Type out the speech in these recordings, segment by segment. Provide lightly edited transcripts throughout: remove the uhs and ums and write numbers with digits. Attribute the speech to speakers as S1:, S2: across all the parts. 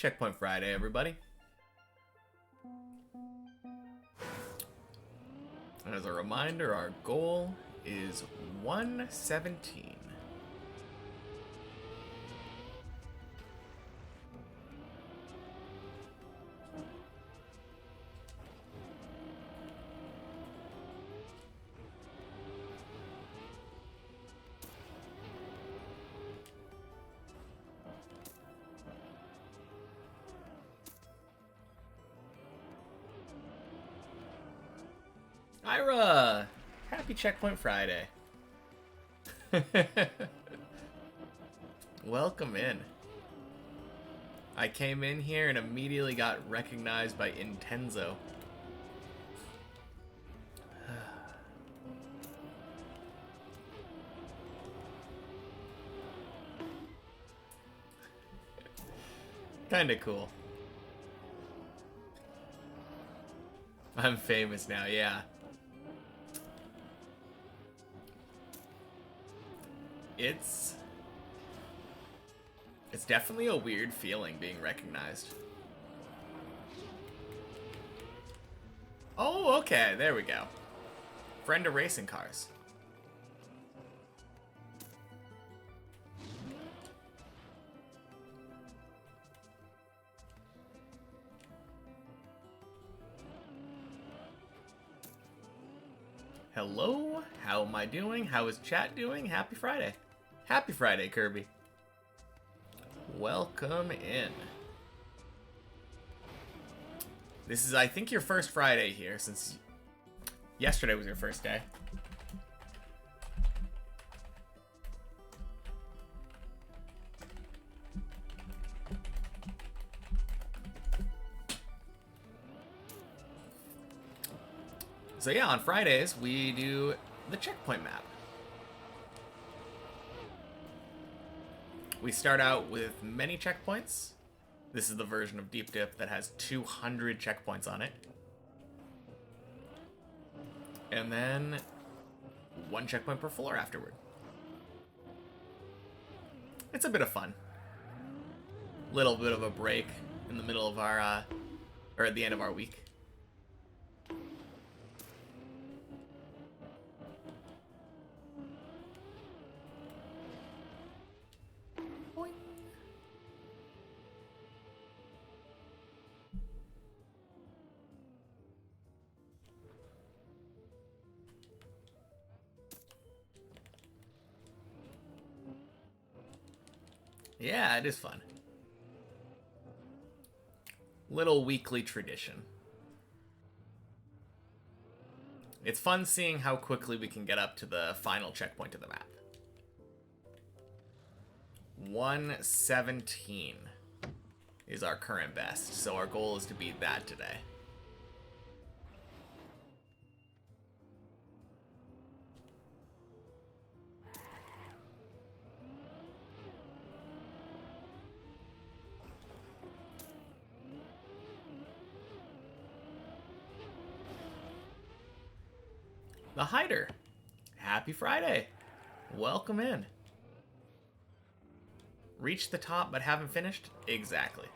S1: Checkpoint Friday, everybody. And as a reminder, our goal is 117. Ira! Happy Checkpoint Friday. Welcome in. I came in here and immediately got recognized by Intenzo. Kinda cool. I'm famous now, yeah. It's definitely a weird feeling being recognized. Oh, okay, there we go. Friend of racing cars. Hello, how am I doing? How is chat doing? Happy Friday. Happy Friday, Kirby. Welcome in. This is, I think, your first Friday here, since yesterday was your first day. So yeah, on Fridays, we do the checkpoint map. We start out with many checkpoints. This is the version of Deep Dip that has 200 checkpoints on it. And then one checkpoint per floor afterward. It's a bit of fun. Little bit of a break in the middle of our, or at the end of our week. Yeah, it is fun. Little weekly tradition. It's fun seeing how quickly we can get up to the final checkpoint of the map. 117 is our current best, so our goal is to beat that today. The Hider. Happy Friday. Welcome in. Reached the top but haven't finished? Exactly.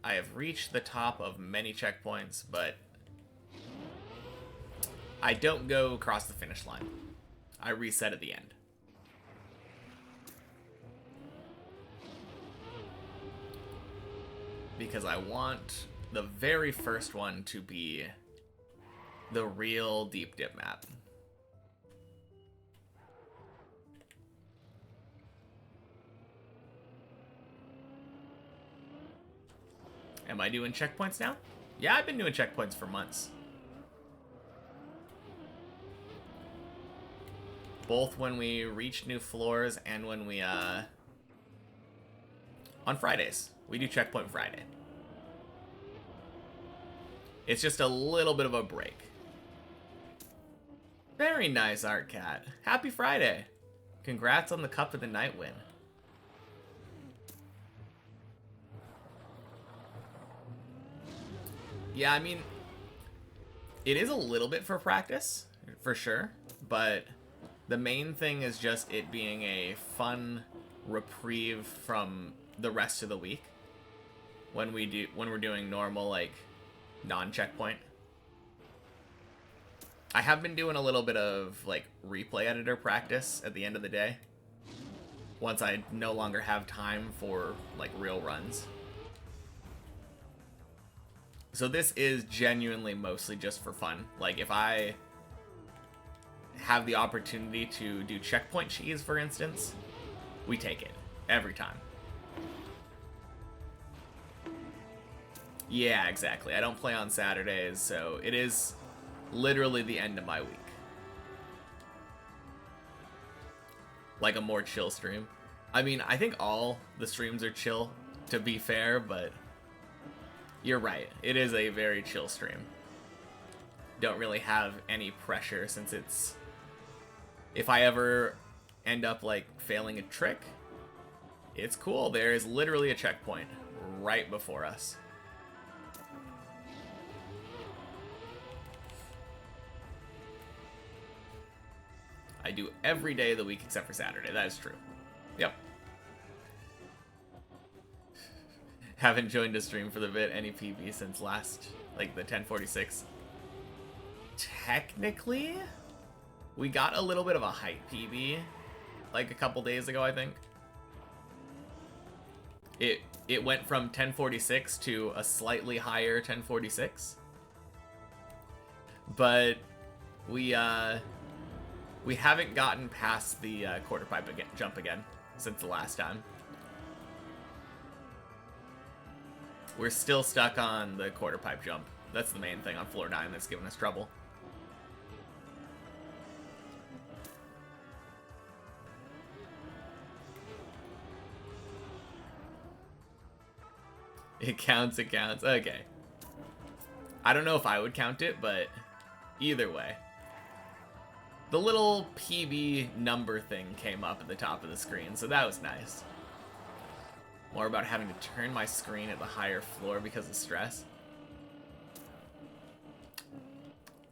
S1: I have reached the top of many checkpoints, but I don't go across the finish line. I reset at the end. Because I want the very first one to be the real Deep Dip map. Am I doing checkpoints now? Yeah, I've been doing checkpoints for months. Both when we reach new floors and when we, on Fridays. We do Checkpoint Friday. It's just a little bit of a break. Very nice, Art Cat. Happy Friday. Congrats on the Cup of the Night win. Yeah, I mean, it is a little bit for practice, for sure, but the main thing is just it being a fun reprieve from the rest of the week. when we're doing normal, like, non-checkpoint. I have been doing a little bit of, like, replay editor practice at the end of the day, once I no longer have time for, like, real runs. So this is genuinely mostly just for fun. Like, if I have the opportunity to do checkpoint cheese, for instance, we take it every time. Yeah, exactly. I don't play on Saturdays, so it is literally the end of my week. Like a more chill stream. I mean, I think all the streams are chill, to be fair, but you're right. It is a very chill stream. Don't really have any pressure, since it's... If I ever end up, like, failing a trick, it's cool. There is literally a checkpoint right before us. I do every day of the week except for Saturday. That is true. Yep. Haven't joined a stream for the bit, any PB since last, like, the 1046. Technically, we got a little bit of a hype PB, like, a couple days ago, I think. It went from 1046 to a slightly higher 1046. But we haven't gotten past the quarter pipe jump again since the last time. We're still stuck on the quarter pipe jump. That's the main thing on floor 9 that's giving us trouble. It counts, it counts. Okay. I don't know if I would count it, but either way. The little PB number thing came up at the top of the screen, so that was nice. More about having to turn my screen at the higher floor because of stress.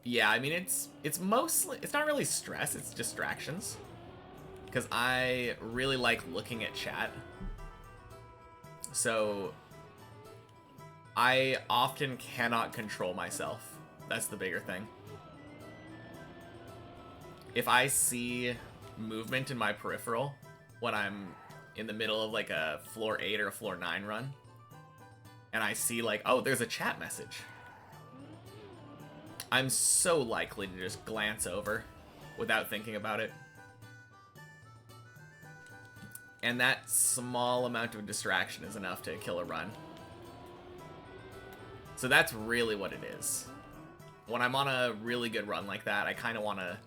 S1: Yeah, I mean, it's mostly... It's not really stress, it's distractions. Because I really like looking at chat. So I often cannot control myself. That's the bigger thing. If I see movement in my peripheral when I'm in the middle of like a floor 8 or a floor 9 run, and I see like, oh, there's a chat message, I'm so likely to just glance over without thinking about it. And that small amount of distraction is enough to kill a run. So that's really what it is. When I'm on a really good run like that, I kind of want to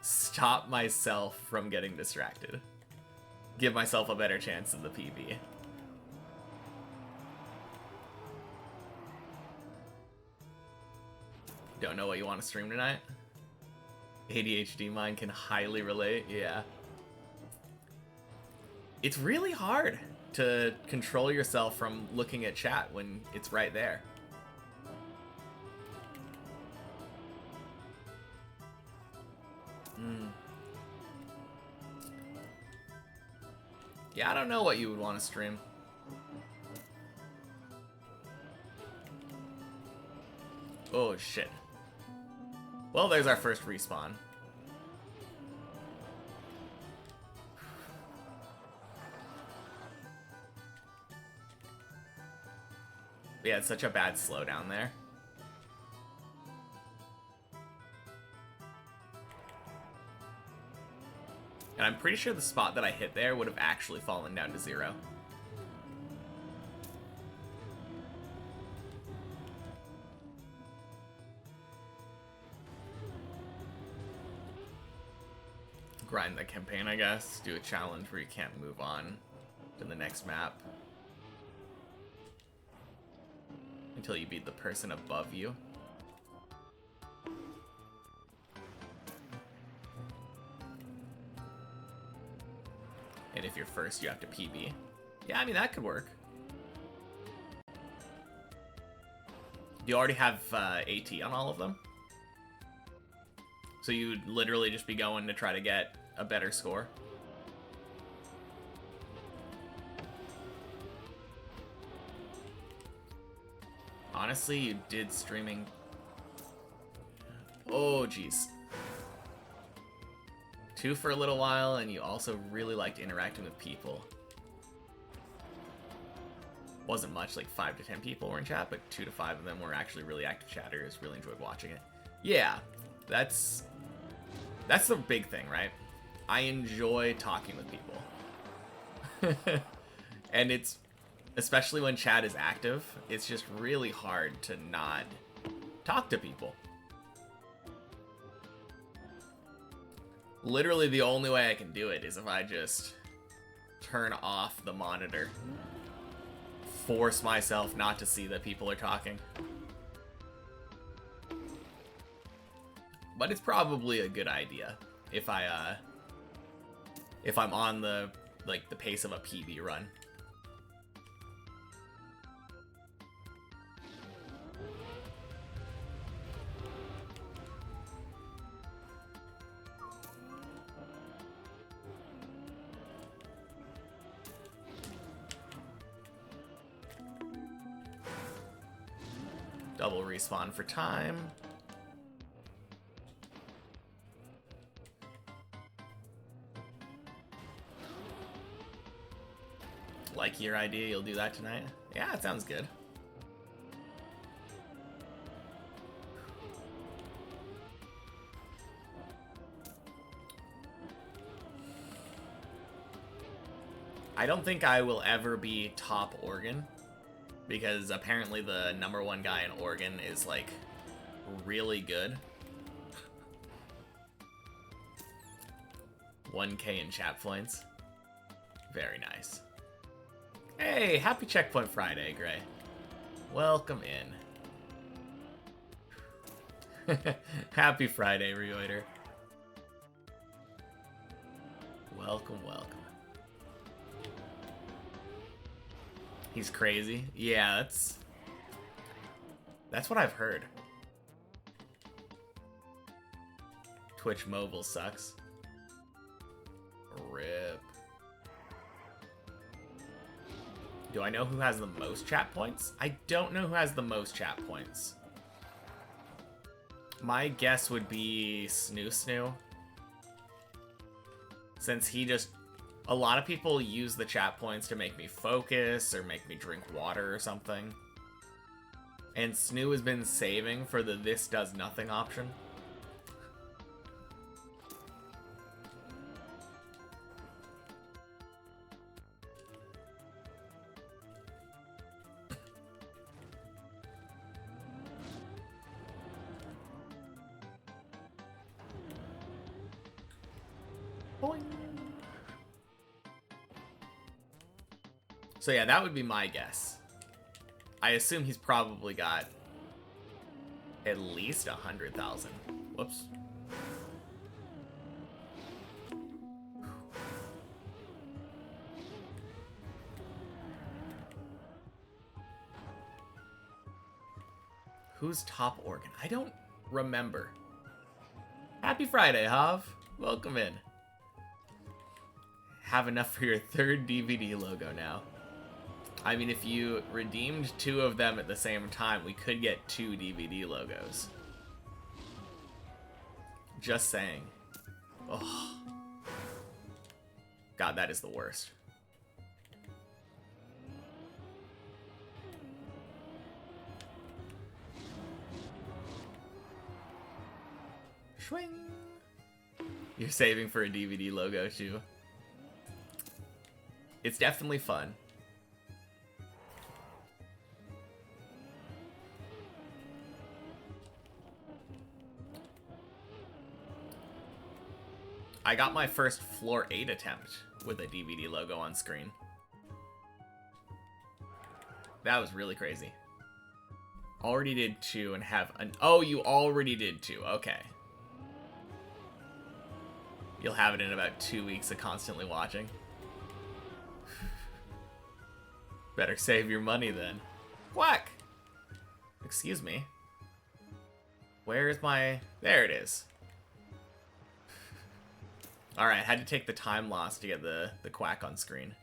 S1: stop myself from getting distracted. Give myself a better chance of the PB. Don't know what you want to stream tonight? ADHD mind can highly relate, yeah. It's really hard to control yourself from looking at chat when it's right there. Yeah, I don't know what you would want to stream. Oh, shit. Well, there's our first respawn. Yeah, it's such a bad slowdown there. And I'm pretty sure the spot that I hit there would have actually fallen down to 0. Grind the campaign, I guess. Do a challenge where you can't move on to the next map until you beat the person above you. And if you're first, you have to PB. Yeah, I mean, that could work. Do you already have AT on all of them? So you'd literally just be going to try to get a better score? Honestly, you did streaming. Oh, jeez. 2 for a little while, and you also really liked interacting with people. Wasn't much, like 5 to 10 people were in chat, but 2 to 5 of them were actually really active chatters, really enjoyed watching it. Yeah, that's the big thing, right? I enjoy talking with people. And it's, especially when chat is active, it's just really hard to not talk to people. Literally the only way I can do it is if I just turn off the monitor. Force myself not to see that people are talking. But it's probably a good idea if I'm on the pace of a PB run. Double respawn for time. Like your idea, you'll do that tonight? Yeah, it sounds good. I don't think I will ever be top Oregon, because apparently the #1 guy in Oregon is, like, really good. 1K in chat points. Very nice. Hey, happy Checkpoint Friday, Gray. Welcome in. Happy Friday, Reoiter. Welcome, welcome. He's crazy. Yeah, that's what I've heard. Twitch mobile sucks. Rip. Do I know who has the most chat points? I don't know who has the most chat points. My guess would be Snoo. Since he just... A lot of people use the chat points to make me focus or make me drink water or something. And Snoo has been saving for the this does nothing option. Boing. So yeah, that would be my guess. I assume he's probably got at least 100,000. Whoops. Who's top Oregon? I don't remember. Happy Friday, Hav. Welcome in. Have enough for your 3rd DVD logo now. I mean, if you redeemed 2 of them at the same time, we could get 2 DVD logos. Just saying. Oh. God, that is the worst. Swing. You're saving for a DVD logo, too. It's definitely fun. I got my first Floor 8 attempt with a DVD logo on screen. That was really crazy. Already did 2 and have an... Oh, you already did 2. Okay. You'll have it in about 2 weeks of constantly watching. Better save your money then. Quack! Excuse me. Where is my... There it is. Alright, had to take the time loss to get the quack on screen.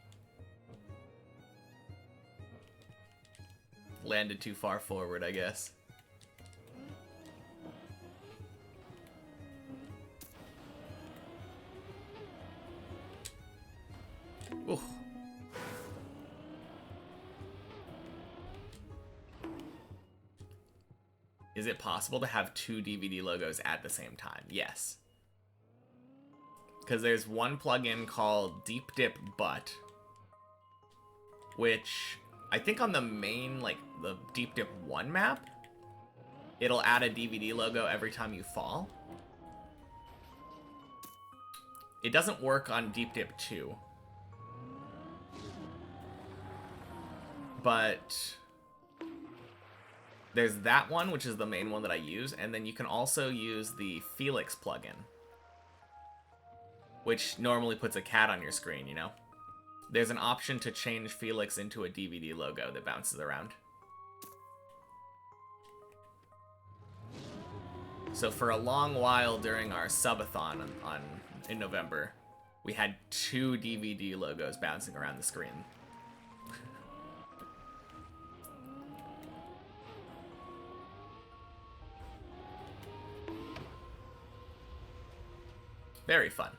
S1: landed too far forward, I guess. Oof. Is it possible to have 2 DVD logos at the same time? Yes. Because there's one plugin called Deep Dip Butt, which I think on the main, like, the Deep Dip 1 map, it'll add a DVD logo every time you fall. It doesn't work on Deep Dip 2. But there's that one, which is the main one that I use, and then you can also use the Felix plugin, which normally puts a cat on your screen, you know? There's an option to change Felix into a DVD logo that bounces around. So for a long while during our subathon in November, we had 2 DVD logos bouncing around the screen. Very fun.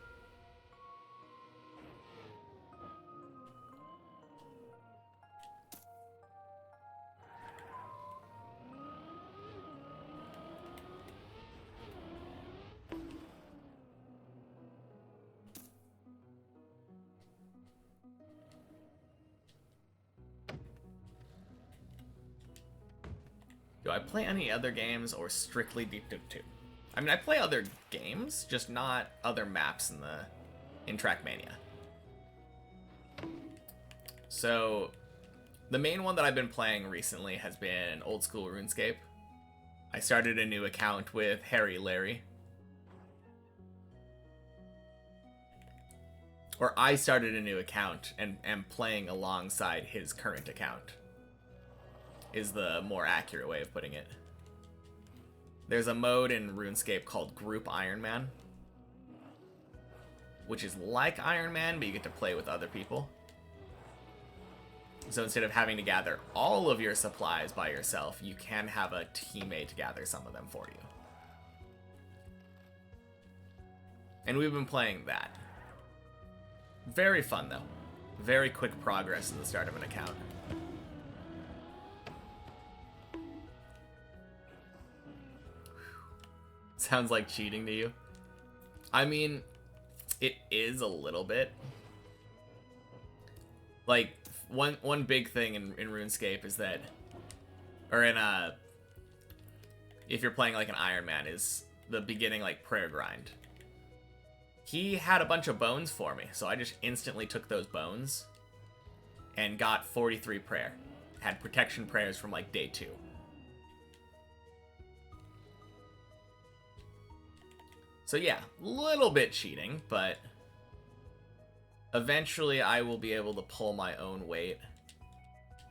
S1: Do I play any other games or strictly Deep Dip 2? I mean, I play other games, just not other maps in Trackmania. So, the main one that I've been playing recently has been Old School RuneScape. I started a new account with Harry Larry. Or I started a new account and am playing alongside his current account, is the more accurate way of putting it. There's a mode in RuneScape called Group Iron Man, which is like Iron Man, but you get to play with other people. So instead of having to gather all of your supplies by yourself, you can have a teammate gather some of them for you. And we've been playing that. Very fun, though. Very quick progress at the start of an account. Sounds like cheating to you. I mean, it is a little bit. Like, one big thing in RuneScape is that, or if you're playing like an Iron Man, is the beginning like prayer grind. He had a bunch of bones for me, so I just instantly took those bones and got 43 prayer. Had protection prayers from like day 2. So yeah, little bit cheating, but eventually I will be able to pull my own weight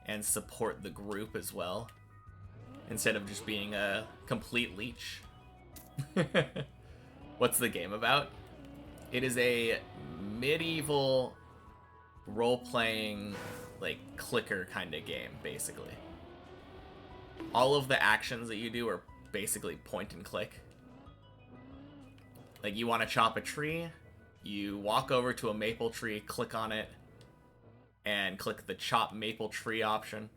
S1: and support the group as well, instead of just being a complete leech. What's the game about? It is a medieval role-playing, like, clicker kind of game, basically. All of the actions that you do are basically point and click. Like, you want to chop a tree, you walk over to a maple tree, click on it, and click the chop maple tree option.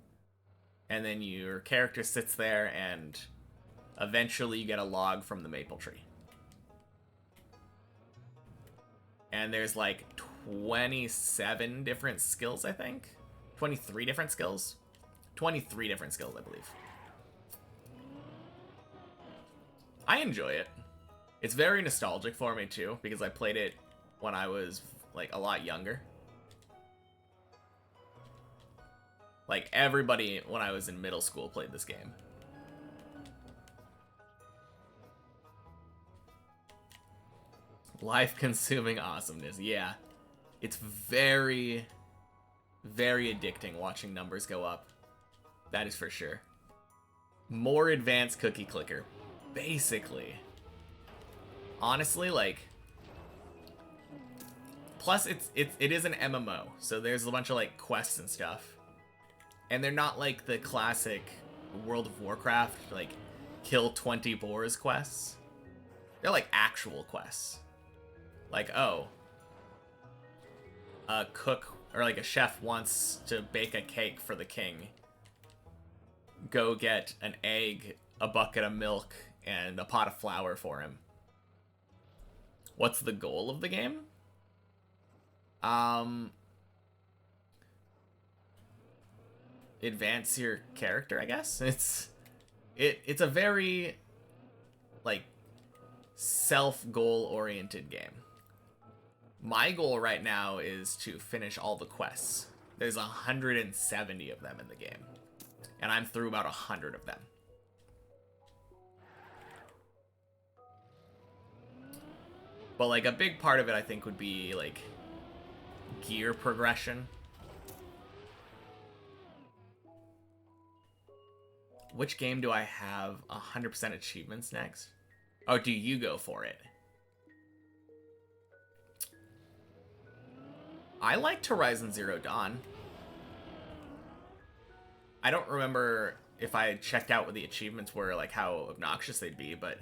S1: And then your character sits there, and eventually you get a log from the maple tree. And there's like 27 different skills, I think? 23 different skills? 23 different skills, I believe. I enjoy it. It's very nostalgic for me, too, because I played it when I was, like, a lot younger. Like, everybody, when I was in middle school, played this game. Life-consuming awesomeness, yeah. It's very, very addicting watching numbers go up. That is for sure. More advanced cookie clicker. Basically. Honestly, like... Plus, it is an MMO, so there's a bunch of, like, quests and stuff. And they're not like the classic World of Warcraft, like, kill 20 boars quests. They're like actual quests. Like, oh, a cook or like a chef wants to bake a cake for the king. Go get an egg, a bucket of milk, and a pot of flour for him. What's the goal of the game? Advance your character, I guess. It's a very like self-goal oriented game. My goal right now is to finish all the quests. There's 170 of them in the game, and I'm through about 100 of them. But like a big part of it, I think, would be like gear progression. Which game do I have 100% achievements next? Oh, do you go for it? I liked Horizon Zero Dawn. I don't remember if I checked out what the achievements were, like how obnoxious they'd be, but...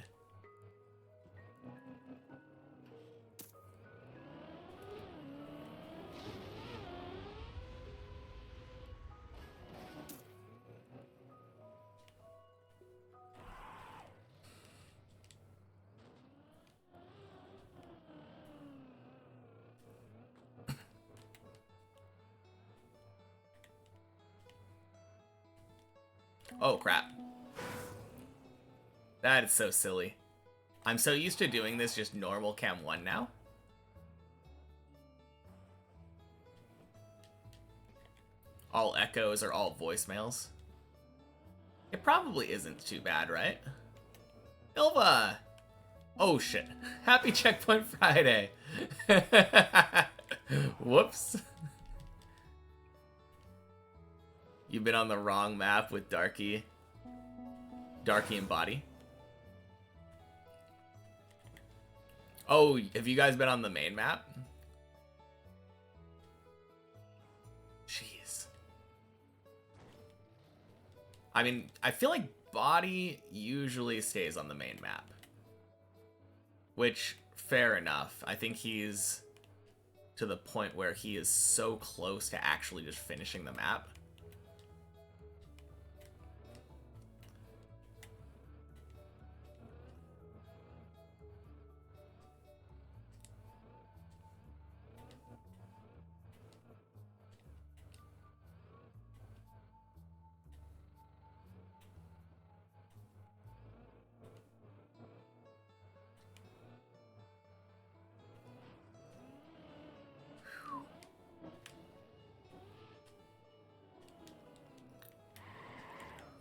S1: Oh, crap. That is so silly. I'm so used to doing this just normal cam 1 now. All echoes are all voicemails. It probably isn't too bad, right? Ilva! Oh, shit. Happy Checkpoint Friday! Whoops. You've been on the wrong map with Darky. Darky and Body. Oh, have you guys been on the main map? Jeez. I mean, I feel like Body usually stays on the main map. Which, fair enough. I think he's to the point where he is so close to actually just finishing the map.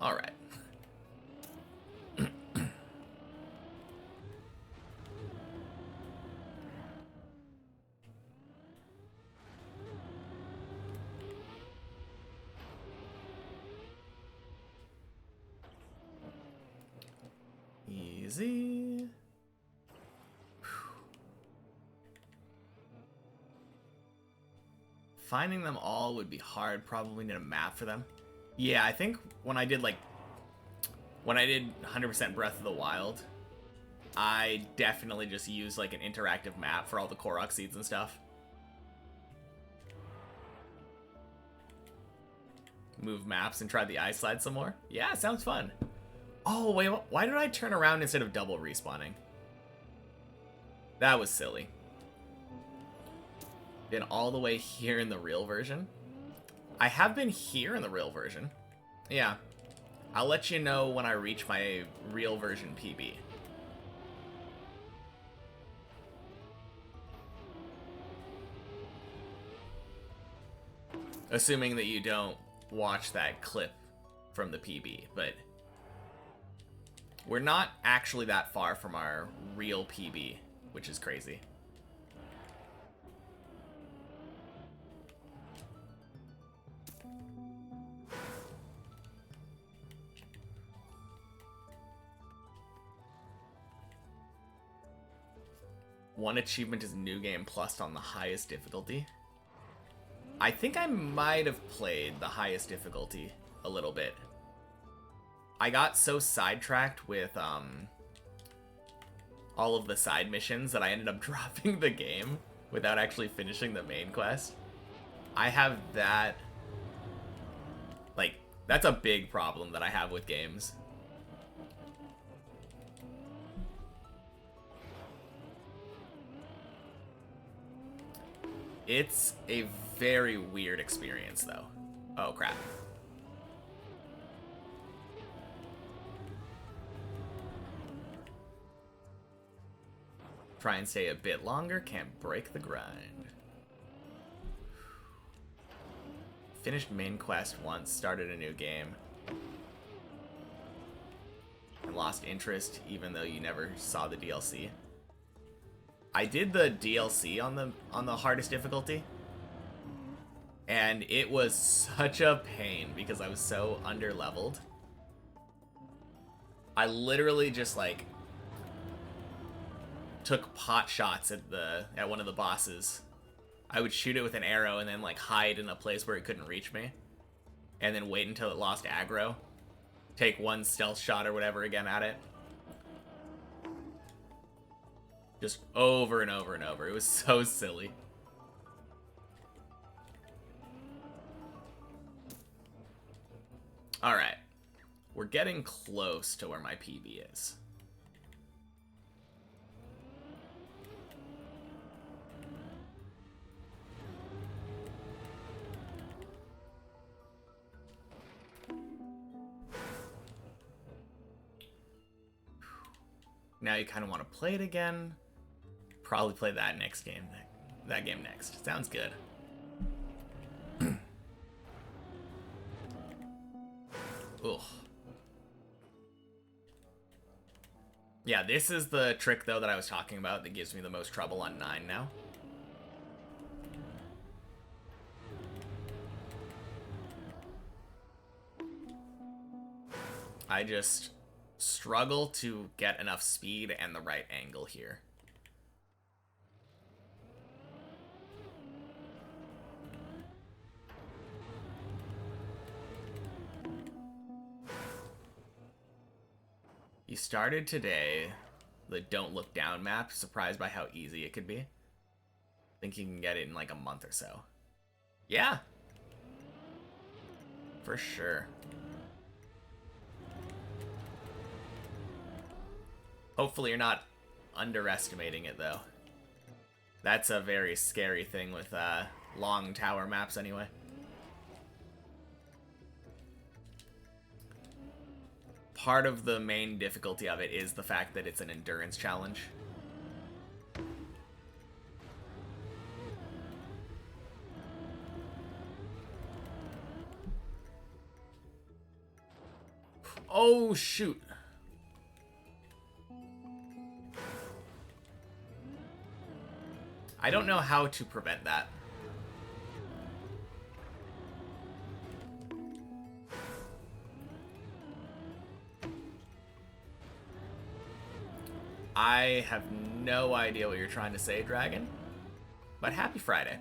S1: All right. Easy. Finding them all would be hard. Probably need a map for them. Yeah, I think when I did 100% Breath of the Wild, I definitely just used like an interactive map for all the Korok seeds and stuff. Move maps and try the ice slide some more. Yeah, sounds fun. Oh, wait, why did I turn around instead of double respawning? That was silly. Been all the way here in the real version. I have been here in the real version. Yeah. I'll let you know when I reach my real version PB. Assuming that you don't watch that clip from the PB, but we're not actually that far from our real PB, which is crazy. One achievement is New Game Plus on the highest difficulty. I think I might have played the highest difficulty a little bit. I got so sidetracked with all of the side missions that I ended up dropping the game without actually finishing the main quest. I have that... Like, that's a big problem that I have with games. It's a very weird experience, though. Oh, crap. Try and stay a bit longer, can't break the grind. Finished main quest once, started a new game. And lost interest even though you never saw the DLC. I did the DLC on the hardest difficulty. And it was such a pain because I was so underleveled. I literally just like took pot shots at one of the bosses. I would shoot it with an arrow and then like hide in a place where it couldn't reach me. And then wait until it lost aggro. Take one stealth shot or whatever again at it. Just over and over and over. It was so silly. Alright. We're getting close to where my PB is. Now you kind of want to play it again. Probably play that next game. That game next. Sounds good. Ugh. Yeah, this is the trick, though, that I was talking about that gives me the most trouble on 9 now. I just struggle to get enough speed and the right angle here. You started today the Don't Look Down map, surprised by how easy it could be. Think you can get it in like a month or so. Yeah. For sure. Hopefully you're not underestimating it, though. That's a very scary thing with long tower maps anyway. Part of the main difficulty of it is the fact that it's an endurance challenge. Oh, shoot. I don't know how to prevent that. I have no idea what you're trying to say, Dragon. But happy Friday.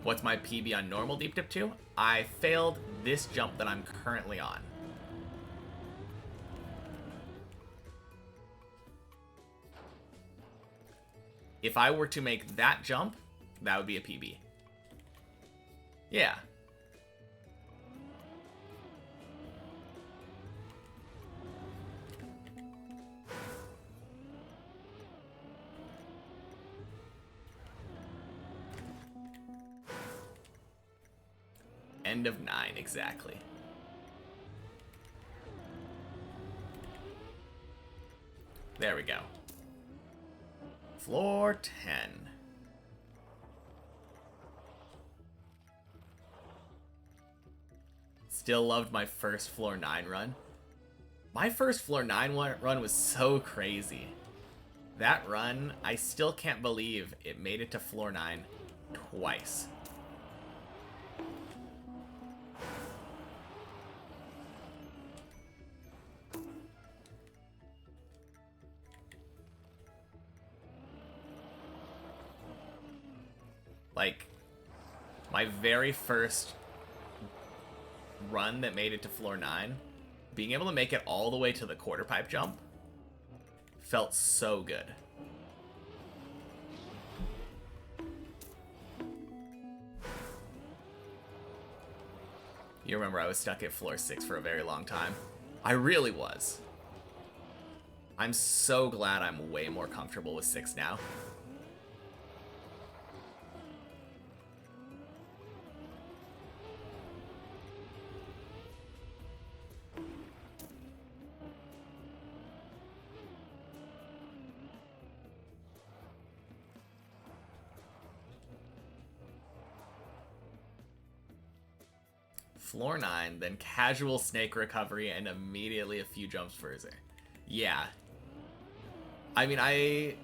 S1: What's my PB on normal deep dip 2? I failed this jump that I'm currently on. If I were to make that jump, that would be a PB. Yeah. End of 9, exactly. There we go. Floor 10. Still loved my first floor 9 run. My first floor 9 run was so crazy. That run, I still can't believe it made it to floor 9 twice. Like, my very first run that made it to floor 9, being able to make it all the way to the quarter pipe jump felt so good. You remember I was stuck at floor 6 for a very long time. I really was. I'm so glad I'm way more comfortable with 6 now. Floor 9, then casual snake recovery, and immediately a few jumps further. Yeah. I mean, I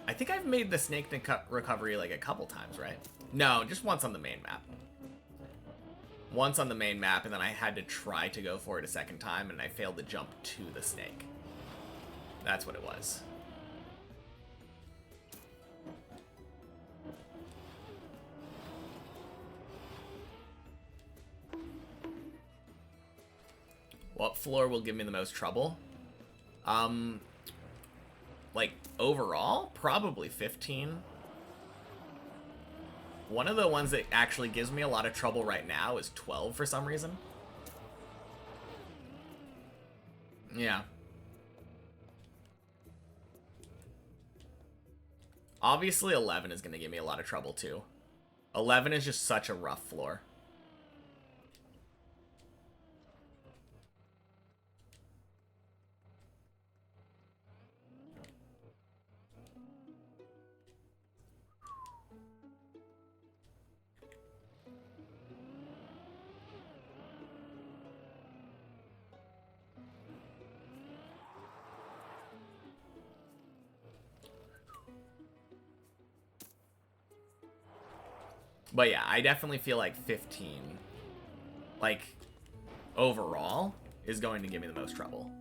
S1: think I've made the snake recovery like a couple times, right? No, just once on the main map. Once on the main map, and then I had to try to go for it a second time, and I failed to jump to the snake. That's what it was. What floor will give me the most trouble? Like, overall? Probably 15. One of the ones that actually gives me a lot of trouble right now is 12 for some reason. Yeah. Obviously 11 is going to give me a lot of trouble too. 11 is just such a rough floor. But yeah, I definitely feel like 15, like, overall, is going to give me the most trouble.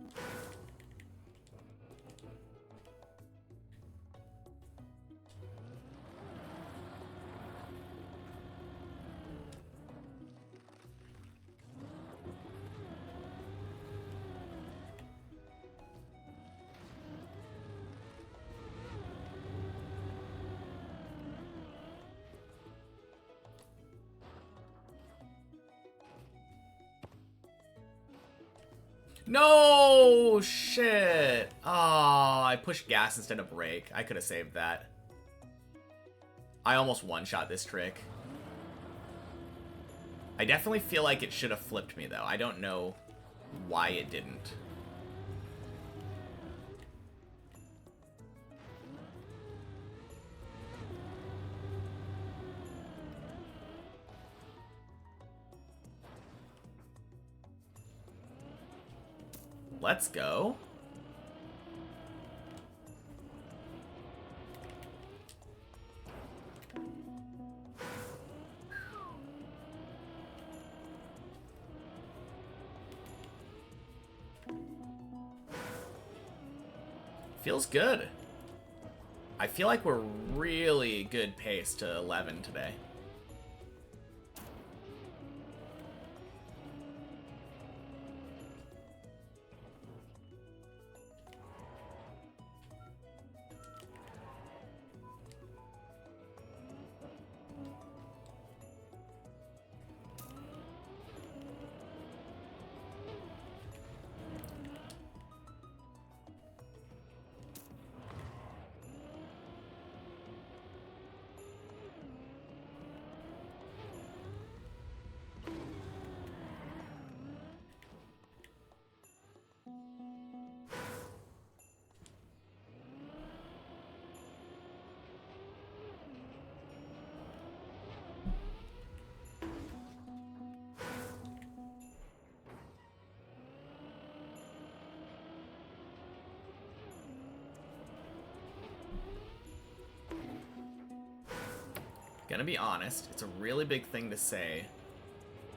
S1: No! Shit! Oh, I pushed gas instead of brake. I could have saved that. I almost one-shot this trick. I definitely feel like it should have flipped me, though. I don't know why it didn't. Let's go. Feels good. I feel like we're really good pace to 11 today. Gonna be honest, it's a really big thing to say,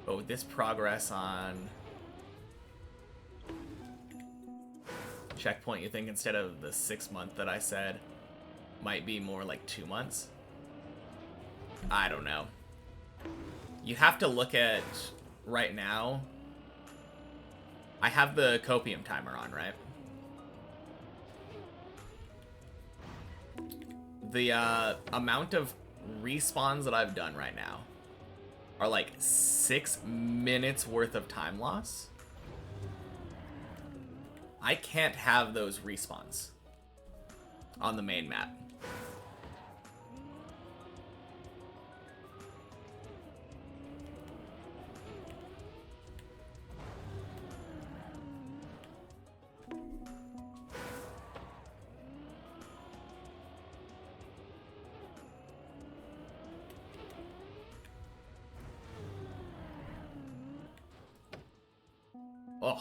S1: but with this progress on checkpoint, you think instead of the 6 month that I said, might be more like 2 months? I don't know. You have to look at right now. I have the copium timer on, right? The amount of respawns that I've done right now are like 6 minutes worth of time loss. I can't have those respawns on the main map. Oh.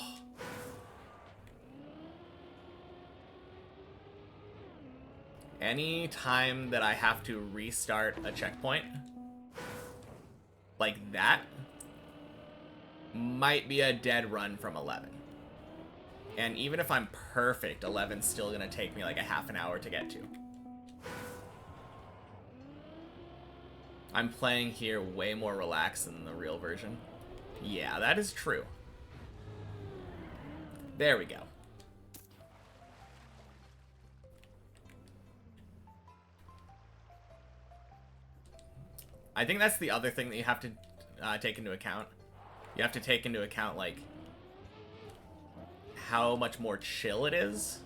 S1: Any time that I have to restart a checkpoint like that might be a dead run from 11. And even if I'm perfect, 11's still gonna take me like a half an hour to get to. I'm playing here way more relaxed than the real version. Yeah, that is true. There we go. I think that's the other thing that you have to take into account. You have to take into account, like, how much more chill it is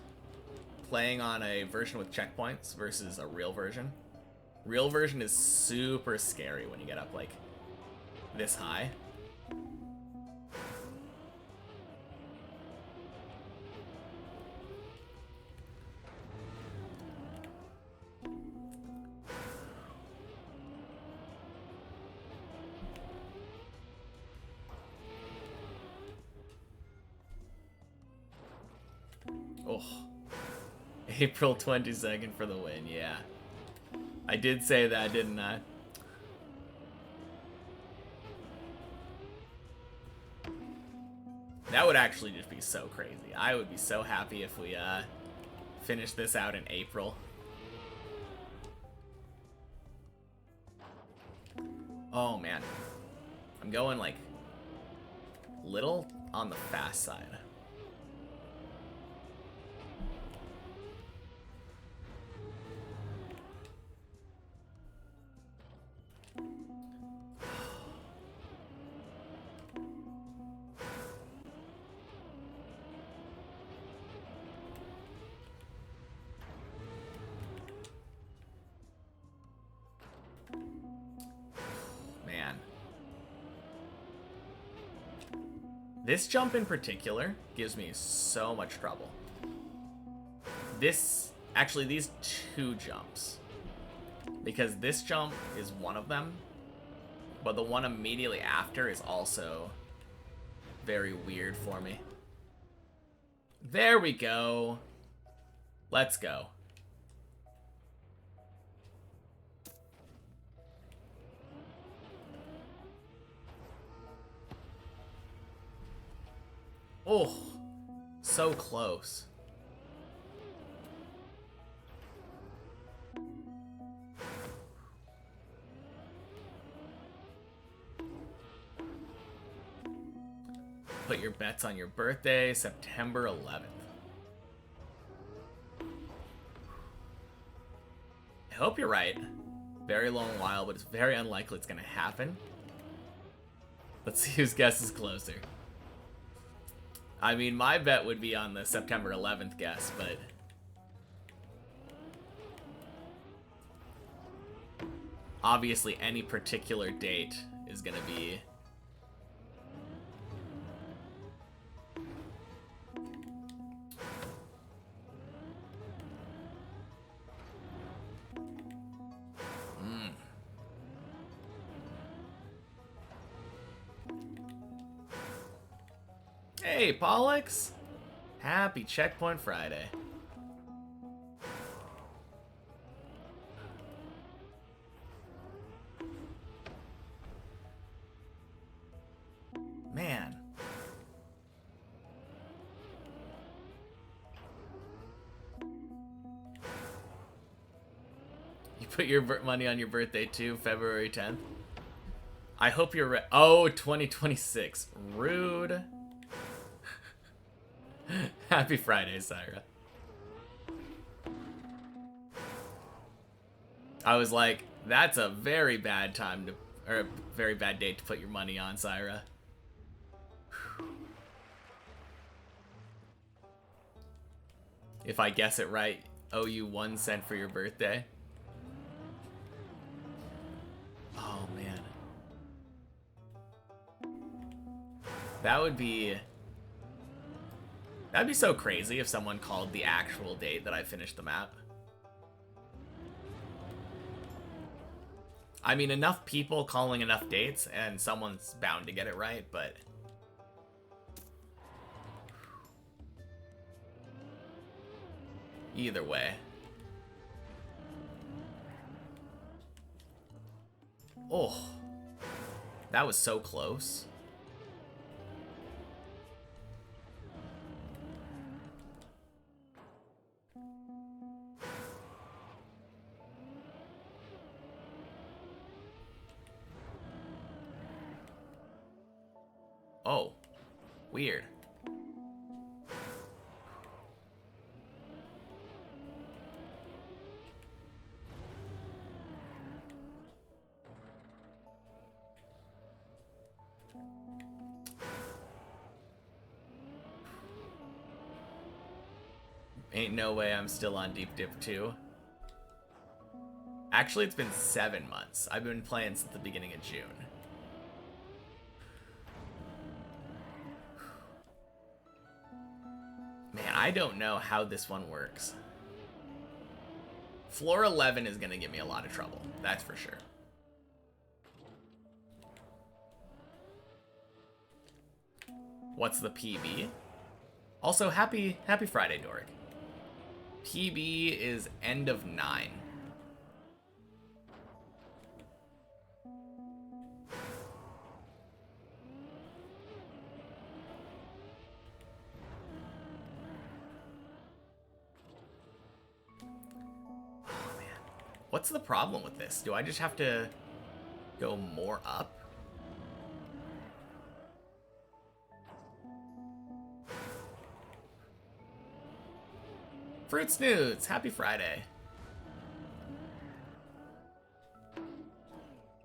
S1: playing on a version with checkpoints versus a real version. Real version is super scary when you get up, like, this high. Oh. April 22nd for the win, yeah. I did say that, didn't I? That would actually just be so crazy. I would be so happy if we finished this out in April. Oh man. I'm going like little on the fast side. Man. This jump in particular gives me so much trouble. Actually, these two jumps. Because this jump is one of them, but the one immediately after is also very weird for me. There we go. Let's go. Oh, so close. Put your bets on your birthday, September 11th. I hope you're right. Very long while, but it's very unlikely it's gonna happen. Let's see whose guess is closer. I mean, my bet would be on the September 11th guess, but obviously any particular date is gonna be Hey, Pollux! Happy Checkpoint Friday. Man. You put your money on your birthday too, February 10th. I hope you're oh, 2026. Rude. Happy Friday, Syra. I was like, that's a very bad time to, or a very bad date to put your money on, Syra. If I guess it right, owe you 1 cent for your birthday. Oh, man. That'd be so crazy if someone called the actual date that I finished the map. I mean, enough people calling enough dates, and someone's bound to get it right, but... Either way. Oh. That was so close. Oh. Weird. Ain't no way I'm still on Deep Dip 2. Actually, it's been 7 months. I've been playing since the beginning of June. Man, I don't know how this one works. Floor 11 is going to give me a lot of trouble. That's for sure. What's the PB? Also, happy Friday, Doric. PB is end of 9. Oh, man. What's the problem with this? Do I just have to go more up? Fruit Snoots, happy Friday.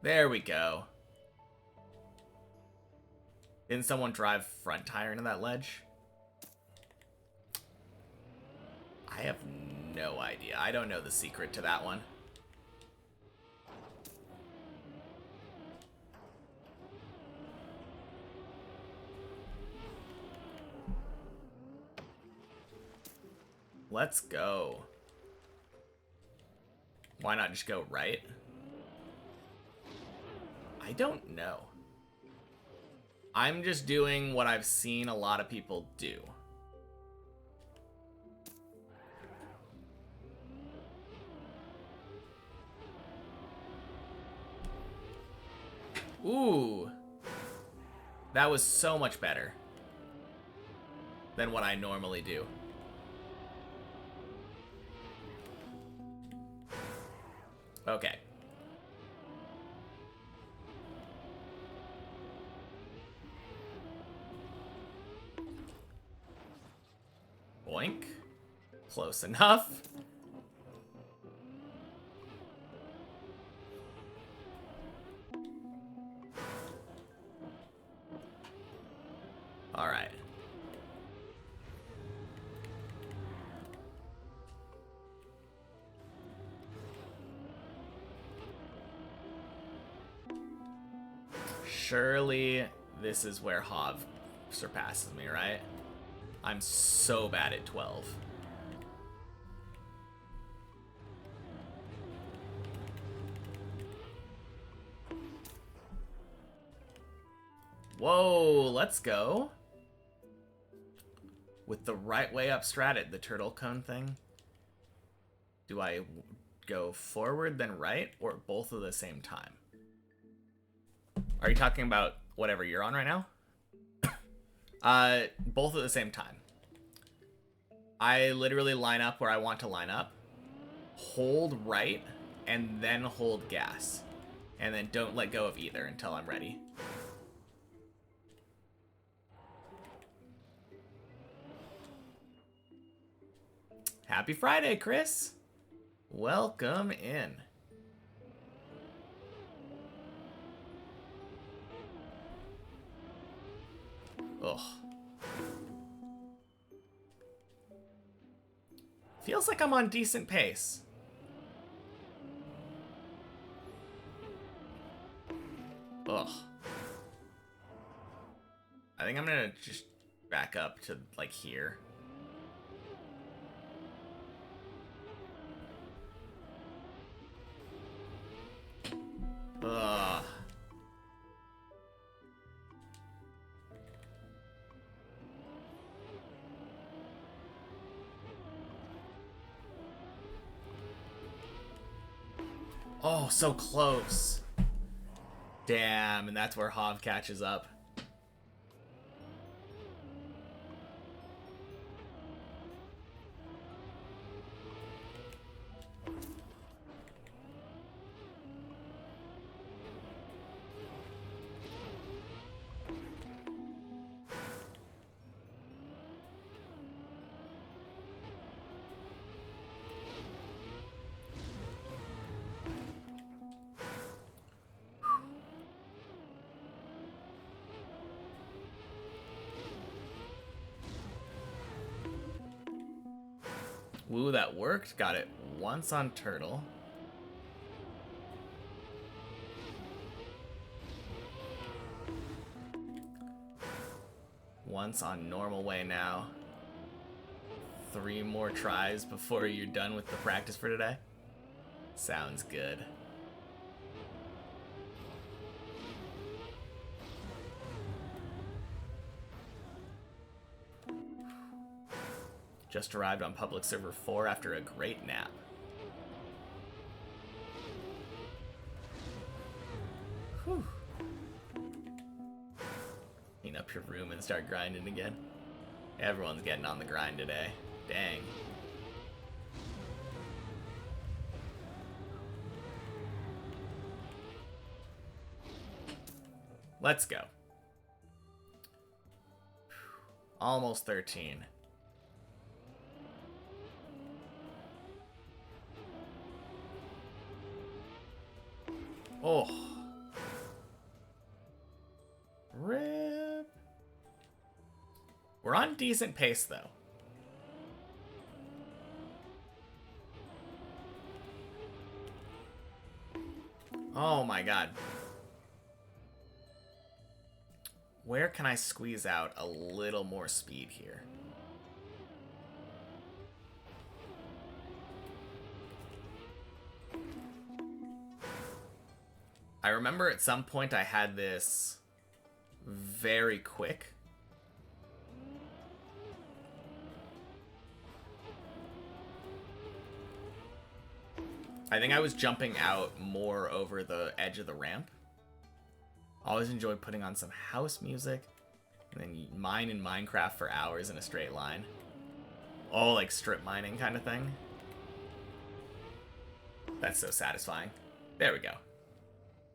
S1: There we go. Didn't someone drive front tire into that ledge? I have no idea. I don't know the secret to that one. Let's go. Why not just go right? I don't know. I'm just doing what I've seen a lot of people do. Ooh. That was so much better than what I normally do. Okay. Boink. Close enough. All right. Surely this is where Hav surpasses me, right? I'm so bad at 12. Whoa, let's go. With the right way up strat, the turtle cone thing. Do I go forward then right, or both at the same time? Are you talking about whatever you're on right now? Both at the same time. I literally line up where I want to line up. Hold right, and then hold gas. And then don't let go of either until I'm ready. Happy Friday, Chris. Welcome in. Ugh. Feels like I'm on decent pace. Ugh. I think I'm gonna just back up to, like, here. Ugh. Oh, so close. Damn, and that's where Hav catches up. Woo, that worked. Got it once on Turtle. Once on Normal Way now. 3 more tries before you're done with the practice for today. Sounds good. Just arrived on public server 4 after a great nap. Whew. Clean up your room and start grinding again. Everyone's getting on the grind today. Dang. Let's go. Almost 13. Oh. Rip. We're on decent pace, though. Oh my god. Where can I squeeze out a little more speed here? I remember at some point I had this very quick. I think I was jumping out more over the edge of the ramp. Always enjoyed putting on some house music. And then mine in Minecraft for hours in a straight line. Oh, like strip mining kind of thing. That's so satisfying. There we go.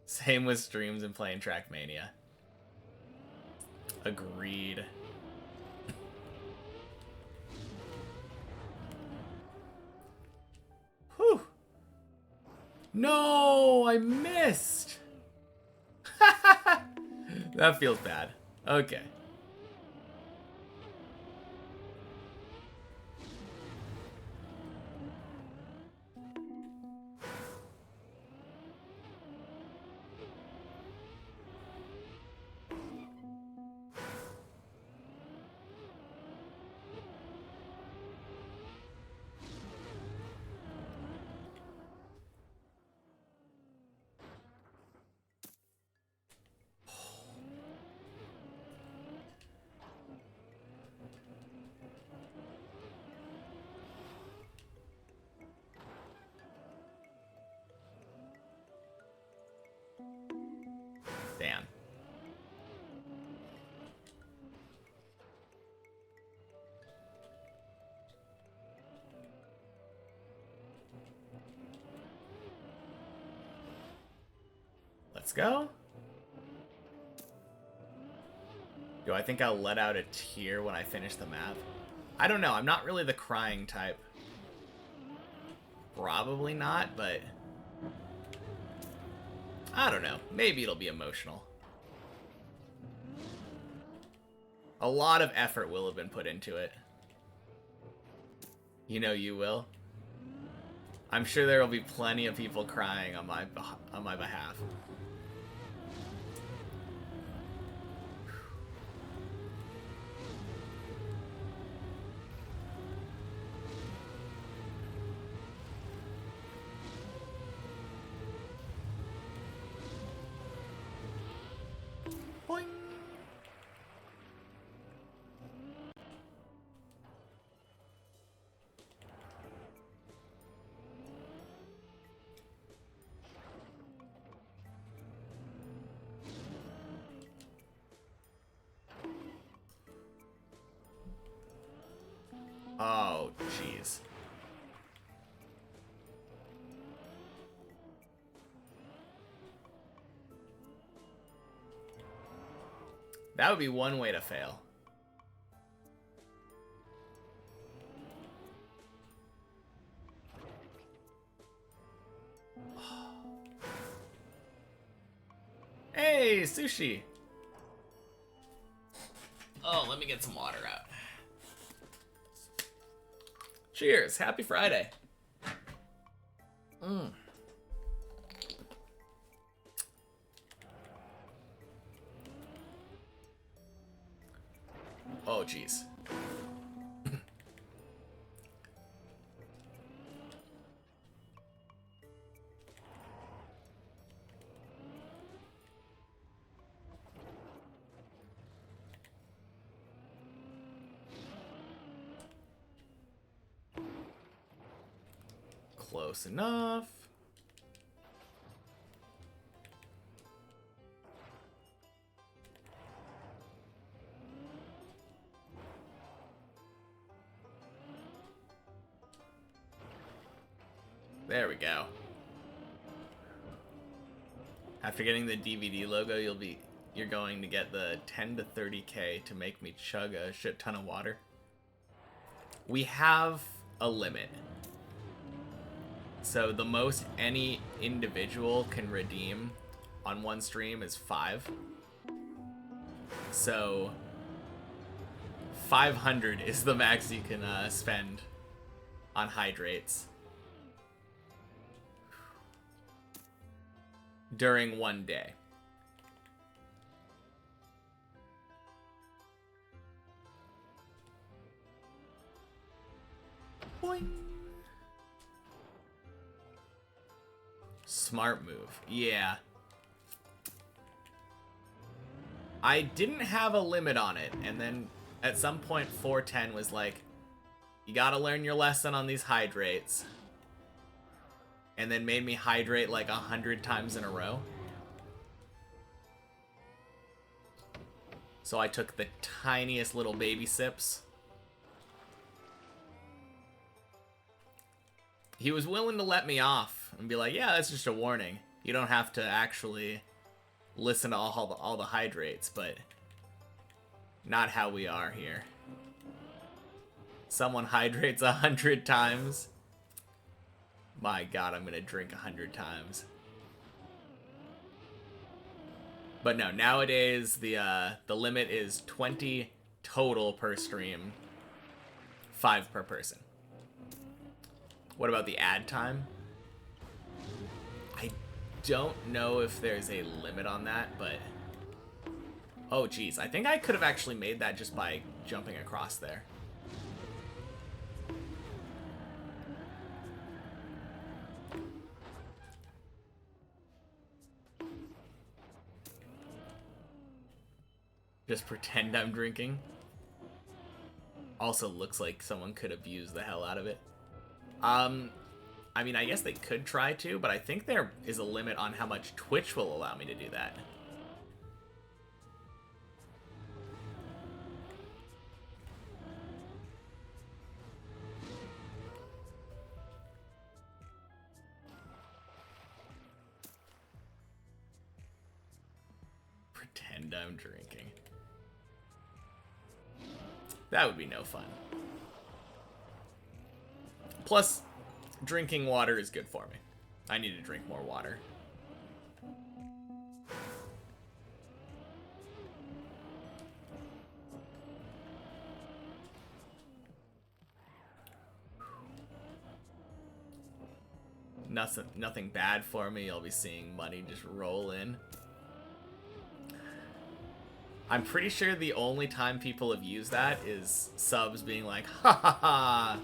S1: Same with streams and playing Trackmania. Agreed. Whew. No, I missed. That feels bad. Okay. Let's go. Do I think I'll let out a tear when I finish the map? I don't know. I'm not really the crying type. Probably not, but I don't know. Maybe it'll be emotional. A lot of effort will have been put into it. You know you will. I'm sure there will be plenty of people crying on my behalf. Boing. Oh, jeez. That would be one way to fail. Hey, sushi. Oh, let me get some water out. Cheers. Happy Friday. Oh, jeez. Close enough. There we go. After getting the DVD logo, you're going to get the 10 to 30k to make me chug a shit ton of water. We have a limit. So the most any individual can redeem on one stream is 5. So 500 is the max you can spend on hydrates during one day. Boing. Smart move. Yeah. I didn't have a limit on it, and then at some point 410 was like, you gotta learn your lesson on these hydrates. And then made me hydrate like 100 times in a row. So I took the tiniest little baby sips. He was willing to let me off and be like, yeah, that's just a warning. You don't have to actually listen to all the hydrates, but not how we are here. Someone hydrates 100 times. My god, I'm gonna drink 100 times. But no, nowadays the limit is 20 total per stream, 5 per person. What about the ad time? I don't know if there's a limit on that, but oh geez, I think I could have actually made that just by jumping across there. Just pretend I'm drinking. Also looks like someone could abuse the hell out of it. I mean, I guess they could try to, but I think there is a limit on how much Twitch will allow me to do that. pretend I'm drinking. That would be no fun. Plus, drinking water is good for me. I need to drink more water. Nothing bad for me. I'll be seeing money just roll in. I'm pretty sure the only time people have used that is subs being like, ha ha ha,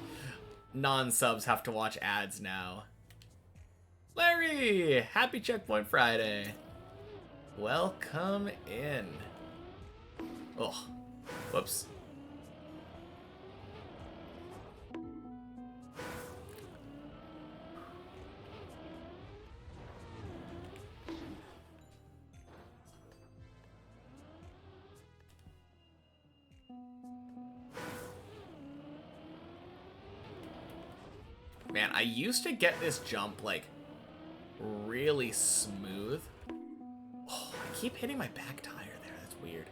S1: non-subs have to watch ads now. Larry! Happy Checkpoint Friday. Welcome in. Oh, whoops. Man, I used to get this jump, like, really smooth. Oh, I keep hitting my back tire there. That's weird.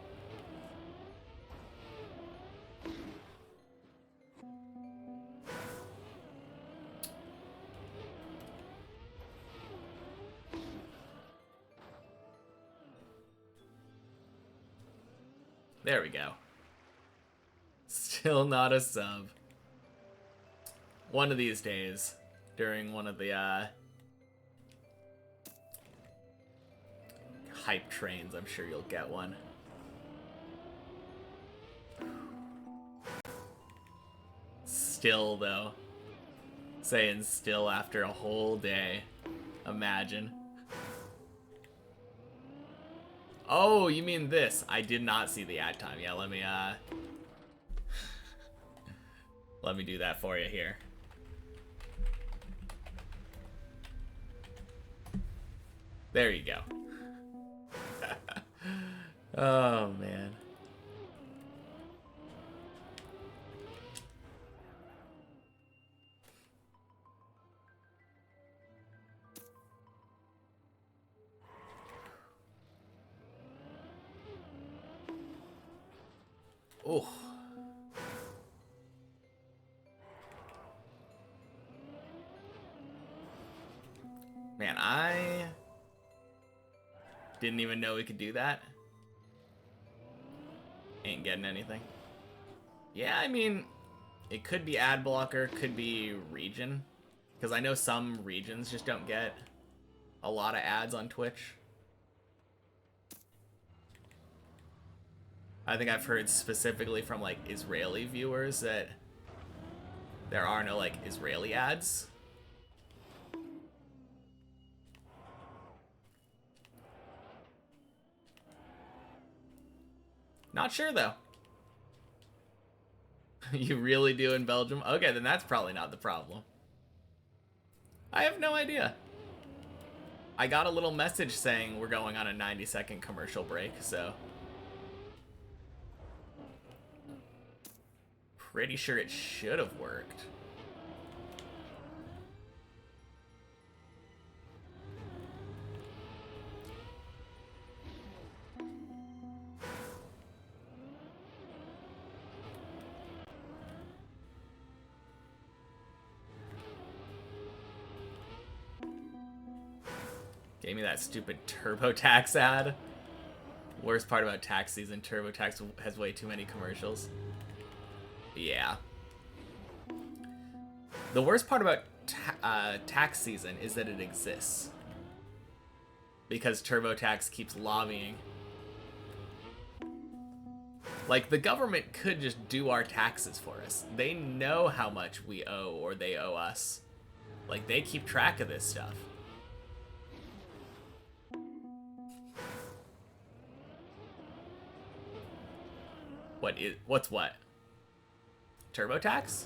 S1: There we go. Still not a sub. One of these days, during one of the hype trains, I'm sure you'll get one. Still, though. Saying still after a whole day. Imagine. Oh, you mean this? I did not see the ad time. Yeah, let me let me do that for you here. There you go. Oh, man. Oh. Man, I didn't even know we could do that. Ain't getting anything. Yeah, I mean, it could be ad blocker, could be region. Because I know some regions just don't get a lot of ads on Twitch. I think I've heard specifically from, like, Israeli viewers that there are no, like, Israeli ads. Not sure, though. You really do in Belgium? Okay, then that's probably not the problem. I have no idea. I got a little message saying we're going on a 90-second commercial break, so... Pretty sure it should have worked. Gave me that stupid TurboTax ad. Worst part about tax season, TurboTax has way too many commercials. Yeah. The worst part about tax season is that it exists. Because TurboTax keeps lobbying. Like, the government could just do our taxes for us. They know how much we owe or they owe us. Like, they keep track of this stuff. What's what? TurboTax?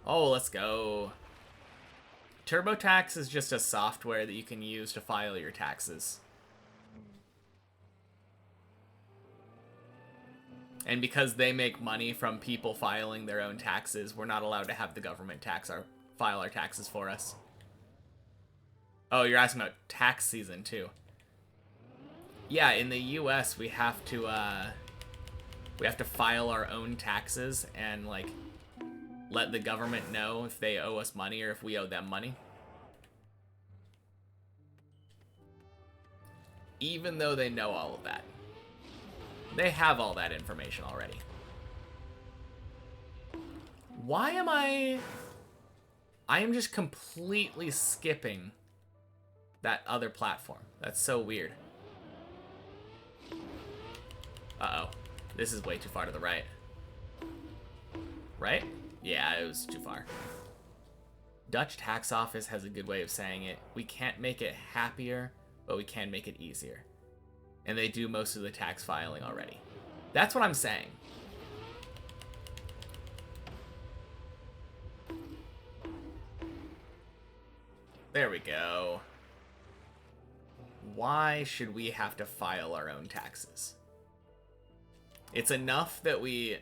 S1: Oh, let's go. TurboTax is just a software that you can use to file your taxes. And because they make money from people filing their own taxes, we're not allowed to have the government file our taxes for us. Oh, you're asking about tax season too. Yeah, in the US we have to file our own taxes and like let the government know if they owe us money or if we owe them money. Even though they know all of that. They have all that information already. Why am I am just completely skipping that other platform. That's so weird. Uh-oh. This is way too far to the right. Right? Yeah, it was too far. Dutch tax office has a good way of saying it. We can't make it happier, but we can make it easier. And they do most of the tax filing already. That's what I'm saying. There we go. Why should we have to file our own taxes? It's enough that we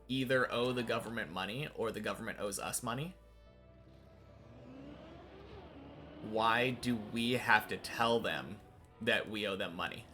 S1: either owe the government money or the government owes us money. Why do we have to tell them that we owe them money?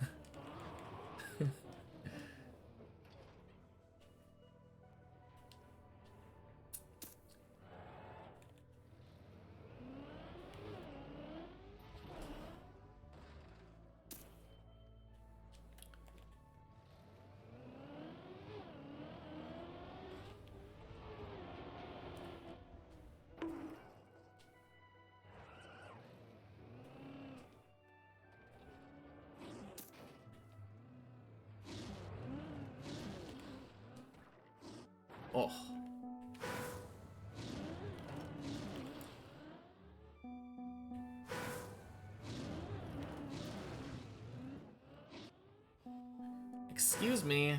S1: Oh. Excuse me.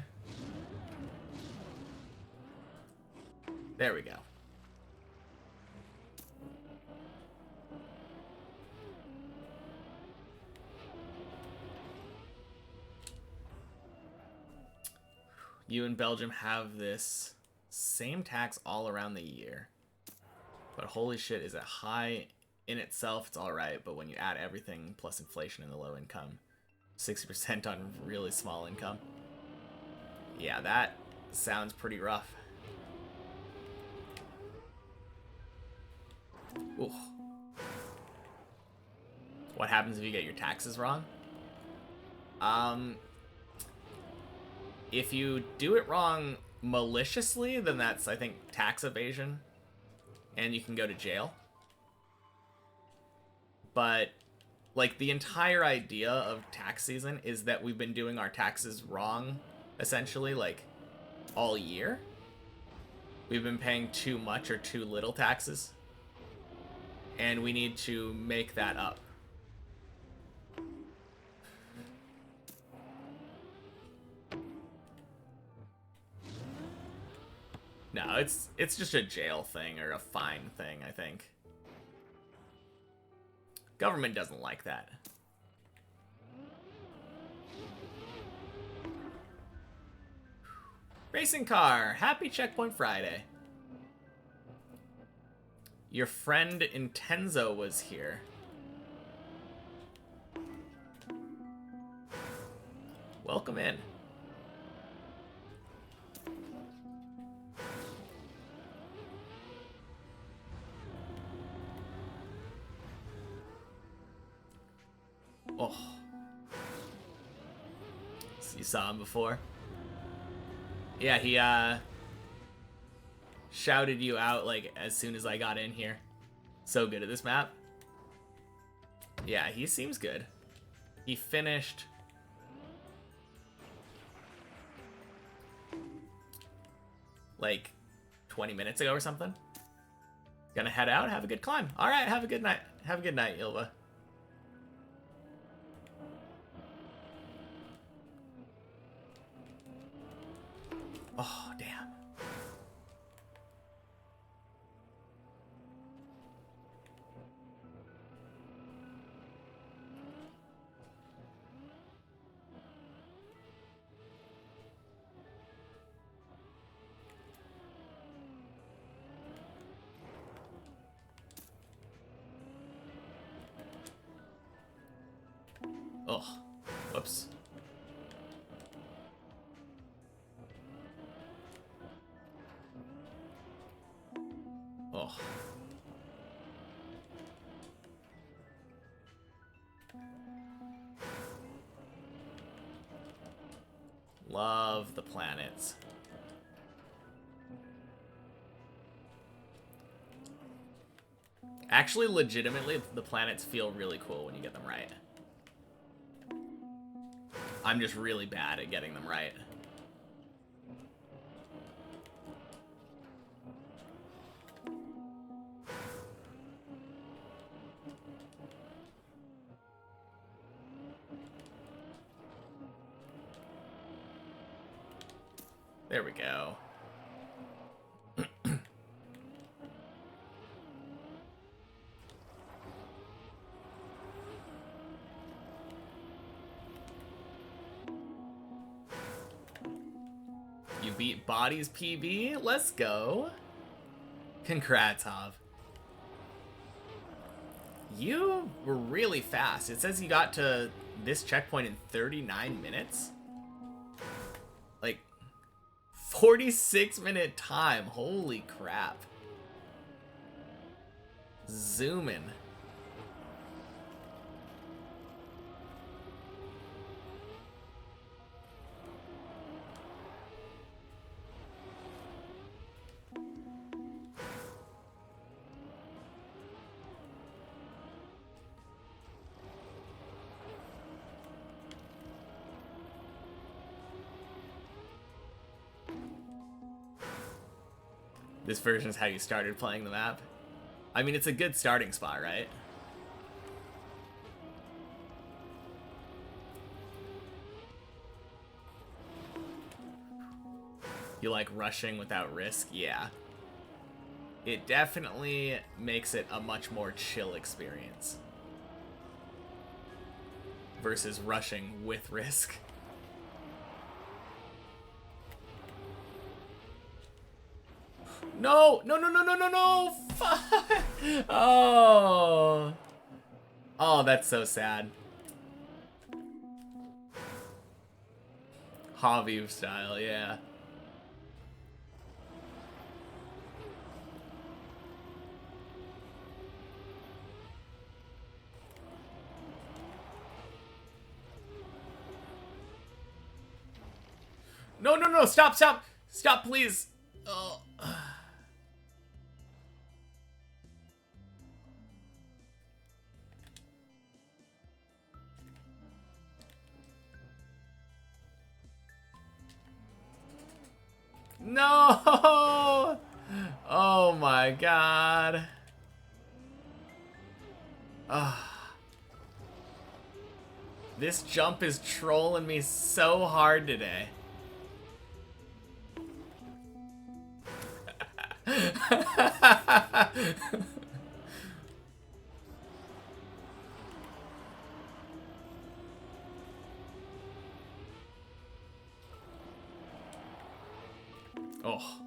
S1: There we go. You and Belgium have this same tax all around the year. But holy shit, is it high in itself? It's alright, but when you add everything plus inflation in the low income, 60% on really small income. Yeah, that sounds pretty rough. Ooh. What happens if you get your taxes wrong? If you do it wrong maliciously, then that's, I think, tax evasion. And you can go to jail. But, like, the entire idea of tax season is that we've been doing our taxes wrong, essentially, like, all year. We've been paying too much or too little taxes. And we need to make that up. No, it's just a jail thing or a fine thing, I think. Government doesn't like that. Racing car, happy Checkpoint Friday. Your friend Intenzo was here. Welcome in. Oh. So you saw him before? Yeah, he shouted you out like as soon as I got in here. So good at this map. Yeah, he seems good. He finished like 20 minutes ago or something. Gonna head out, have a good climb. All right, have a good night. Have a good night, Ilva. Oh, damn. Whoops. Oh. Love the planets. Actually, legitimately, the planets feel really cool when you get them right. I'm just really bad at getting them right. There we go. You beat Body's PB? Let's go. Congrats, Hav. You were really fast. It says you got to this checkpoint in 39 minutes. Like, 46-minute time. Holy crap. Zooming. This version is how you started playing the map. I mean, it's a good starting spot, right? You like rushing without risk? Yeah. It definitely makes it a much more chill experience versus rushing with risk. No! No, no, no, no, no, no! Fuck! Oh. Oh, that's so sad. Hobby style, yeah. No, no, no, stop, stop! Stop, please! Oh. No! Oh my god. This jump is trolling me so hard today. Oh.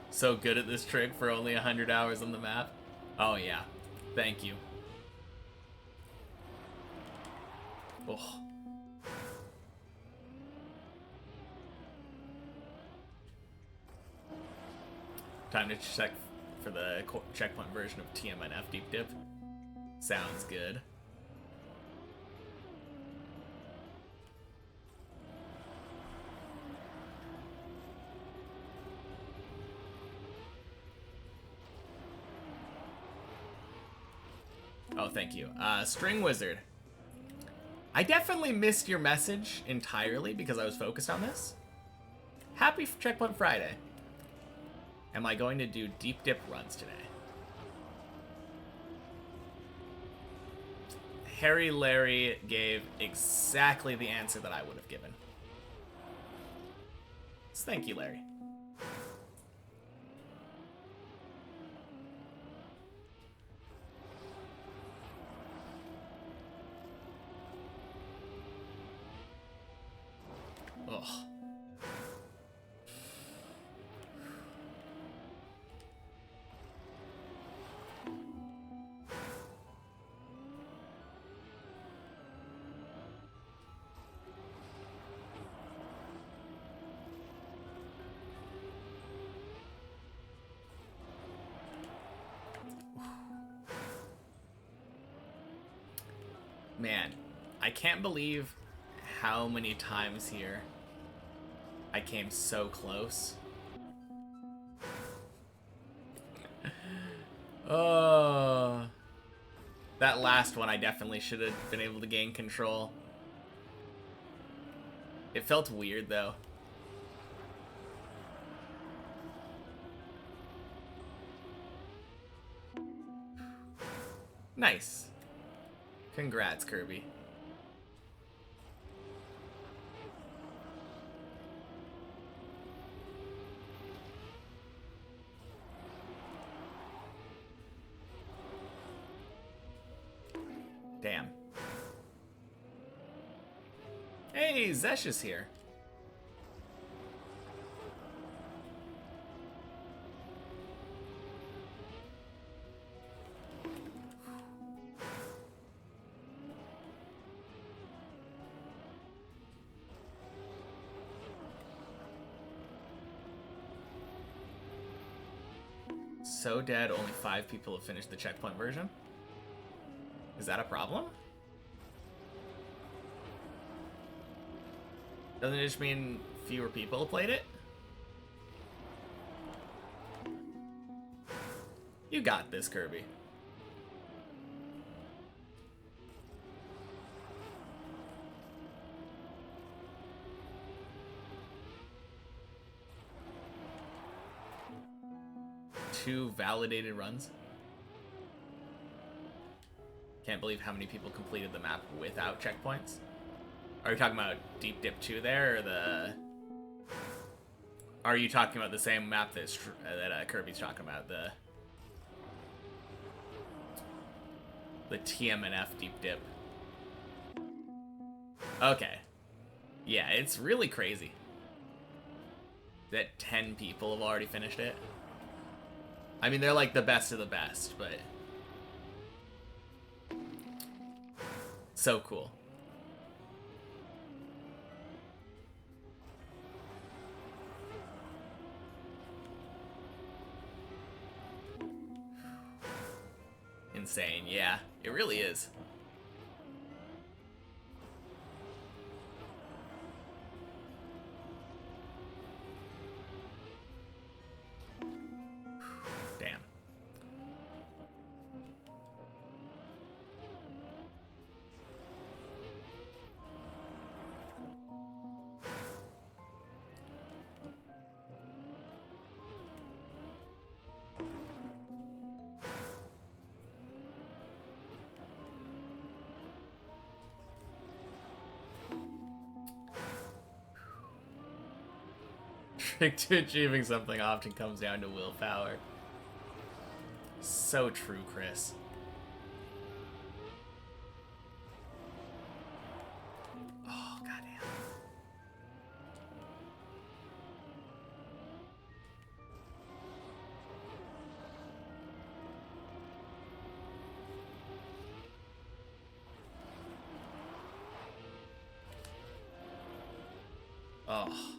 S1: So good at this trick for only 100 hours on the map. Oh yeah. Thank you. Oh. Time to check for the checkpoint version of TMNF Deep Dip. Sounds good. Oh, thank you. String Wizard. I definitely missed your message entirely because I was focused on this. Happy Checkpoint Friday. Am I going to do deep dip runs today? Harry Larry gave exactly the answer that I would have given. So thank you, Larry. Ugh. Man, I can't believe how many times here I came so close. Oh, that last one I definitely should have been able to gain control. It felt weird though. Nice. Congrats, Kirby. Damn. Hey, Zesh is here. So dead, only 5 people have finished the checkpoint version. Is that a problem? Doesn't it just mean fewer people played it? You got this, Kirby. Two validated runs. Can't believe how many people completed the map without checkpoints. Are you talking about Deep Dip 2 there, or the... Are you talking about the same map that Kirby's talking about, the TMNF Deep Dip? Okay. Yeah, it's really crazy that 10 people have already finished it. I mean, they're like the best of the best, but... So cool. Insane, yeah. It really is. Damn. Trick to achieving something often comes down to willpower. So true, Chris. Oh, goddamn. Oh.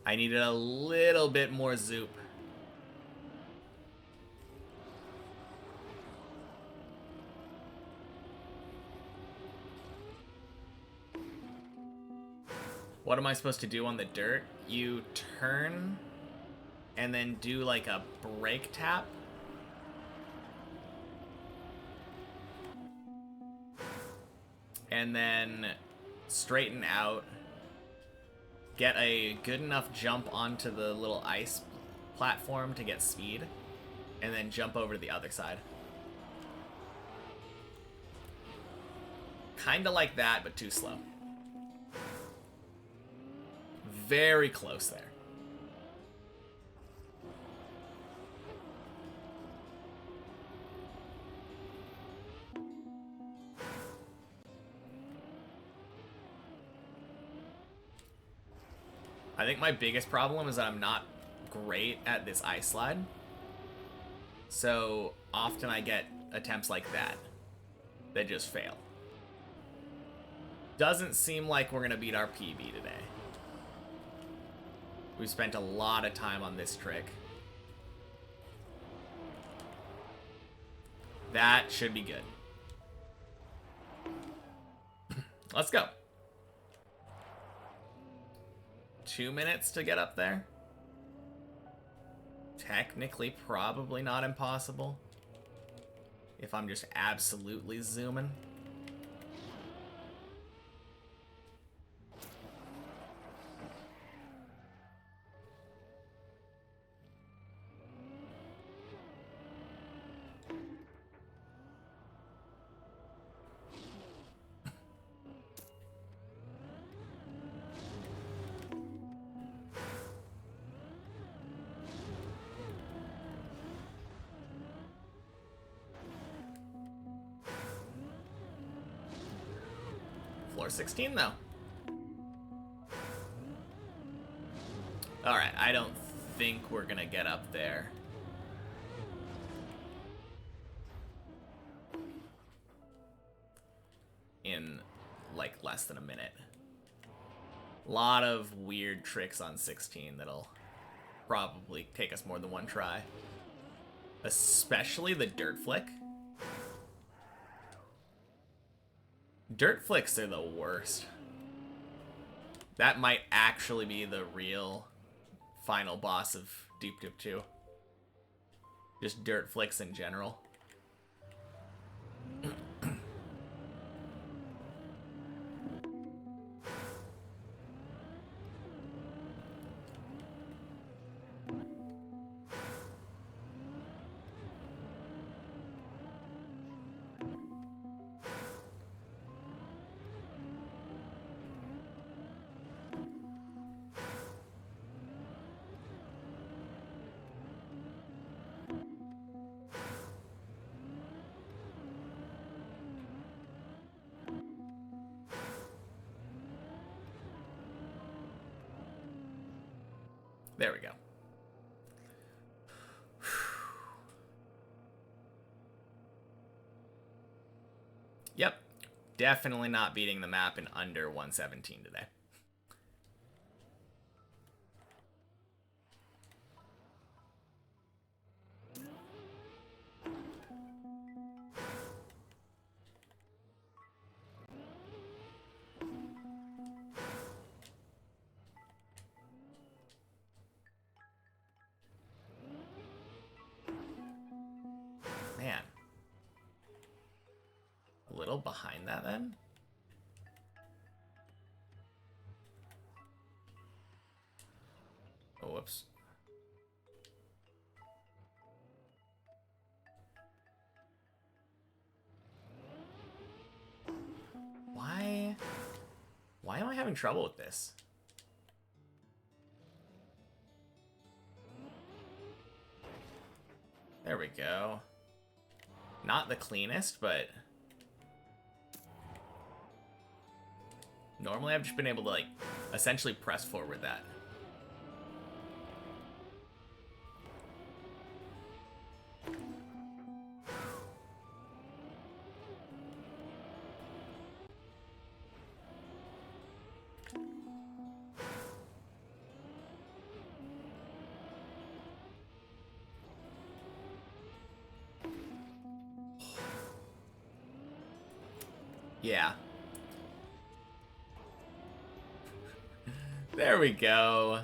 S1: I needed a little bit more zoop. What am I supposed to do on the dirt? You turn and then do like a brake tap. And then straighten out. Get a good enough jump onto the little ice platform to get speed. And then jump over to the other side. Kinda like that, but too slow. Very close there. I think my biggest problem is that I'm not great at this ice slide. So often I get attempts like that just fail. Doesn't seem like we're gonna beat our PB today. We spent a lot of time on this trick. That should be good. Let's go. 2 minutes to get up there. Technically, probably not impossible. If I'm just absolutely zooming. Floor 16, though. Alright, I don't think we're gonna get up there. In, like, less than a minute. A lot of weird tricks on 16 that'll probably take us more than one try. Especially the dirt flick. Dirt flicks are the worst. That might actually be the real final boss of Deep Dip 2. Just dirt flicks in general. There we go. Yep. Definitely not beating the map in under 117 today. Man. A little behind that then? Oh, whoops. Why am I having trouble with this? There we go. Not the cleanest, but normally I've just been able to, like, essentially press forward that. Yeah. There we go.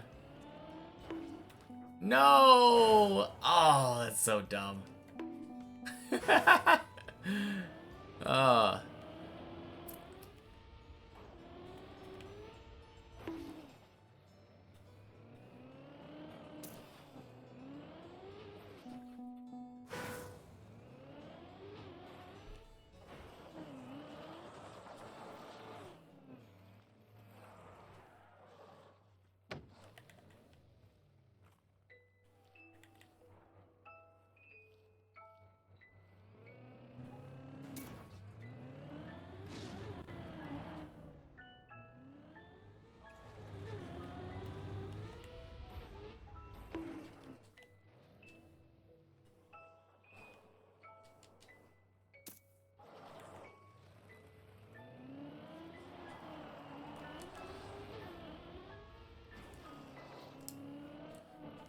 S1: No! Oh, that's so dumb. Oh.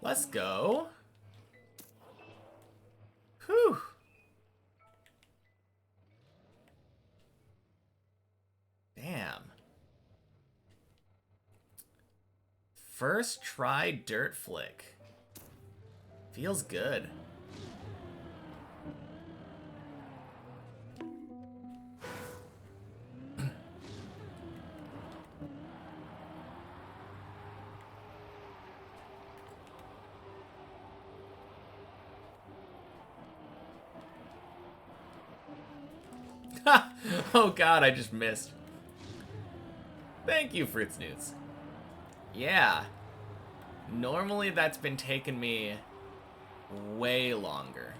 S1: Let's go. Whew. Damn. First try dirt flick. Feels good. Oh god, I just missed. Thank you, Fritz Newts. Yeah. Normally that's been taking me way longer.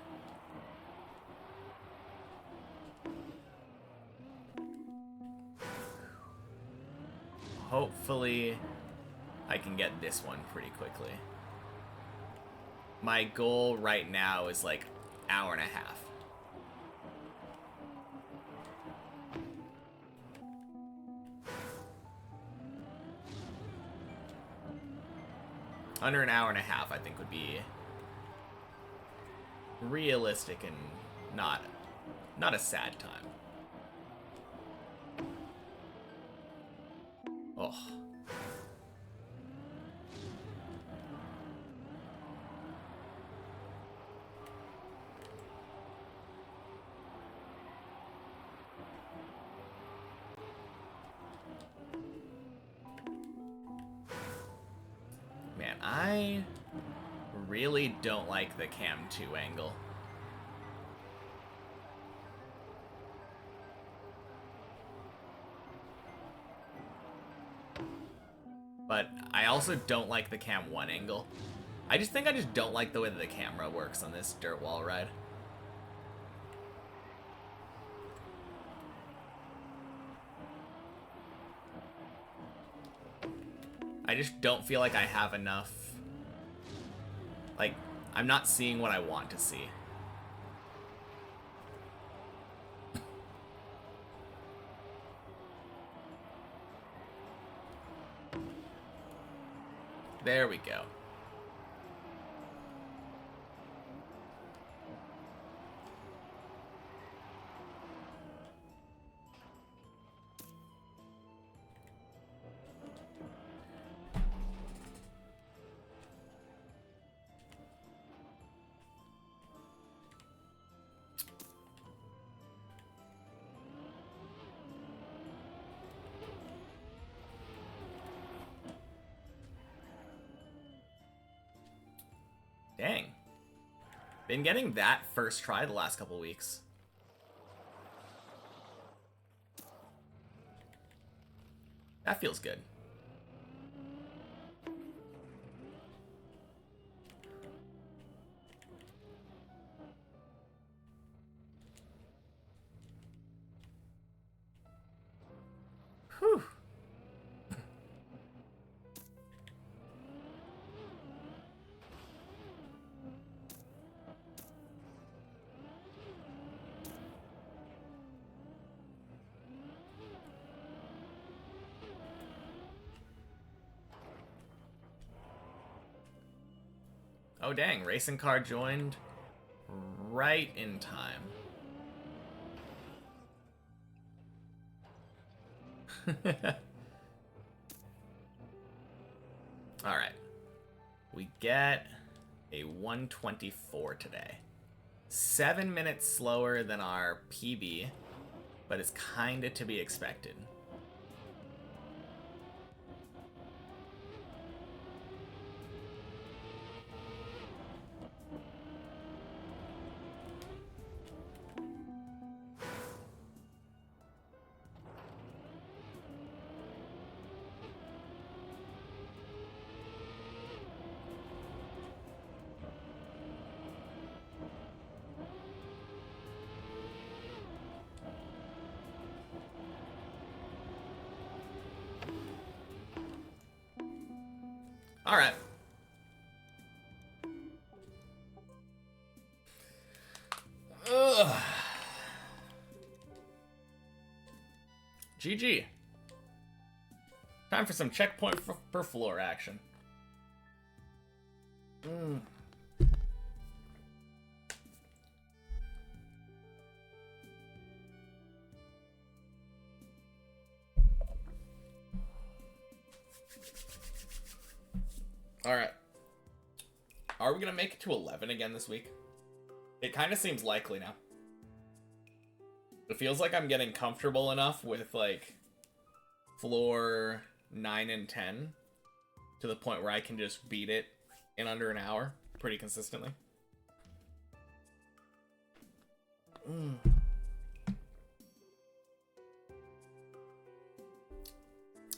S1: Hopefully I can get this one pretty quickly. My goal right now is like hour and a half. Under an hour and a half, I think, would be realistic and not a sad time. Oh. Man, I really don't like the Cam 2 angle. But I also don't like the Cam 1 angle. I just don't like the way that the camera works on this dirt wall ride. I just don't feel like I have enough. Like, I'm not seeing what I want to see. There we go. Dang. Been getting that first try the last couple weeks. That feels good. Whew. Oh dang, racing car joined right in time. Alright. We get a 124 today. 7 minutes slower than our PB, but it's kinda to be expected. Alright. Ugh. GG. Time for some checkpoint per floor action. Alright. Are we gonna make it to 11 again this week? It kind of seems likely now. It feels like I'm getting comfortable enough with, like, floor 9 and 10 to the point where I can just beat it in under an hour pretty consistently.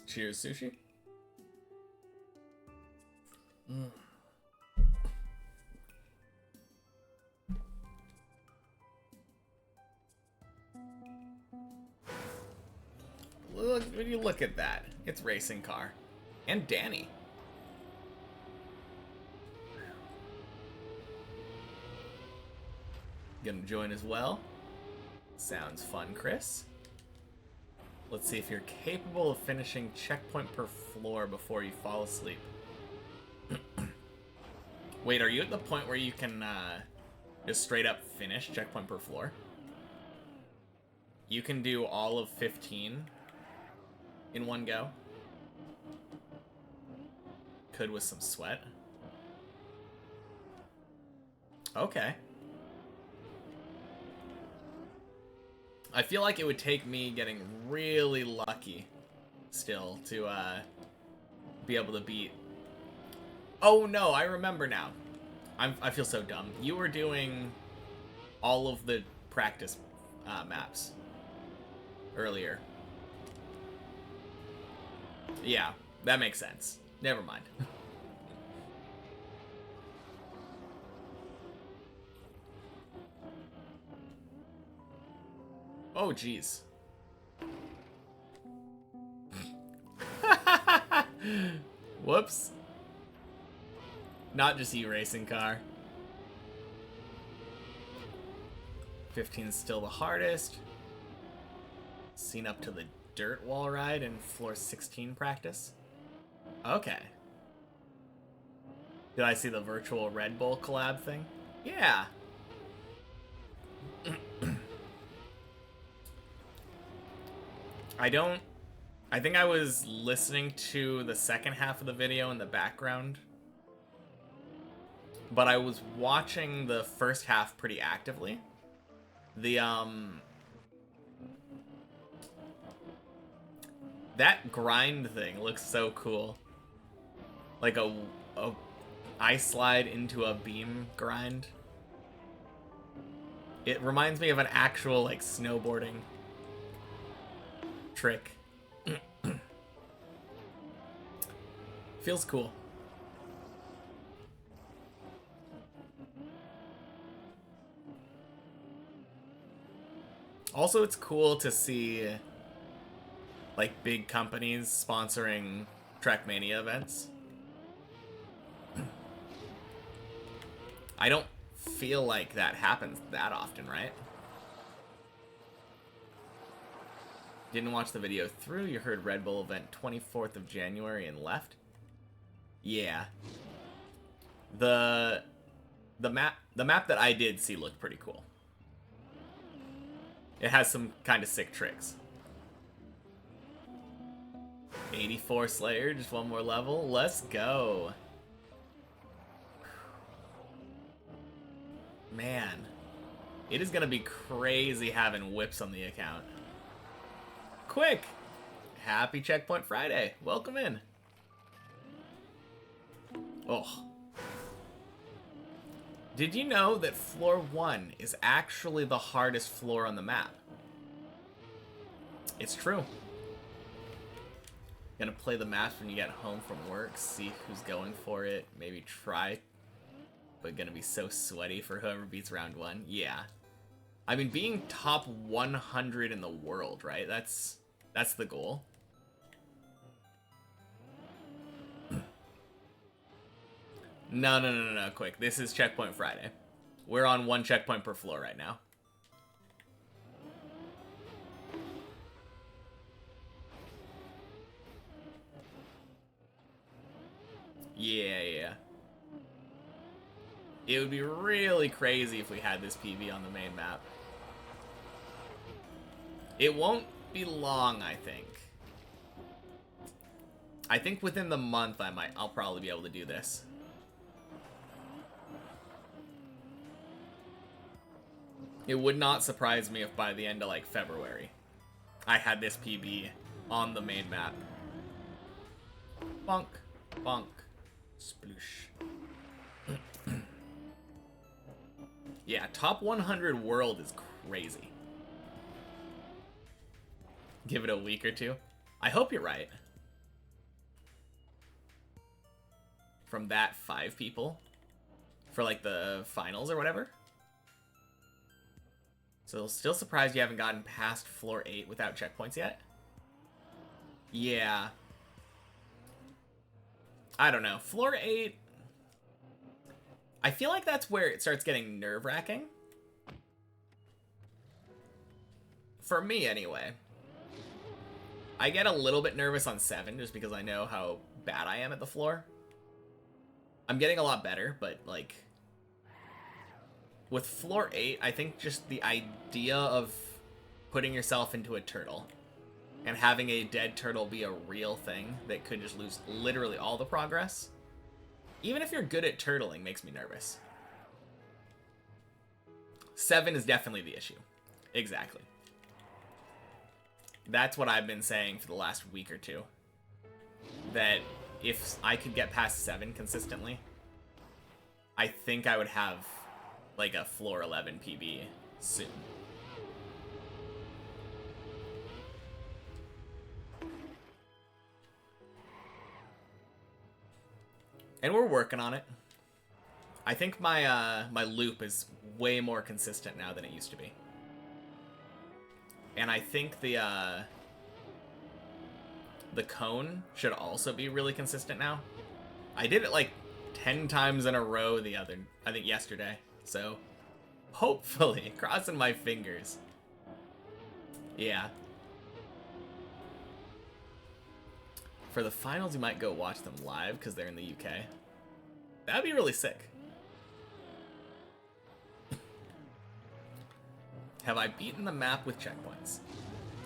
S1: Cheers, sushi. Look, when you look at that, it's racing car. And Danny. Gonna join as well. Sounds fun, Chris. Let's see if you're capable of finishing checkpoint per floor before you fall asleep. Wait, are you at the point where you can just straight up finish checkpoint per floor? You can do all of 15 in one go. Could with some sweat. Okay. I feel like it would take me getting really lucky still to be able to beat. Oh no, I remember now. I feel so dumb. You were doing all of the practice maps earlier. Yeah, that makes sense. Never mind. Oh, jeez. Whoops. Not just you, racing car. 15 is still the hardest. Seen up to the dirt wall ride in floor 16 practice. Okay. Did I see the virtual Red Bull collab thing? Yeah. I think I was listening to the second half of the video in the background, but I was watching the first half pretty actively. That grind thing looks so cool. Like a ice slide into a beam grind. It reminds me of an actual, like, snowboarding trick. Feels cool. Also, it's cool to see, like, big companies sponsoring Trackmania events. I don't feel like that happens that often, right? Didn't watch the video through. You heard Red Bull event 24th of January and left. Yeah. The map that I did see looked pretty cool. It has some kind of sick tricks. 84 Slayer, just one more level. Let's go. Man, it is gonna be crazy having whips on the account. Quick! Happy Checkpoint Friday. Welcome in. Oh. Did you know that floor 1 is actually the hardest floor on the map? It's true. Gonna play the maps when you get home from work, see who's going for it, maybe try, but gonna be so sweaty for whoever beats round 1. Yeah. I mean, being top 100 in the world, right? That's the goal. No, quick. This is Checkpoint Friday. We're on 1 checkpoint per floor right now. Yeah. It would be really crazy if we had this PV on the main map. It won't be long, I think. I think within the month I'll probably be able to do this. It would not surprise me if by the end of like February I had this PB on the main map. Bonk, bonk, sploosh. Yeah, top 100 world is crazy. Give it a week or two. I hope you're right. From that 5 people for like the finals or whatever. So still surprised you haven't gotten past floor 8 without checkpoints yet. Yeah. I don't know. Floor 8, I feel like that's where it starts getting nerve-wracking. For me, anyway. I get a little bit nervous on 7 just because I know how bad I am at the floor. I'm getting a lot better, but like with floor 8, I think just the idea of putting yourself into a turtle and having a dead turtle be a real thing that could just lose literally all the progress, even if you're good at turtling, makes me nervous. 7 is definitely the issue. Exactly. That's what I've been saying for the last week or two. That if I could get past 7 consistently, I think I would have like a floor 11 PB soon. And we're working on it. I think my my loop is way more consistent now than it used to be. And I think the cone should also be really consistent now. I did it like 10 times in a row I think yesterday. So hopefully, crossing my fingers. Yeah. For the finals, you might go watch them live because they're in the UK. That'd be really sick. Have I beaten the map with checkpoints?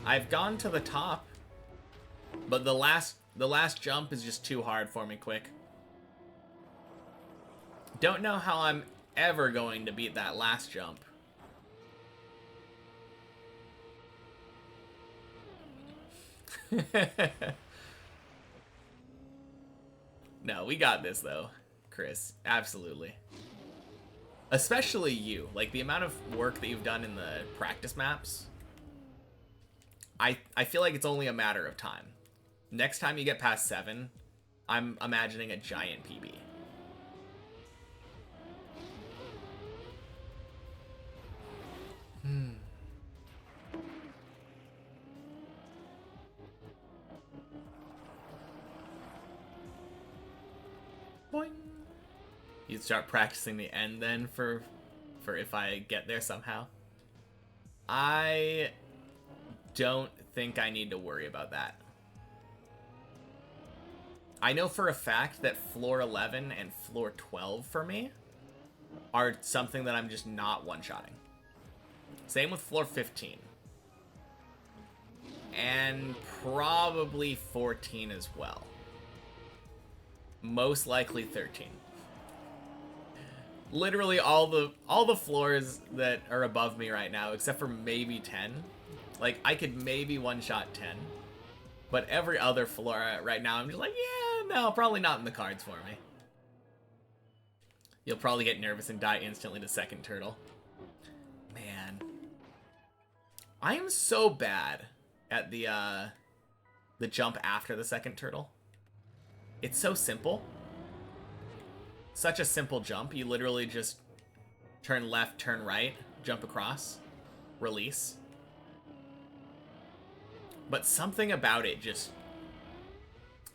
S1: I've gone to the top, but the last jump is just too hard for me quick. Don't know how I'm ever going to beat that last jump. No, we got this though, Chris. Absolutely. Especially you. Like, the amount of work that you've done in the practice maps, I feel like it's only a matter of time. Next time you get past 7, I'm imagining a giant PB. Boing. You'd start practicing the end then for if I get there somehow. I don't think I need to worry about that. I know for a fact that floor 11 and floor 12 for me are something that I'm just not one-shotting. Same with floor 15. And probably 14 as well. Most likely 13. Literally all the floors that are above me right now, except for maybe 10. Like, I could maybe one-shot 10. But every other floor right now, I'm just like, yeah, no, probably not in the cards for me. You'll probably get nervous and die instantly to second turtle. Man. I am so bad at the jump after the second turtle. It's so simple. Such a simple jump. You literally just turn left, turn right, jump across, release. But something about it just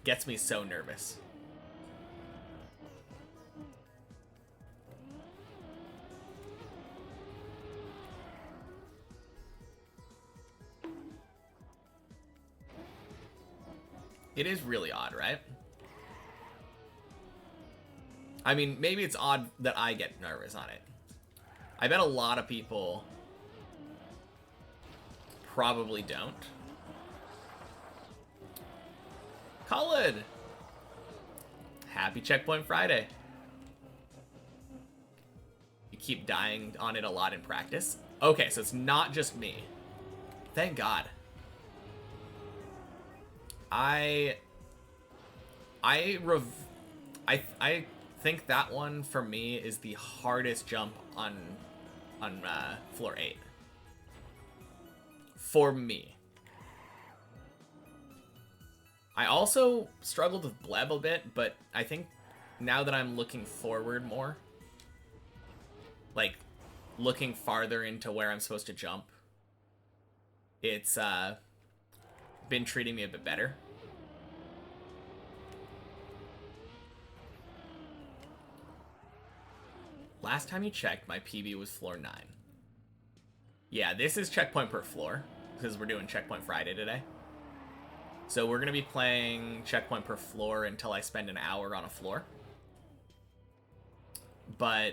S1: gets me so nervous. It is really odd, right? I mean, maybe it's odd that I get nervous on it. I bet a lot of people probably don't. Khalid, Happy Checkpoint Friday. You keep dying on it a lot in practice. Okay, so it's not just me. Thank God. I think that one for me is the hardest jump on floor 8. For me. I also struggled with Bleb a bit, but I think now that I'm looking forward more, like looking farther into where I'm supposed to jump, it's been treating me a bit better. Last time you checked, my PB was floor 9. Yeah, this is checkpoint per floor, because we're doing Checkpoint Friday today. So we're going to be playing checkpoint per floor until I spend an hour on a floor. But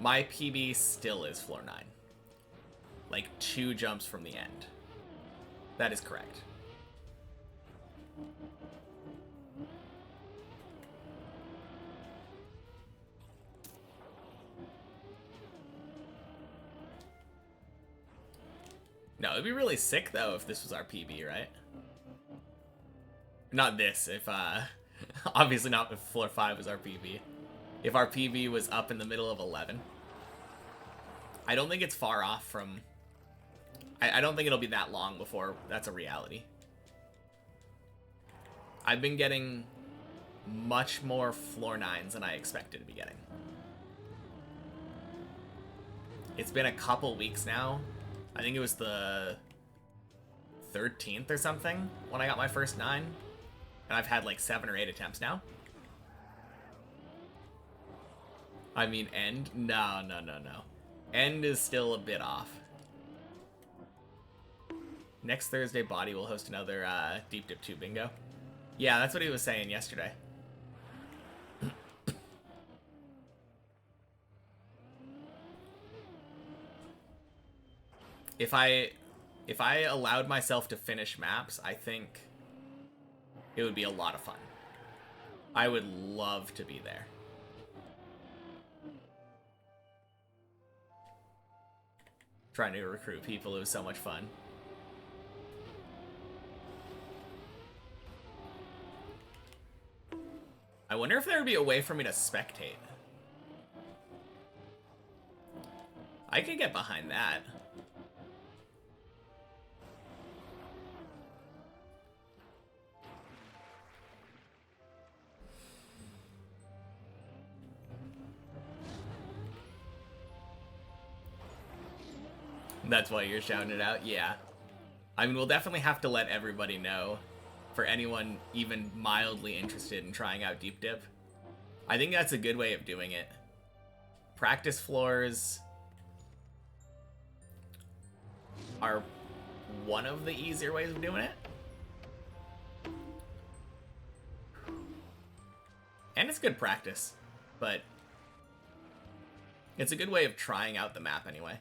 S1: my PB still is floor 9. Like 2 jumps from the end. That is correct. No, it'd be really sick though if this was our PB, right? Not this, if obviously not if floor 5 was our PB. If our PB was up in the middle of 11. I don't think it's far off from... I don't think it'll be that long before that's a reality. I've been getting much more floor 9s than I expected to be getting. It's been a couple weeks now. I think it was the 13th or something when I got my first 9. And I've had like 7 or 8 attempts now. I mean, end? No. End is still a bit off. Next Thursday, Body will host another Deep Dip 2 bingo. Yeah, that's what he was saying yesterday. If I allowed myself to finish maps, I think it would be a lot of fun. I would love to be there. Trying to recruit people, it was so much fun. I wonder if there would be a way for me to spectate. I could get behind that. That's why you're shouting it out? Yeah. I mean, we'll definitely have to let everybody know, for anyone even mildly interested in trying out Deep Dip. I think that's a good way of doing it. Practice floors are one of the easier ways of doing it. And it's good practice, but it's a good way of trying out the map anyway.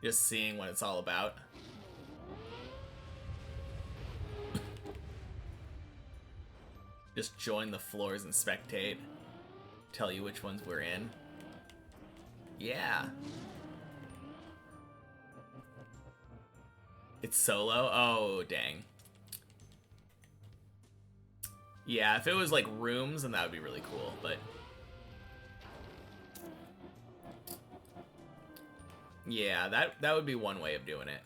S1: Just seeing what it's all about. Just join the floors and spectate. Tell you which ones we're in. Yeah. It's solo? Oh, dang. Yeah, if it was like rooms, then that would be really cool, but... yeah, that would be one way of doing it.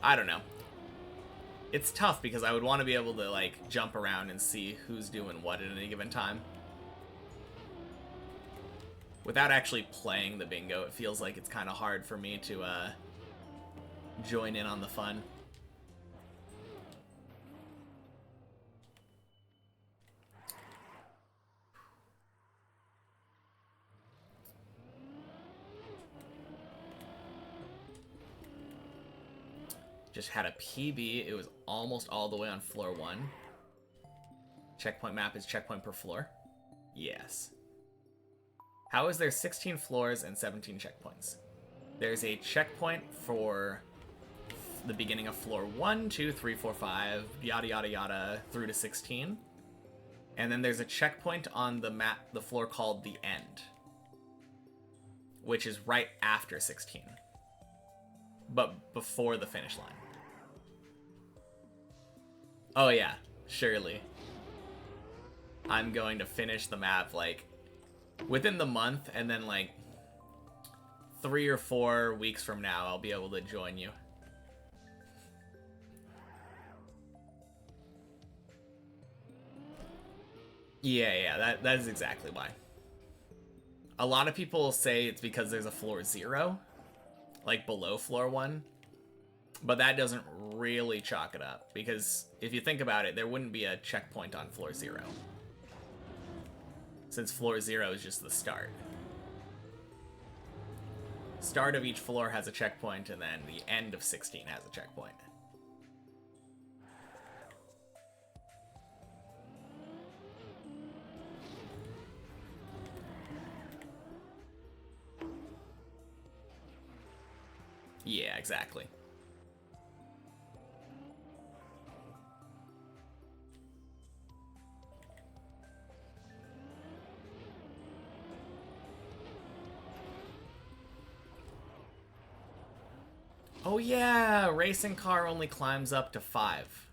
S1: I don't know. It's tough because I would want to be able to like jump around and see who's doing what at any given time. Without actually playing the bingo, it feels like it's kind of hard for me to join in on the fun. Just had a PB. It was almost all the way on floor 1. Checkpoint map is checkpoint per floor. Yes. How is there 16 floors and 17 checkpoints? There's a checkpoint for the beginning of floor 1, 2, 3, 4, 5, yada yada yada, through to 16. And then there's a checkpoint on the map, the floor called the end, which is right after 16, but before the finish line. Oh yeah, surely. I'm going to finish the map, like, within the month, and then, like, 3 or 4 weeks from now, I'll be able to join you. Yeah, that is exactly why. A lot of people say it's because there's a floor 0, like below floor 1, but that doesn't really chalk it up, because if you think about it, there wouldn't be a checkpoint on floor 0, since floor 0 is just the start. Start of each floor has a checkpoint, and then the end of 16 has a checkpoint. Yeah, exactly. Oh yeah, racing car only climbs up to 5.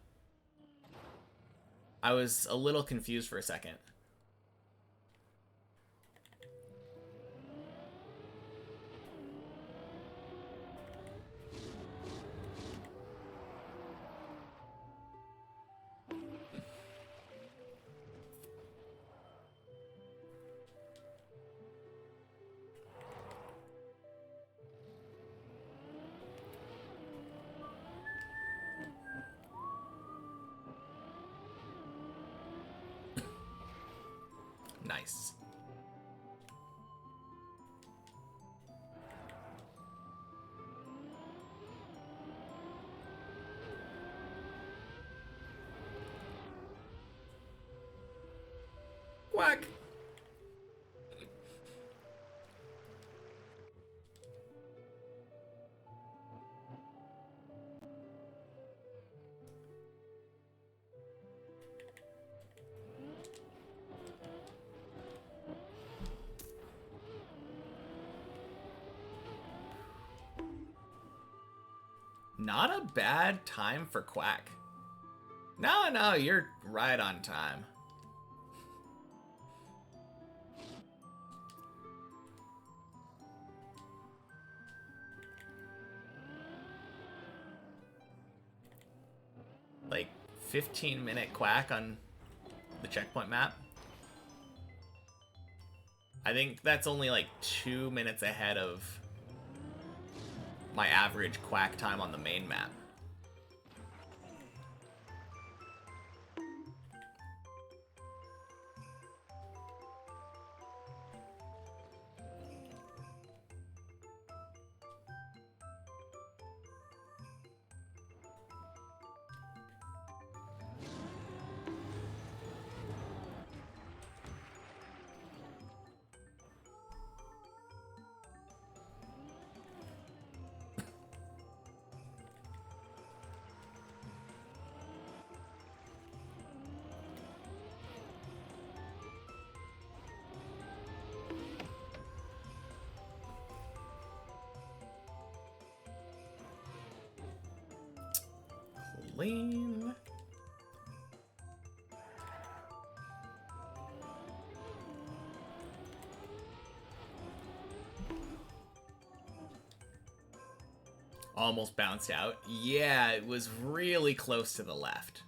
S1: I was a little confused for a second. Nice. Quack! Not a bad time for Quack. No, you're right on time. Like, 15-minute Quack on the checkpoint map. I think that's only like 2 minutes ahead of my average Quack time on the main map. Clean. Almost bounced out. Yeah, it was really close to the left.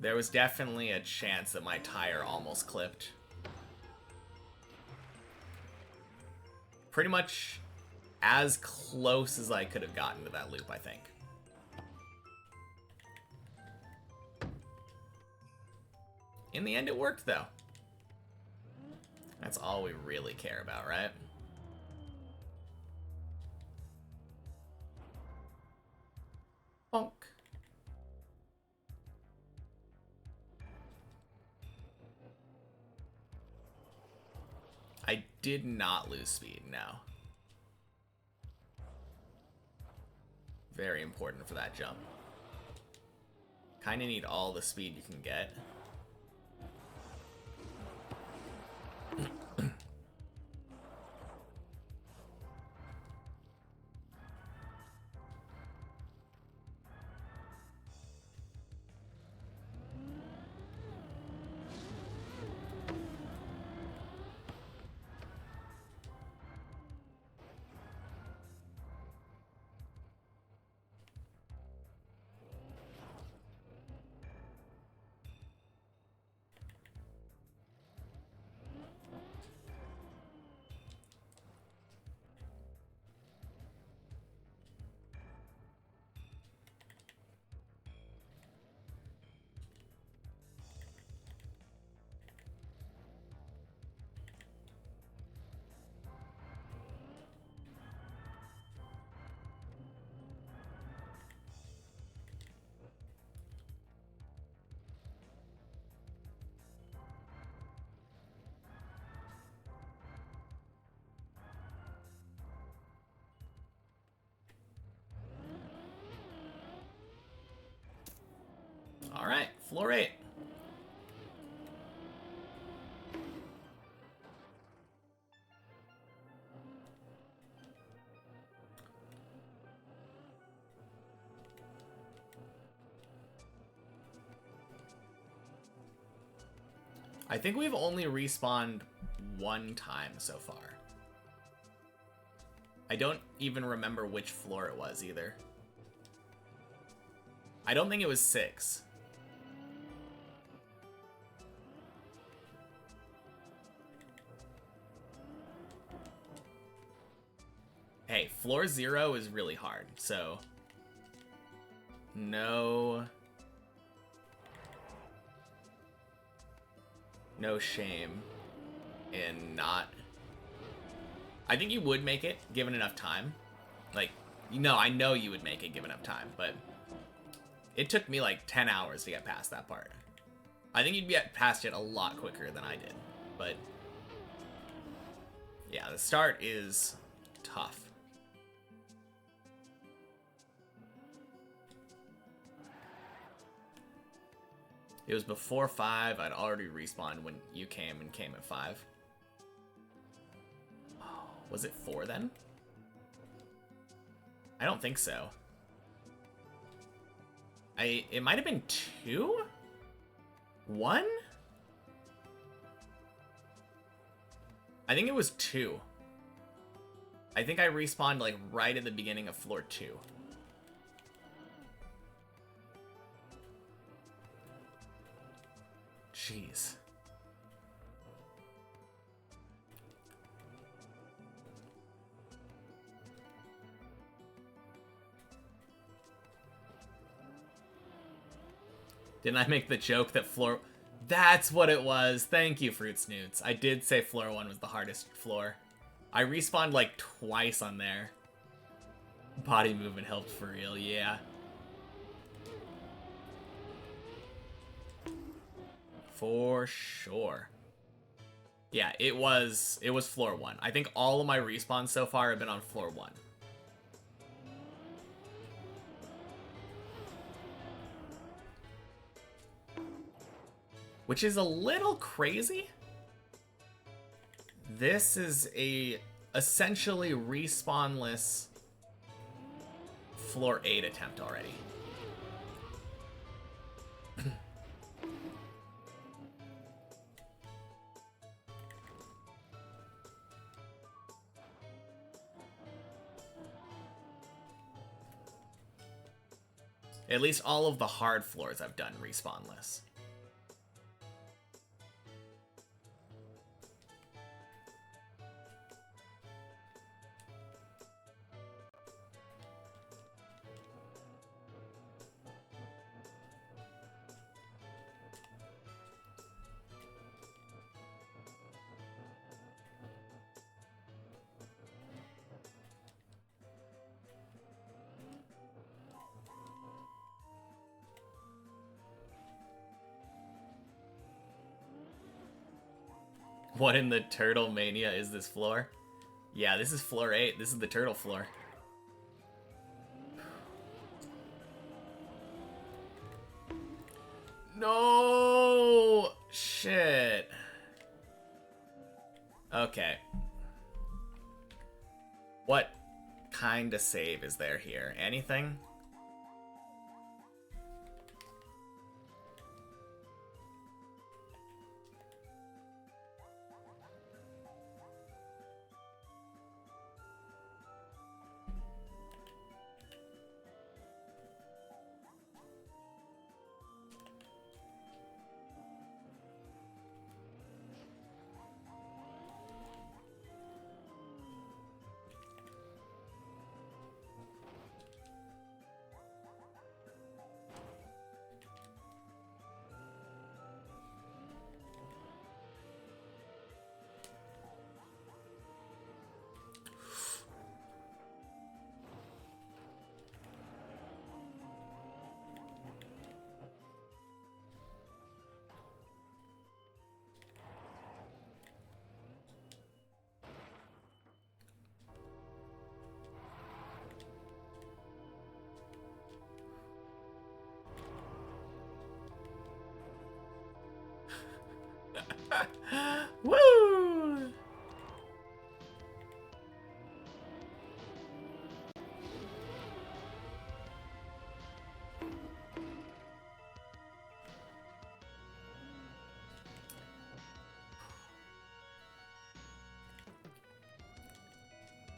S1: There was definitely a chance that my tire almost clipped. Pretty much as close as I could have gotten to that loop, I think. In the end, it worked, though. That's all we really care about, right? Bonk. I did not lose speed, no. Very important for that jump. Kind of need all the speed you can get. All right, floor 8. I think we've only respawned one time so far. I don't even remember which floor it was either. I don't think it was 6. Hey, floor 0 is really hard, so no shame in not. I think you would make it given enough time. Like, I know you would make it given enough time, but it took me like 10 hours to get past that part. I think you'd get past it a lot quicker than I did, but yeah, the start is tough. It was before 5. I'd already respawned when you came and came at 5. Oh, was it 4 then? I don't think so. It might have been 2? 1? I think it was 2. I think I respawned like right at the beginning of floor 2. Jeez. Didn't I make the joke that floor... That's what it was. Thank you, Fruit Snoots. I did say floor 1 was the hardest floor. I respawned like twice on there. Body movement helped for real, yeah. For sure. Yeah, it was floor 1. I think all of my respawns so far have been on floor 1. Which is a little crazy. This is a essentially respawnless floor 8 attempt already. At least all of the hard floors I've done respawnless. What in the Turtle Mania is this floor? Yeah, this is floor 8. This is the turtle floor. No! Shit. Okay. What kind of save is there here? Anything? Woo!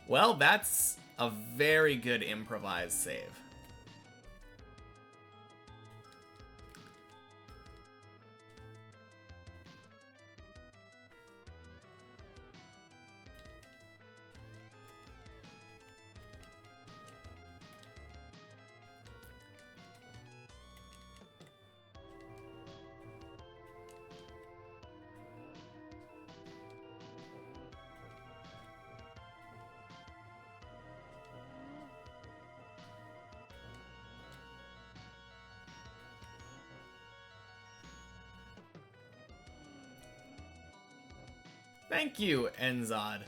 S1: Well, that's a very good improvised save. Thank you, Enzod.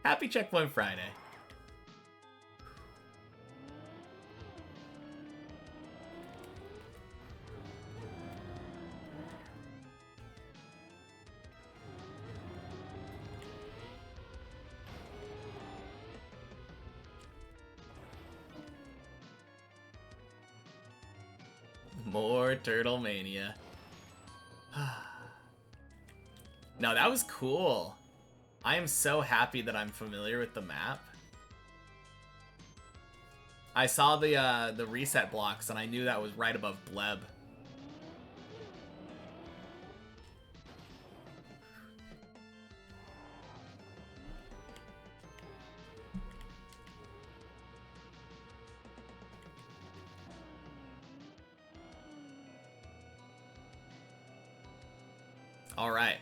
S1: Happy Checkpoint Friday. More Turtle Mania. No, that was cool. I am so happy that I'm familiar with the map. I saw the reset blocks and I knew that was right above Bleb. All right.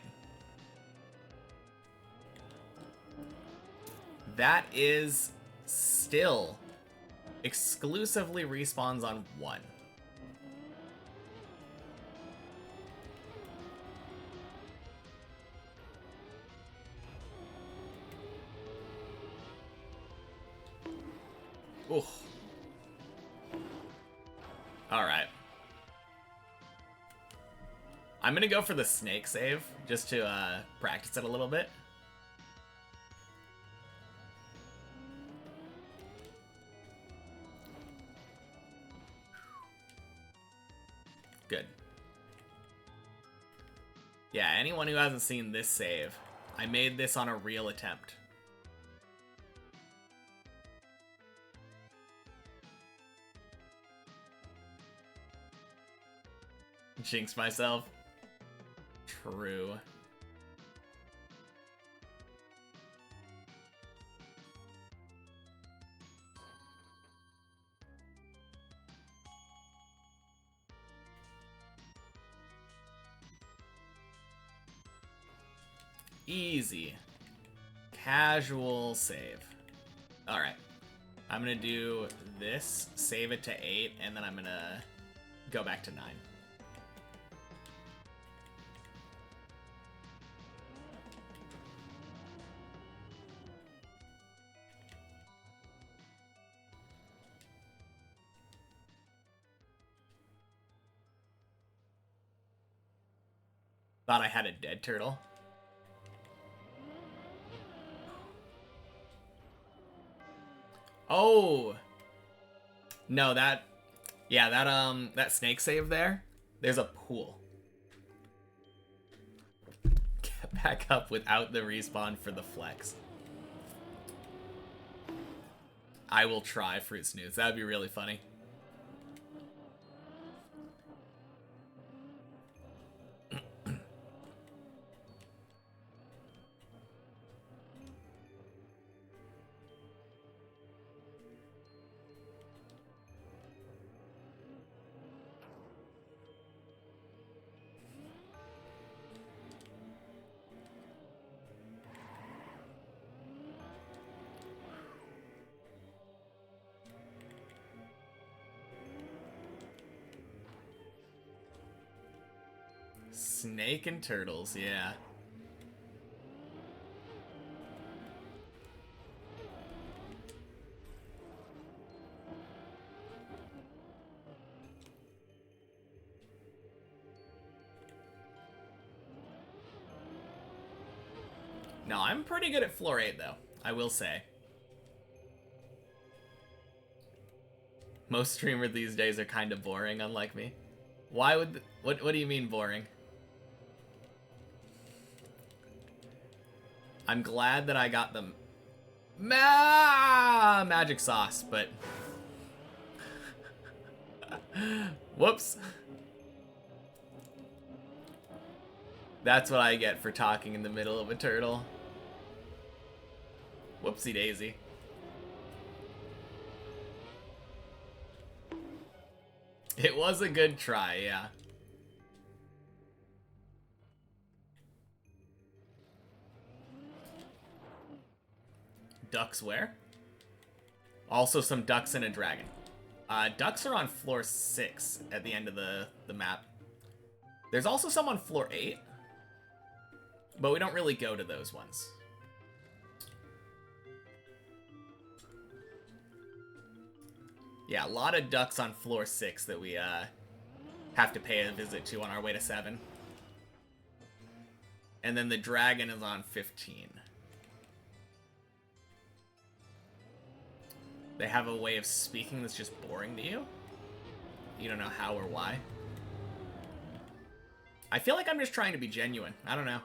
S1: That is still exclusively respawns on 1. Ooh. Alright. I'm gonna go for the snake save, just to practice it a little bit. Good. Yeah, anyone who hasn't seen this save, I made this on a real attempt. Jinx myself. True. Easy. Casual save. Alright. I'm gonna do this, save it to 8, and then I'm gonna go back to 9. Thought I had a dead turtle. Oh! No, that... Yeah, that snake save there, there's a pool. Get back up without the respawn for the flex. I will try Fruit Snooze. That would be really funny. Snake and turtles, yeah. No, I'm pretty good at floor 8, though, I will say. Most streamers these days are kind of boring, unlike me. Why would... What do you mean boring? I'm glad that I got the magic sauce, but... Whoops. That's what I get for talking in the middle of a turtle. Whoopsie daisy. It was a good try, yeah. Ducks where? Also some ducks and a dragon. Ducks are on floor 6 at the end of the map. There's also some on floor 8, but we don't really go to those ones. Yeah, a lot of ducks on floor 6 that we have to pay a visit to on our way to 7. And then the dragon is on 15. They have a way of speaking that's just boring to you. You don't know how or why. I feel like I'm just trying to be genuine. I don't know.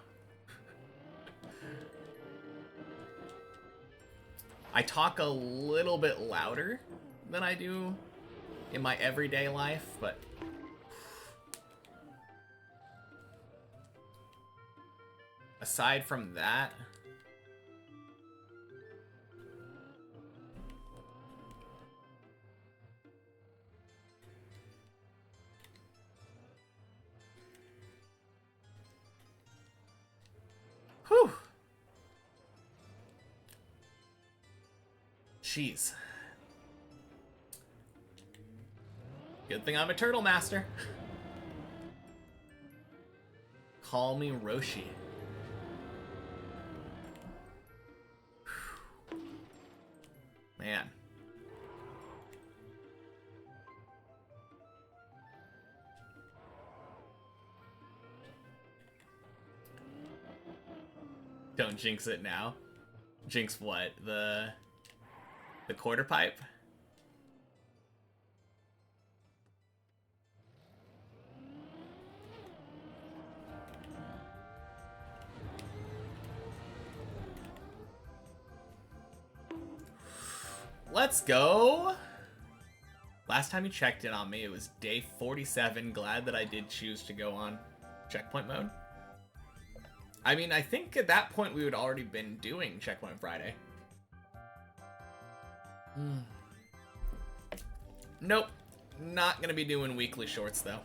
S1: I talk a little bit louder than I do in my everyday life, but... aside from that... Whew. Jeez. Good thing I'm a turtle master. Call me Roshi. Man. Don't jinx it now. Jinx what? The quarter pipe? Let's go! Last time you checked in on me, it was day 47. Glad that I did choose to go on checkpoint mode. I mean, I think at that point we would already been doing Checkpoint Friday. Nope. Not gonna be doing weekly shorts, though.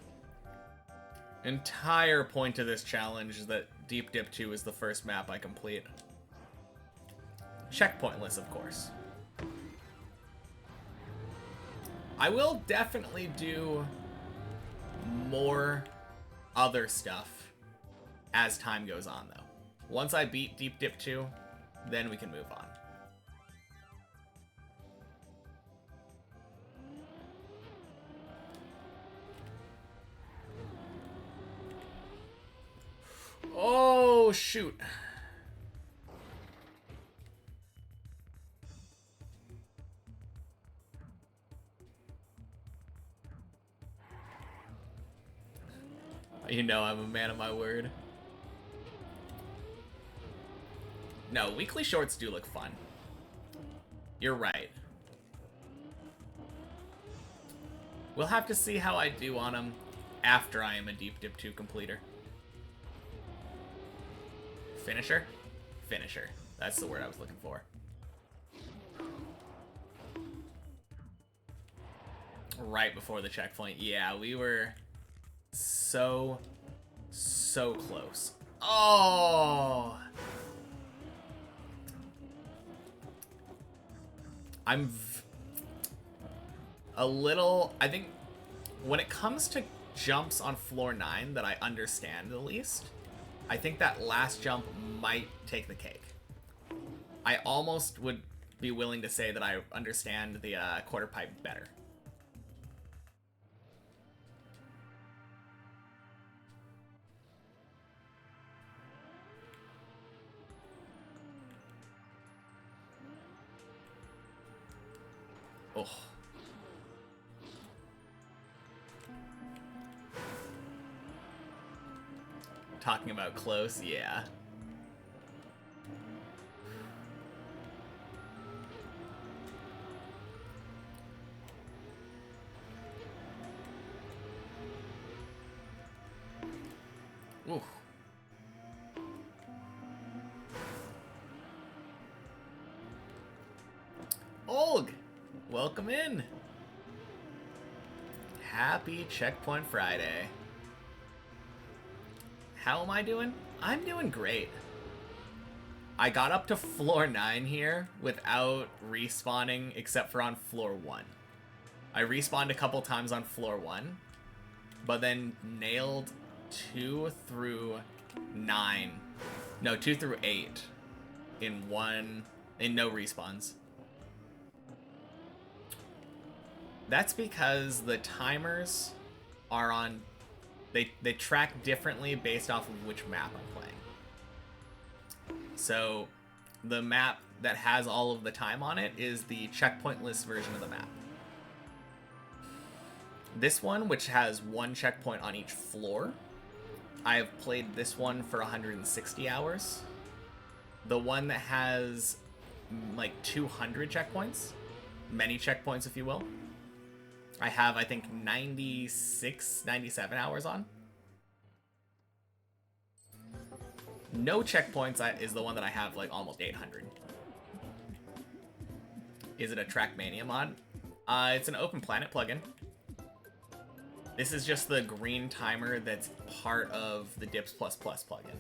S1: Entire point of this challenge is that Deep Dip 2 is the first map I complete. Checkpointless, of course. I will definitely do more other stuff as time goes on, though. Once I beat Deep Dip 2, then we can move on. Oh, shoot. You know I'm a man of my word. No, weekly shorts do look fun. You're right. We'll have to see how I do on them after I am a Deep Dip 2 completer. Finisher? Finisher. That's the word I was looking for. Right before the checkpoint. Yeah, we were so close. Oh! I'm a little... I think when it comes to jumps on floor 9 that I understand the least, I think that last jump might take the cake. I almost would be willing to say that I understand the quarter pipe better. Oh. Talking about close, yeah. Ooh. Olg! Welcome in! Happy Checkpoint Friday. How am I doing? I'm doing great. I got up to floor 9 here without respawning except for on floor 1. I respawned a couple times on floor 1, but then nailed 2 through 9. No, 2 through 8 in no respawns. That's because the timers are on... They track differently based off of which map I'm playing. So, the map that has all of the time on it is the checkpoint-less version of the map. This one, which has 1 checkpoint on each floor, I have played this one for 160 hours. The one that has like 200 checkpoints, many checkpoints if you will, I have, I think, 96, 97 hours on. No checkpoints is the one that I have, like, almost 800. Is it a Trackmania mod? It's an Open Planet plugin. This is just the green timer that's part of the Dips++ plugin.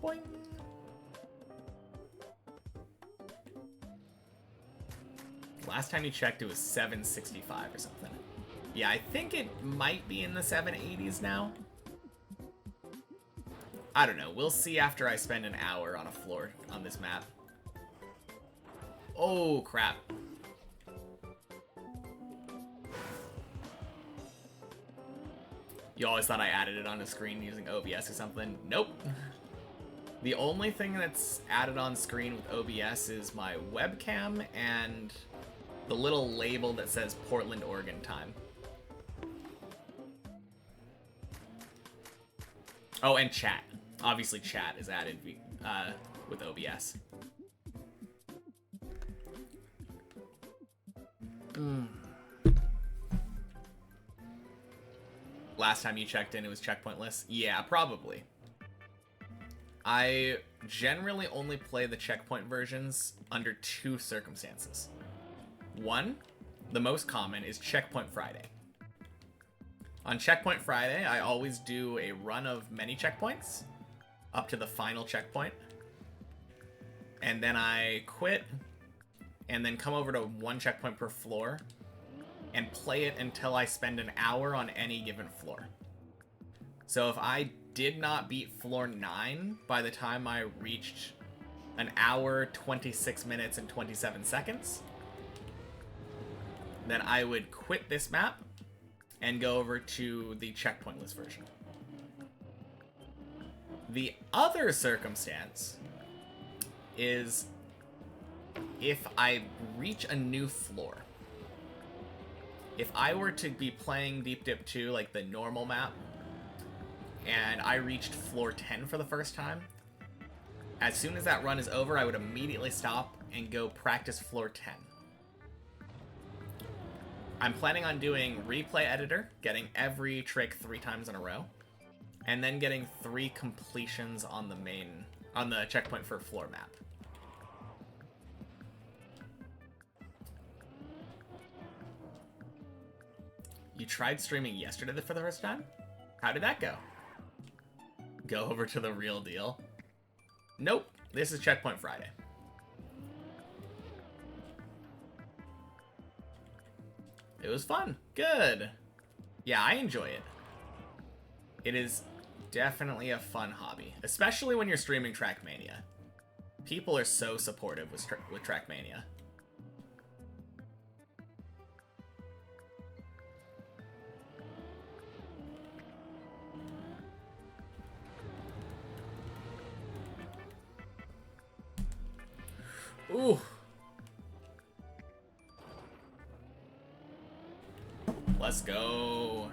S1: Boing. Last time you checked, it was 765 or something. Yeah, I think it might be in the 780s now. I don't know. We'll see after I spend an hour on a floor on this map. Oh, crap. You always thought I added it on the screen using OBS or something. Nope. The only thing that's added on screen with OBS is my webcam and the little label that says Portland, Oregon time. Oh, and chat. Obviously chat is added with OBS. Last time you checked in, it was checkpointless? Yeah, probably. I generally only play the checkpoint versions under 2 circumstances. One, the most common, is Checkpoint Friday. On Checkpoint Friday, I always do a run of many checkpoints up to the final checkpoint. And then I quit and then come over to 1 checkpoint per floor and play it until I spend an hour on any given floor. So if I did not beat floor 9 by the time I reached an hour, 26 minutes, and 27 seconds, then I would quit this map and go over to the checkpointless version. The other circumstance is if I reach a new floor. If I were to be playing Deep Dip 2, like the normal map, and I reached floor 10 for the first time, as soon as that run is over, I would immediately stop and go practice floor 10. I'm planning on doing replay editor, getting every trick 3 times in a row, and then getting 3 completions on the checkpoint for floor map. You tried streaming yesterday for the first time? How did that go? Go over to the real deal. Nope, this is Checkpoint Friday. It was fun. Good. Yeah, I enjoy it. It is definitely a fun hobby, especially when you're streaming Trackmania. People are so supportive with Trackmania. Ooh. Let's go.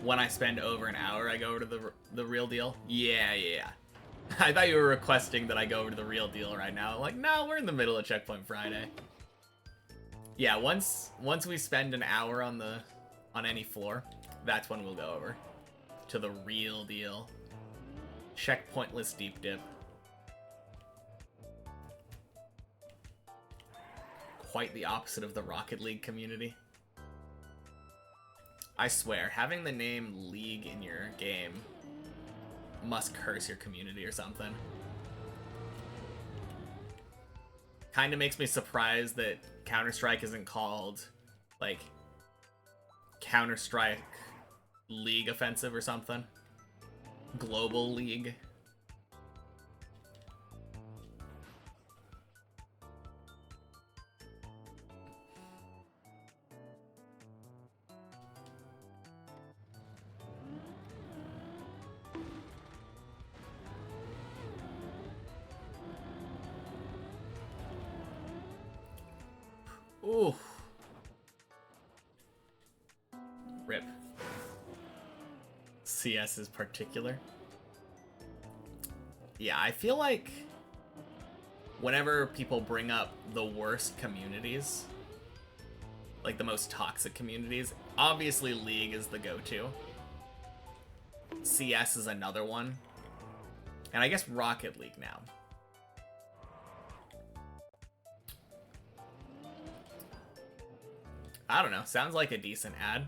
S1: When I spend over an hour, I go over to the real deal. Yeah. I thought you were requesting that I go over to the real deal right now. Like, no, we're in the middle of Checkpoint Friday. Yeah, once we spend an hour on any floor, that's when we'll go over to the real deal. Checkpointless Deep Dip. Quite the opposite of the Rocket League community. I swear, having the name League in your game must curse your community or something. Kinda makes me surprised that Counter-Strike isn't called, like, Counter-Strike League Offensive or something. Global League. Ooh. Rip. CS is particular. Yeah, I feel like whenever people bring up the worst communities, like the most toxic communities, obviously League is the go-to. CS is another one. And I guess Rocket League now. I don't know. Sounds like a decent ad.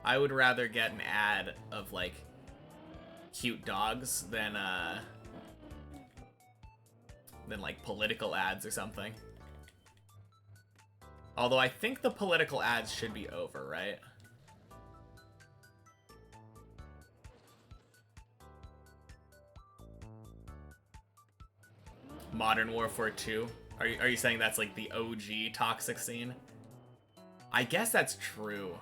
S1: I would rather get an ad of, like, cute dogs than like, political ads or something. Although I think the political ads should be over, right? Modern Warfare 2. Are you saying that's like the OG toxic scene? I guess that's true.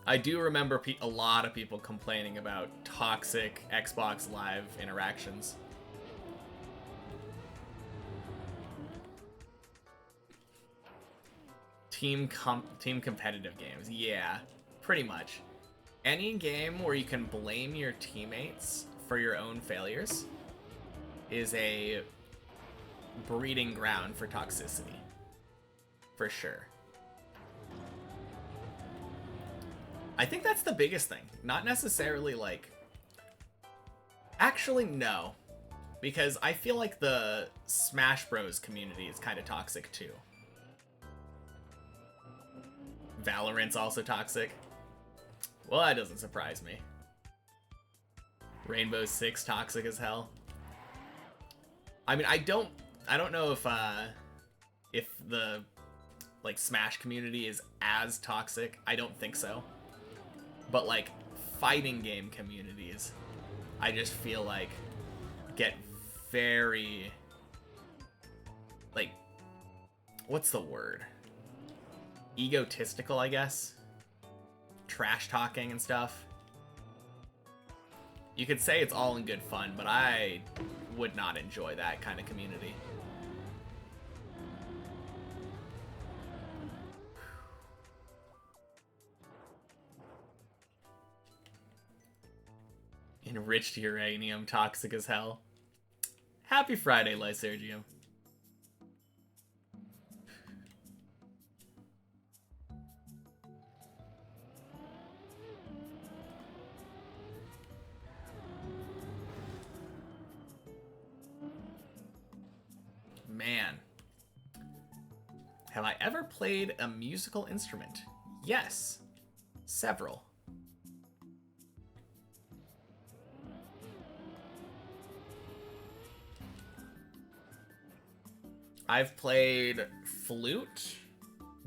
S1: I do remember a lot of people complaining about toxic Xbox Live interactions. Team competitive games. Yeah, pretty much. Any game where you can blame your teammates for your own failures is a breeding ground for toxicity. For sure. I think that's the biggest thing. Not necessarily like... Actually, no. Because I feel like the Smash Bros community is kind of toxic too. Valorant's also toxic. Well, that doesn't surprise me. Rainbow Six toxic as hell. I mean, I don't know if the like Smash community is as toxic. I don't think so. But like fighting game communities, I just feel like get very, like, what's the word? Egotistical, I guess. Trash talking and stuff. You could say it's all in good fun, but I would not enjoy that kind of community. Enriched uranium, toxic as hell. Happy Friday, Lysergium. Man. Have I ever played a musical instrument? Yes. Several. I've played flute,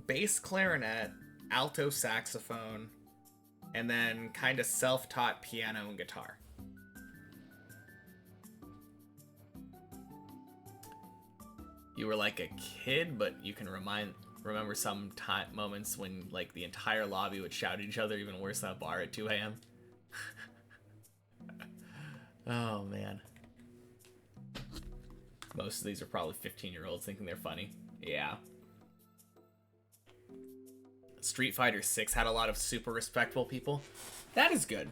S1: bass clarinet, alto saxophone, and then kind of self-taught piano and guitar. You were like a kid, but you can remember some moments when like the entire lobby would shout at each other, even worse than a bar at 2 a.m. Oh man. Most of these are probably 15-year-olds thinking they're funny. Yeah. Street Fighter 6 had a lot of super respectful people. That is good.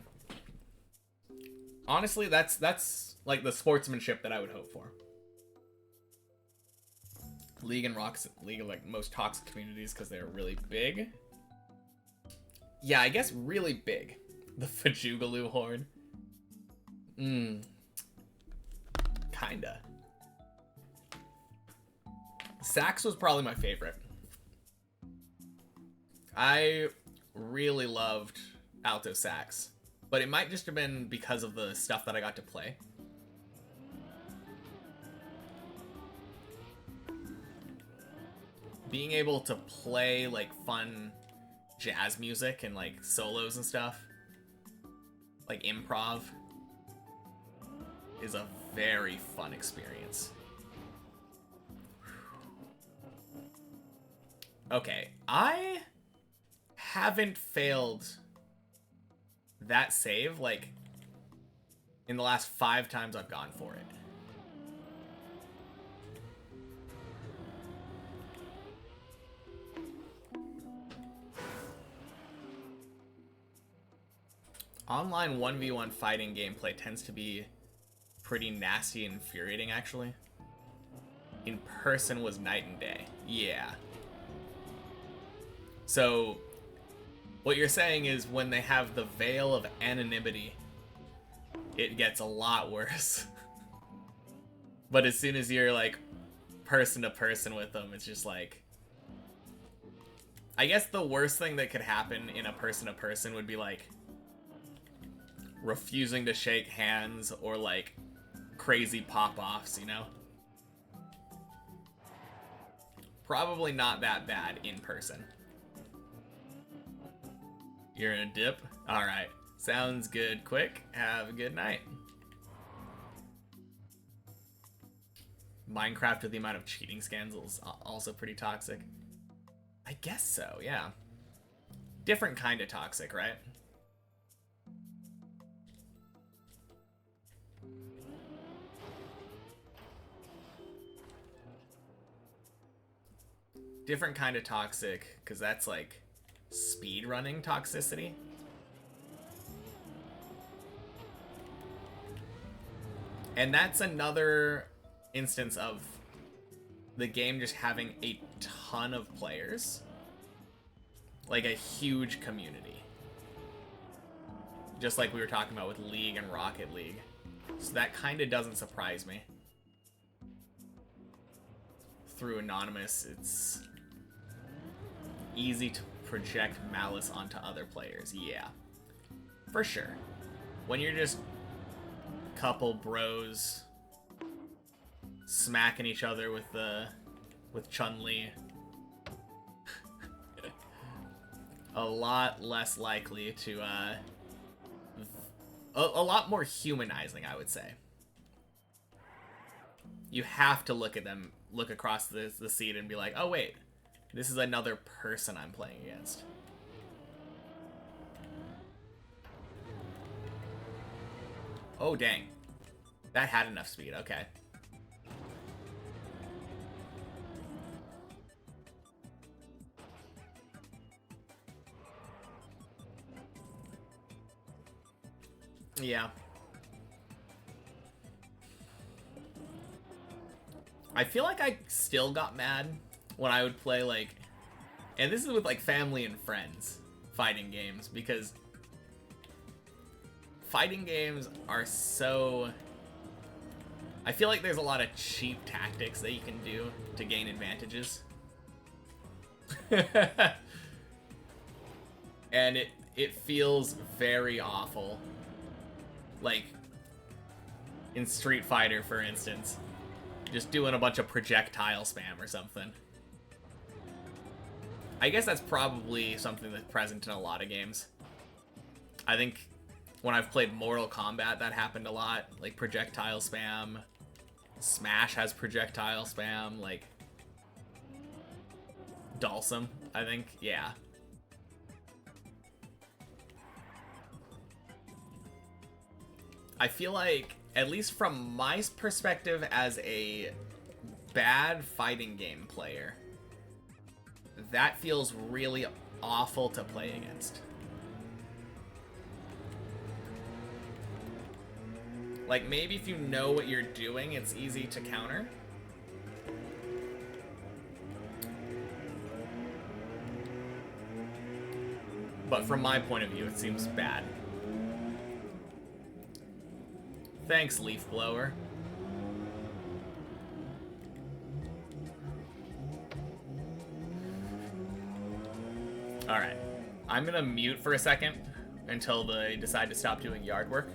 S1: Honestly, that's like the sportsmanship that I would hope for. League are like most toxic communities because they're really big. Yeah, I guess really big. The Fajugaloo Horde. Kinda. Sax was probably my favorite. I really loved alto sax, but it might just have been because of the stuff that I got to play. Being able to play like fun jazz music and like solos and stuff, like improv, is a very fun experience. Okay, I haven't failed that save like in the last 5 times I've gone for it. Online 1v1 fighting gameplay tends to be pretty nasty and infuriating, actually. In person was night and day. Yeah. So, what you're saying is when they have the veil of anonymity, it gets a lot worse. But as soon as you're, like, person to person with them, it's just like... I guess the worst thing that could happen in a person to person would be, like, refusing to shake hands or like crazy pop-offs, you know? Probably not that bad in person. You're in a dip? Alright. Sounds good. Quick. Have a good night. Minecraft with the amount of cheating scandals also pretty toxic. I guess so, yeah. Different kind of toxic, right? Different kind of toxic, because that's like speedrunning toxicity. And that's another instance of the game just having a ton of players. Like a huge community. Just like we were talking about with League and Rocket League. So that kind of doesn't surprise me. Through Anonymous, it's easy to project malice onto other players. Yeah, for sure. When you're just a couple bros smacking each other with Chun-Li, a lot less likely to, a lot more humanizing, I would say. You have to look at them, look across the seat and be like, oh wait, this is another person I'm playing against. Oh dang. That had enough speed, okay. Yeah. I feel like I still got mad when I would play, like, and this is with, like, family and friends fighting games, because fighting games are so... I feel like there's a lot of cheap tactics that you can do to gain advantages. And it feels very awful. Like, in Street Fighter, for instance. Just doing a bunch of projectile spam or something. I guess that's probably something that's present in a lot of games. I think when I've played Mortal Kombat, that happened a lot. Like, projectile spam. Smash has projectile spam. Like, Dhalsim, I think. Yeah. I feel like, at least from my perspective as a bad fighting game player, that feels really awful to play against. Like, maybe if you know what you're doing, it's easy to counter. But from my point of view, it seems bad. Thanks, Leaf Blower. Alright. I'm gonna mute for a second until they decide to stop doing yard work.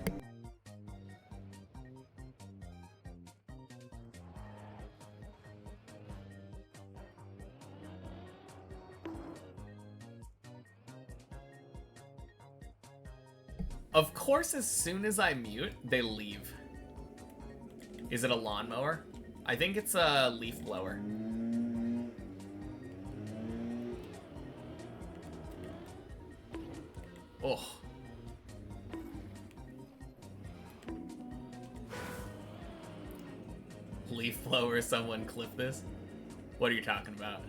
S1: Of course, as soon as I mute, they leave. Is it a lawnmower? I think it's a leaf blower. Oh. Leaf blower, someone clip this? What are you talking about?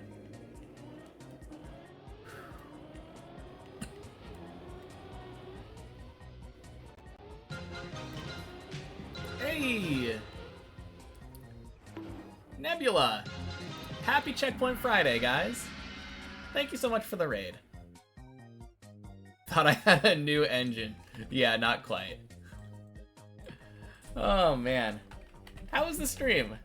S1: Hey! Nebula! Happy Checkpoint Friday, guys! Thank you so much for the raid. Thought I had a new engine. Yeah, not quite. Oh, man. How was the stream?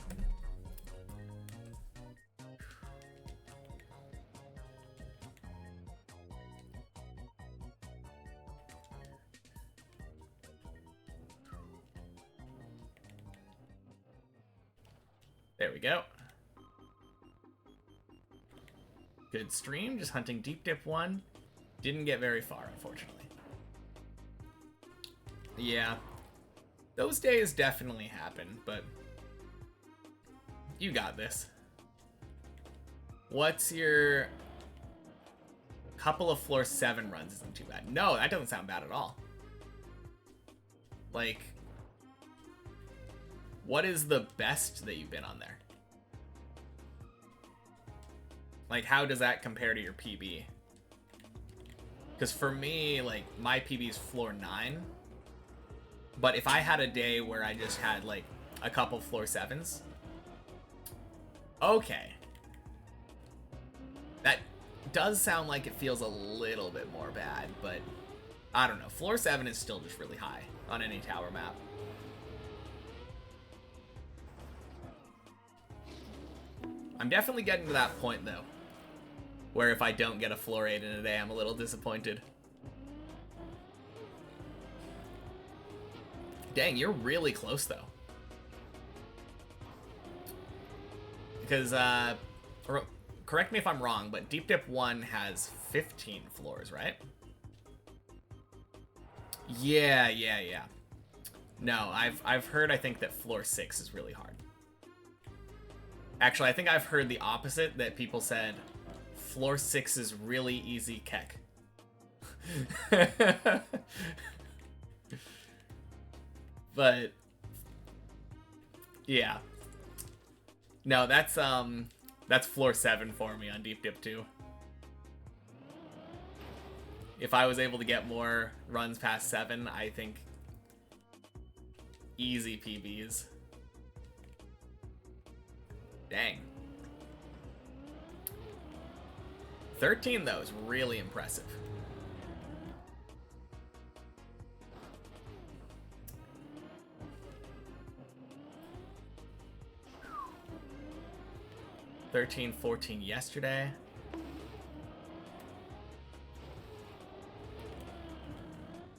S1: There we go. Good stream, just hunting Deep Dip 1. Didn't get very far, unfortunately. Yeah. Those days definitely happen, but you got this. What's your... Couple of floor 7 runs isn't too bad. No, that doesn't sound bad at all. Like... What is the best that you've been on there? Like, how does that compare to your PB? Because for me, like, my PB is floor 9. But if I had a day where I just had, like, a couple floor 7s... Okay. That does sound like it feels a little bit more bad, but... I don't know. Floor 7 is still just really high on any tower map. I'm definitely getting to that point, though, where if I don't get a floor 8 in a day, I'm a little disappointed. Dang, you're really close, though. Because, correct me if I'm wrong, but Deep Dip 1 has 15 floors, right? Yeah. No, I've heard, I think, that floor 6 is really hard. Actually, I think I've heard the opposite, that people said floor 6 is really easy keck. But yeah. No, that's floor 7 for me on Deep Dip 2. If I was able to get more runs past 7, I think easy PBs. Dang. 13, though, is really impressive. $13, $14 yesterday.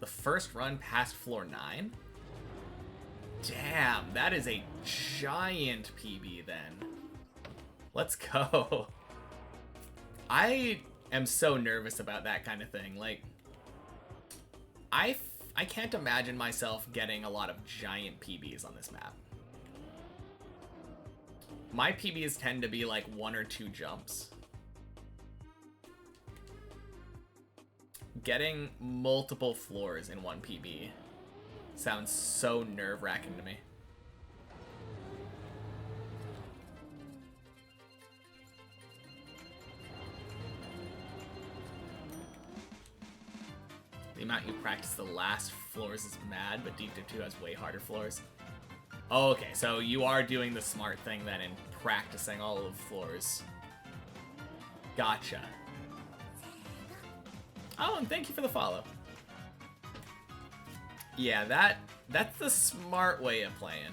S1: The first run past floor 9? Damn, that is a giant PB then. Let's go. I am so nervous about that kind of thing. Like, I can't imagine myself getting a lot of giant PBs on this map. My PBs tend to be like 1 or 2 jumps. Getting multiple floors in one PB sounds so nerve-wracking to me. The amount you practice the last floors is mad, but Deep Dip 2 has way harder floors. Oh, okay, so you are doing the smart thing then in practicing all of the floors. Gotcha. Oh, and thank you for the follow. Yeah, that's the smart way of playing.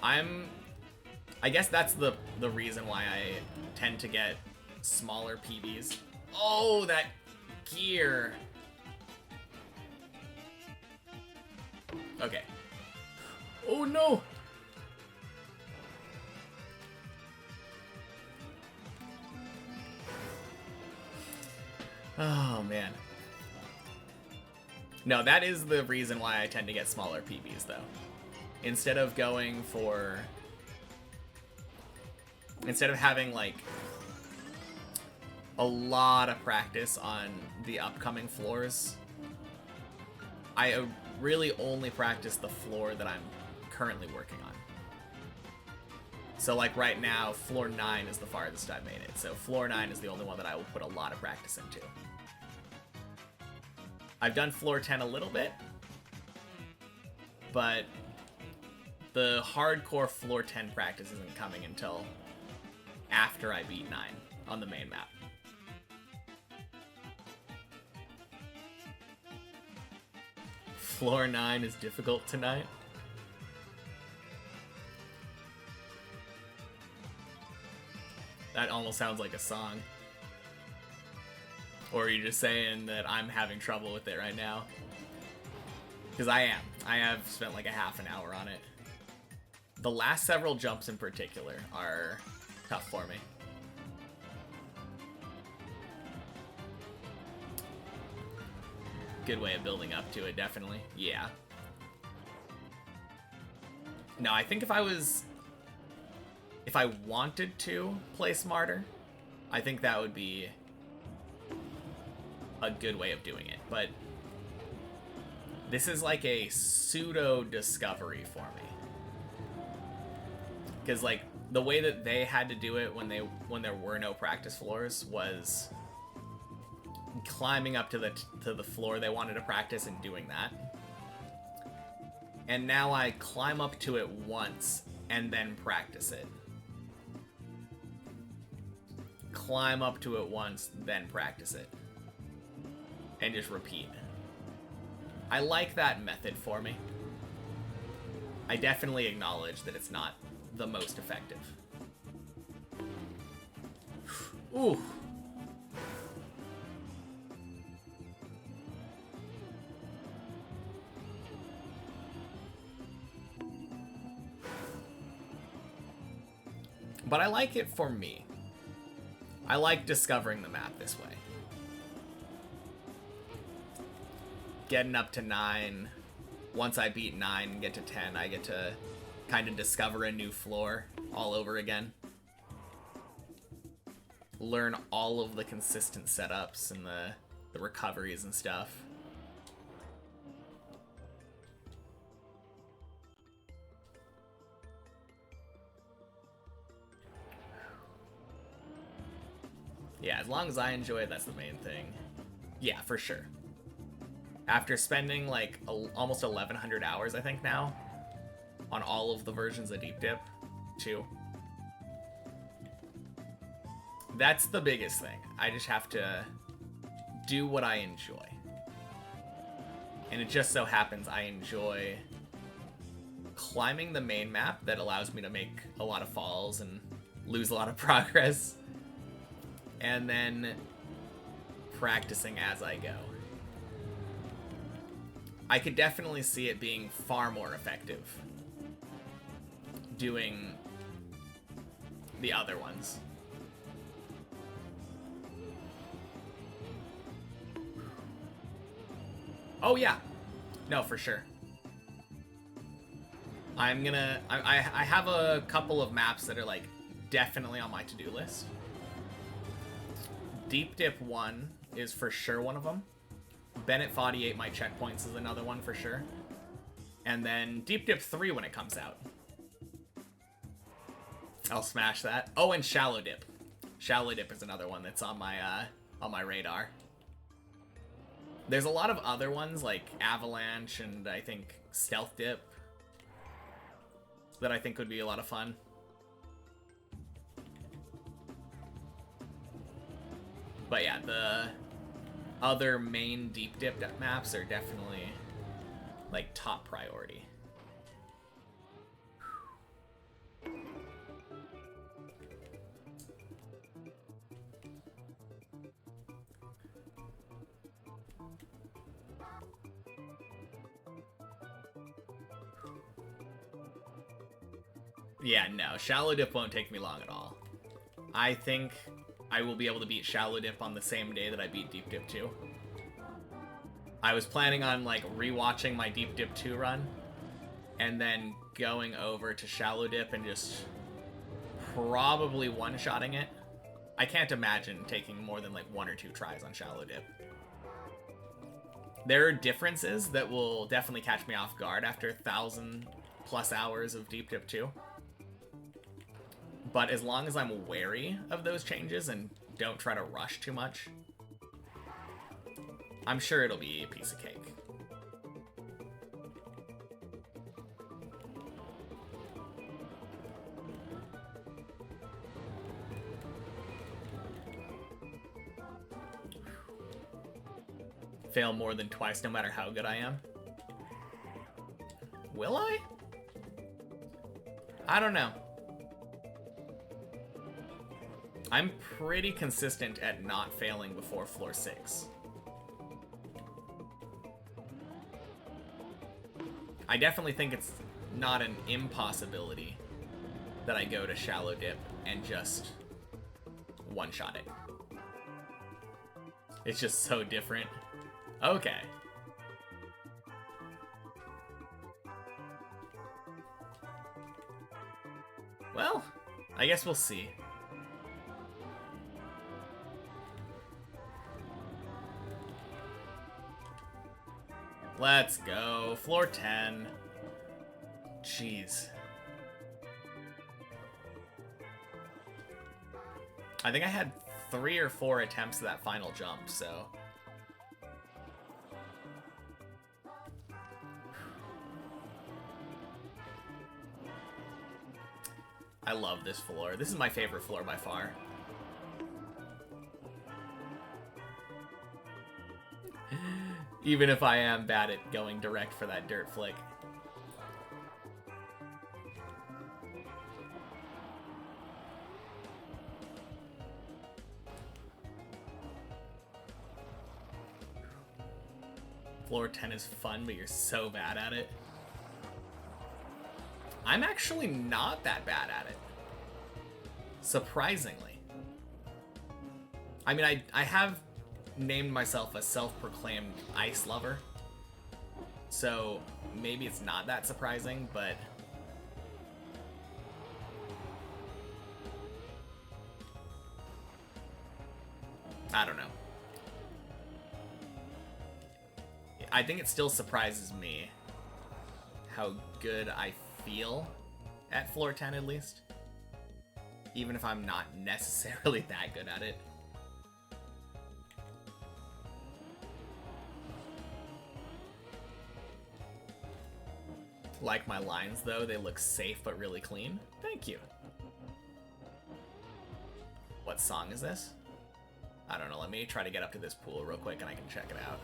S1: I guess that's the reason why I tend to get smaller PBs. Oh, that gear. Okay. Oh no. Oh man. No, that is the reason why I tend to get smaller PBs though. Instead of having like a lot of practice on the upcoming floors, I really only practice the floor that I'm currently working on. So like right now, floor 9 is the farthest I've made it. So floor 9 is the only one that I will put a lot of practice into. I've done floor 10 a little bit, but the hardcore floor 10 practice isn't coming until after I beat 9 on the main map. Floor 9 is difficult tonight. That almost sounds like a song. Or are you just saying that I'm having trouble with it right now? Because I am. I have spent like a half an hour on it. The last several jumps in particular are tough for me. Good way of building up to it, definitely. Yeah. No, I think if I wanted to play smarter, I think that would be a good way of doing it. But this is like a pseudo discovery for me. Because like the way that they had to do it when there were no practice floors was climbing up to the floor they wanted to practice and doing that. And now I climb up to it once and then practice it. Climb up to it once, then practice it. And just repeat. I like that method for me. I definitely acknowledge that it's not the most effective. Ooh. But I like it for me. I like discovering the map this way. Getting up to 9. Once I beat 9 and get to 10, I get to kind of discover a new floor all over again. Learn all of the consistent setups and the recoveries and stuff. Yeah, as long as I enjoy it, that's the main thing. Yeah, for sure. After spending like almost 1,100 hours, I think now, on all of the versions of Deep Dip 2. That's the biggest thing. I just have to do what I enjoy. And it just so happens I enjoy climbing the main map that allows me to make a lot of falls and lose a lot of progress. And then practicing as I go. I could definitely see it being far more effective doing the other ones. Oh yeah, no, for sure. I have a couple of maps that are like definitely on my to-do list. Deep Dip 1 is for sure one of them. Bennett 48 My Checkpoints is another one for sure. And then Deep Dip 3 when it comes out. I'll smash that. Oh, and Shallow Dip. Shallow Dip is another one that's on my radar. There's a lot of other ones like Avalanche and I think Stealth Dip that I think would be a lot of fun. But yeah, the other main Deep Dip maps are definitely like top priority. Yeah, no, Shallow Dip won't take me long at all. I think I will be able to beat Shallow Dip on the same day that I beat Deep Dip 2. I was planning on like rewatching my Deep Dip 2 run and then going over to Shallow Dip and just probably one-shotting it. I can't imagine taking more than like 1 or 2 tries on Shallow Dip. There are differences that will definitely catch me off guard after 1,000+ hours of Deep Dip 2. But as long as I'm wary of those changes and don't try to rush too much, I'm sure it'll be a piece of cake. Fail more than twice no matter how good I am. Will I? I don't know. I'm pretty consistent at not failing before floor 6. I definitely think it's not an impossibility that I go to Shallow Dip and just one-shot it. It's just so different. Okay. Well, I guess we'll see. Let's go. Floor 10. Jeez. I think I had 3 or 4 attempts at that final jump, so... I love this floor. This is my favorite floor by far. Even if I am bad at going direct for that dirt flick. Floor 10 is fun, but you're so bad at it. I'm actually not that bad at it. Surprisingly. I mean, I have named myself a self-proclaimed ice lover, so maybe it's not that surprising, but I don't know. I think it still surprises me how good I feel at floor 10 at least, even if I'm not necessarily that good at it. Like my lines though, they look safe but really clean. Thank you. What song is this? I don't know, let me try to get up to this pool real quick and I can check it out.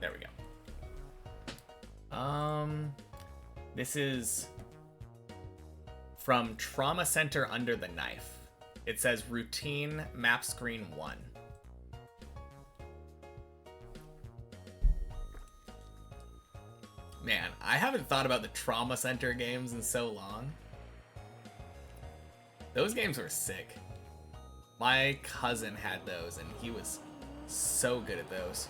S1: There we go. This is from Trauma Center Under the Knife. It says routine map screen 1. Man, I haven't thought about the Trauma Center games in so long. Those games were sick. My cousin had those and he was so good at those.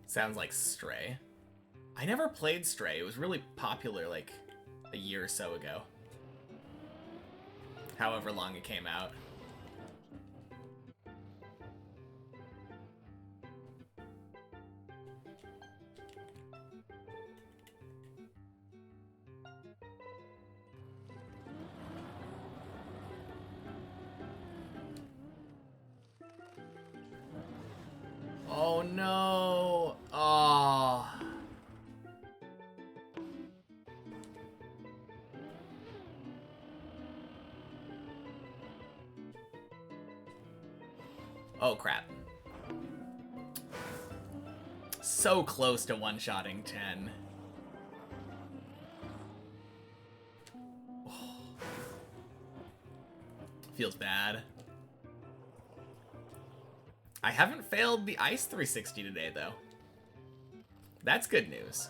S1: Sounds like Stray. I never played Stray. It was really popular like a year or so ago. However long it came out. Oh no! Oh. Oh crap. So close to one-shotting 10. Oh. Feels bad. I haven't failed the Ice 360 today, though. That's good news.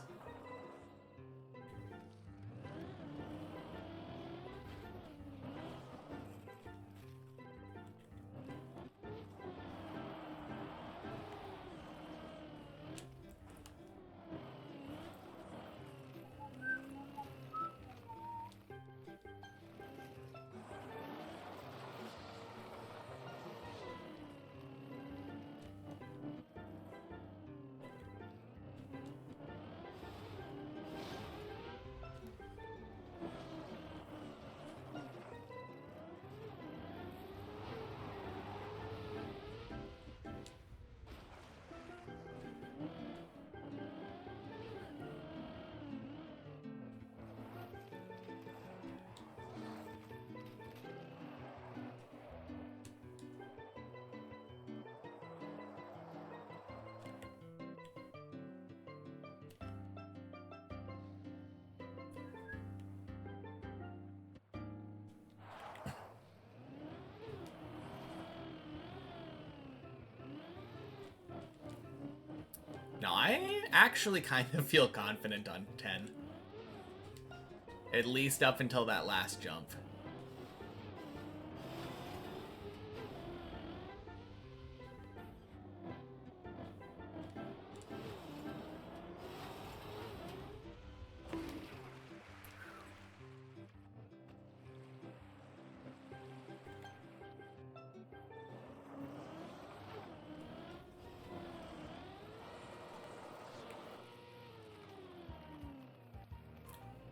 S1: No, I actually kind of feel confident on 10. At least up until that last jump.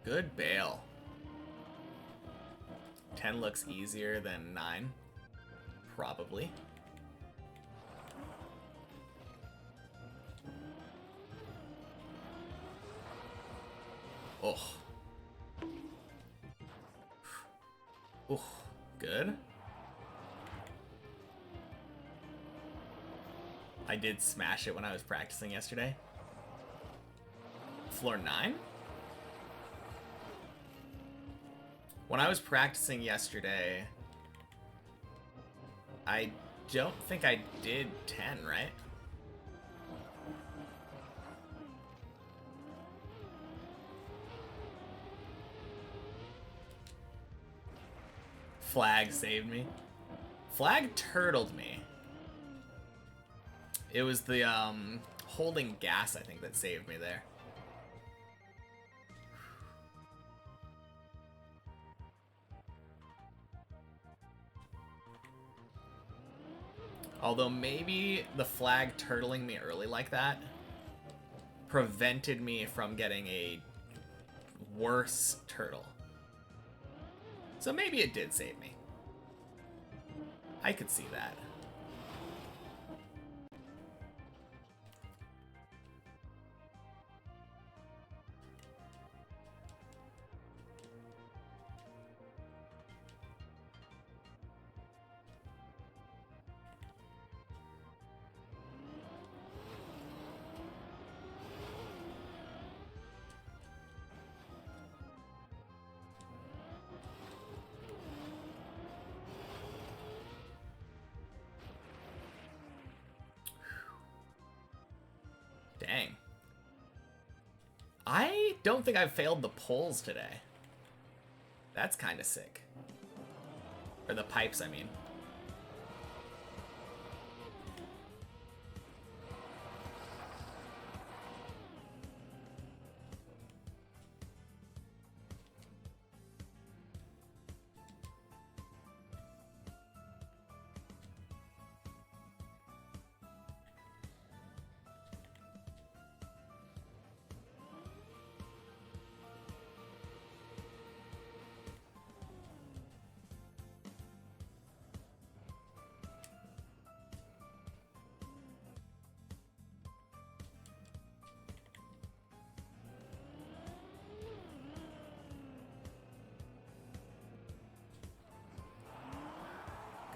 S1: Good bail. 10 looks easier than 9. Probably. Oh. Oh, good. I did smash it when I was practicing yesterday. Floor 9? When I was practicing yesterday, I don't think I did 10, right? Flag saved me. Flag turtled me. It was the holding gas, I think, that saved me there. Although maybe the flag turtling me early like that prevented me from getting a worse turtle. So maybe it did save me. I could see that. Dang. I don't think I've failed the poles today. That's kind of sick. Or the pipes, I mean.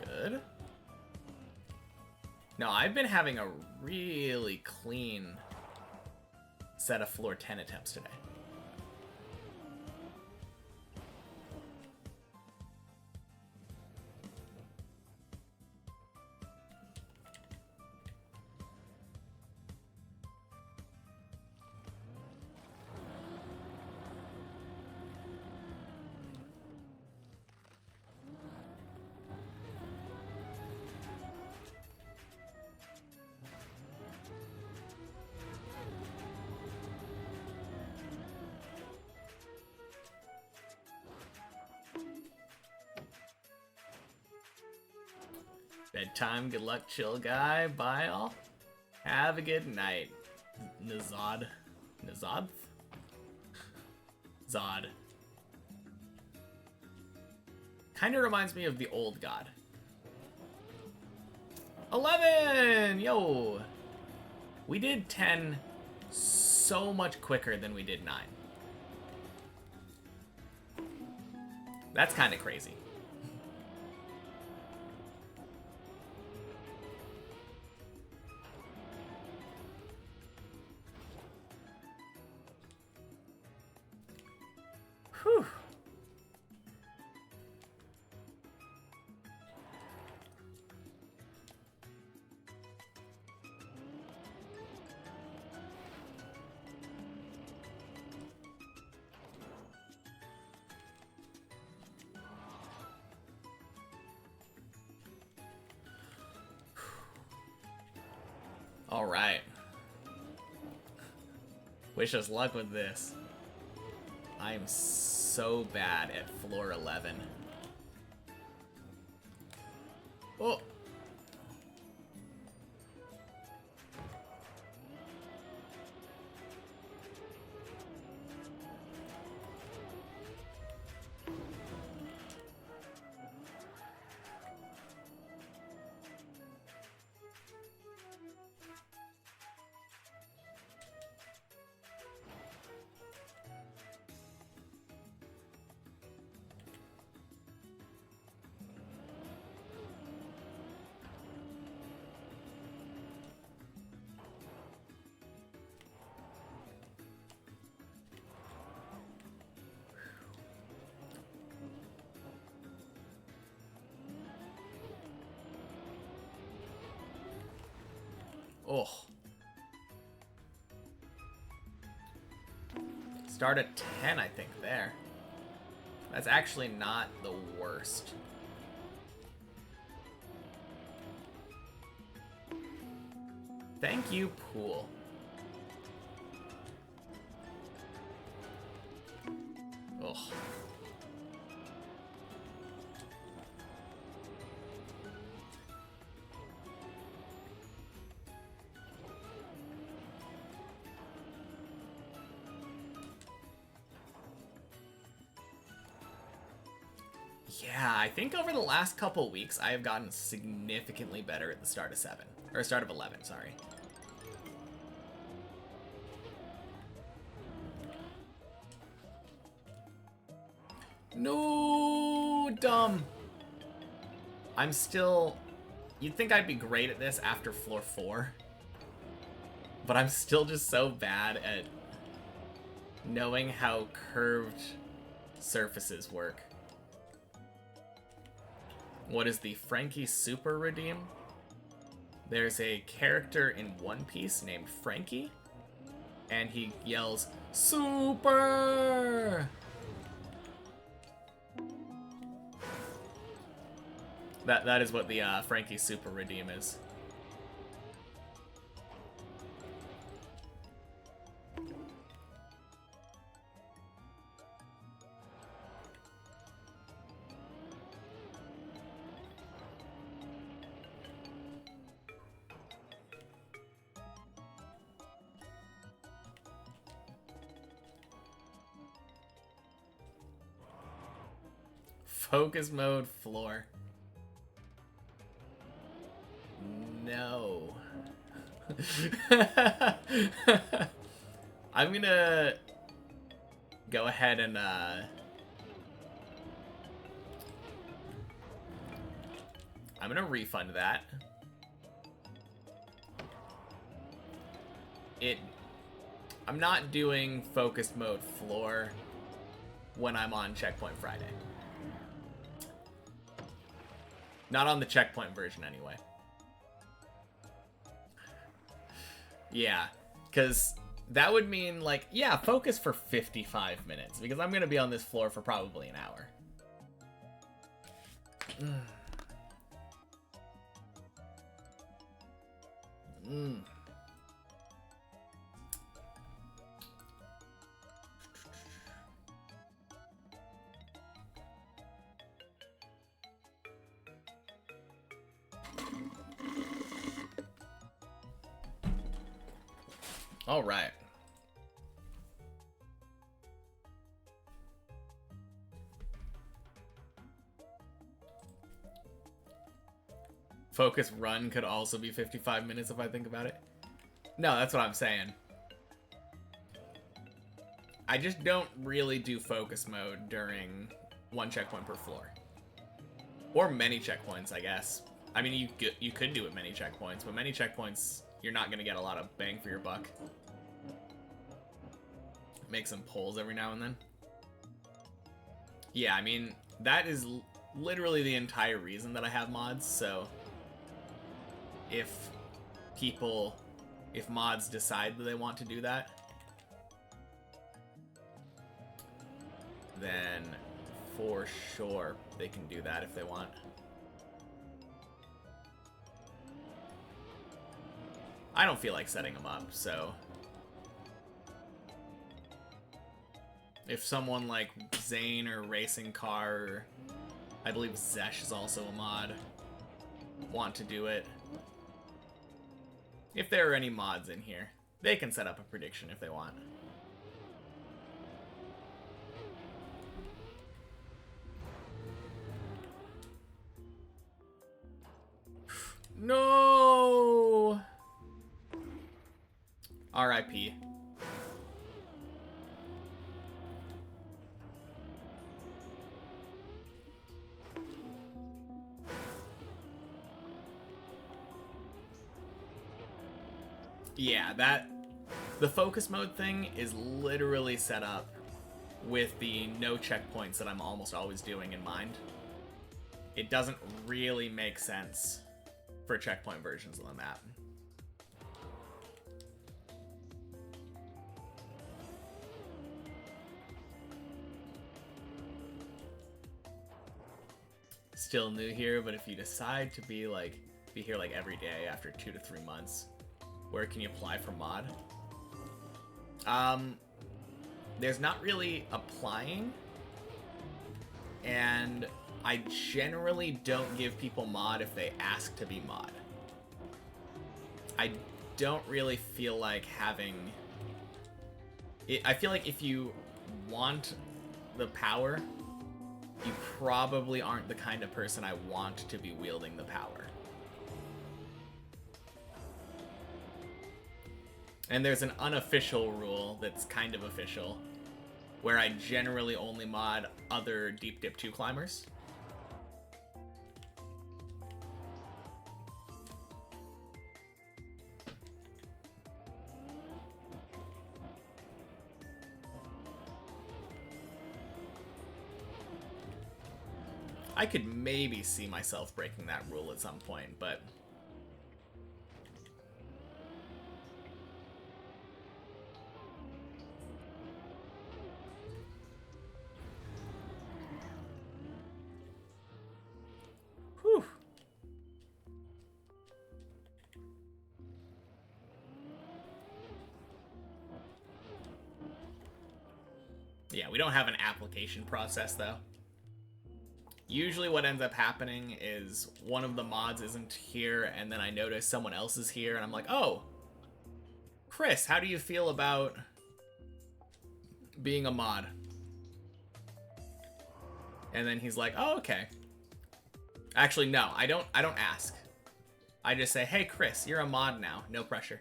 S1: Good. No, I've been having a really clean set of floor 10 attempts today. Bedtime, good luck, chill guy. Bye all. Have a good night. Nazad. Nazad? Zod. Kinda reminds me of the old god. 11! Yo! We did 10 so much quicker than we did 9. That's kinda crazy. Whew. All right. Wish us luck with this. I'm so bad at floor 11. Oh. Oh. Start at 10, I think, there. That's actually not the worst. Thank you, pool. Ugh. Yeah, I think over the last couple weeks, I have gotten significantly better at the start of 7. Or start of 11, sorry. No, dumb. I'm still... You'd think I'd be great at this after floor 4. But I'm still just so bad at knowing how curved surfaces work. What is the Frankie Super Redeem? There's a character in One Piece named Frankie, and he yells, Super! That is what the Frankie Super Redeem is. Focus mode floor. No. I'm gonna go ahead and I'm gonna refund that. I'm not doing focused mode floor when I'm on Checkpoint Friday. Not on the Checkpoint version, anyway. Yeah, because that would mean, like, yeah, focus for 55 minutes, because I'm going to be on this floor for probably an hour. All right. Focus run could also be 55 minutes if I think about it. No, that's what I'm saying. I just don't really do focus mode during one checkpoint per floor. Or many checkpoints, I guess. I mean, you could do it many checkpoints, but many checkpoints, you're not going to get a lot of bang for your buck. Make some pulls every now and then. Yeah, I mean, that is literally the entire reason that I have mods, so if mods decide that they want to do that, then for sure they can do that if they want. I don't feel like setting them up, so if someone like Zane or Racing Car, or I believe Zesh is also a mod, want to do it, if there are any mods in here, they can set up a prediction if they want. No! RIP. Yeah, the focus mode thing is literally set up with the no checkpoints that I'm almost always doing in mind. It doesn't really make sense for checkpoint versions of the map. still new here, but if you decide to be here like every day after 2 to 3 months, where can you apply for mod? There's not really applying, and I generally don't give people mod if they ask to be mod. I don't really feel like having it. I feel like if you want the power, you probably aren't the kind of person I want to be wielding the power. And there's an unofficial rule that's kind of official, where I generally only mod other Deep Dip 2 climbers. I could maybe see myself breaking that rule at some point, but... Whew. Yeah, we don't have an application process, though. Usually what ends up happening is one of the mods isn't here, and then I notice someone else is here, and I'm like, oh, Chris, how do you feel about being a mod? And then he's like, oh, okay. Actually, no, I don't ask. I just say, hey, Chris, you're a mod now. No pressure.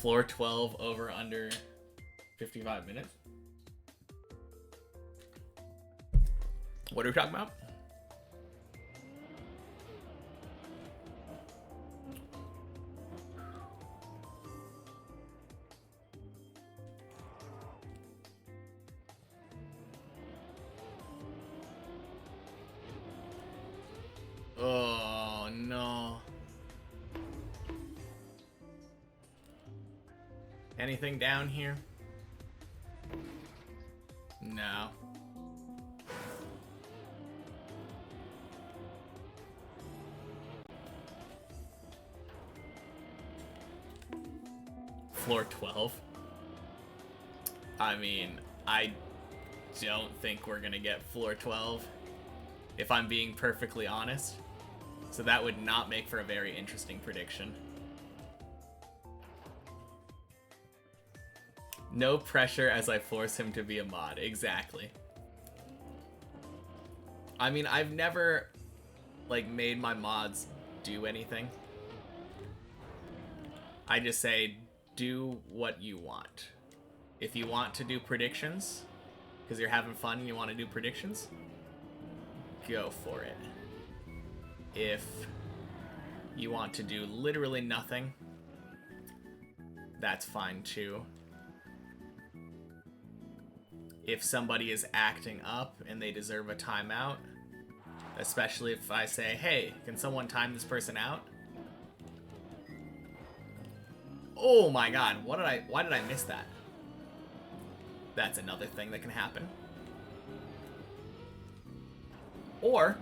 S1: Floor 12 over under 55 minutes. What are we talking about? Oh, no. Anything down here? No. Floor 12. I mean, I don't think we're gonna get floor 12, if I'm being perfectly honest. So that would not make for a very interesting prediction. No pressure as I force him to be a mod. Exactly. I mean, I've never, like, made my mods do anything. I just say, do what you want. If you want to do predictions, because you're having fun and you want to do predictions, go for it. If you want to do literally nothing, that's fine too. If somebody is acting up and they deserve a timeout, especially if I say, hey, can someone time this person out? Oh my god, why did I miss that? That's another thing that can happen. Or,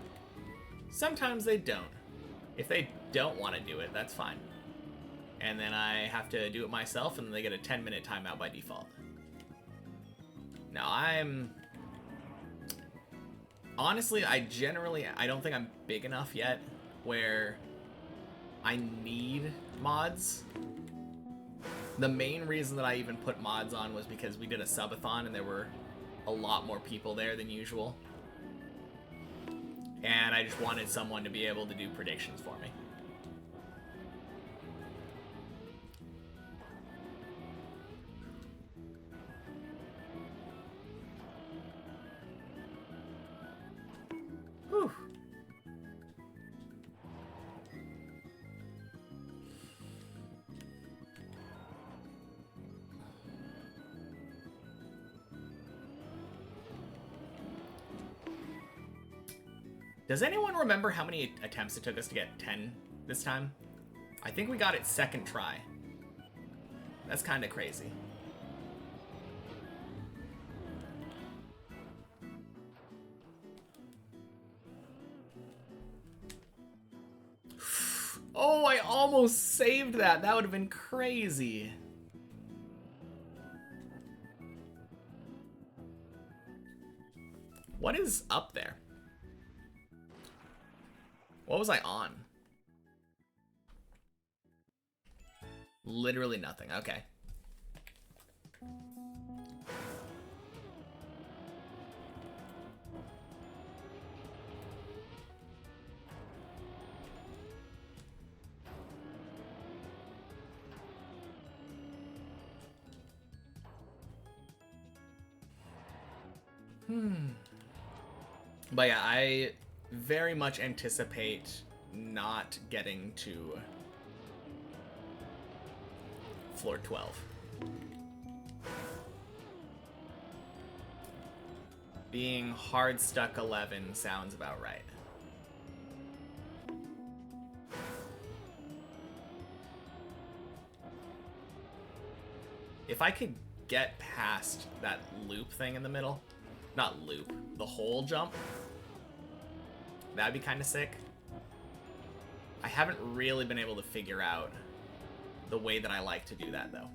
S1: sometimes they don't. If they don't want to do it, that's fine. And then I have to do it myself, and then they get a 10-minute timeout by default. Now, honestly, I don't think I'm big enough yet where I need mods. The main reason that I even put mods on was because we did a subathon and there were a lot more people there than usual. And I just wanted someone to be able to do predictions for me. Whew. Does anyone remember how many attempts it took us to get 10 this time? I think we got it second try. That's kind of crazy. Oh, I almost saved that. That would have been crazy. What is up there? What was I on? Literally nothing. Okay. But yeah, I very much anticipate not getting to floor 12. Being hard stuck 11 sounds about right. If I could get past that loop thing in the middle, not loop, the hole jump, that'd be kind of sick. I haven't really been able to figure out the way that I like to do that, though.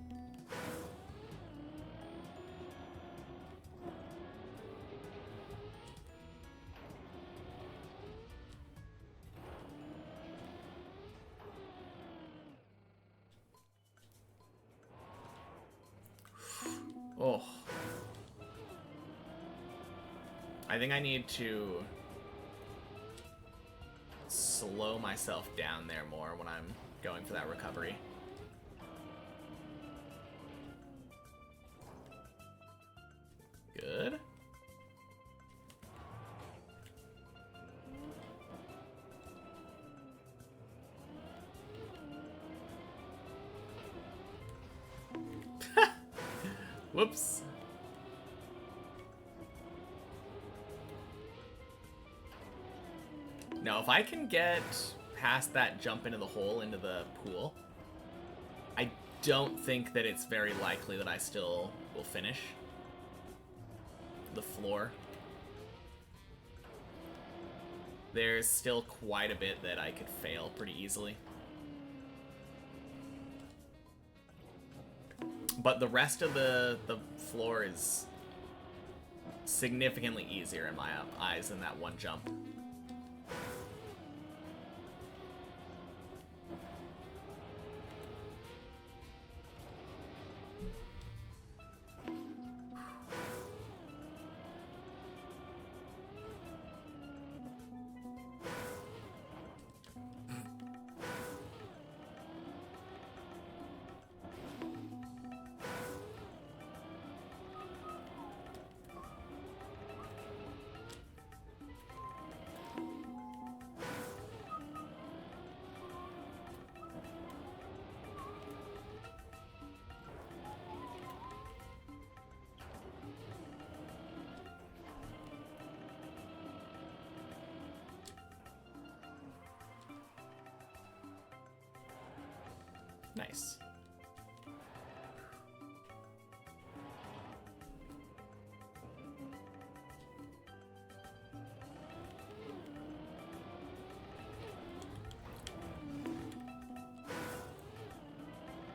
S1: Oh. I think I need to slow myself down there more when I'm going for that recovery. Good. Whoops. Now, if I can get past that jump into the hole, into the pool, I don't think that it's very likely that I still will finish the floor. There's still quite a bit that I could fail pretty easily. But the rest of the floor is significantly easier in my eyes than that one jump. Nice.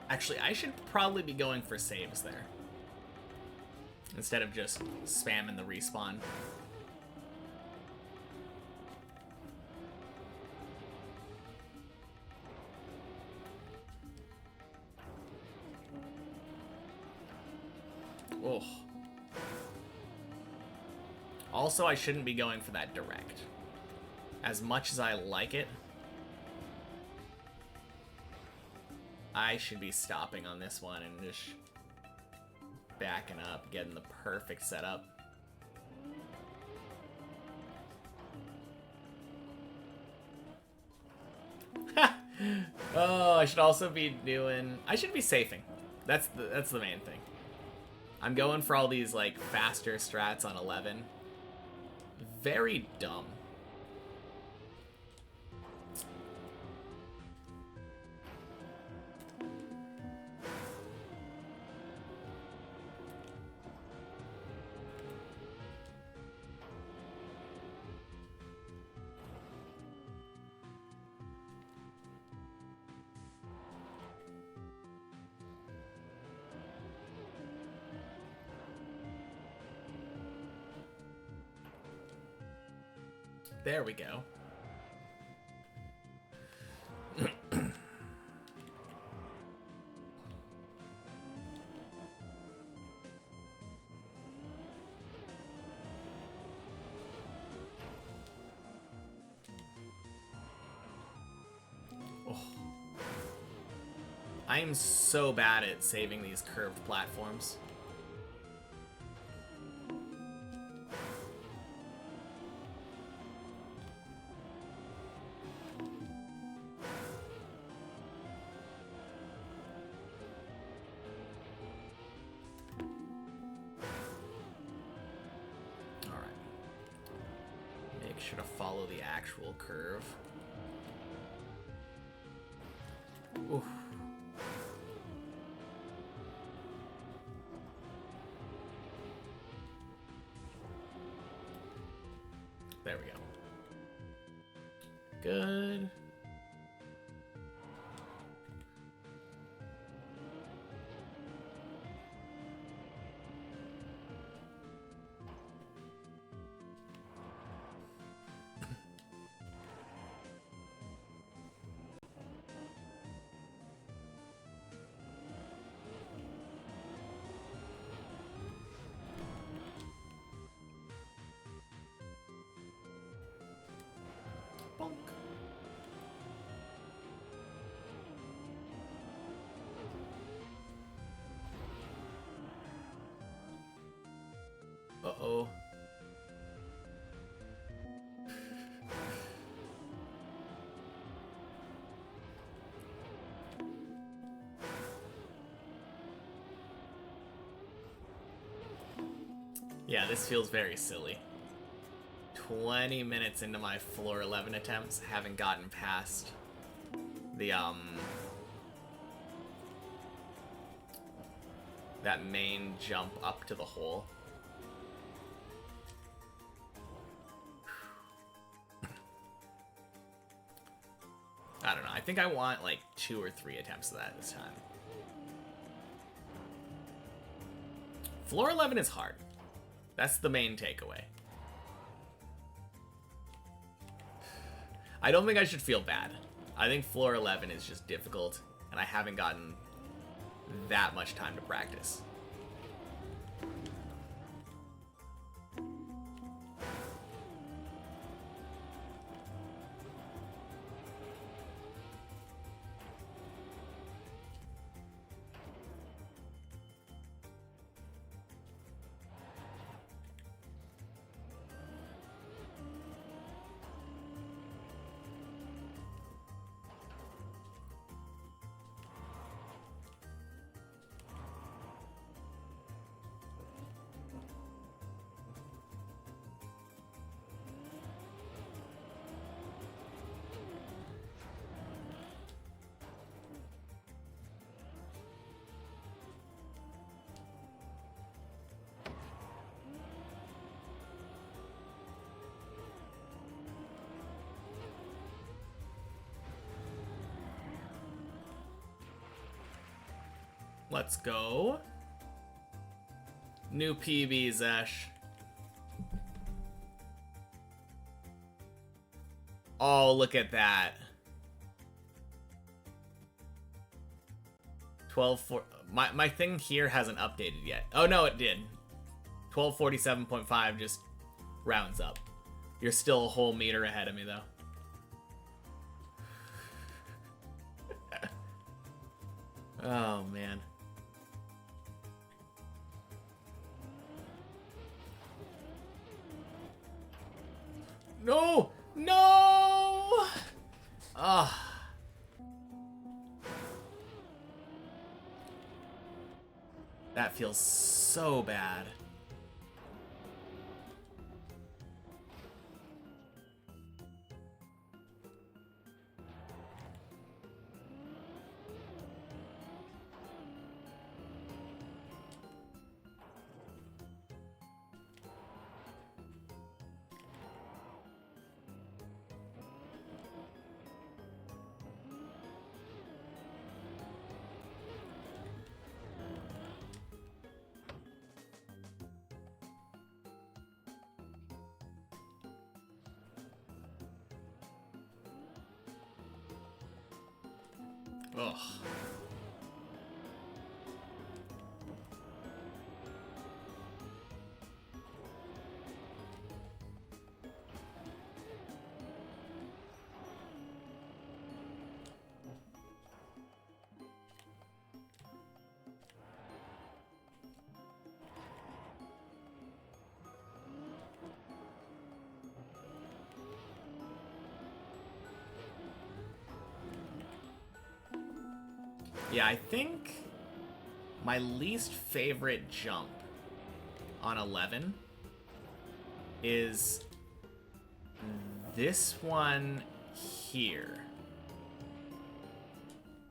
S1: Actually, I should probably be going for saves there, instead of just spamming the respawn. Oh. Also, I shouldn't be going for that direct. As much as I like it, I should be stopping on this one and just backing up, getting the perfect setup. Oh, I should also be doing... I should be safing. That's the main thing. I'm going for all these, like, faster strats on 11. Very dumb. There we go. Oh. I am so bad at saving these curved platforms. Sure to follow the actual curve. Oof. There we go. Good. Bonk. Uh-oh. Yeah, this feels very silly. 20 minutes into my floor 11 attempts, haven't gotten past the, that main jump up to the hole. I don't know, I think I want like 2 or 3 attempts of that this time. Floor 11 is hard. That's the main takeaway. I don't think I should feel bad. I think floor 11 is just difficult, and I haven't gotten that much time to practice. Let's go. New PB, Zesh. Oh, look at that. 12.4. My thing here hasn't updated yet. Oh, no, it did. 1247.5 just rounds up. You're still a whole meter ahead of me, though. Oh, man. No! No! Ah. That feels so bad. Ugh. Yeah, I think my least favorite jump on 11 is this one here.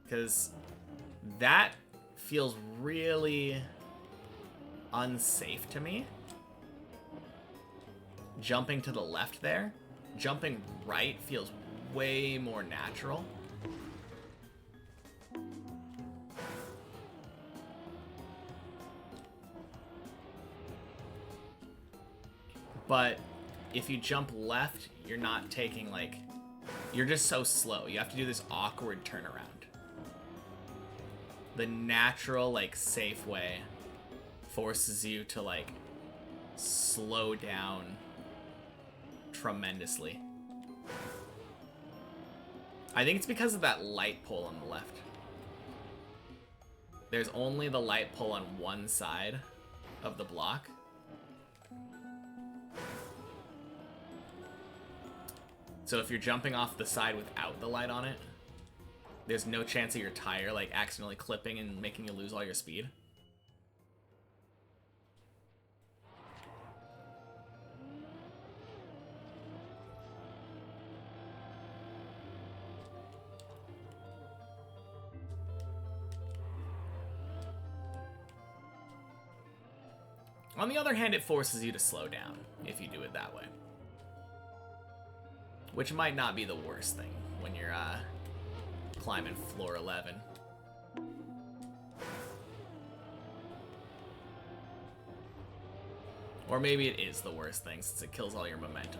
S1: Because that feels really unsafe to me. Jumping to the left there. Jumping right feels way more natural. But if you jump left, you're not taking, like... You're just so slow. You have to do this awkward turnaround. The natural, like, safe way forces you to, like, slow down tremendously. I think it's because of that light pole on the left. There's only the light pole on one side of the block. So if you're jumping off the side without the light on it, there's no chance of your tire like accidentally clipping and making you lose all your speed. On the other hand, it forces you to slow down if you do it that way. Which might not be the worst thing when you're climbing floor 11. Or maybe it is the worst thing since it kills all your momentum.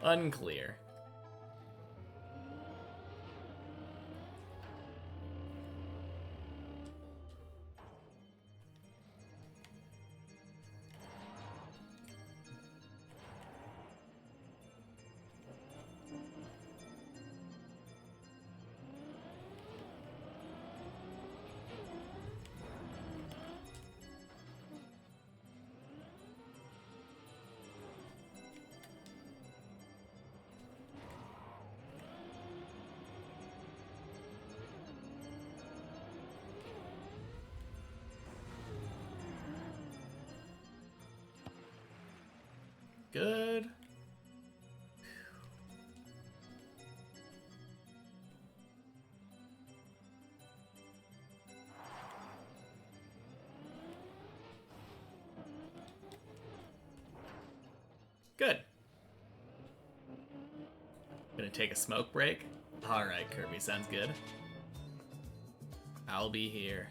S1: Unclear. Good. Good. Gonna take a smoke break? Alright, Kirby, sounds good. I'll be here.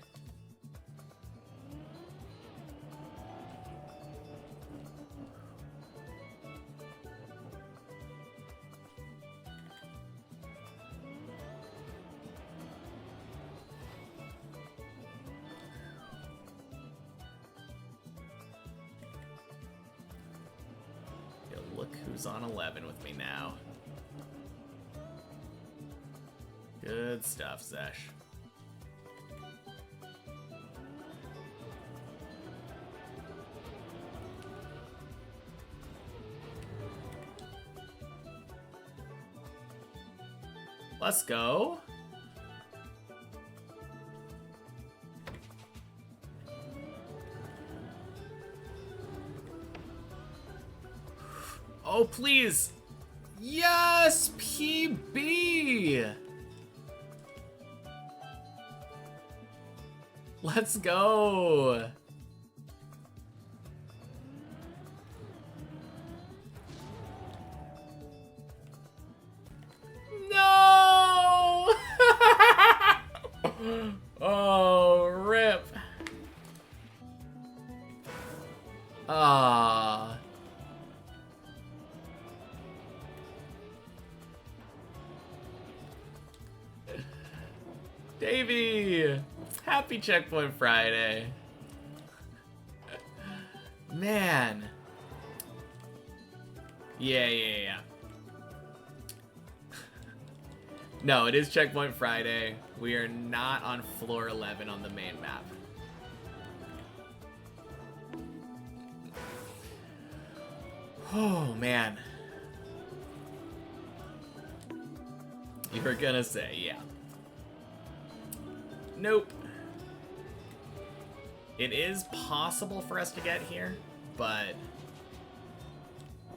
S1: Look who's on 11 with me now. Good stuff, Zesh. Let's go. Oh, please. Yes, PB. Let's go. No. Oh, rip. Ah. baby! Happy Checkpoint Friday. Man. Yeah. No, it is Checkpoint Friday. We are not on floor 11 on the main map. Oh, man. You were gonna say, yeah. Nope. It is possible for us to get here, but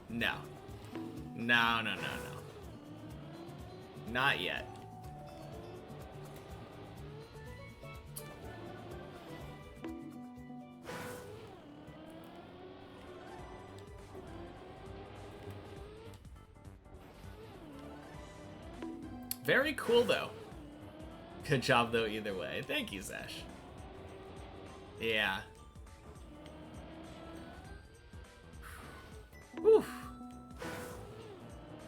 S1: no. No. Not yet. Very cool, though. Good job, though, either way. Thank you, Zesh. Yeah. Whew.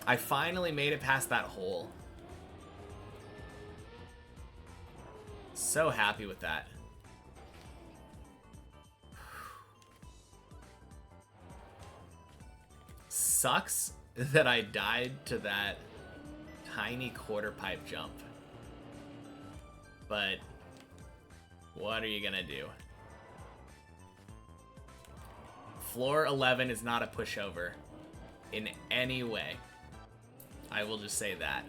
S1: I finally made it past that hole. So happy with that. Sucks that I died to that tiny quarter pipe jump. But what are you gonna do? Floor 11 is not a pushover in any way. I will just say that.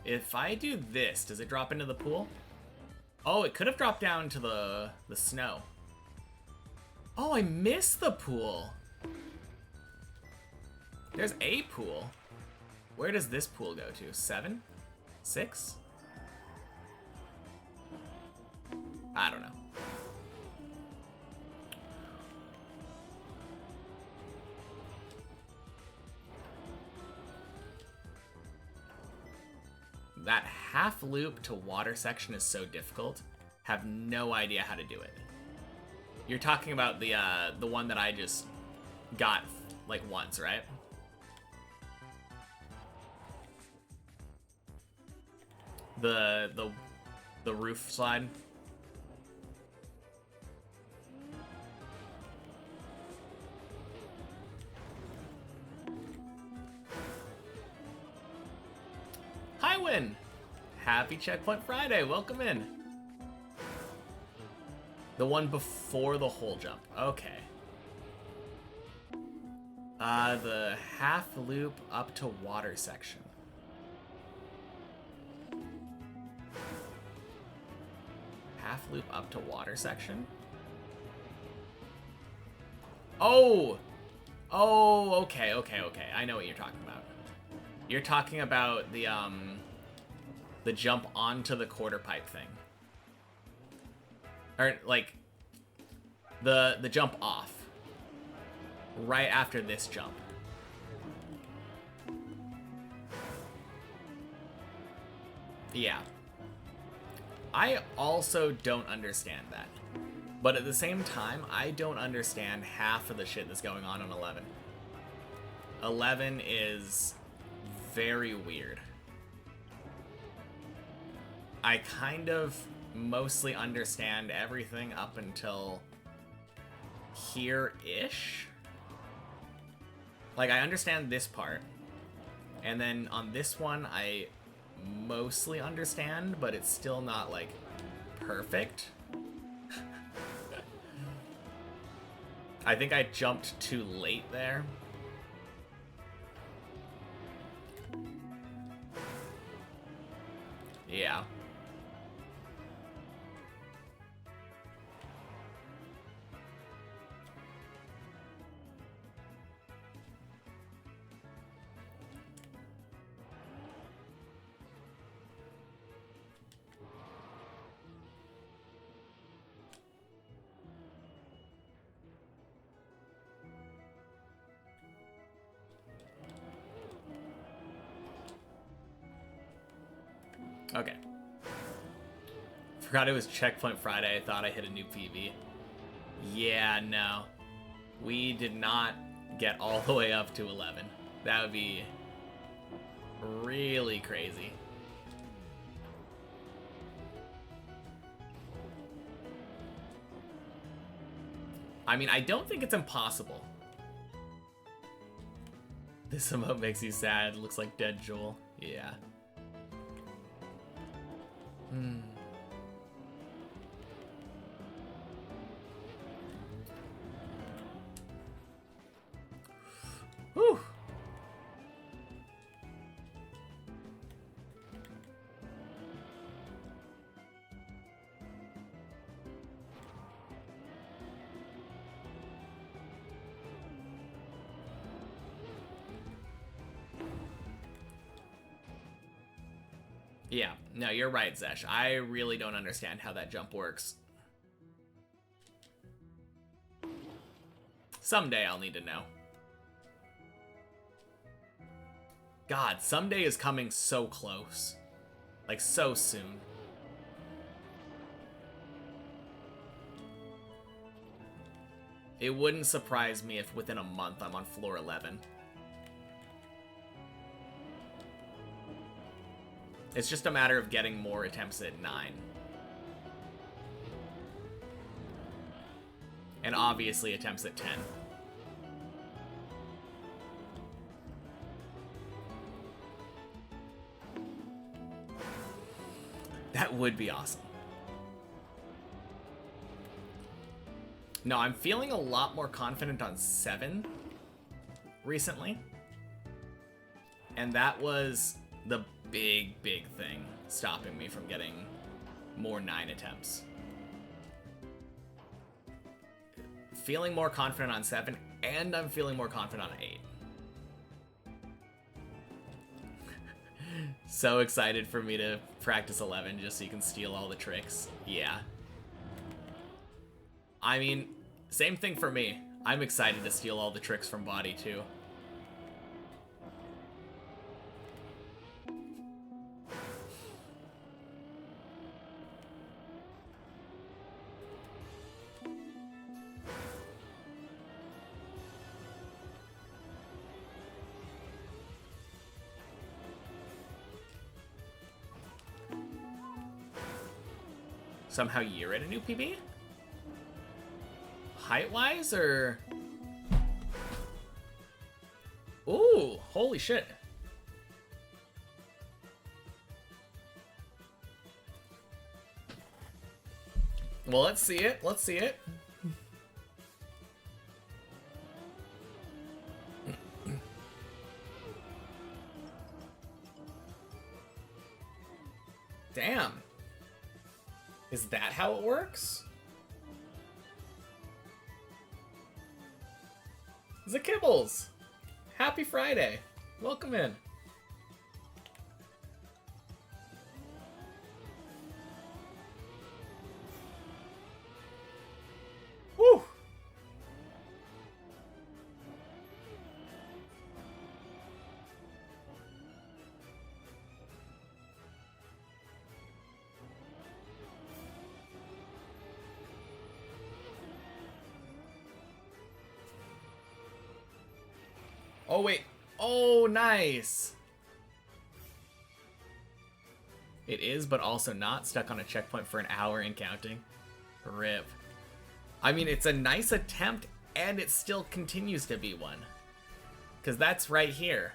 S1: If I do this, does it drop into the pool? Oh, it could have dropped down to the snow. Oh, I missed the pool. There's a pool. Where does this pool go to? 7? 6? I don't know. That half loop to water section is so difficult. Have no idea how to do it. You're talking about the one that I just got like once, right? The roof slide. Hi, Win! Happy Checkpoint Friday, welcome in. The one before the hole jump, okay. The half loop up to water section. Half loop up to water section? Oh! Oh, okay. I know what you're talking about. You're talking about the jump onto the quarter pipe thing. Or, like, the jump off. Right after this jump. Yeah. I also don't understand that. But at the same time, I don't understand half of the shit that's going on 11. 11 is very weird. I kind of mostly understand everything up until here-ish. Like, I understand this part. And then on this one, I mostly understand, but it's still not, like, perfect. I think I jumped too late there. Yeah. Okay. Forgot it was Checkpoint Friday. I thought I hit a new PB. Yeah, no. We did not get all the way up to 11. That would be really crazy. I mean, I don't think it's impossible. This emote makes you sad. Looks like dead Joel. Yeah. Whew. Yeah, no, you're right, Zesh. I really don't understand how that jump works. Someday I'll need to know. God, someday is coming so close. Like, so soon. It wouldn't surprise me if within a month I'm on floor 11. It's just a matter of getting more attempts at 9. And obviously attempts at 10. That would be awesome. No, I'm feeling a lot more confident on 7 recently. And that was the big thing stopping me from getting more 9 attempts. Feeling more confident on 7, and I'm feeling more confident on 8. So excited for me to practice 11 just so you can steal all the tricks. Yeah. I mean, same thing for me. I'm excited to steal all the tricks from Body too. Somehow you're at a new PB? Height-wise, or... Ooh, holy shit. Well, let's see it. Let's see it. Damn. Is that how it works? Zakibbles! Happy Friday. Welcome in. Woo! Oh, wait. Oh, nice. It is, but also not. Stuck on a checkpoint for an hour and counting. RIP. I mean, it's a nice attempt, and it still continues to be one. Because that's right here.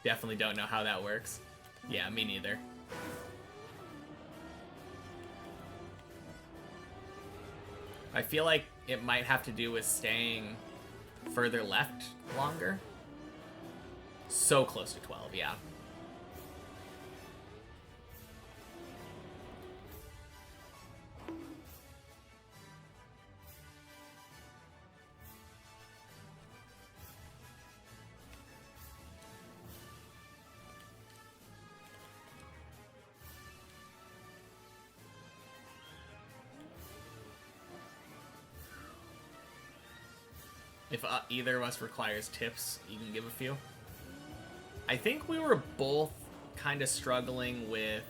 S1: Definitely don't know how that works. Yeah, me neither. I feel like it might have to do with staying further left longer. So close to 12, yeah. If either of us requires tips, you can give a few. I think we were both kind of struggling with,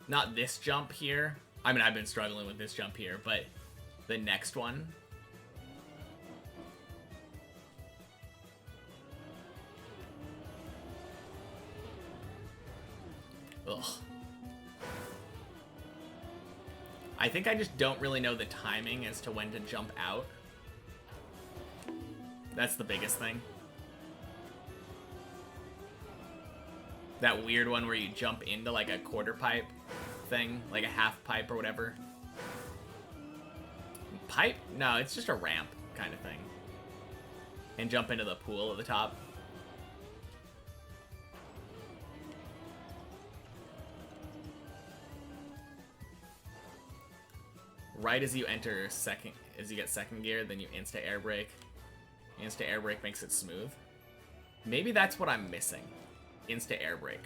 S1: not this jump here. I mean, I've been struggling with this jump here, but the next one. Ugh. I think I just don't really know the timing as to when to jump out. That's the biggest thing. That weird one where you jump into like a quarter pipe thing, like a half pipe or whatever. Pipe? No, it's just a ramp kind of thing. And jump into the pool at the top. Right as you enter second, as you get second gear, then you insta air brake. Insta air brake makes it smooth. Maybe that's what I'm missing. Insta air brake.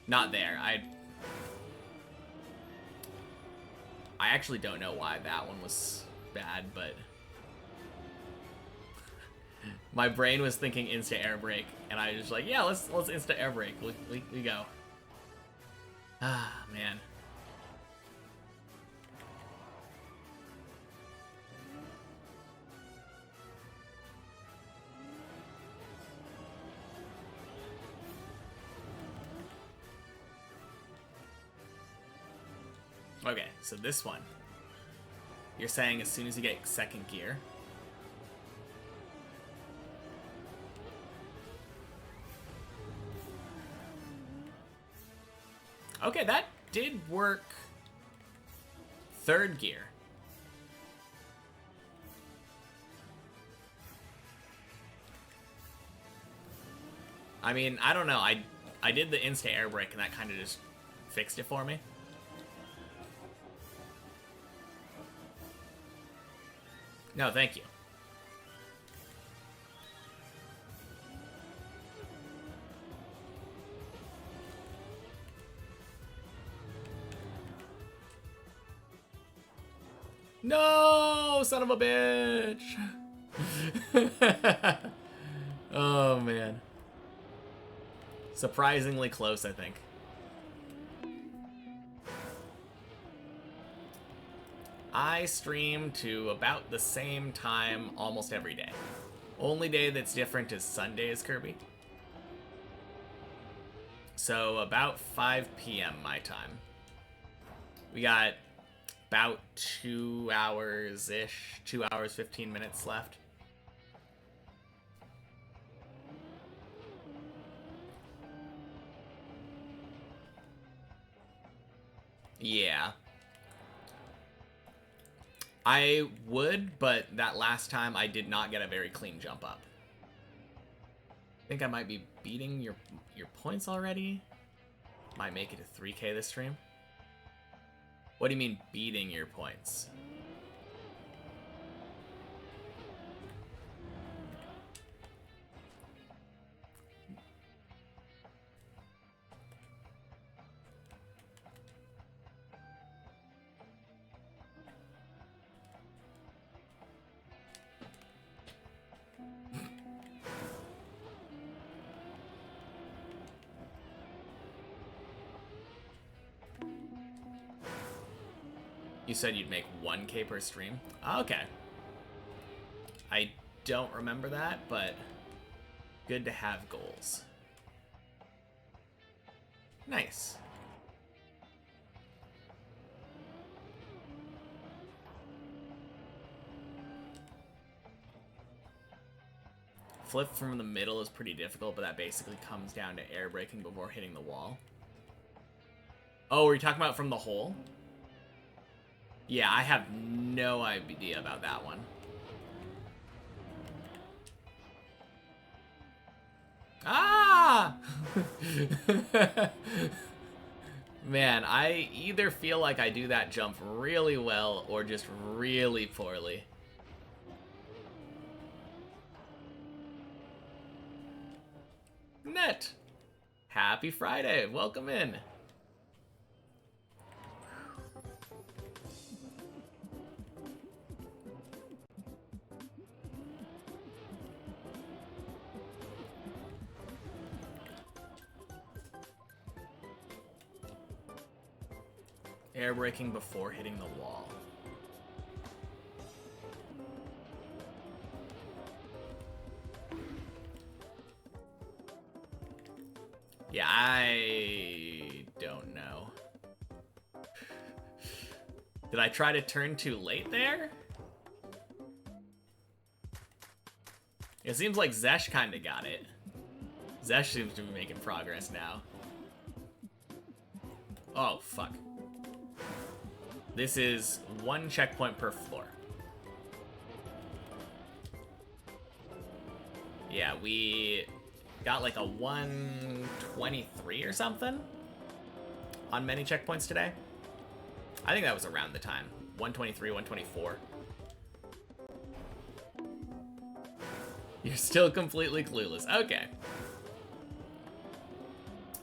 S1: Not there. I actually don't know why that one was bad, but my brain was thinking insta air brake, and I was just like, yeah, let's insta air brake. We go. Ah, man. Okay, so this one. You're saying as soon as you get second gear. Okay, that did work. Third gear. I mean, I don't know. I did the insta air brake and that kind of just fixed it for me. No, thank you. No, son of a bitch. Oh, man. Surprisingly close, I think. I stream to about the same time almost every day. Only day that's different is Sundays, Kirby. So about 5 p.m. my time. We got about 2 hours-ish, 2 hours, 15 minutes left. Yeah. I would, but that last time I did not get a very clean jump up. I think I might be beating your points already. Might make it to 3K this stream. What do you mean beating your points? You said you'd make 1K per stream? Okay. I don't remember that, but good to have goals. Nice. Flip from the middle is pretty difficult, but that basically comes down to air braking before hitting the wall. Oh, were you talking about from the hole? Yeah, I have no idea about that one. Ah! Man, I either feel like I do that jump really well or just really poorly. Net! Happy Friday! Welcome in! Air braking before hitting the wall. Yeah, I don't know. Did I try to turn too late there? It seems like Zesh kind of got it. Zesh seems to be making progress now. Oh, fuck. This is 1 checkpoint per floor. Yeah, we got like a 123 or something on many checkpoints today. I think that was around the time. 123, 124. You're still completely clueless. Okay.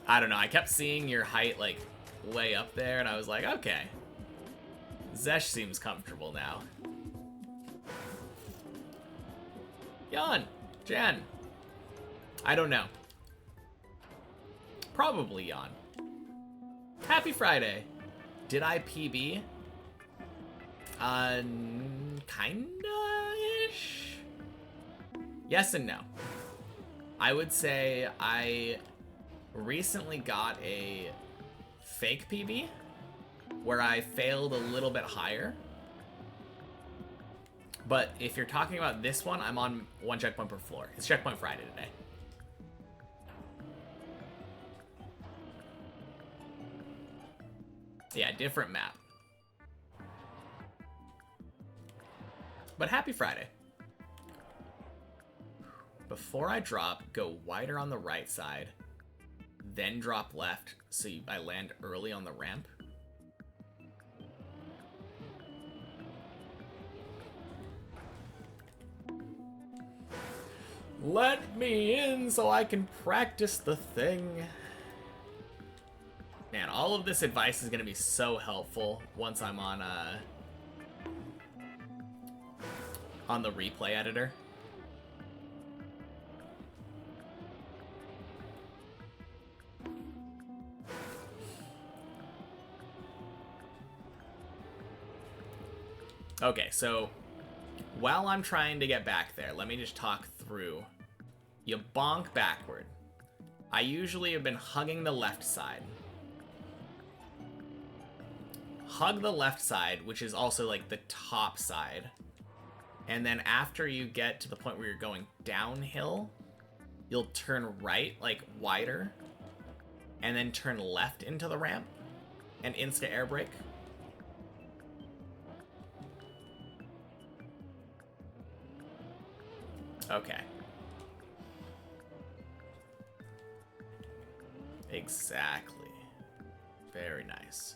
S1: I don't know. I kept seeing your height like way up there and I was like, okay. Zesh seems comfortable now. Jan. Jen. I don't know. Probably Jan. Happy Friday. Did I PB? Kinda-ish? Yes and no. I would say I recently got a fake PB where I failed a little bit higher. But if you're talking about this one, I'm on 1 checkpoint per floor. It's Checkpoint Friday today. Yeah, different map. But happy Friday. Before I drop, go wider on the right side, then drop left so I land early on the ramp. Let me in so I can practice the thing. Man, all of this advice is going to be so helpful once I'm on the replay editor. Okay, so while I'm trying to get back there, let me just talk through. You bonk backward. I usually have been hugging the left side. Hug the left side, which is also like the top side. And then after you get to the point where you're going downhill, you'll turn right, like wider, and then turn left into the ramp and insta air brake. Okay. Exactly. Very nice.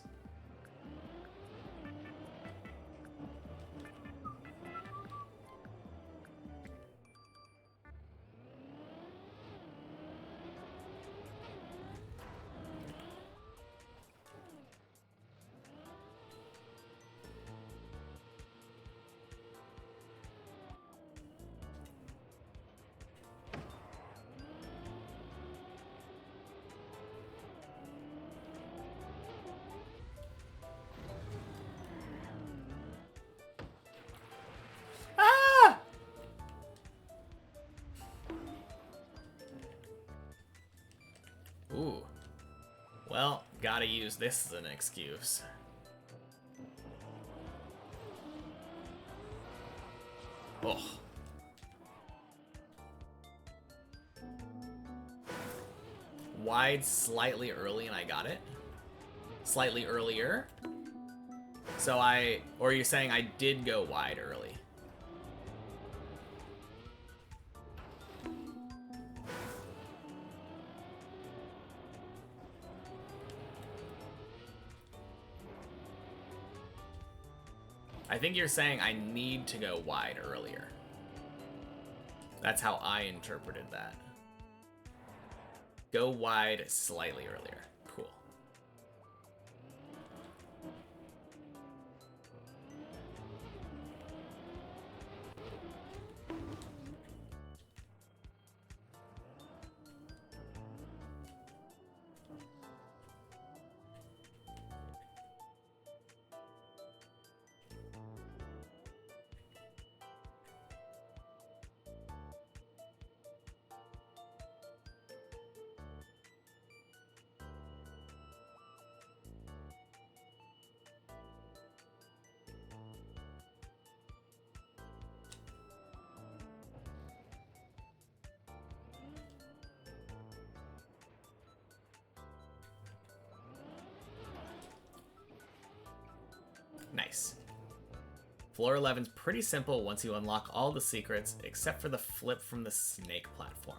S1: Ooh. Well, gotta use this as an excuse. Oh. Wide slightly early and I got it? Slightly earlier? So or you're saying I did go wide early? I think you're saying I need to go wide earlier. That's how I interpreted that. Go wide slightly earlier. Cool. Nice. Floor 11's pretty simple once you unlock all the secrets, except for the flip from the snake platform.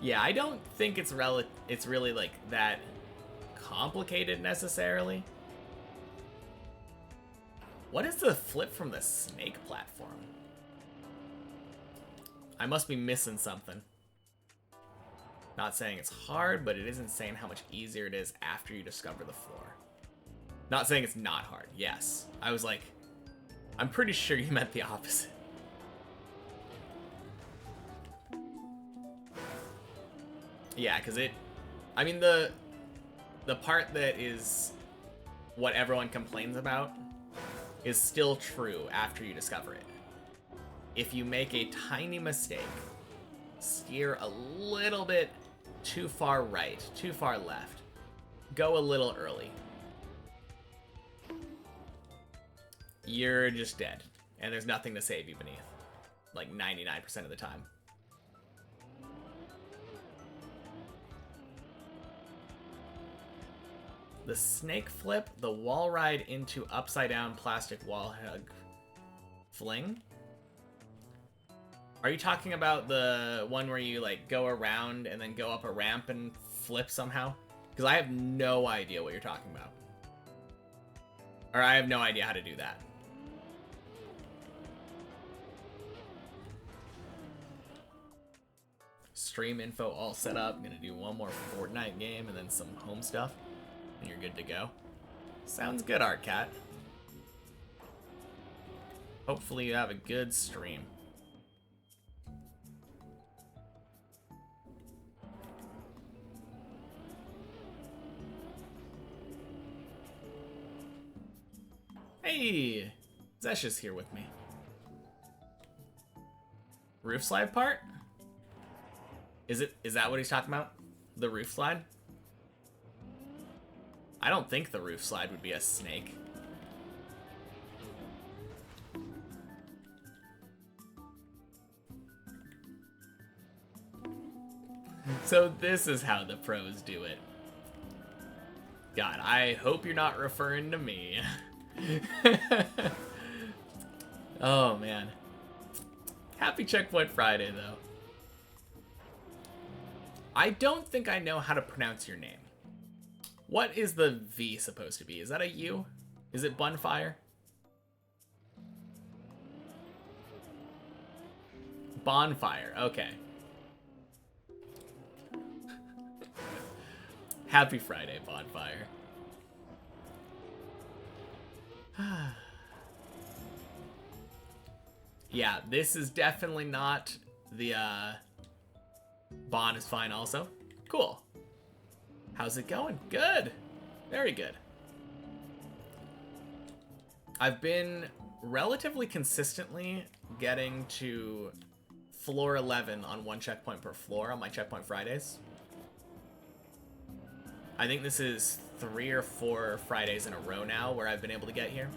S1: Yeah, I don't think it's really like that complicated necessarily. What is the flip from the snake platform? I must be missing something. Not saying it's hard, but it is insane how much easier it is after you discover the floor. Not saying it's not hard. Yes. I was like, I'm pretty sure you meant the opposite. Yeah, because I mean, the part that is what everyone complains about is still true after you discover it. If you make a tiny mistake, steer a little bit too far right, too far left, go a little early, you're just dead. And there's nothing to save you beneath. Like 99% of the time. The snake flip, the wall ride into upside down plastic wall hug fling. Are you talking about the one where you like go around and then go up a ramp and flip somehow? Because I have no idea what you're talking about. Or I have no idea how to do that. Stream info all set up. I'm gonna do one more Fortnite game and then some home stuff. And you're good to go. Sounds good, Artcat. Hopefully you have a good stream. Hey! Zesh is here with me. Roof slide part? Is that what he's talking about? The roof slide? I don't think the roof slide would be a snake. So this is how the pros do it. God, I hope you're not referring to me. Oh, man. Happy Checkpoint Friday, though. I don't think I know how to pronounce your name. What is the V supposed to be? Is that a U? Is it Bunfire? Bonfire, okay. Happy Friday, Bonfire. Yeah, this is definitely not the, Bond is fine also. Cool. How's it going? Good. Very good. I've been relatively consistently getting to floor 11 on one checkpoint per floor on my Checkpoint Fridays. I think this is 3 or 4 Fridays in a row now where I've been able to get here.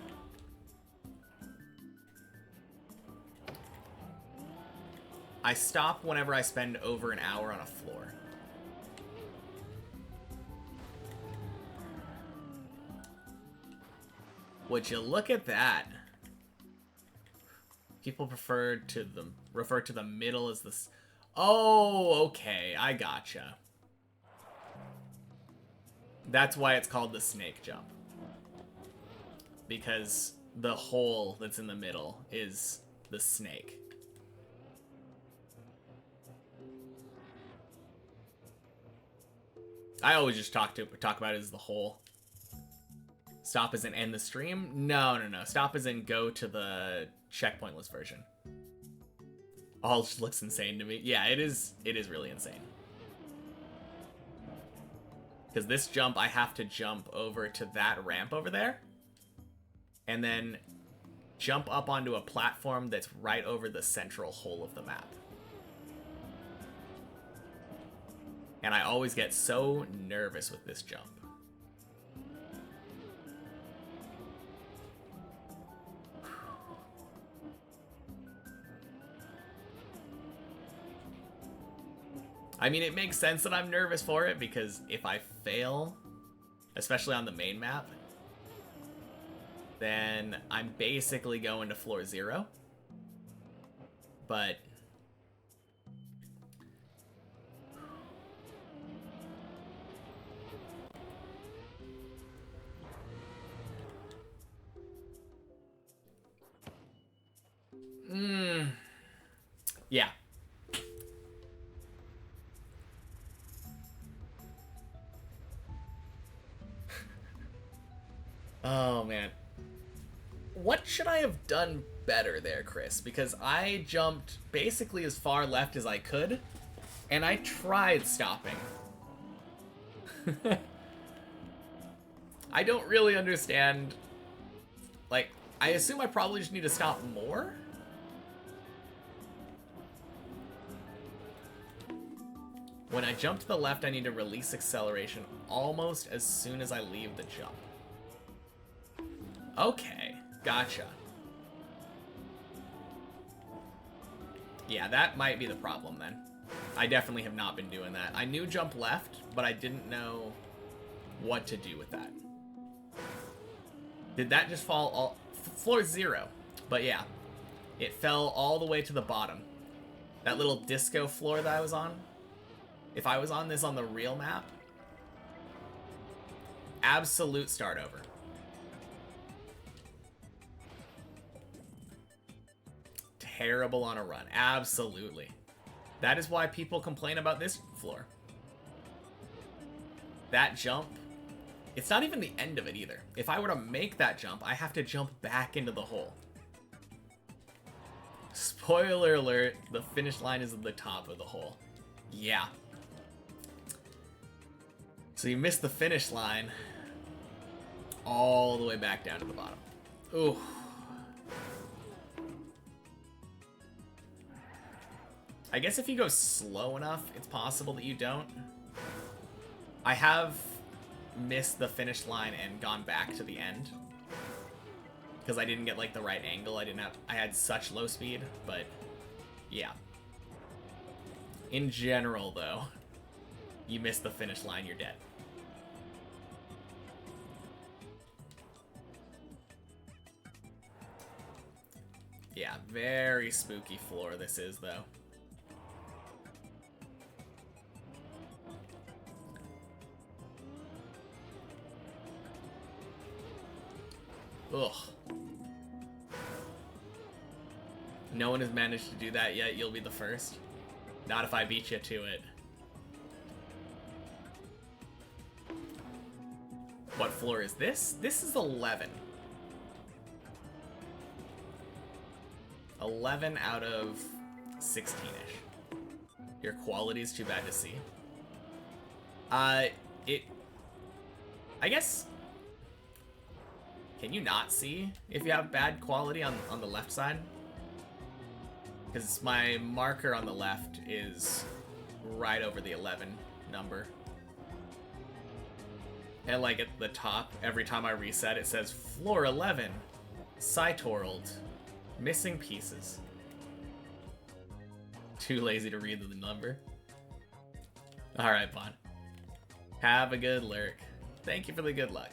S1: I stop whenever I spend over an hour on a floor. Would you look at that? People refer to the middle as this. Oh, okay, I gotcha. That's why it's called the snake jump. Because the hole that's in the middle is the snake. I always just talk about it as the hole. Stop as in end the stream? No. Stop as in go to the checkpointless version. All just looks insane to me. Yeah, it is really insane. Because this jump, I have to jump over to that ramp over there. And then jump up onto a platform that's right over the central hole of the map. And I always get so nervous with this jump. I mean, it makes sense that I'm nervous for it, because if I fail, especially on the main map, then I'm basically going to floor 0. But yeah. Oh, man. What should I have done better there, Chris? Because I jumped basically as far left as I could, and I tried stopping. I don't really understand. Like, I assume I probably just need to stop more? When I jump to the left, I need to release acceleration almost as soon as I leave the jump. Okay, gotcha. Yeah, that might be the problem then. I definitely have not been doing that. I knew jump left, but I didn't know what to do with that. Did that just fall all... Floor 0. But yeah, it fell all the way to the bottom. That little disco floor that I was on. If I was on this on the real map, absolute start over. Terrible on a run. Absolutely. That is why people complain about this floor. That jump, it's not even the end of it either. If I were to make that jump, I have to jump back into the hole. Spoiler alert, the finish line is at the top of the hole. Yeah. So you missed the finish line all the way back down to the bottom. Ooh. I guess if you go slow enough, it's possible that you don't. I have missed the finish line and gone back to the end because I didn't get like the right angle. I had such low speed, but yeah. In general though, you miss the finish line, you're dead. Yeah, very spooky floor this is though. Ugh. No one has managed to do that yet. You'll be the first. Not if I beat you to it. What floor is this? This is 11. 11 out of 16-ish. Your quality's too bad to see. I guess... Can you not see if you have bad quality on the left side? Because my marker on the left is right over the 11 number. And like at the top, every time I reset, it says floor 11, Cytorled, missing pieces. Too lazy to read the number. Alright, Bon. Have a good lurk. Thank you for the good luck.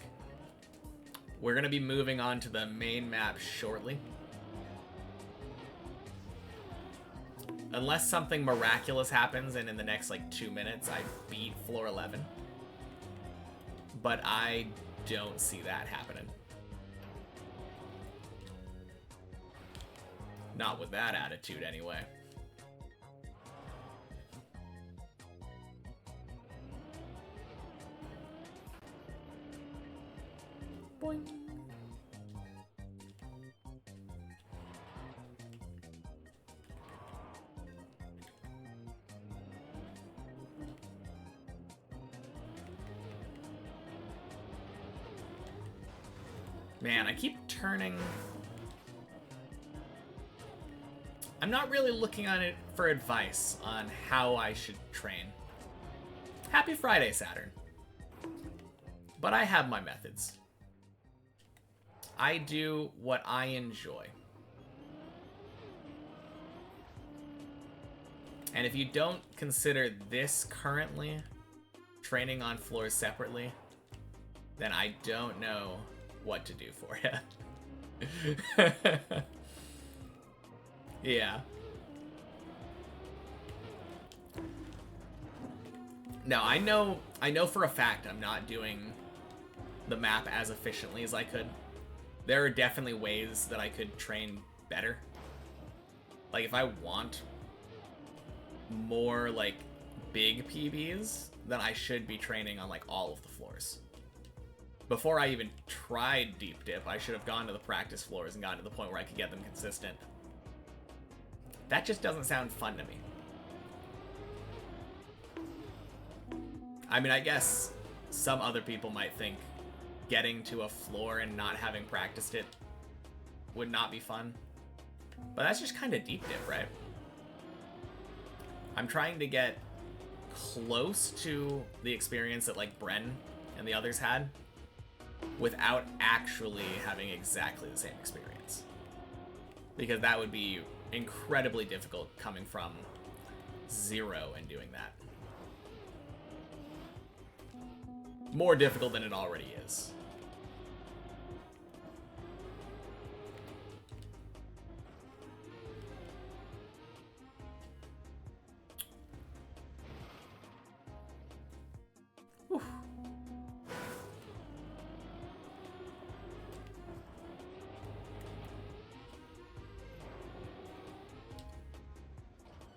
S1: We're going to be moving on to the main map shortly. Unless something miraculous happens and in the next like 2 minutes I beat floor 11. But I don't see that happening. Not with that attitude anyway. Boing. Man, I keep turning... I'm not really looking on it for advice on how I should train. Happy Friday, Saturn. But I have my methods. I do what I enjoy. And if you don't consider this currently training on floors separately, then I don't know what to do for you. Yeah. Now, I know for a fact I'm not doing the map as efficiently as I could. There are definitely ways that I could train better. Like, if I want more, like, big PBs, then I should be training on, like, all of the floors. Before I even tried deep dip, I should have gone to the practice floors and gotten to the point where I could get them consistent. That just doesn't sound fun to me. I mean, I guess some other people might think getting to a floor and not having practiced it would not be fun. But that's just kind of deep dip, right? I'm trying to get close to the experience that, like, Bren and the others had without actually having exactly the same experience. Because that would be incredibly difficult coming from 0 and doing that. More difficult than it already is. Whew.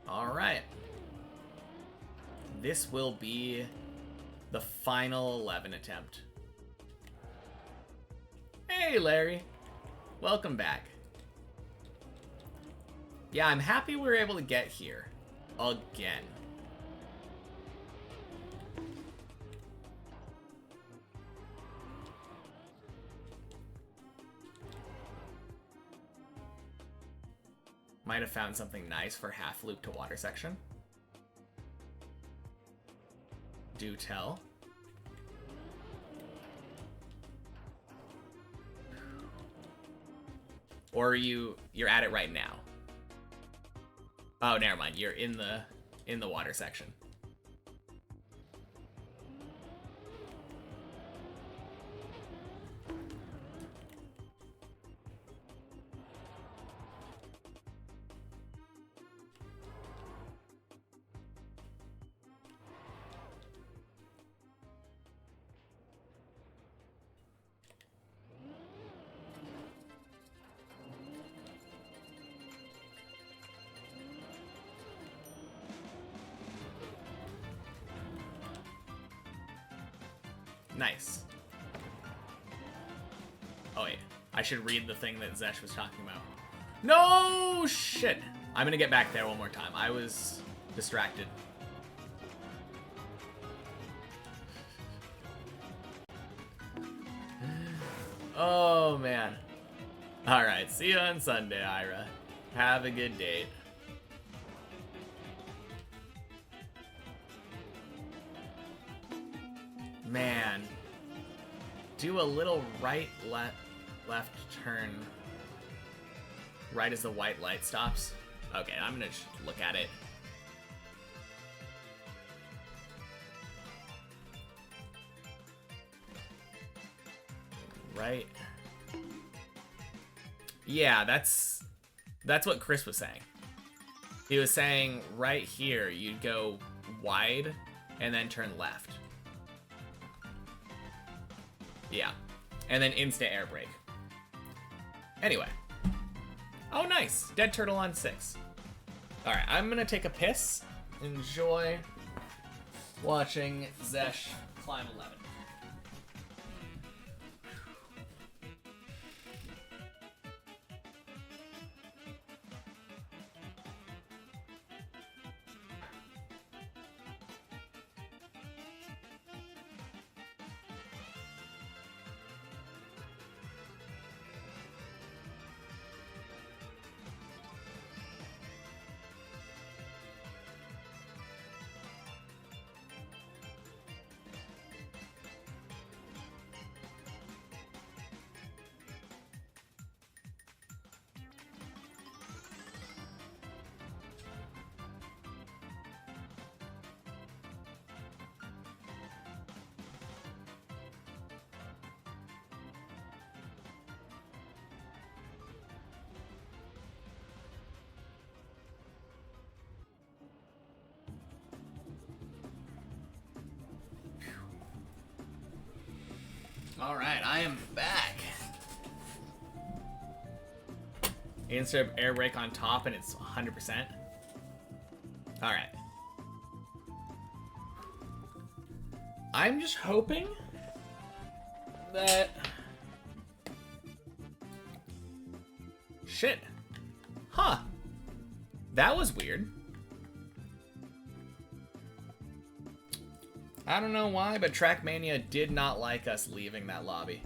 S1: All right. This will be the final 11 attempt. Hey, Larry. Welcome back. Yeah, I'm happy we were able to get here. Again. Might have found something nice for half loop to water section. Do tell. Or are you're at it right now? Oh, never mind. You're in the water section. Nice. Oh wait, I should read the thing that Zesh was talking about. No shit! I'm gonna get back there one more time. I was distracted. Oh man. Alright, see you on Sunday, Ira. Have a good date. Man, do a little right, left turn. Right as the white light stops. Okay, I'm gonna just look at it. Right. Yeah, that's what Chris was saying. He was saying right here you'd go wide and then turn left. Yeah. And then instant air brake. Anyway. Oh, nice. Dead turtle on 6. Alright, I'm gonna take a piss. Enjoy watching Zesh climb 11. Alright, I am back. Instead of air brake on top and it's 100%. Alright. I'm just hoping that... Shit. Huh. That was weird. I don't know why, but Trackmania did not like us leaving that lobby.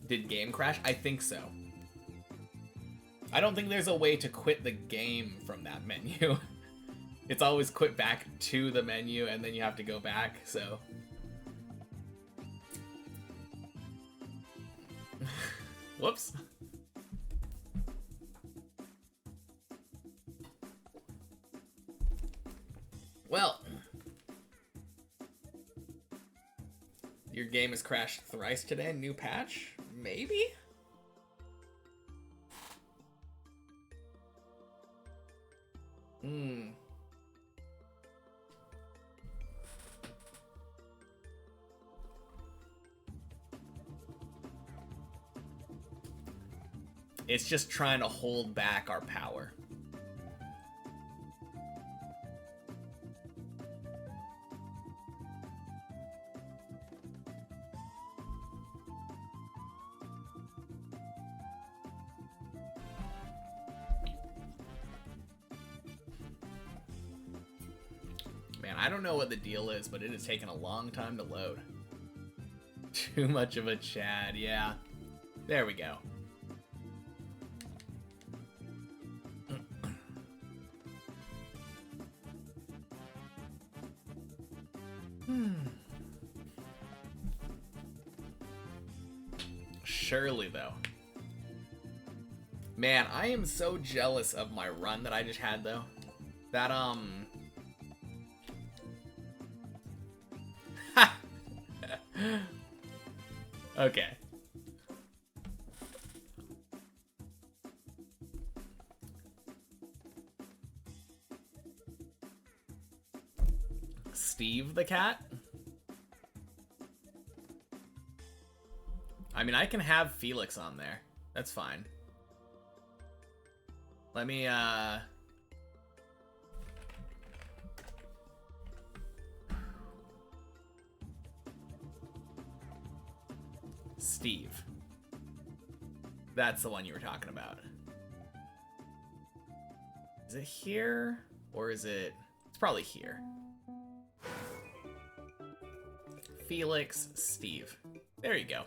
S1: Did game crash? I think so. I don't think there's a way to quit the game from that menu. It's always quit back to the menu and then you have to go back, so... Whoops. Well, your game has crashed thrice today. New patch? Maybe? It's just trying to hold back our power. Man, I don't know what the deal is, but it has taken a long time to load. Too much of a Chad, yeah. There we go. Surely, though. Man, I am so jealous of my run that I just had, though. That, Okay. Steve the cat? I mean, I can have Felix on there. That's fine. Let me, Steve. That's the one you were talking about. Is it here? Or is it... It's probably here. Felix, Steve. There you go.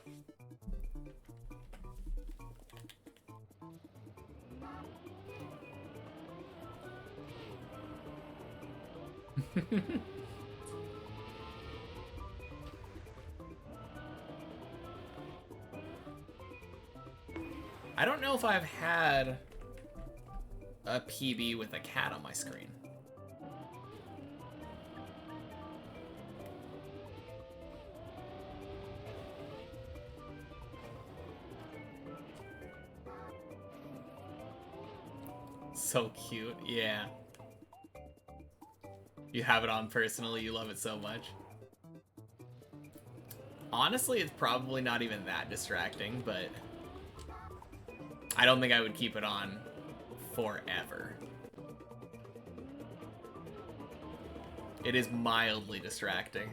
S1: I don't know if I've had a PB with a cat on my screen. So cute, yeah. You have it on personally, you love it so much. Honestly, it's probably not even that distracting, but I don't think I would keep it on forever. It is mildly distracting.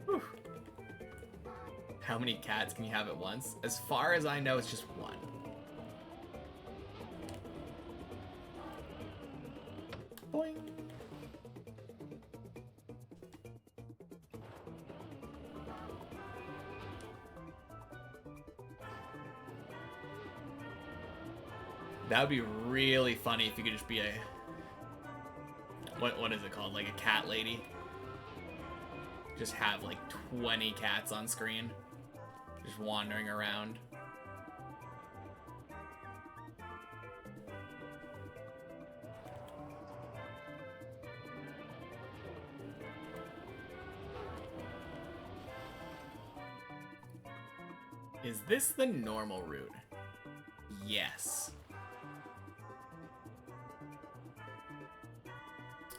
S1: Whew. How many cats can you have at once? As far as I know, it's just one. Boing. That would be really funny if you could just be a... What is it called? Like a cat lady? Just have like 20 cats on screen. Just wandering around. Is this the normal route? Yes.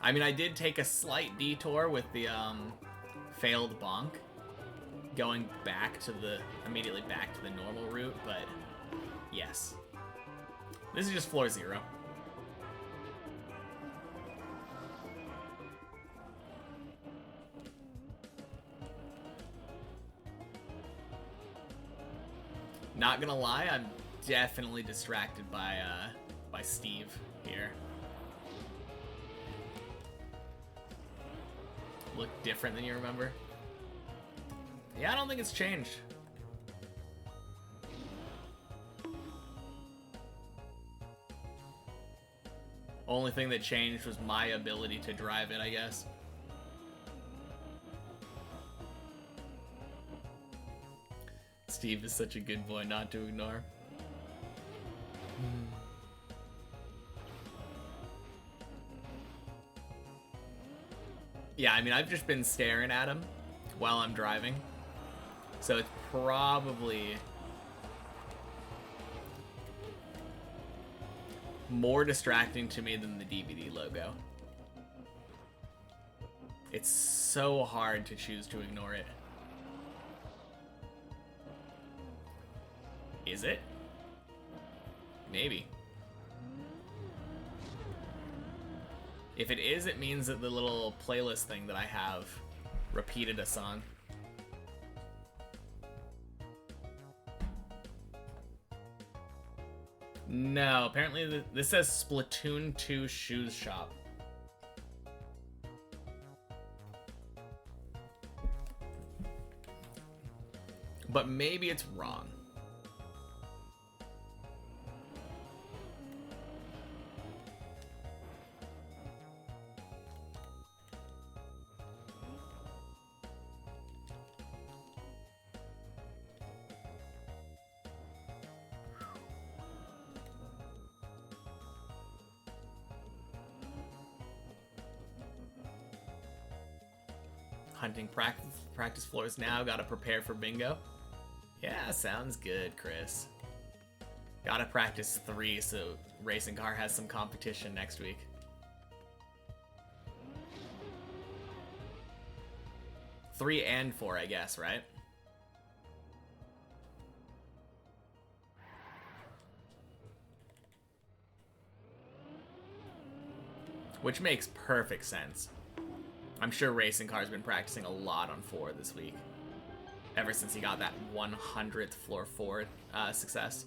S1: I mean, I did take a slight detour with the failed bonk, going back to immediately back to the normal route, but yes. This is just floor 0. Not gonna lie, I'm definitely distracted by Steve here. Look different than you remember? Yeah, I don't think it's changed. Only thing that changed was my ability to drive it, I guess. Steve is such a good boy not to ignore. Yeah, I mean, I've just been staring at him while I'm driving. So it's probably more distracting to me than the DVD logo. It's so hard to choose to ignore it. Is it? Maybe. If it is, it means that the little playlist thing that I have repeated a song. No, apparently this says Splatoon 2 Shoes Shop. But maybe it's wrong. Hunting practice floors now. Gotta prepare for bingo. Yeah, sounds good, Chris. Gotta practice 3 so Racing Car has some competition next week. Three and 4, I guess, right? Which makes perfect sense. I'm sure Racing Car's been practicing a lot on 4 this week. Ever since he got that 100th floor 4 success.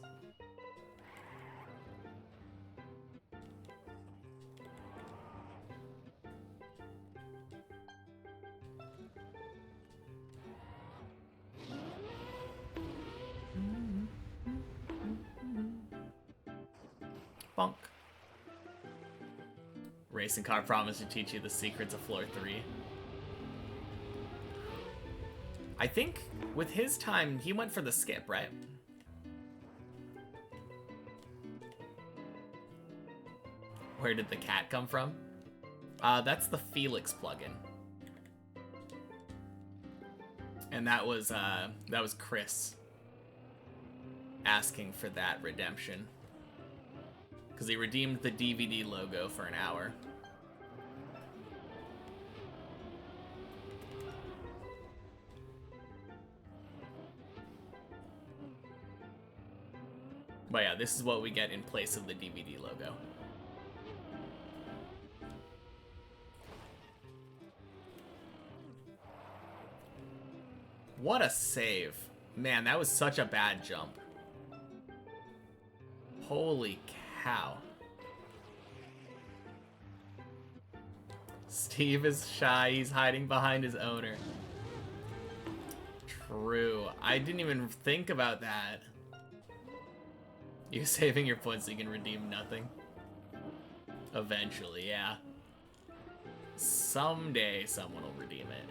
S1: Bonk. Racing Car promised to teach you the secrets of floor 3. I think with his time, he went for the skip, right? Where did the cat come from? That's the Felix plugin. And that was Chris asking for that redemption. Because he redeemed the DVD logo for an hour. But yeah, this is what we get in place of the DVD logo. What a save. Man, that was such a bad jump. Holy cow. Steve is shy. He's hiding behind his owner. True. I didn't even think about that. You're saving your points so you can redeem nothing. Eventually, yeah. Someday someone will redeem it.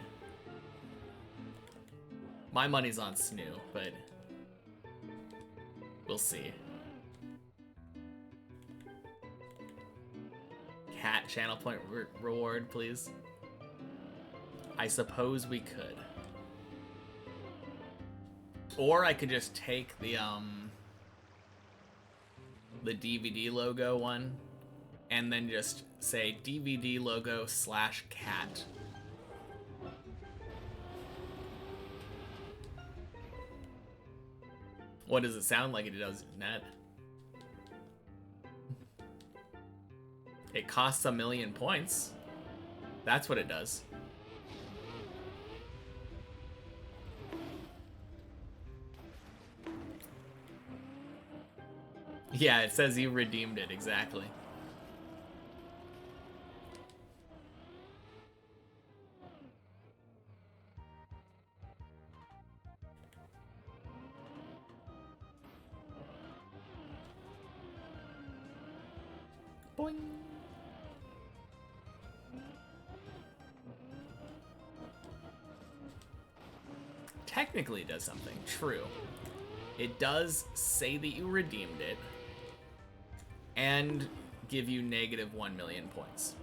S1: My money's on Snoo, but we'll see. Cat channel point reward, please. I suppose we could. Or I could just take the DVD logo one and then just say DVD logo / cat. What does it sound like it does in net? It costs 1,000,000 points. That's what it does. Yeah, it says you redeemed it, exactly. Boing. Technically it does something, true. It does say that you redeemed it and give you negative 1,000,000 points.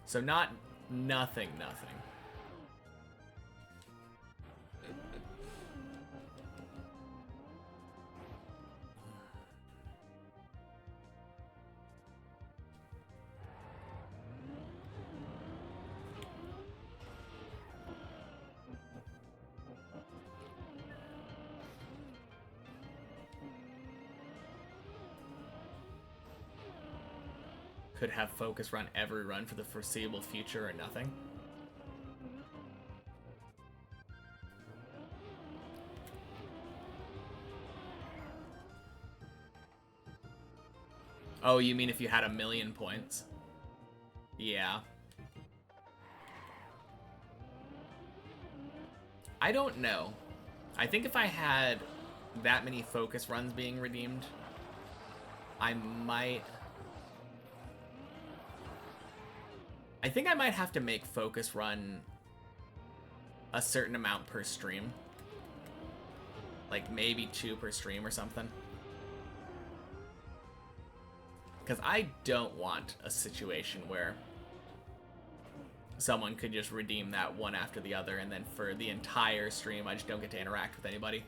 S1: So nothing. Could have focus run every run for the foreseeable future or nothing. Oh, you mean if you had 1,000,000 points? Yeah. I don't know. I think if I had that many focus runs being redeemed, I think I might have to make focus run a certain amount per stream. Like maybe 2 per stream or something. Because I don't want a situation where someone could just redeem that one after the other, and then for the entire stream I just don't get to interact with anybody.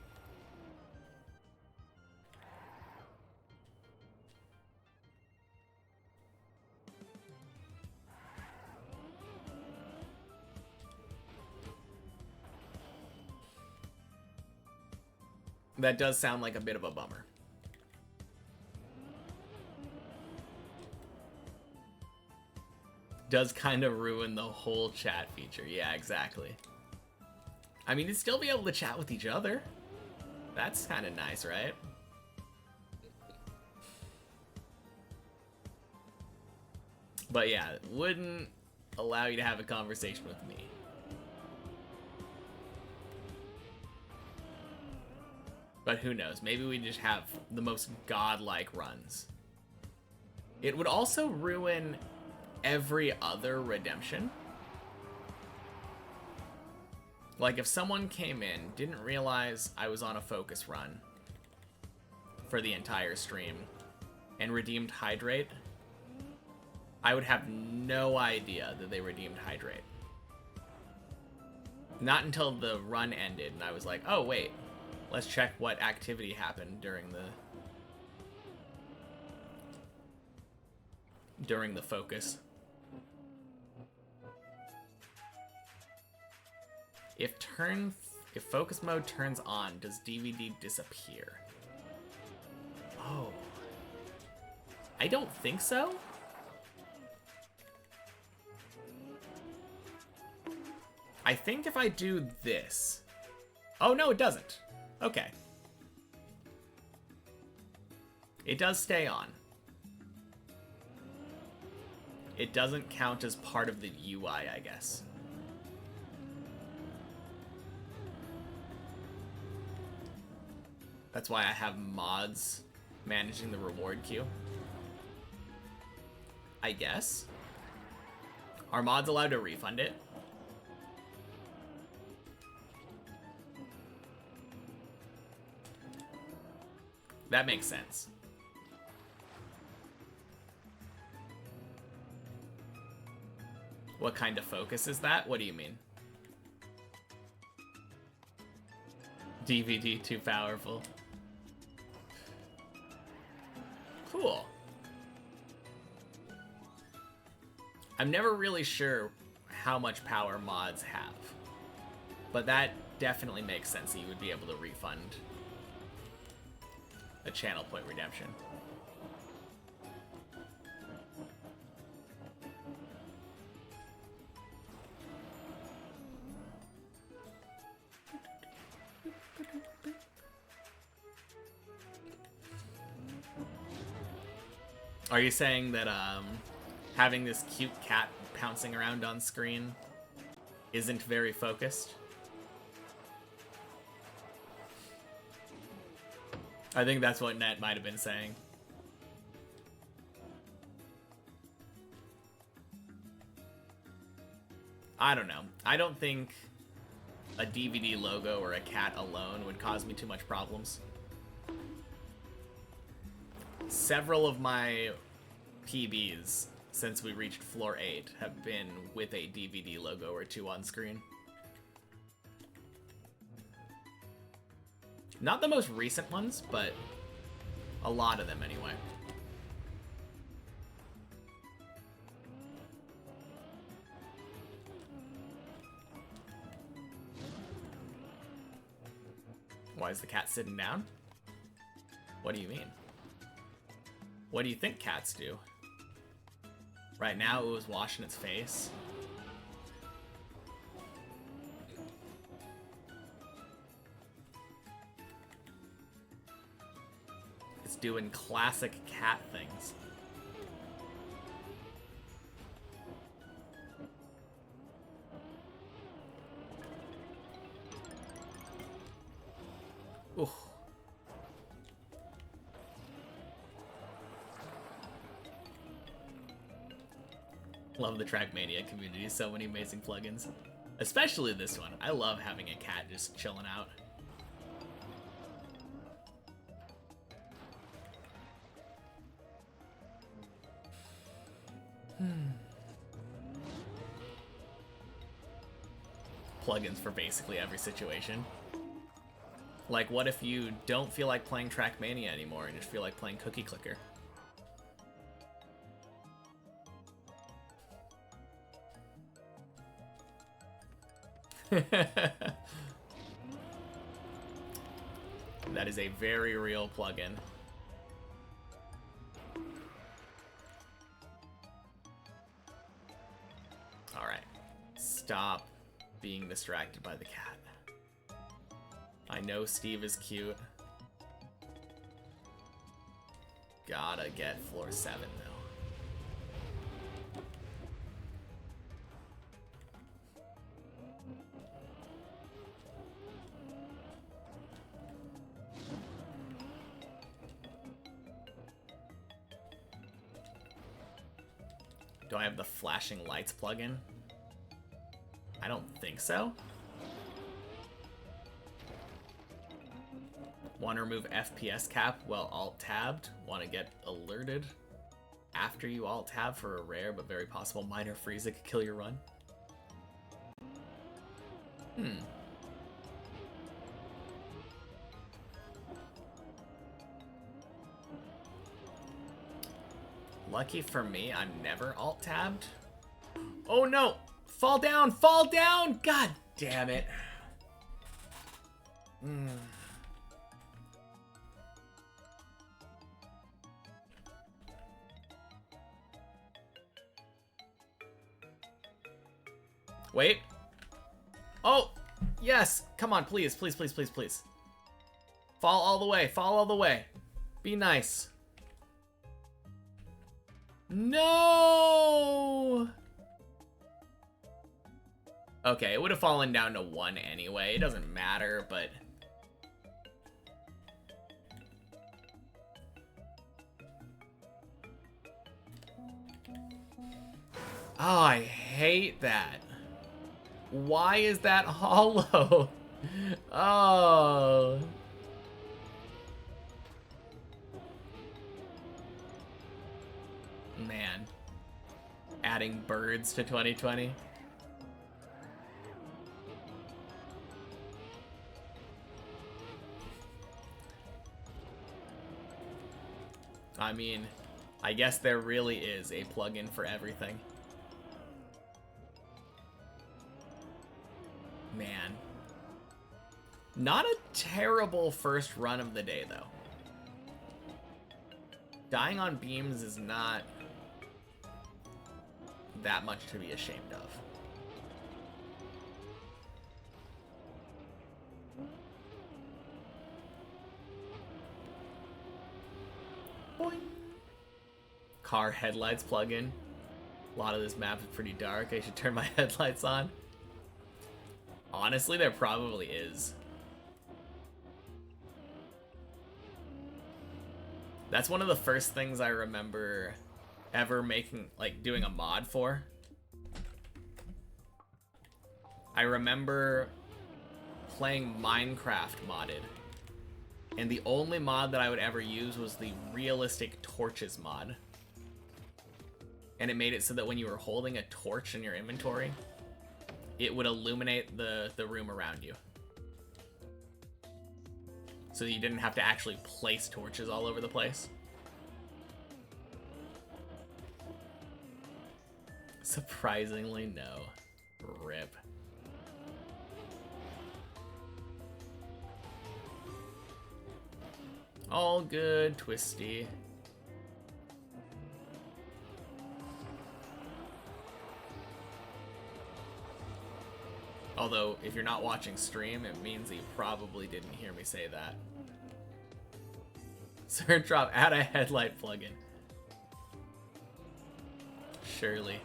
S1: That does sound like a bit of a bummer. Does kind of ruin the whole chat feature. Yeah, exactly. I mean, you'd still be able to chat with each other. That's kind of nice, right? But yeah, it wouldn't allow you to have a conversation with me. But who knows? Maybe we just have the most godlike runs. It would also ruin every other redemption. Like if someone came in, didn't realize I was on a focus run for the entire stream, and redeemed Hydrate, I would have no idea that they redeemed Hydrate. Not until the run ended and I was like, oh wait, let's check what activity happened during the focus. If focus mode turns on, does DVD disappear? Oh. I don't think so. I think if I do this... Oh, no, it doesn't. Okay. It does stay on. It doesn't count as part of the UI, I guess. That's why I have mods managing the reward queue. I guess. Are mods allowed to refund it? That makes sense. What kind of focus is that? What do you mean? DVD too powerful. Cool. I'm never really sure how much power mods have, but that definitely makes sense that you would be able to refund a channel point redemption. Are you saying that having this cute cat pouncing around on screen isn't very focused? I think that's what Net might have been saying. I don't know. I don't think a DVD logo or a cat alone would cause me too much problems. Several of my PBs since we reached floor 8 have been with a DVD logo or two on screen. Not the most recent ones, but a lot of them anyway. Why is the cat sitting down? What do you mean? What do you think cats do? Right now, it was washing its face. It's doing classic cat things. Ooh. Love the Trackmania community. So many amazing plugins. Especially this one. I love having a cat just chilling out. Plugins for basically every situation. Like, what if you don't feel like playing Trackmania anymore and just feel like playing Cookie Clicker? That is a very real plugin. Alright. Stop being distracted by the cat. I know Steve is cute. Gotta get floor 7 though. Do I have the flashing lights plugin? I don't think so. Want to remove FPS cap while alt-tabbed? Want to get alerted after you alt-tab for a rare but very possible minor freeze that could kill your run? Lucky for me, I'm never alt-tabbed. Oh no! Fall down! Fall down! God damn it. Wait. Oh! Yes! Come on, please, please, please, please, please. Fall all the way, fall all the way. Be nice. No! Okay, it would have fallen down to 1 anyway. It doesn't matter, but... Oh, I hate that. Why is that hollow? Oh... Man. Adding birds to 2020. I mean, I guess there really is a plugin for everything. Man. Not a terrible first run of the day, though. Dying on beams is not that much to be ashamed of. Boing. Car headlights plug-in. A lot of this map is pretty dark. I should turn my headlights on. Honestly, there probably is. That's one of the first things I remember ever making, like, doing a mod for. I remember playing Minecraft modded. And the only mod that I would ever use was the realistic torches mod. And it made it so that when you were holding a torch in your inventory, it would illuminate the room around you. So that you didn't have to actually place torches all over the place. Surprisingly, no. RIP. All good, Twisty. Although, if you're not watching stream, it means that you probably didn't hear me say that. Sir Drop, add a headlight plugin. Surely.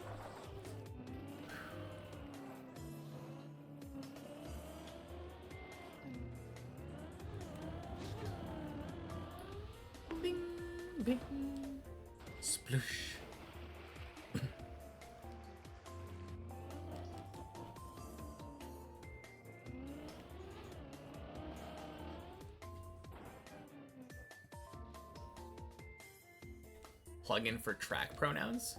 S1: Bing, bing, sploosh. Plugin for track pronouns?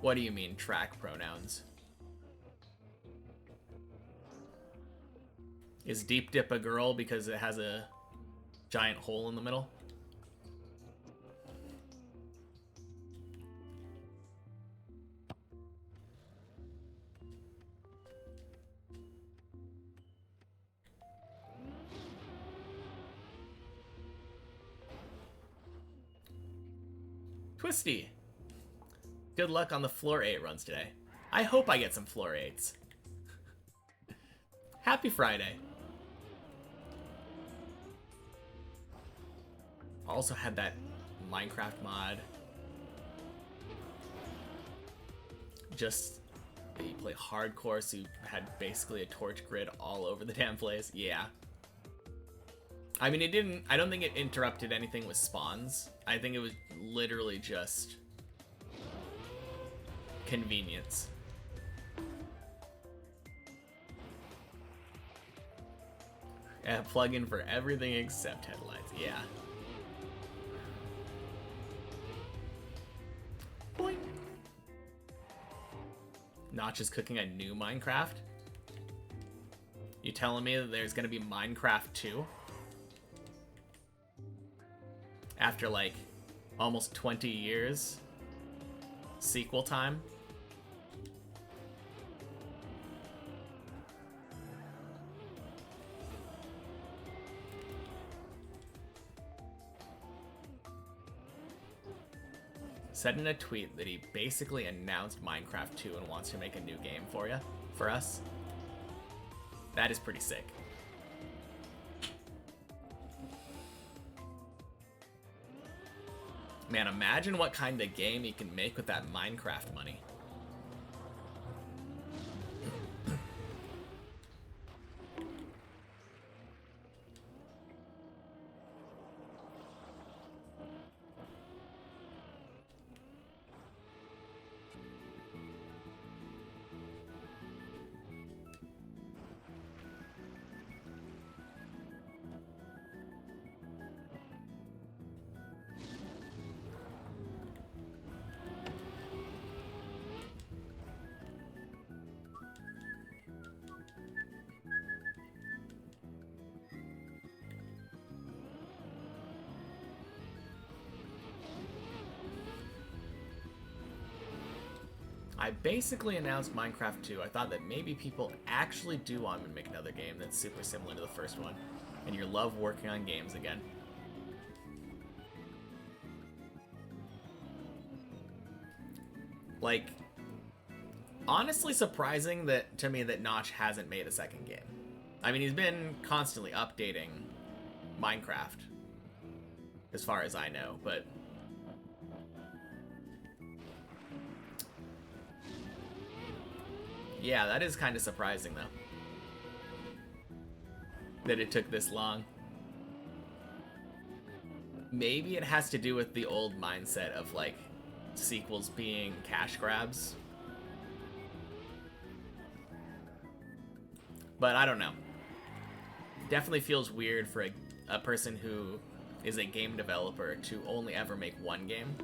S1: What do you mean, track pronouns? Is Deep Dip a girl because it has a giant hole in the middle? Twisty! Good luck on the floor 8 runs today. I hope I get some floor 8s. Happy Friday. Also had that Minecraft mod. Just, you play hardcore, so you had basically a torch grid all over the damn place. Yeah. I mean, it didn't, I don't think it interrupted anything with spawns. I think it was literally just convenience. A plugin for everything except headlights, yeah. Boing. Notch is cooking a new Minecraft? You telling me that there's gonna be Minecraft 2? After like almost 20 years? Sequel time? Said in a tweet that he basically announced Minecraft 2 and wants to make a new game for us. That is pretty sick. Man, imagine what kind of game you can make with that Minecraft money. I basically announced Minecraft 2. I thought that maybe people actually do want me to make another game that's super similar to the first one. And you love working on games again. Like, honestly surprising that to me that Notch hasn't made a second game. I mean, he's been constantly updating Minecraft, as far as I know, but yeah, that is kind of surprising, though, that it took this long. Maybe it has to do with the old mindset of, like, sequels being cash grabs. But I don't know. Definitely feels weird for a person who is a game developer to only ever make one game.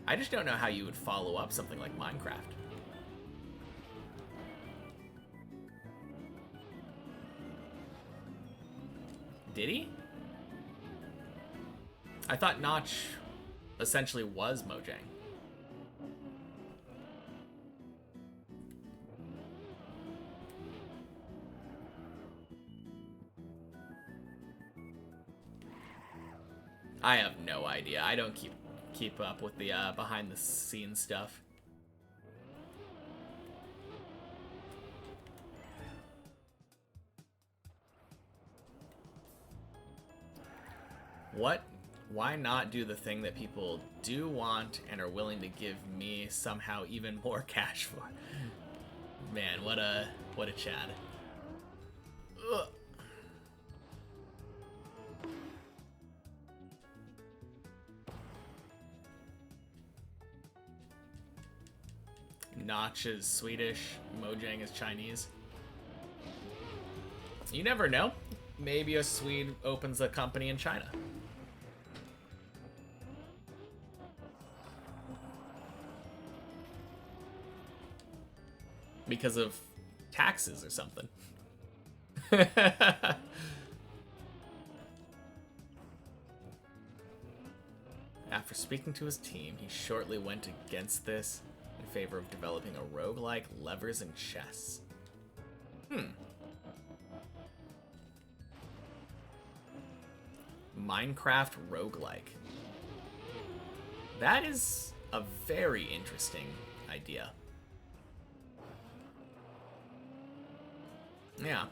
S1: I just don't know how you would follow up something like Minecraft. Did he? I thought Notch essentially was Mojang. I have no idea. I don't keep up with the behind the scenes stuff. What? Why not do the thing that people do want and are willing to give me somehow even more cash for? Man, what a Chad. Ugh. Notch is Swedish, Mojang is Chinese. You never know. Maybe a Swede opens a company in China. Because of taxes or something. After speaking to his team, he shortly went against this in favor of developing a roguelike levers and chess. Minecraft roguelike. That is a very interesting idea. Yeah.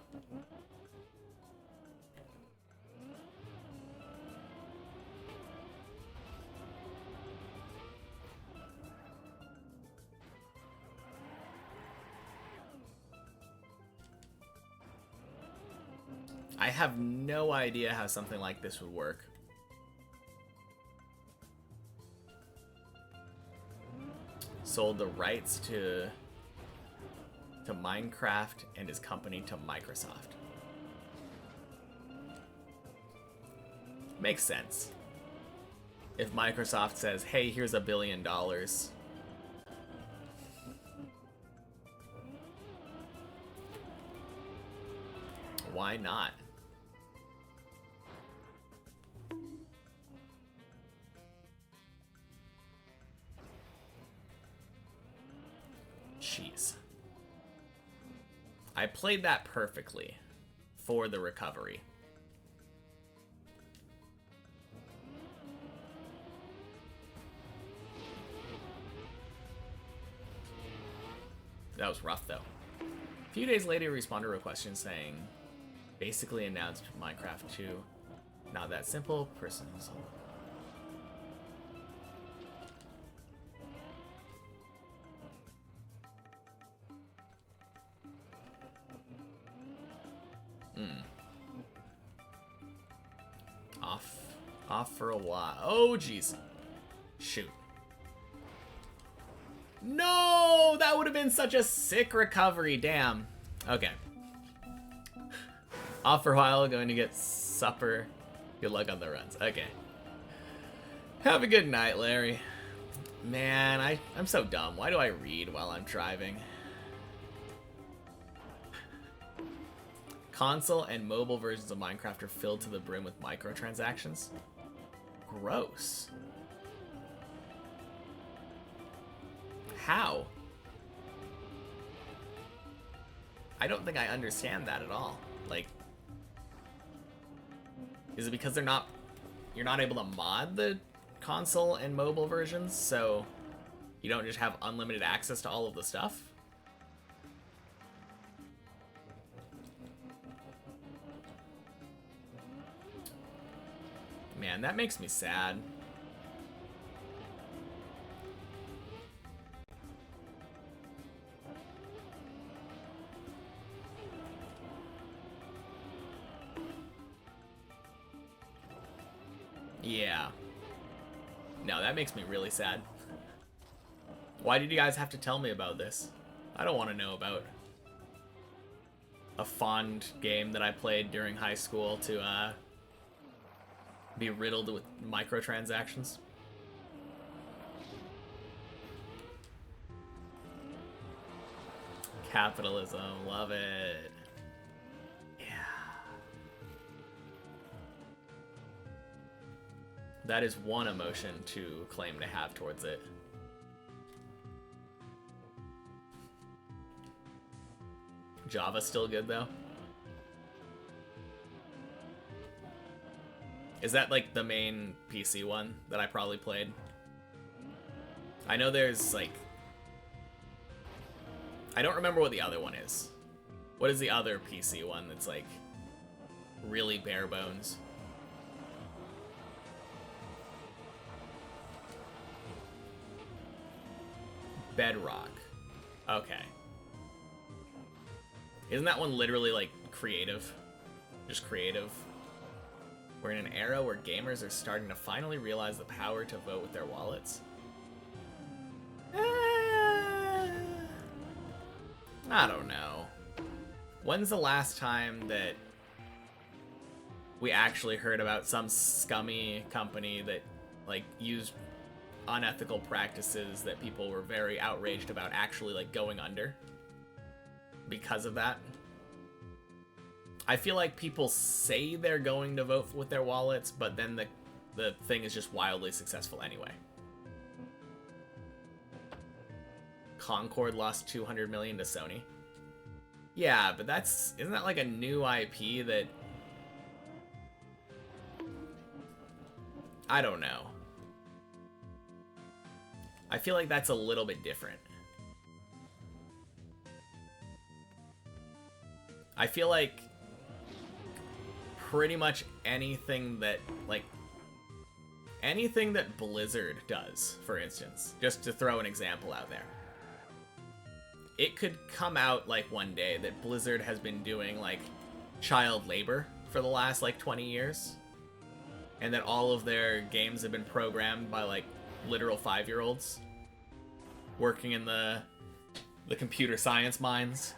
S1: I have no idea how something like this would work. Sold the rights to Minecraft and his company to Microsoft. Makes sense. If Microsoft says, hey, here's $1 billion. Why not? Jeez. I played that perfectly for the recovery. That was rough, though. A few days later, he responded to a question saying, basically announced Minecraft 2. Not that simple. Person's. Off for a while. Oh, jeez. Shoot. No! That would have been such a sick recovery. Damn. Okay. Off for a while, going to get supper. Good luck on the runs. Okay. Have a good night, Larry. Man, I'm so dumb. Why do I read while I'm driving? Console and mobile versions of Minecraft are filled to the brim with microtransactions. Gross. How? I don't think I understand that at all. Like, is it because you're not able to mod the console and mobile versions, so you don't just have unlimited access to all of the stuff? Man, that makes me sad. Yeah. No, that makes me really sad. Why did you guys have to tell me about this? I don't want to know about a fond game that I played during high school to be riddled with microtransactions. Capitalism, love it. Yeah. That is one emotion to claim to have towards it. Java's still good though. Is that like the main PC one that I probably played? I know there's like... I don't remember what the other one is. What is the other PC one that's like really bare bones? Bedrock. Okay. Isn't that one literally like creative? Just creative? We're in an era where gamers are starting to finally realize the power to vote with their wallets. I don't know. When's the last time that we actually heard about some scummy company that like used unethical practices that people were very outraged about actually like going under because of that? I feel like people say they're going to vote with their wallets, but then the thing is just wildly successful anyway. Concord lost $200 million to Sony. Yeah, but isn't that like a new IP that... I don't know. I feel like that's a little bit different. I feel like pretty much anything that, like, anything that Blizzard does, for instance, just to throw an example out there, it could come out, like, one day that Blizzard has been doing, like, child labor for the last, like, 20 years, and that all of their games have been programmed by, like, literal 5-year-olds working in the computer science mines.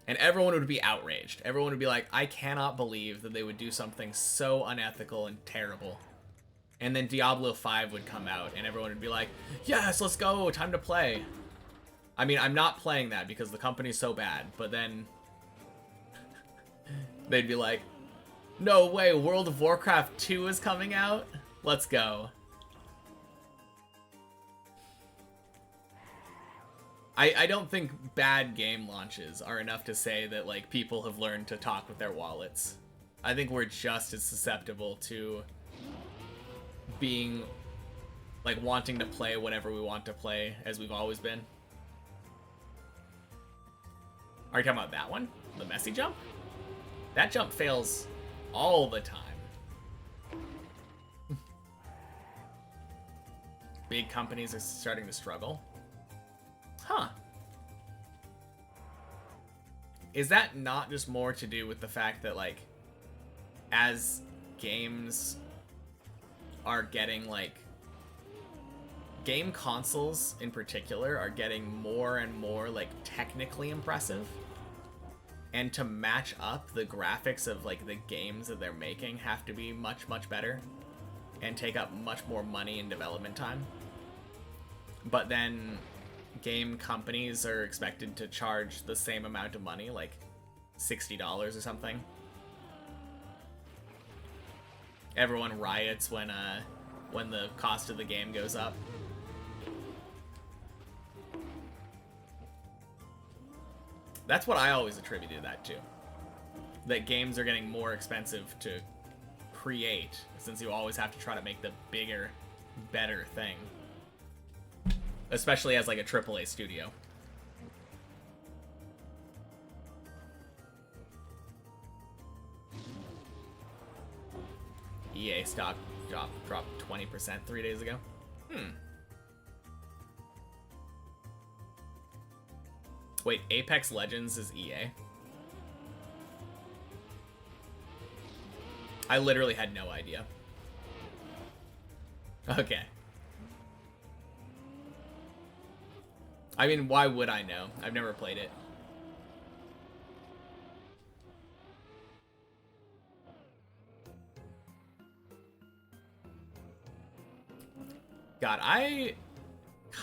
S1: And everyone would be outraged. Everyone would be like, I cannot believe that they would do something so unethical and terrible. And then Diablo 5 would come out, and everyone would be like, yes, let's go, time to play. I mean, I'm not playing that because the company's so bad, but then they'd be like, no way, World of Warcraft 2 is coming out? Let's go. I don't think bad game launches are enough to say that, like, people have learned to talk with their wallets. I think we're just as susceptible to being, like, wanting to play whatever we want to play as we've always been. Are you talking about that one? The messy jump? That jump fails all the time. Big companies are starting to struggle. Huh. Is that not just more to do with the fact that, like, as games are getting, like, game consoles in particular are getting more and more, like, technically impressive, and to match up the graphics of, like, the games that they're making have to be much, much better and take up much more money and development time. But then game companies are expected to charge the same amount of money, like $60 or something. Everyone riots when the cost of the game goes up. That's what I always attributed that to. That games are getting more expensive to create, since you always have to try to make the bigger, better thing. Especially as like a AAA studio. EA stock dropped 20% 3 days ago. Wait, Apex Legends is EA? I literally had no idea. Okay. I mean, why would I know? I've never played it. God, I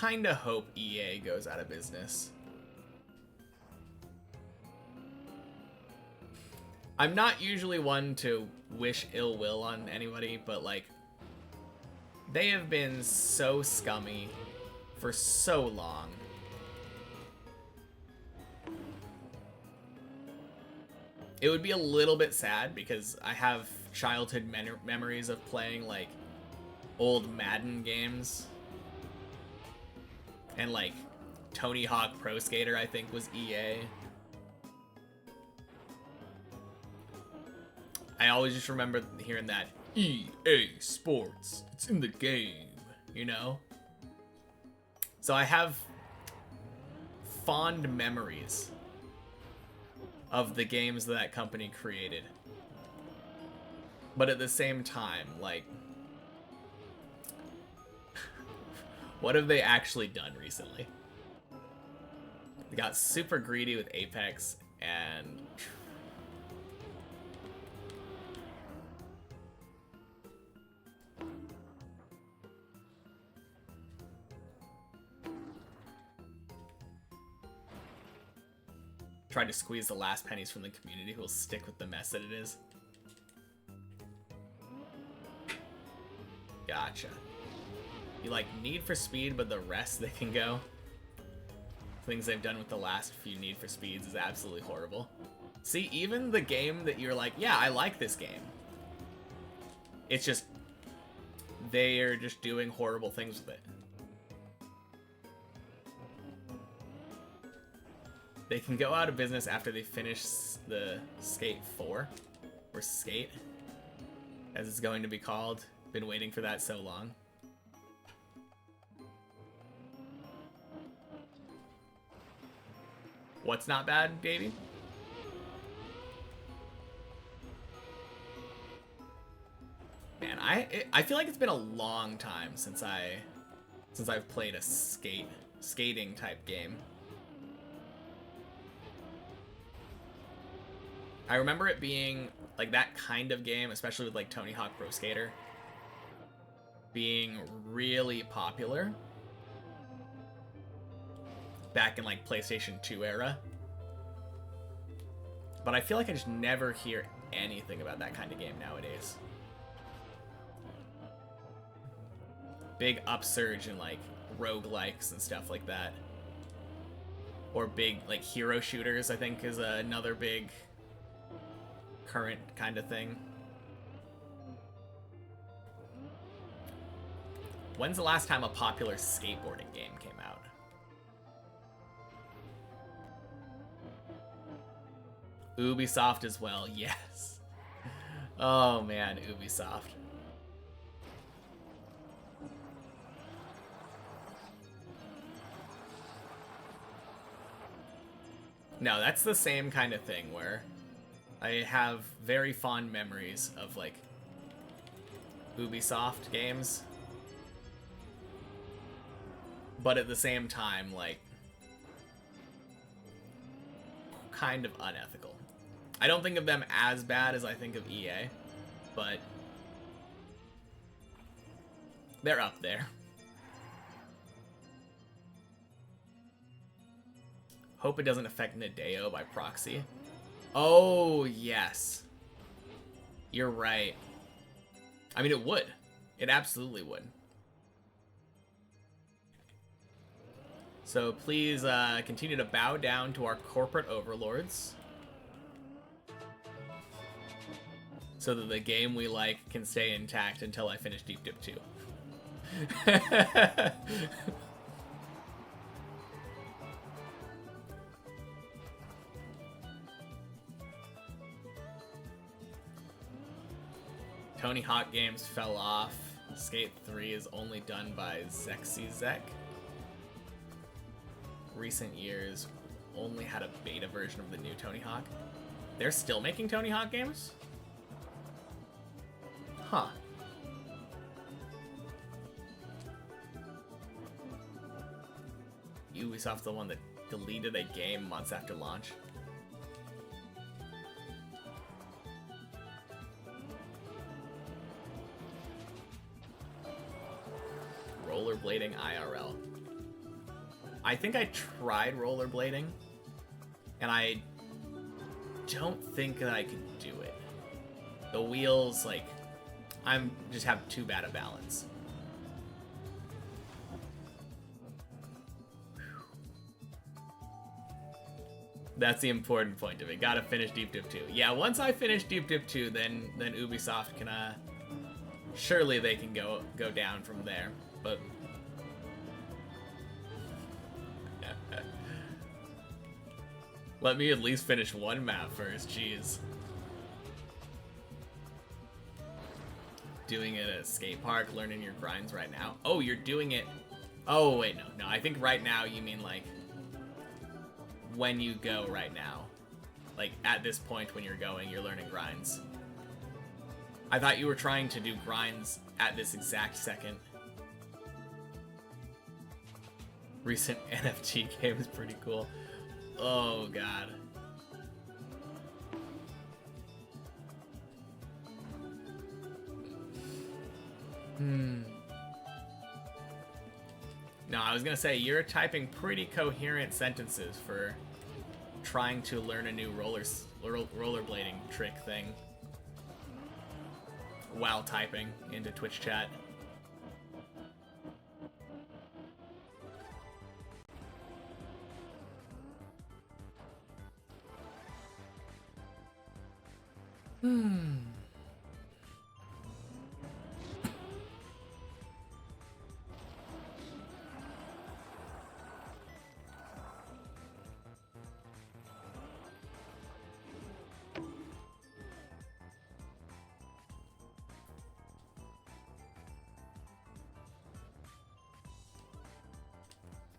S1: kinda hope EA goes out of business. I'm not usually one to wish ill will on anybody, but like, they have been so scummy for so long. It would be a little bit sad because I have childhood memories of playing like old Madden games. And like Tony Hawk Pro Skater, I think, was EA. I always just remember hearing that EA Sports, it's in the game, you know? So I have fond memories of the games that company created. But at the same time, like, what have they actually done recently? They got super greedy with Apex and tried to squeeze the last pennies from the community who will stick with the mess that it is. Gotcha. You like Need for Speed, but the rest they can go. Things they've done with the last few Need for Speeds is absolutely horrible. See, even the game that you're like, yeah, I like this game. It's just, they are just doing horrible things with it. They can go out of business after they finish the Skate 4, or Skate, as it's going to be called. Been waiting for that so long. What's not bad, Davey? Man, I feel like it's been a long time since I've played a skating type game. I remember it being like that kind of game, especially with like Tony Hawk Pro Skater, being really popular back in like PlayStation 2 era. But I feel like I just never hear anything about that kind of game nowadays. Big upsurge in like roguelikes and stuff like that. Or big like hero shooters, I think, is another big current kind of thing. When's the last time a popular skateboarding game came out? Ubisoft as well, yes. Oh man, Ubisoft. No, that's the same kind of thing where I have very fond memories of like Ubisoft games, but at the same time, like, kind of unethical. I don't think of them as bad as I think of EA, but they're up there. Hope it doesn't affect Nadeo by proxy. Oh, yes. You're right. I mean, it would. It absolutely would. So please continue to bow down to our corporate overlords so that the game we like can stay intact until I finish Deep Dip 2. Tony Hawk games fell off. Skate 3 is only done by Zek. Recent years only had a beta version of the new Tony Hawk. They're still making Tony Hawk games? Huh. Ubisoft, the one that deleted a game months after launch. Rollerblading IRL. I think I tried rollerblading, and I don't think that I could do it. The wheels, like, I'm just have too bad a balance. That's the important point of it. Gotta finish Deep Dip 2. Yeah, once I finish Deep Dip 2, then Ubisoft can, surely they can go down from there. But let me at least finish one map first, jeez. Doing it at a skate park, learning your grinds right now. Oh, you're doing it. Oh, wait, no. I think right now you mean like when you go right now. Like at this point when you're going, you're learning grinds. I thought you were trying to do grinds at this exact second. Recent NFT game is pretty cool. Oh, God. No, I was gonna say, you're typing pretty coherent sentences for trying to learn a new rollerblading trick thing while typing into Twitch chat.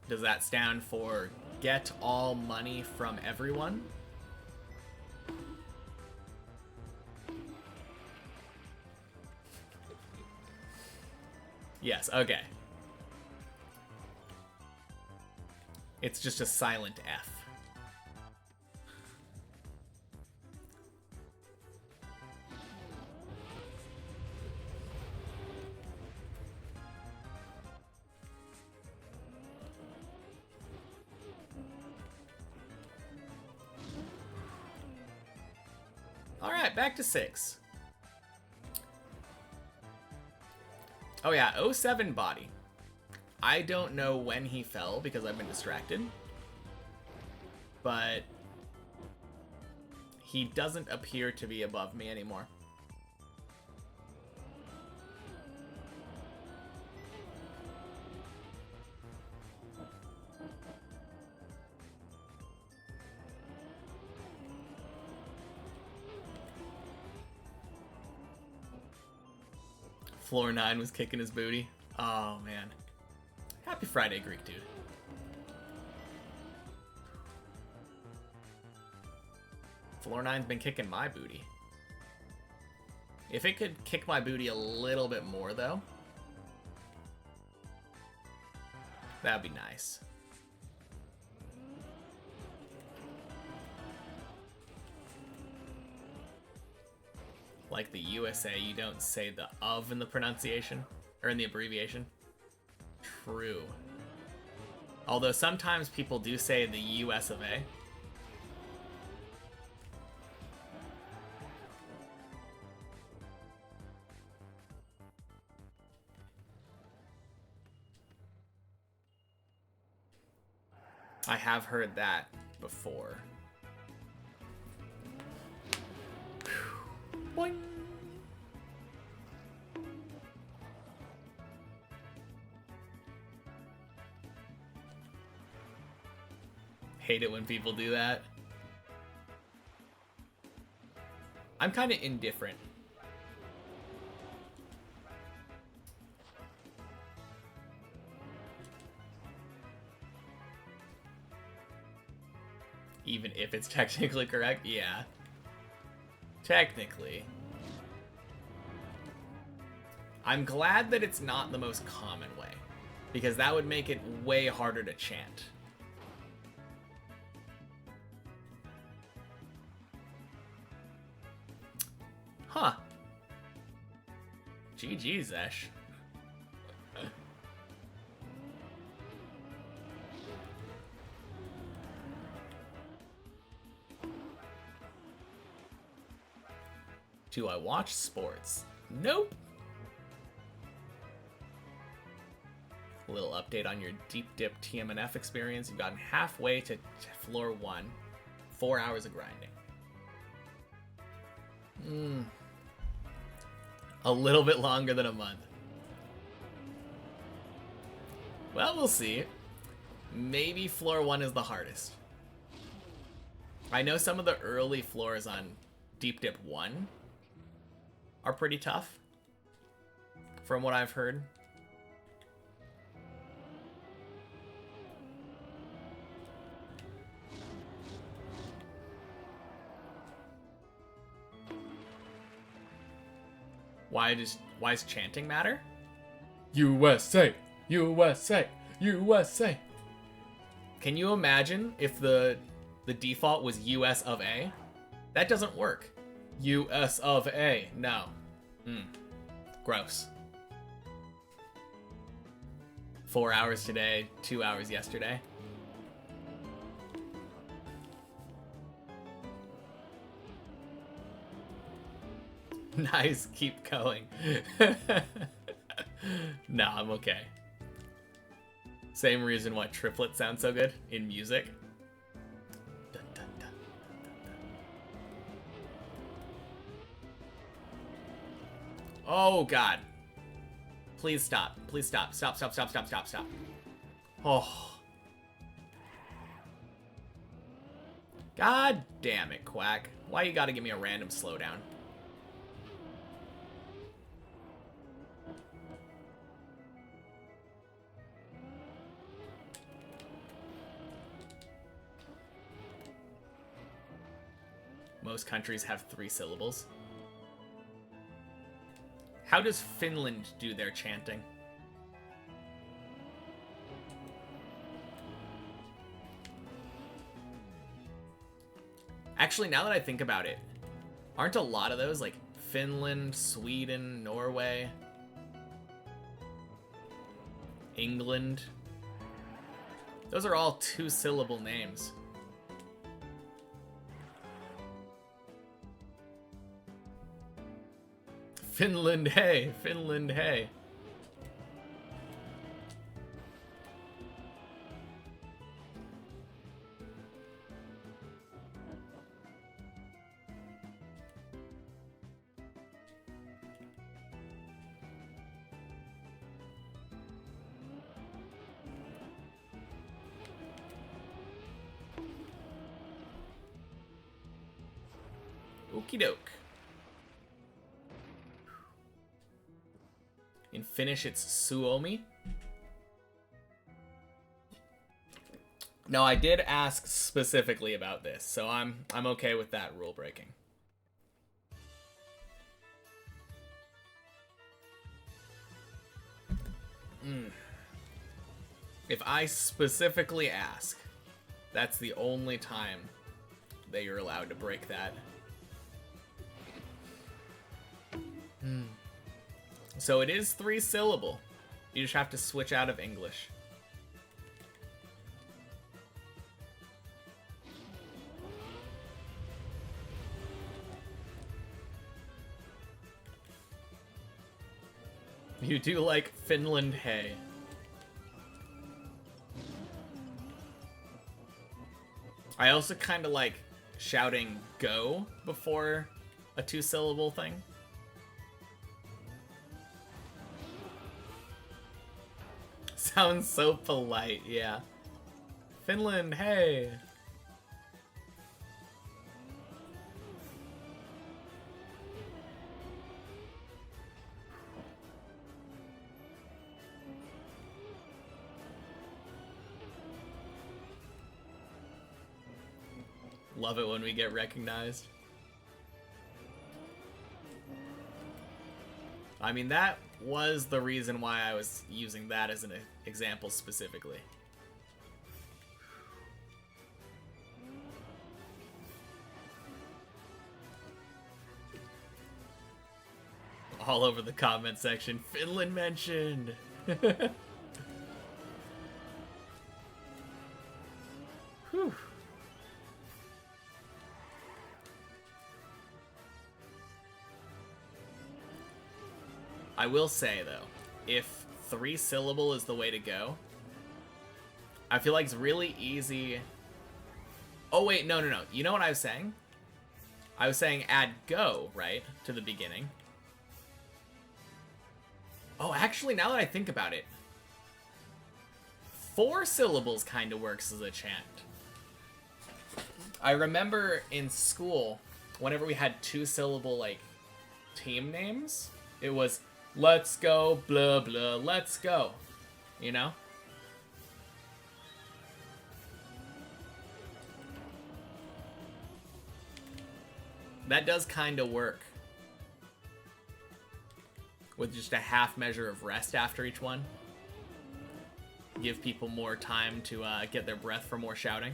S1: Does that stand for get all money from everyone? Yes, okay. It's just a silent F. Alright, back to 6. Oh yeah, 07 body. I don't know when he fell because I've been distracted. But he doesn't appear to be above me anymore. Floor 9 was kicking his booty. Oh, man. Happy Friday, Greek dude. Floor 9's been kicking my booty. If it could kick my booty a little bit more, though, that'd be nice. Like the USA, you don't say the of in the pronunciation, or in the abbreviation. True. Although sometimes people do say the US of A. I have heard that before. Boing. Hate it when people do that. I'm kind of indifferent. Even if it's technically correct? Yeah. Technically. I'm glad that it's not the most common way, because that would make it way harder to chant. Huh. GG, Zesh. Do I watch sports? Nope. A little update on your deep dip TMNF experience. You've gotten halfway to floor 1. 4 hours of grinding. A little bit longer than a month. Well, we'll see. Maybe floor 1 is the hardest. I know some of the early floors on Deep Dip 1 are pretty tough, from what I've heard. Why does chanting matter? USA, USA, USA. Can you imagine if the default was US of A? That doesn't work. US of A. No. Gross. 4 hours today, 2 hours yesterday. Nice, keep going. No, I'm okay. Same reason why triplets sound so good in music. Dun, dun, dun, dun, dun. Oh, God. Please stop. Please stop. Stop, stop, stop, stop, stop, stop. Oh. God damn it, Quack. Why you gotta give me a random slowdown? Most countries have 3 syllables. How does Finland do their chanting? Actually, now that I think about it, aren't a lot of those like Finland, Sweden, Norway, England? Those are all 2-syllable names. Finland, hey! Finland, hey! Okie doke. In Finnish, it's Suomi. No, I did ask specifically about this, so I'm okay with that rule breaking. If I specifically ask, that's the only time that you're allowed to break that. So it is 3-syllable. You just have to switch out of English. You do like Finland, hey. I also kind of like shouting "go" before a 2-syllable thing. Sounds so polite, yeah. Finland, hey! Love it when we get recognized. I mean, that was the reason why I was using that as an example specifically. All over the comment section, Finland mentioned! Whew. I will say, though, if 3-syllable is the way to go, I feel like it's really easy... Oh, wait, no. You know what I was saying? I was saying add go, right, to the beginning. Oh, actually, now that I think about it, 4 syllables kind of works as a chant. I remember in school, whenever we had 2-syllable, like, team names, it was... Let's go, blah, blah, let's go. You know? That does kind of work. With just a half measure of rest after each one. Give people more time to get their breath for more shouting.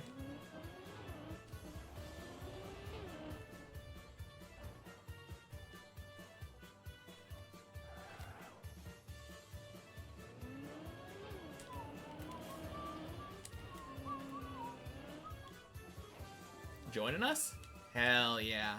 S1: Joining us? Hell yeah.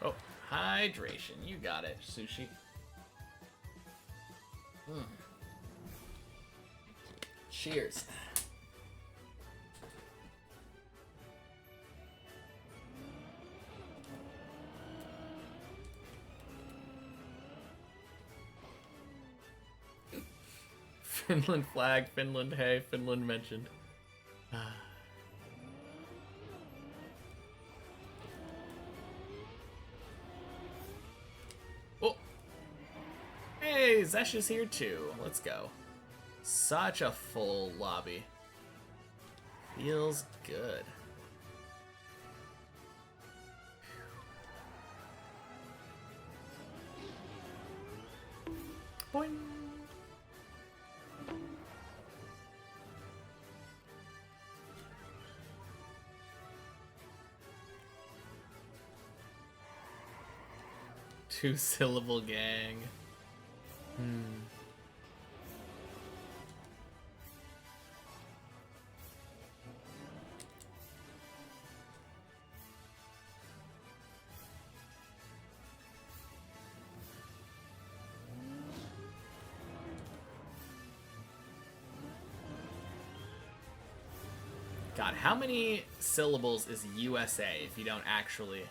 S1: Oh, hydration. You got it, Sushi. Cheers. Finland flag, Finland hey, Finland mentioned. Oh! Hey, Zesh is here too. Let's go. Such a full lobby. Feels good. Boing. Two-syllable gang. God, how many syllables is USA if you don't actually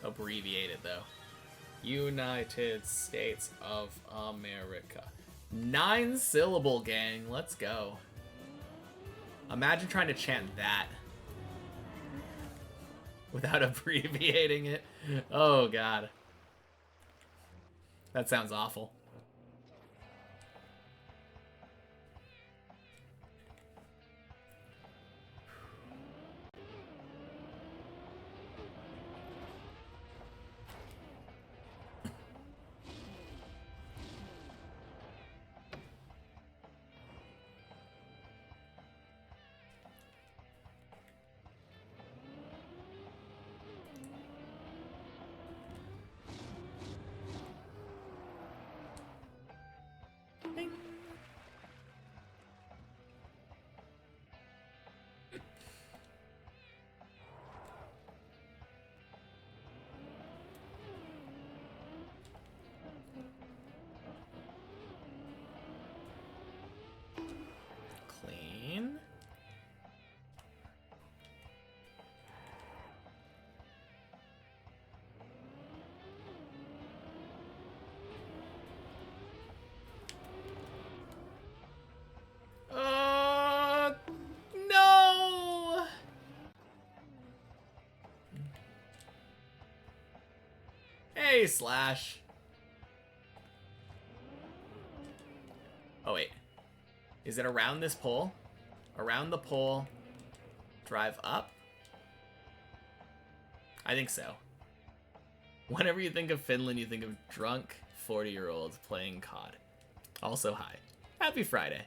S1: abbreviate it, though? United States of America. 9-syllable, gang. Let's go. Imagine trying to chant that without abbreviating it. Oh, God. That sounds awful. Hey, Slash. Oh, wait. Is it around this pole? Around the pole. Drive up? I think so. Whenever you think of Finland, you think of drunk 40-year-olds playing COD. Also, hi. Happy Friday.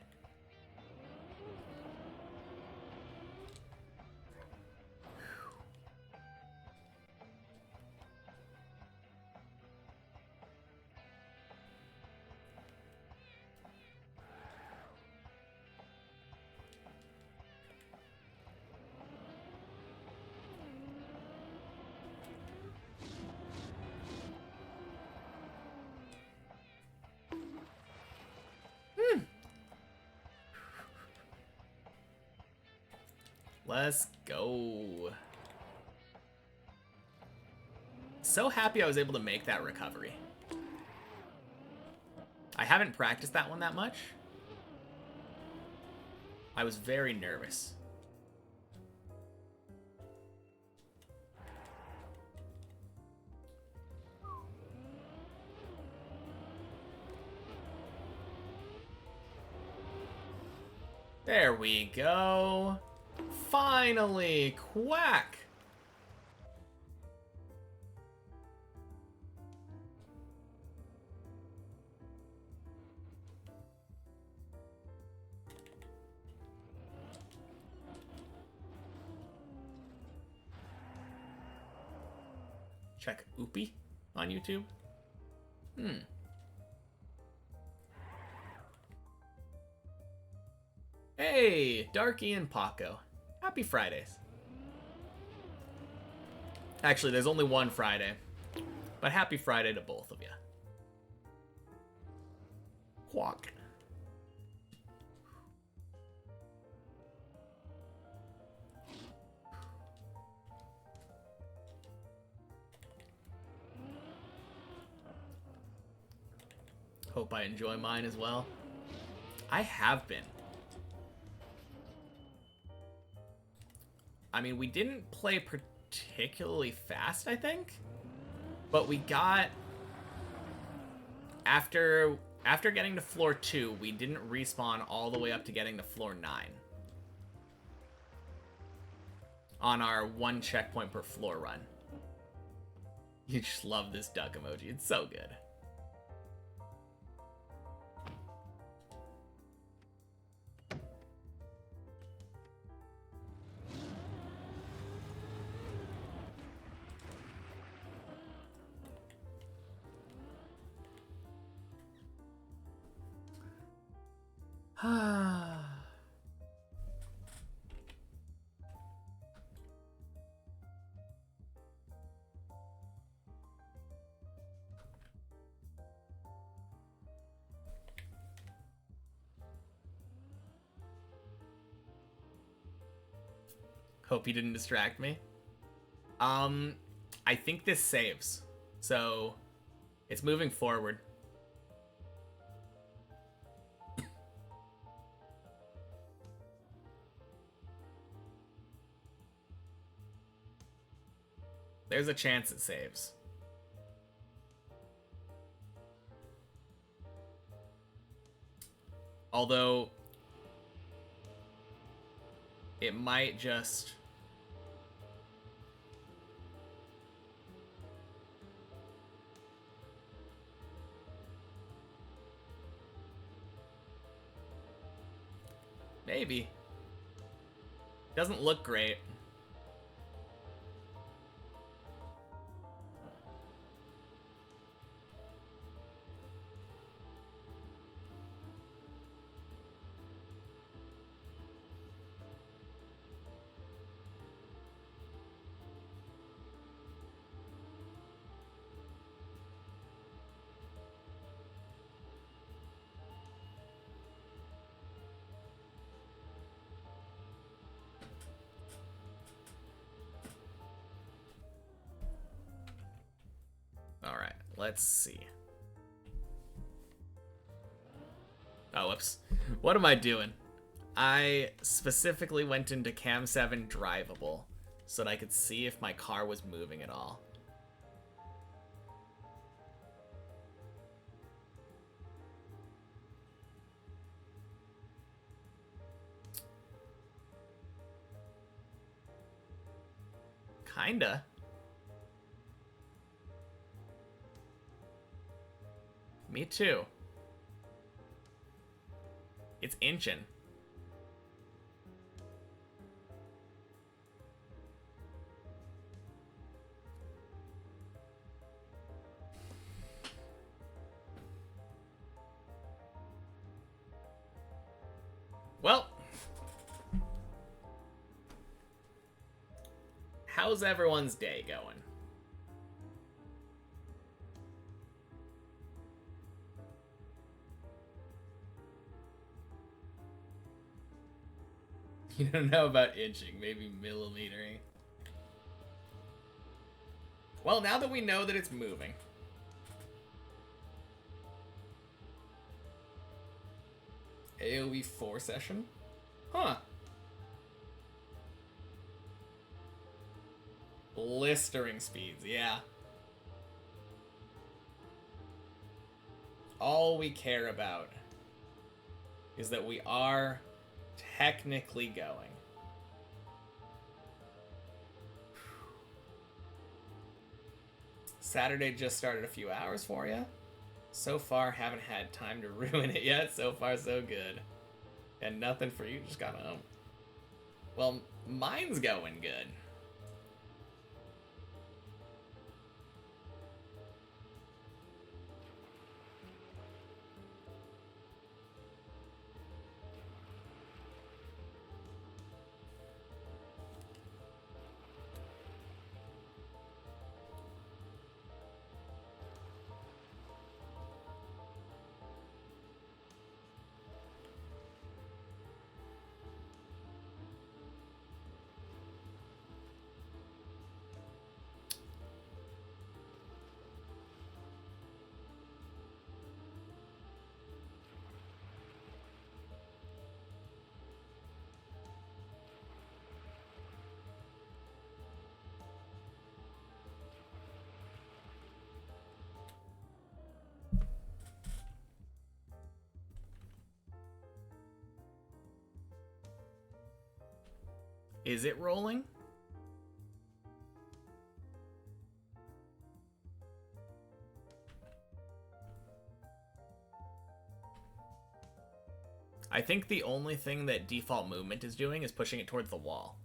S1: Let's go. So happy I was able to make that recovery. I haven't practiced that one that much. I was very nervous. There we go. Finally, quack. Check Oopie on YouTube. Hey, Darky and Paco. Happy Fridays. Actually, there's only one Friday, but happy Friday to both of you. Quack. Hope I enjoy mine as well. I have been. I mean, we didn't play particularly fast, I think. But we got... After getting to floor 2, we didn't respawn all the way up to getting to floor 9. On our 1 checkpoint per floor run. You just love this duck emoji. It's so good. Hope he didn't distract me. I think this saves. So, it's moving forward. There's a chance it saves. Although, it might just... Maybe. Doesn't look great. Alright, let's see. Oh, whoops. What am I doing? I specifically went into Cam 7 drivable so that I could see if my car was moving at all. Kinda. Me too. It's inching. Well, how's everyone's day going? You don't know about inching, maybe millimetering. Well, now that we know that it's moving. AoE 4 session? Huh. Blistering speeds, yeah. All we care about is that we are technically going. Saturday just started a few hours for you. So far, haven't had time to ruin it yet. So far, so good. And nothing for you, just got home. Well, mine's going good. Is it rolling? I think the only thing that default movement is doing is pushing it towards the wall.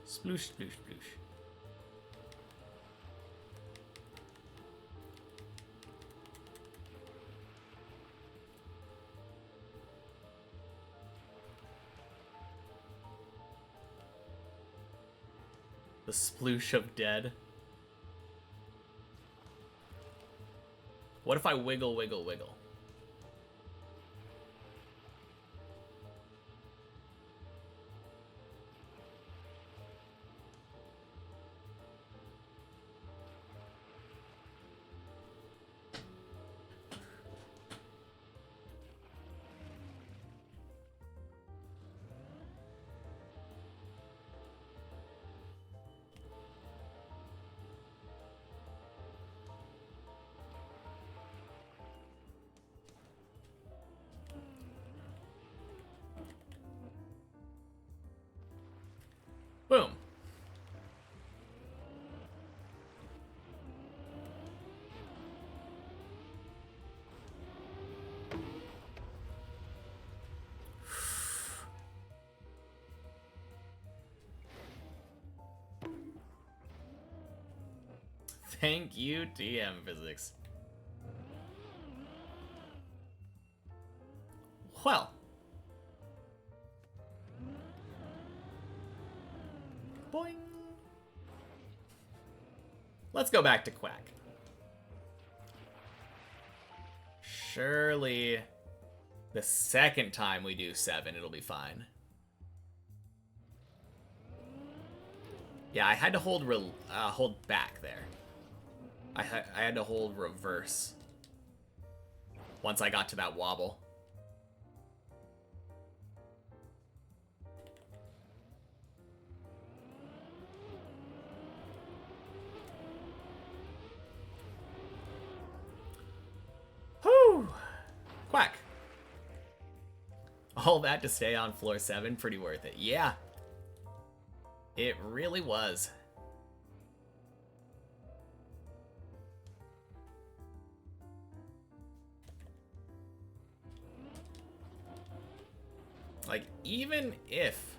S1: Sploosh, sploosh, sploosh. The sploosh of dead. What if I wiggle, wiggle, wiggle? Thank you, TM Physics. Well. Boing. Let's go back to Quack. Surely the second time we do 7, it'll be fine. Yeah, I had to hold back there. I had to hold reverse once I got to that wobble. Whew! Quack. All that to stay on floor 7, pretty worth it. Yeah. It really was. Like, even if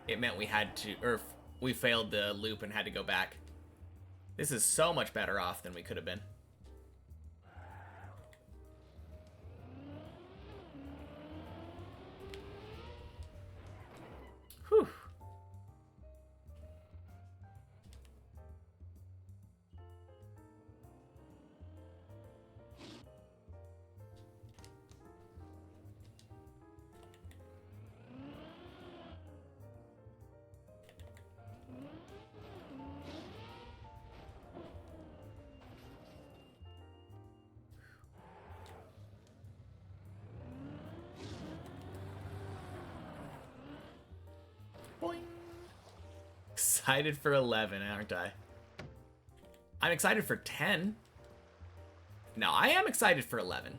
S1: it meant we had to, or if we failed the loop and had to go back, this is so much better off than we could have been. Whew. Boing. Excited for 11, aren't I? I'm excited for 10. No, I am excited for 11.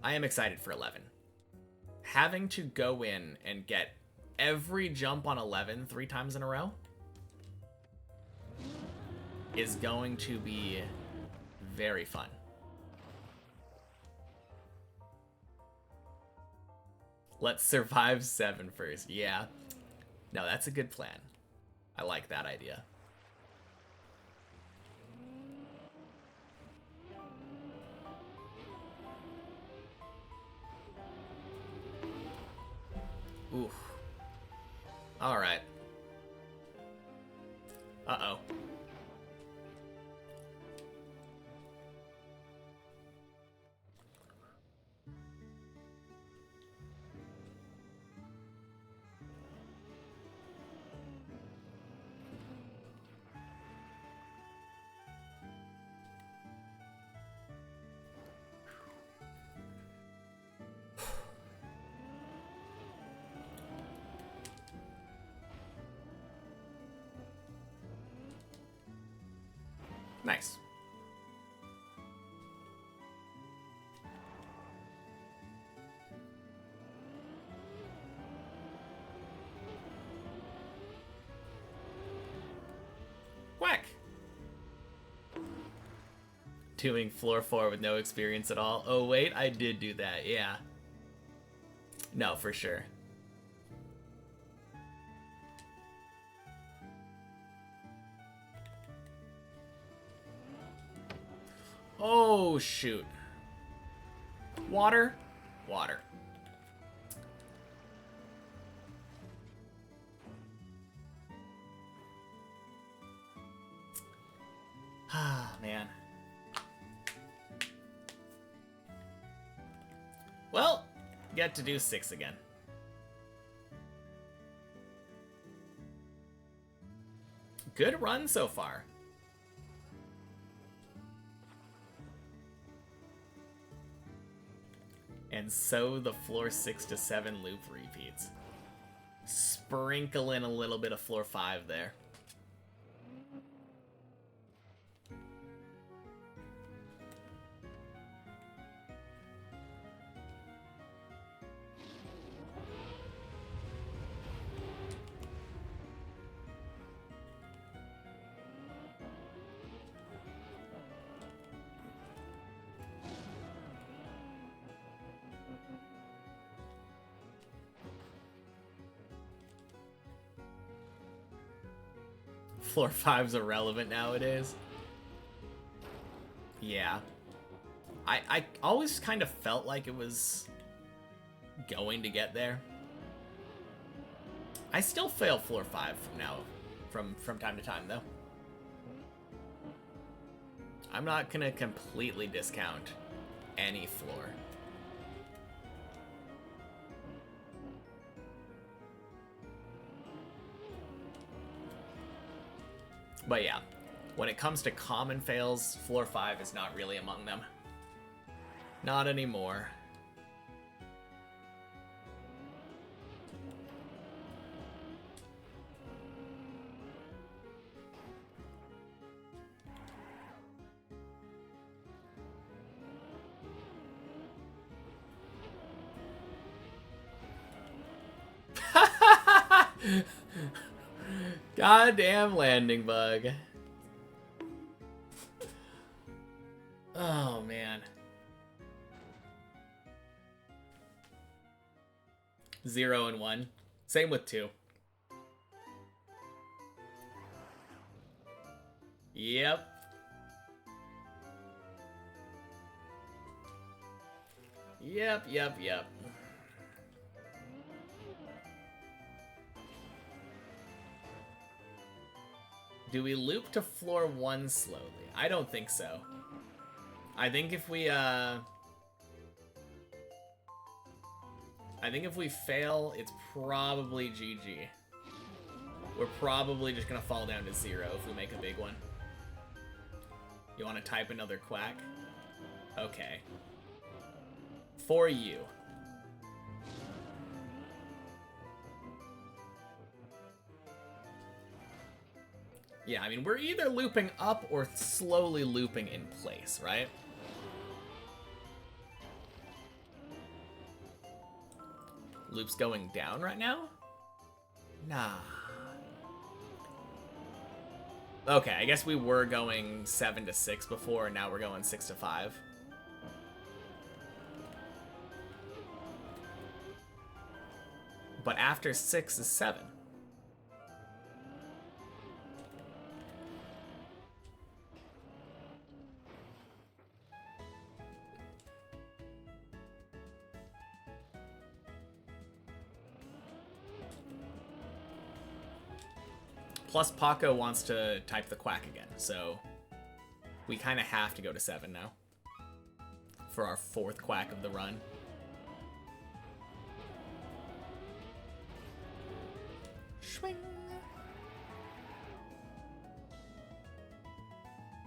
S1: I am excited for 11. Having to go in and get every jump on 11 3 times in a row is going to be very fun. Let's survive 7 first. Yeah. No, that's a good plan. I like that idea. Oof. All right. Uh-oh. Nice. Whack! Doing floor 4 with no experience at all. Oh, wait, I did do that, yeah. No, for sure. Oh, shoot. Water? Water. Ah, man. Well, get to do 6 again. Good run so far. And so the floor 6 to 7 loop repeats. Sprinkle in a little bit of floor 5 there. Floor 5's irrelevant nowadays. Yeah. I always kind of felt like it was going to get there. I still fail floor 5 from now, from time to time, though. I'm not gonna completely discount any floor. But yeah, when it comes to common fails, floor 5 is not really among them. Not anymore. Goddamn landing bug. Oh, man. 0 and 1. Same with 2. Yep. Yep. Do we loop to floor 1 slowly? I don't think so. I think if we fail, it's probably GG. We're probably just gonna fall down to 0 if we make a big one. You wanna type another quack? Okay. For you. Yeah, I mean, we're either looping up or slowly looping in place, right? Loop's going down right now? Nah. Okay, I guess we were going 7 to 6 before, and now we're going 6 to 5. But after 6 is 7. Plus, Paco wants to type the quack again, so we kind of have to go to 7 now for our 4th quack of the run. Swing.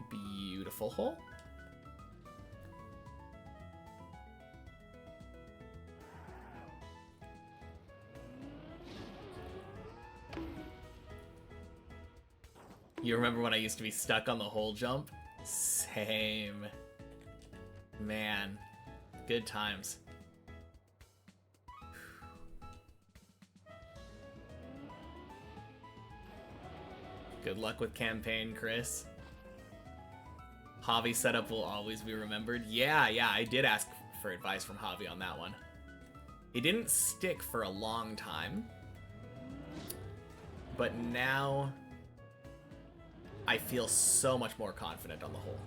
S1: Beautiful hole. You remember when I used to be stuck on the hole jump? Same. Man, good times. Good luck with campaign, Chris. Javi setup will always be remembered. Yeah, I did ask for advice from Javi on that one. It didn't stick for a long time, but now I feel so much more confident on the whole.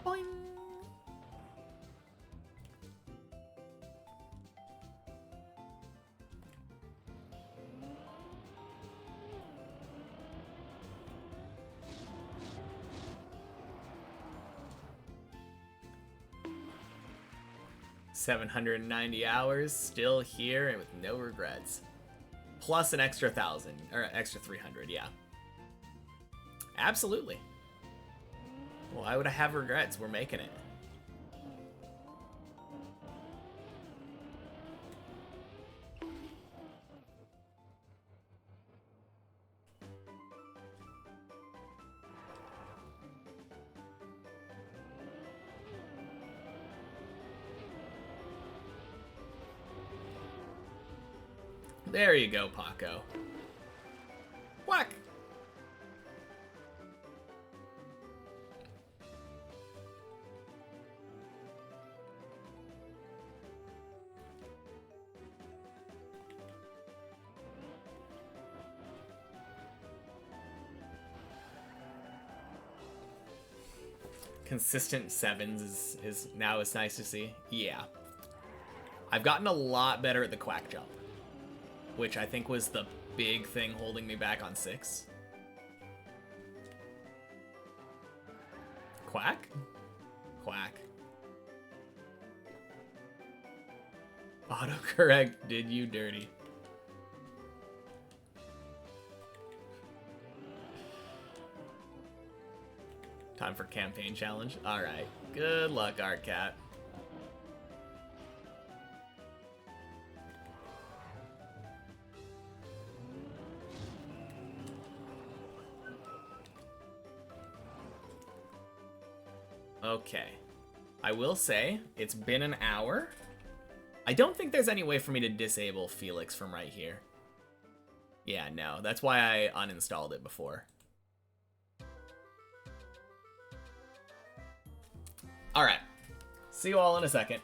S1: Boing. $790 hours, still here and with no regrets. Plus an extra 1,000, or extra 300, yeah. Absolutely. Why would I have regrets? We're making it. There you go, Paco. Whack! Consistent sevens is now it's nice to see. Yeah. I've gotten a lot better at the quack jump, which I think was the big thing holding me back on 6. Quack? Quack. Autocorrect did you dirty. Time for campaign challenge. Alright. Good luck, Art Cat. Okay. I will say, it's been an hour. I don't think there's any way for me to disable Felix from right here. Yeah, no. That's why I uninstalled it before. Alright. See you all in a second.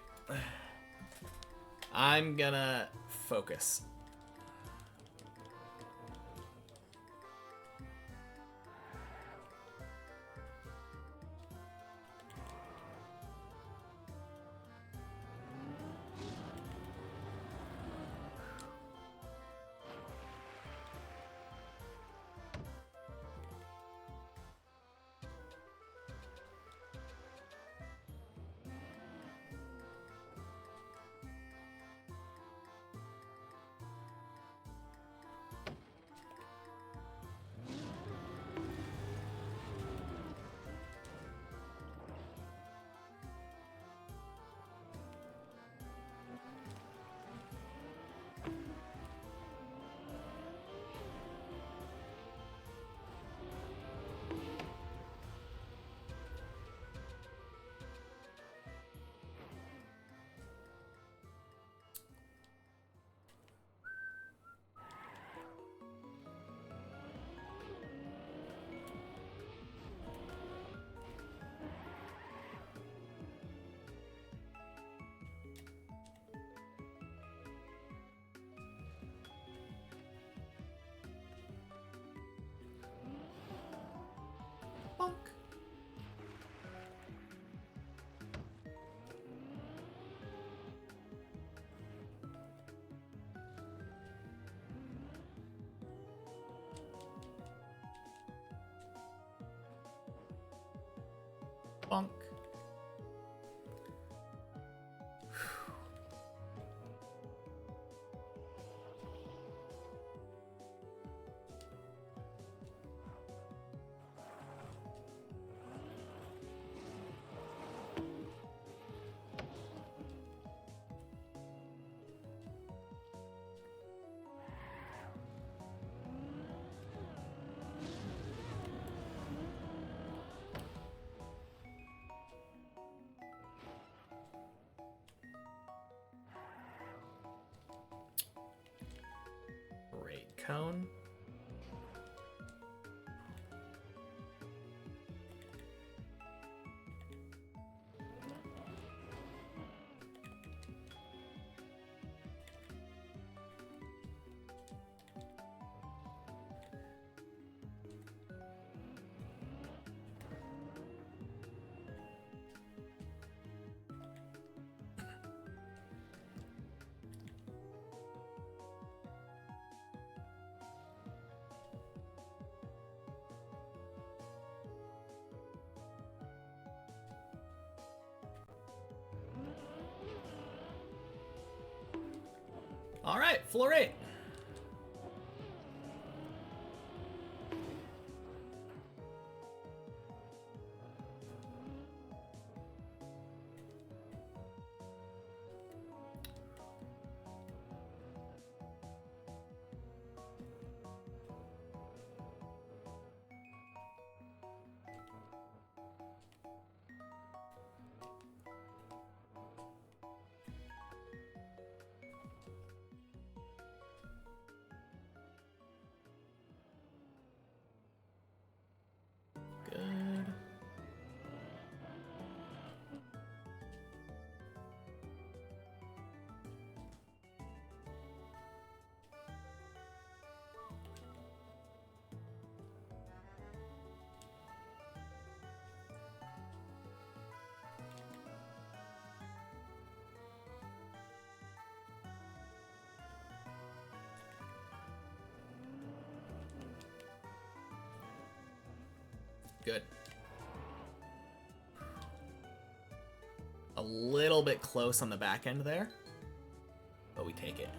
S1: I'm gonna focus. Bonk. Bonk. Great cone. All right, floor 8. Good. A little bit close on the back end there, but we take it.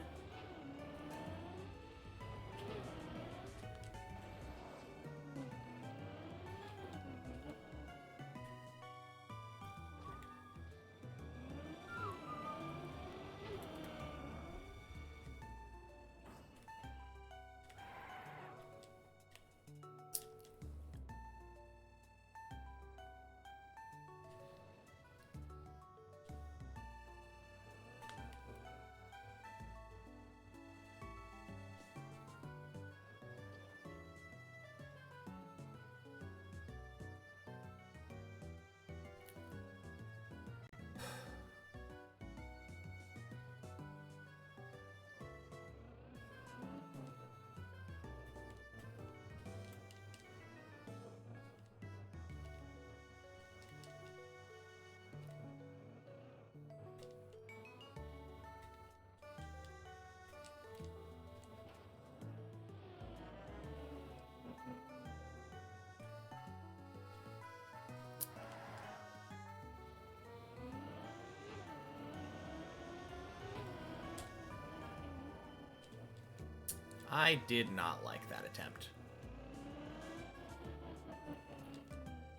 S1: I did not like that attempt.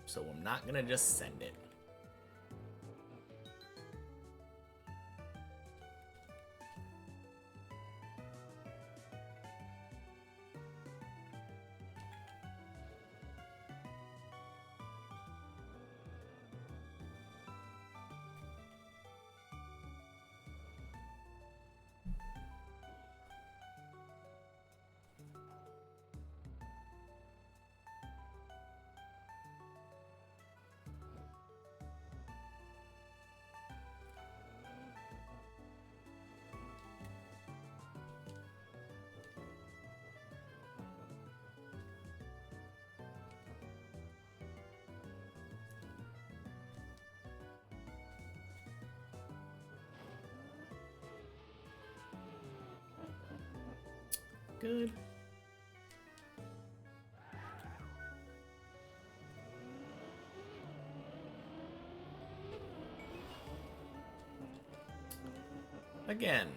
S1: So I'm not gonna just send it. Good. Again.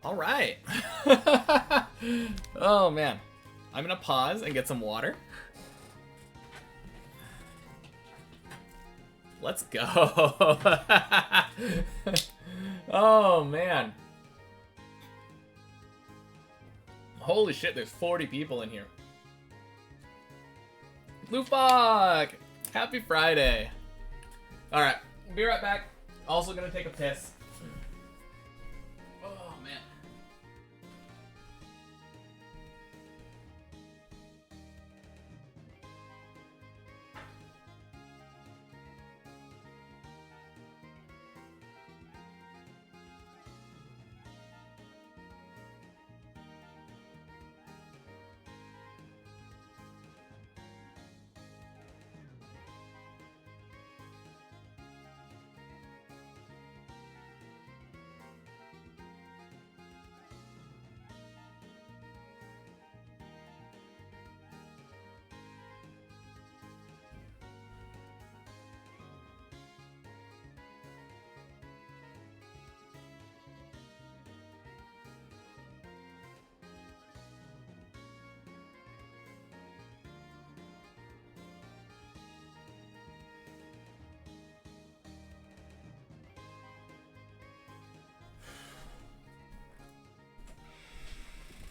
S1: All right. Oh man. I'm gonna pause and get some water. Let's go. Oh man. Holy shit, there's 40 people in here. Lufok! Happy Friday. Alright, be right back. Also gonna take a piss. Oh man.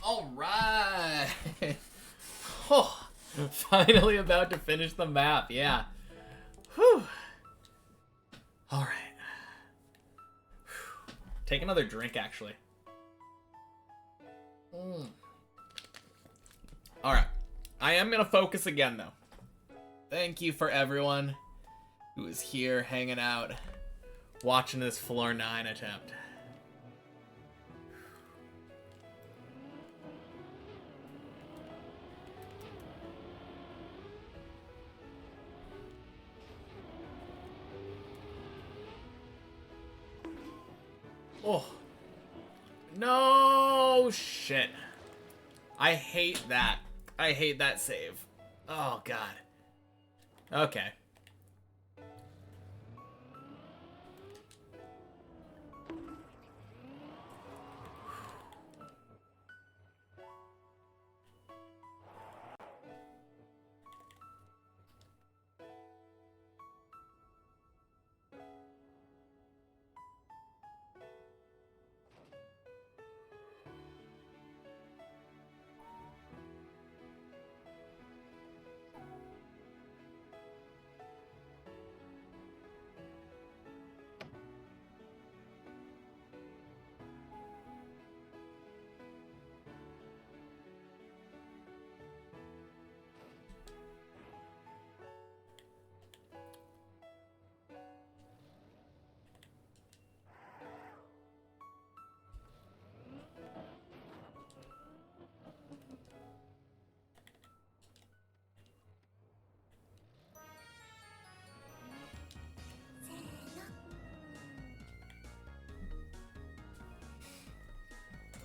S1: All right. Oh, finally about to finish the map. Yeah. Whew. All right. Take another drink, actually. All right. I am going to focus again, though. Thank you for everyone who is here hanging out, watching this floor 9 attempt. Oh. No shit. I hate that. I hate that save. Oh god. Okay.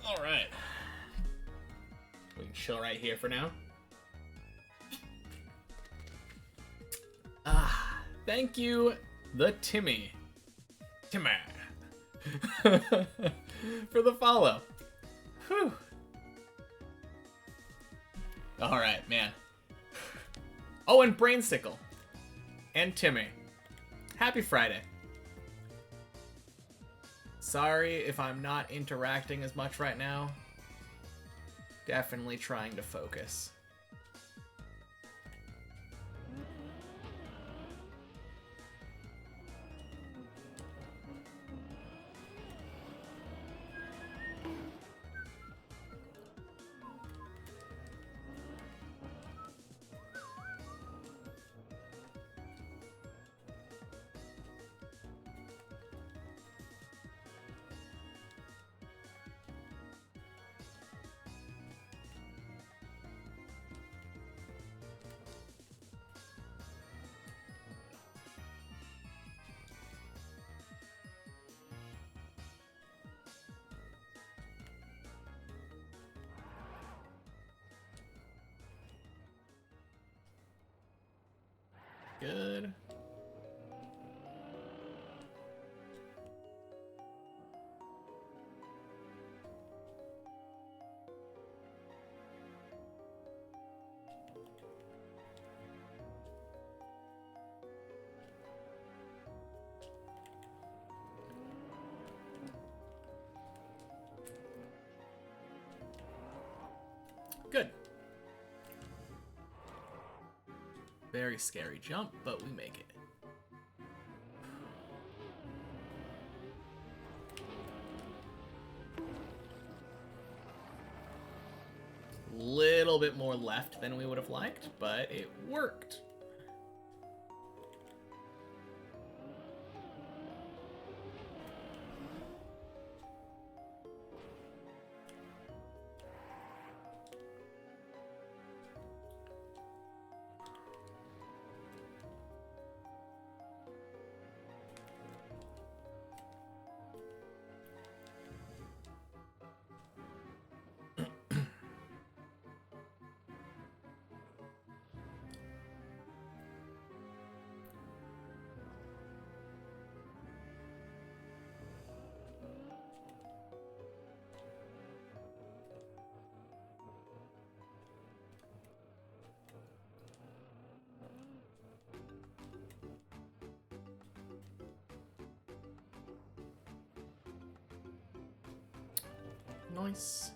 S1: All right. We can chill right here for now. Ah, thank you, the Timmy. Timmy. For the follow. Whew. All right, man. Oh, and Brainsicle. And Timmy. Happy Friday. Sorry if I'm not interacting as much right now. Definitely trying to focus. Good. Good. Very scary jump, but we make it. Little bit more left than we would have liked, but it worked. Nice.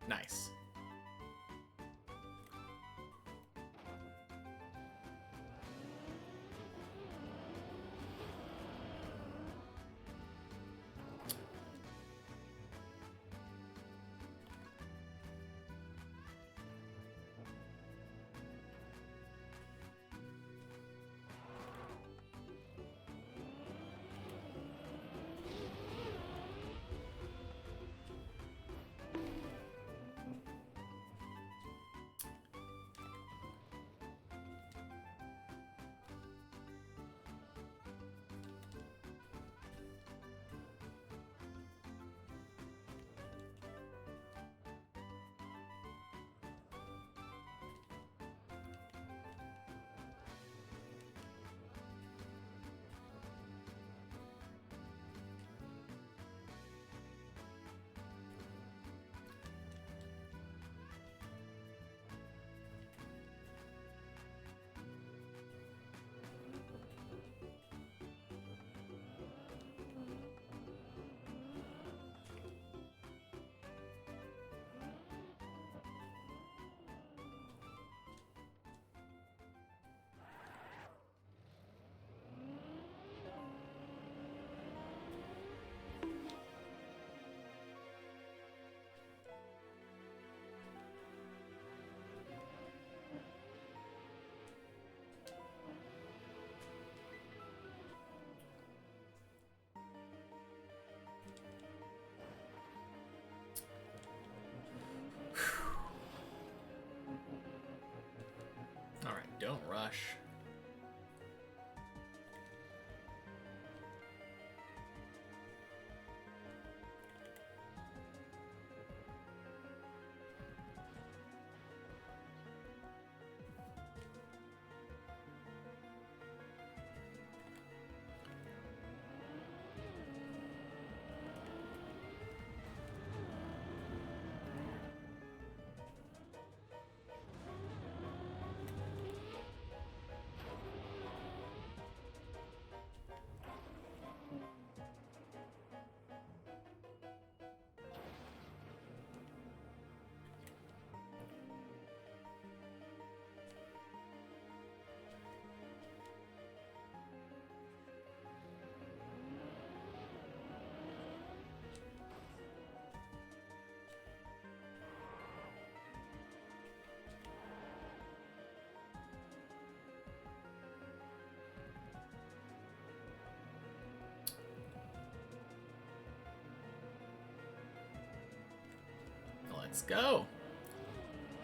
S1: Nice. All right, don't rush. Let's go.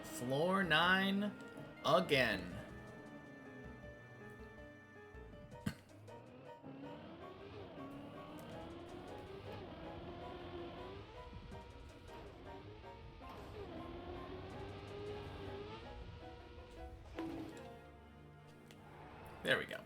S1: Floor 9 again. There we go.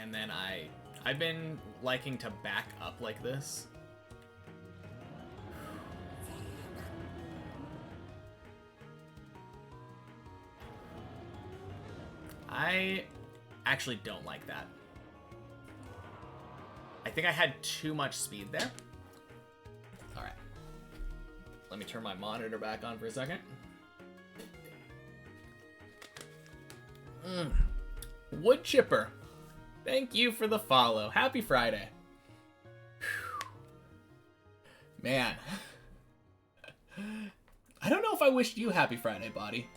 S1: and then I've been liking to back up like this. I actually don't like that. I think I had too much speed there. Alright. Let me turn my monitor back on for a second. Wood Chipper, thank you for the follow. Happy Friday. Whew. Man. I don't know if I wished you happy Friday, Body.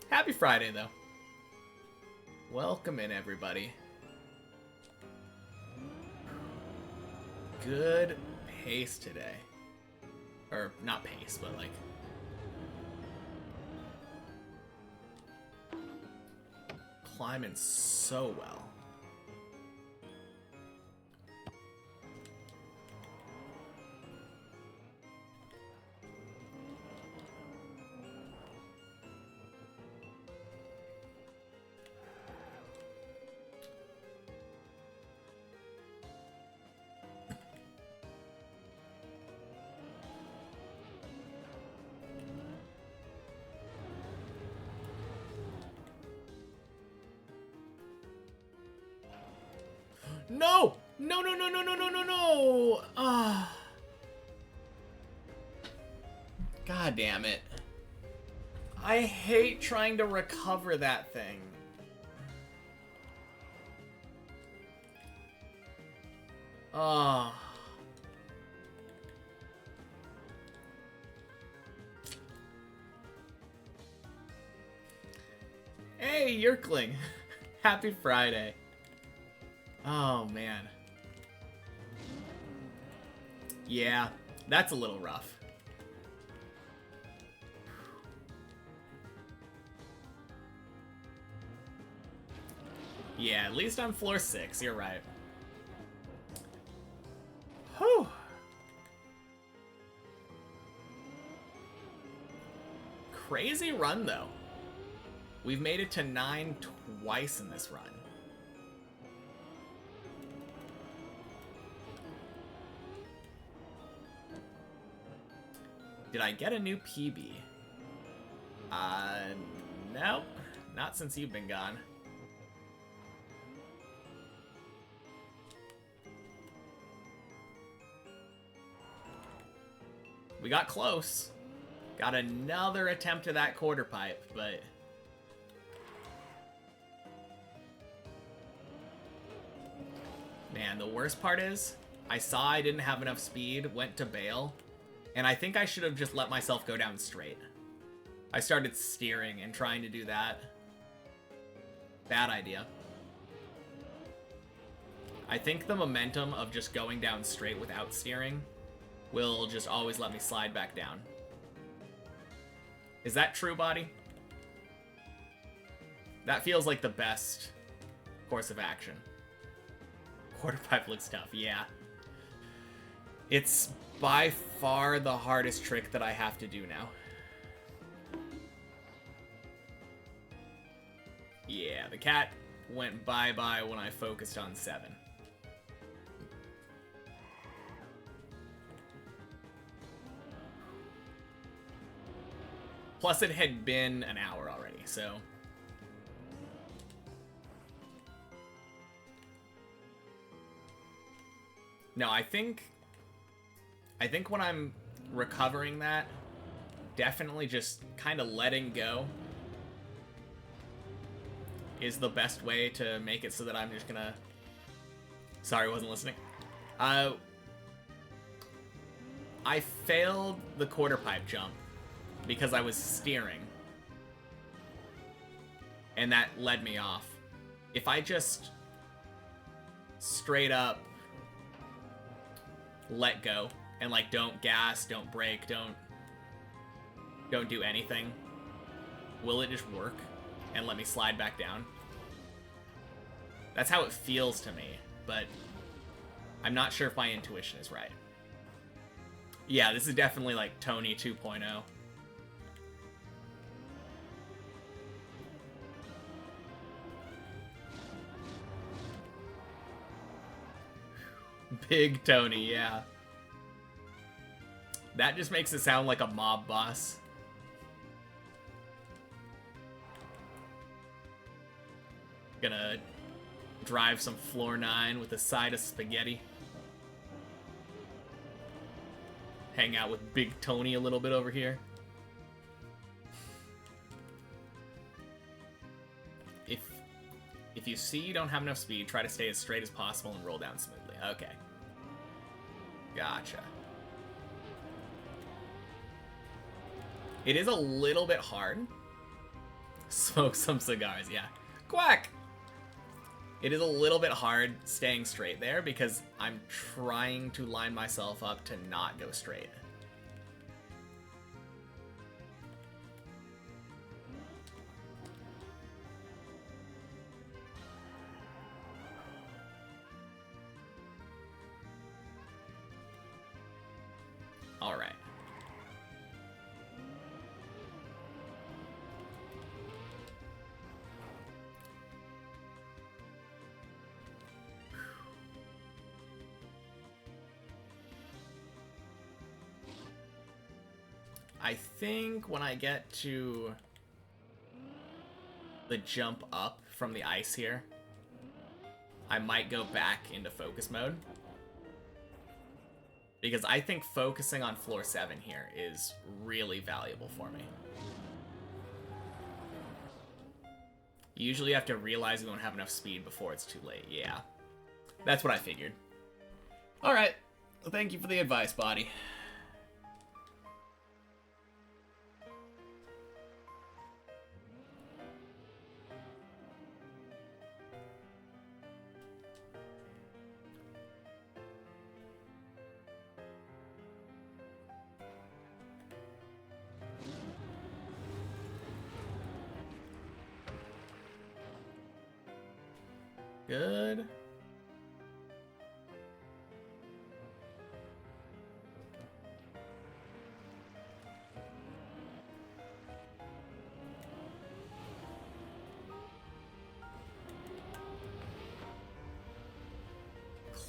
S1: Happy Friday, though. Welcome in, everybody. Good pace today. Or, not pace, but like... climbing so well. No! No, no, no, no, no, no, no, no! Ah. God damn it. I hate trying to recover that thing. Ah. Hey, Yerkling. Happy Friday. Oh, man. Yeah, that's a little rough. Yeah, at least on floor 6, you're right. Whew. Crazy run, though. We've made it to 9 twice in this run. Did I get a new PB? Nope. Not since you've been gone. We got close. Got another attempt at that quarter pipe, but... Man, the worst part is, I saw I didn't have enough speed, went to bail, and I think I should have just let myself go down straight. I started steering and trying to do that. Bad idea. I think the momentum of just going down straight without steering will just always let me slide back down. Is that true, Body? That feels like the best course of action. Quarter pipe looks tough, yeah. It's by far the hardest trick that I have to do now. Yeah, the cat went bye-bye when I focused on 7. Plus, it had been an hour already, so... No, I think when I'm recovering that, definitely just kind of letting go is the best way to make it so that I'm just gonna... Sorry, wasn't listening. I failed the quarter pipe jump because I was steering. And that led me off. If I just straight up let go and like don't gas, don't brake, don't do anything, will it just work and let me slide back down? That's how it feels to me, but I'm not sure if my intuition is right. Yeah, this is definitely like Tony 2.0. Big Tony, yeah. That just makes it sound like a mob boss. Gonna drive some floor 9 with a side of spaghetti. Hang out with Big Tony a little bit over here. If you see you don't have enough speed, try to stay as straight as possible and roll down smoothly. Okay. Gotcha. It is a little bit hard. Smoke some cigars, yeah. Quack! It is a little bit hard staying straight there because I'm trying to line myself up to not go straight. All right. I think when I get to the jump up from the ice here, I might go back into focus mode. Because I think focusing on floor 7 here is really valuable for me. Usually you have to realize you don't have enough speed before it's too late. Yeah. That's what I figured. Alright. Well, thank you for the advice, Body. Good.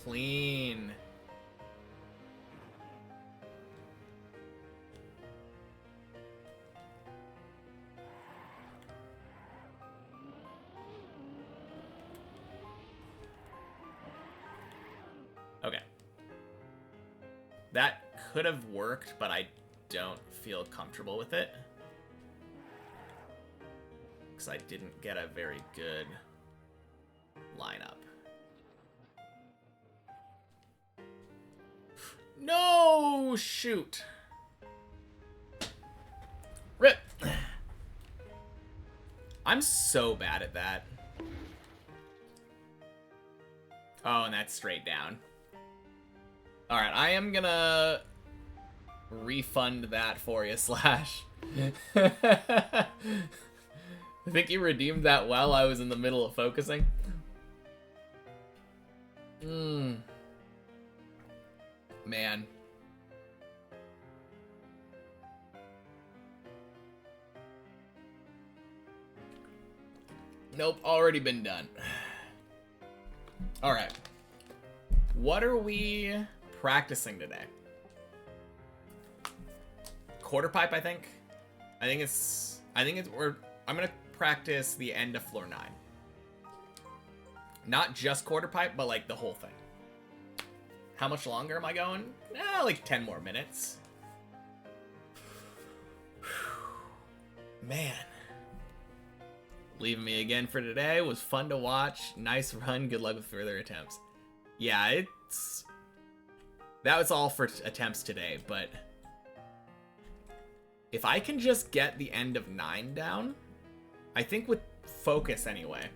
S1: Clean. Okay. That could have worked, but I don't feel comfortable with it. Because I didn't get a very good lineup. No! Shoot! Rip! I'm so bad at that. Oh, and that's straight down. Alright, I am gonna refund that for you, Slash. I think you redeemed that while I was in the middle of focusing. Man. Nope, already been done. Alright. What are we practicing today? Quarter pipe, I think. I'm gonna practice the end of floor 9. Not just quarter pipe, but like the whole thing. How much longer am I going? Like 10 more minutes. Man. Leaving me again for today. Was fun to watch. Nice run. Good luck with further attempts. Yeah, that was all for attempts today, but if I can just get the end of 9 down, I think with focus anyway,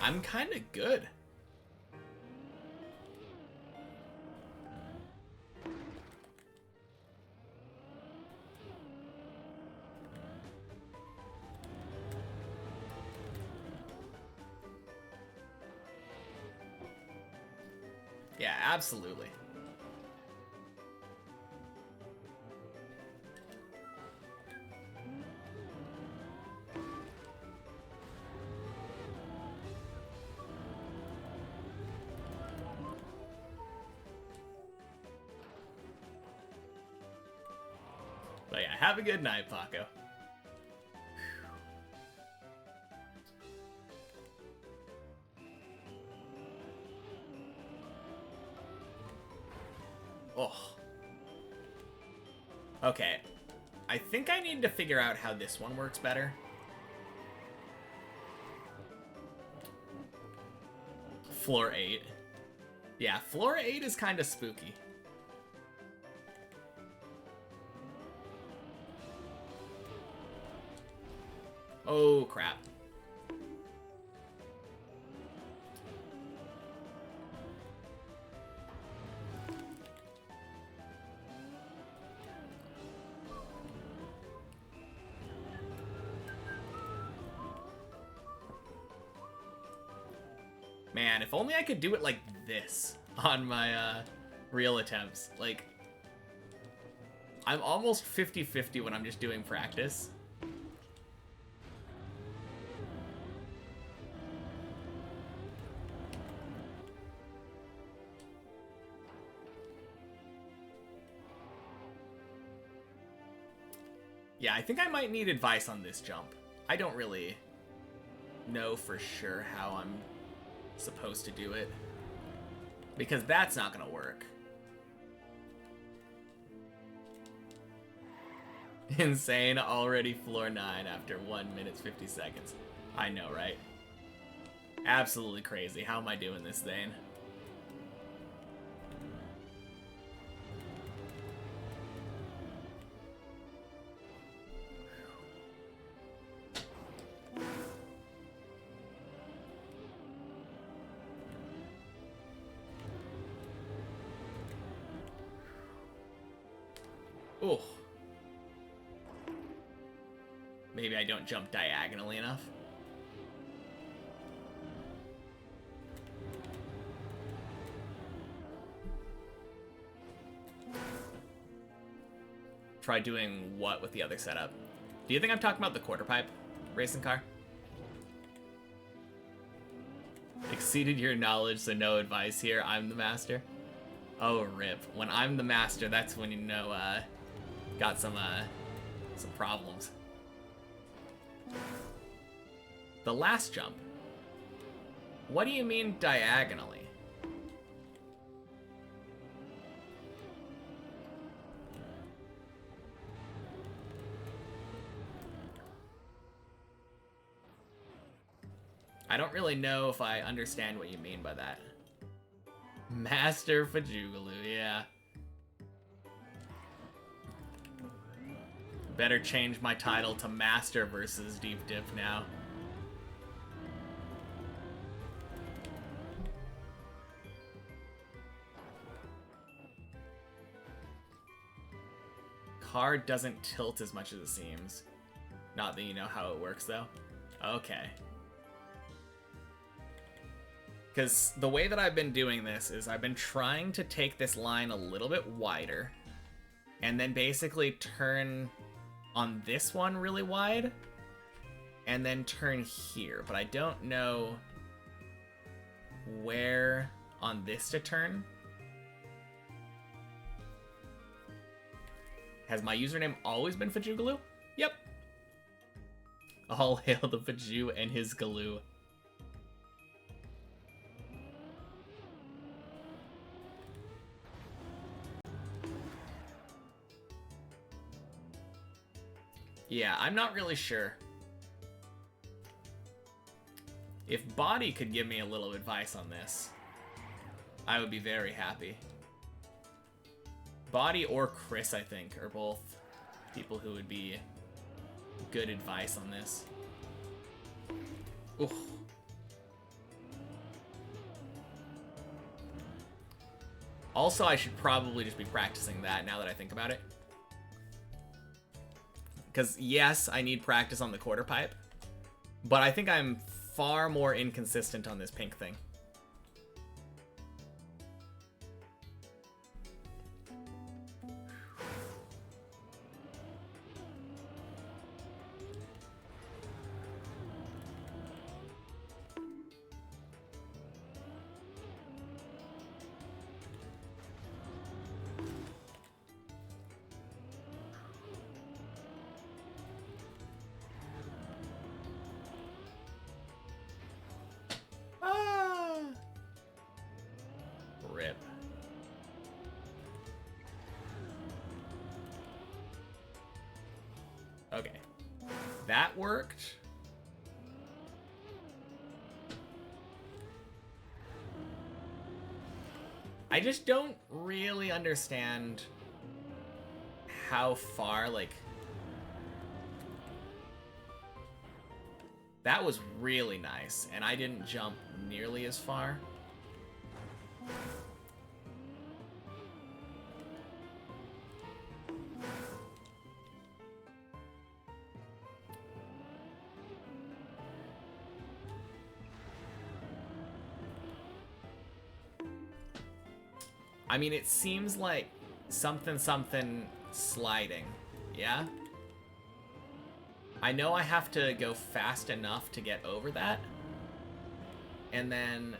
S1: I'm kind of good. Yeah, absolutely. But yeah, have a good night, Paco. Oh. Okay. I think I need to figure out how this one works better. Floor 8. Yeah, floor 8 is kind of spooky. Oh, crap. Man, if only I could do it like this on my real attempts. Like, I'm almost 50-50 when I'm just doing practice. Yeah, I think I might need advice on this jump. I don't really know for sure how I'm supposed to do it, because that's not gonna work. Insane, already floor 9 after 1 minute 50 seconds. I know, right? Absolutely crazy. How am I doing this, Thane? Oh. Maybe I don't jump diagonally enough. Try doing what with the other setup? Do you think I'm talking about the quarter pipe racing car? Exceeded your knowledge, so no advice here. I'm the master. Oh, rip. When I'm the master, that's when you know, got some problems. The last jump. What do you mean diagonally? I don't really know if I understand what you mean by that. Master Fajugaloo, yeah. Better change my title to Master versus Deep Dip now. Car doesn't tilt as much as it seems. Not that you know how it works, though. Okay. Because the way that I've been doing this is I've been trying to take this line a little bit wider and then basically turn on this one really wide and then turn here. But I don't know where on this to turn. Has my username always been Fajugaloo? Yep. All hail the Faju and his Galoo. Yeah, I'm not really sure. If Body could give me a little advice on this, I would be very happy. Body or Chris, I think, are both people who would be good advice on this. Oof. Also, I should probably just be practicing that now that I think about it. Because, yes, I need practice on the quarter pipe, but I think I'm far more inconsistent on this pink thing. Rip. Okay. That worked. I just don't really understand how far, like... That was really nice, and I didn't jump nearly as far. I mean, it seems like something sliding, yeah? I know I have to go fast enough to get over that. And then...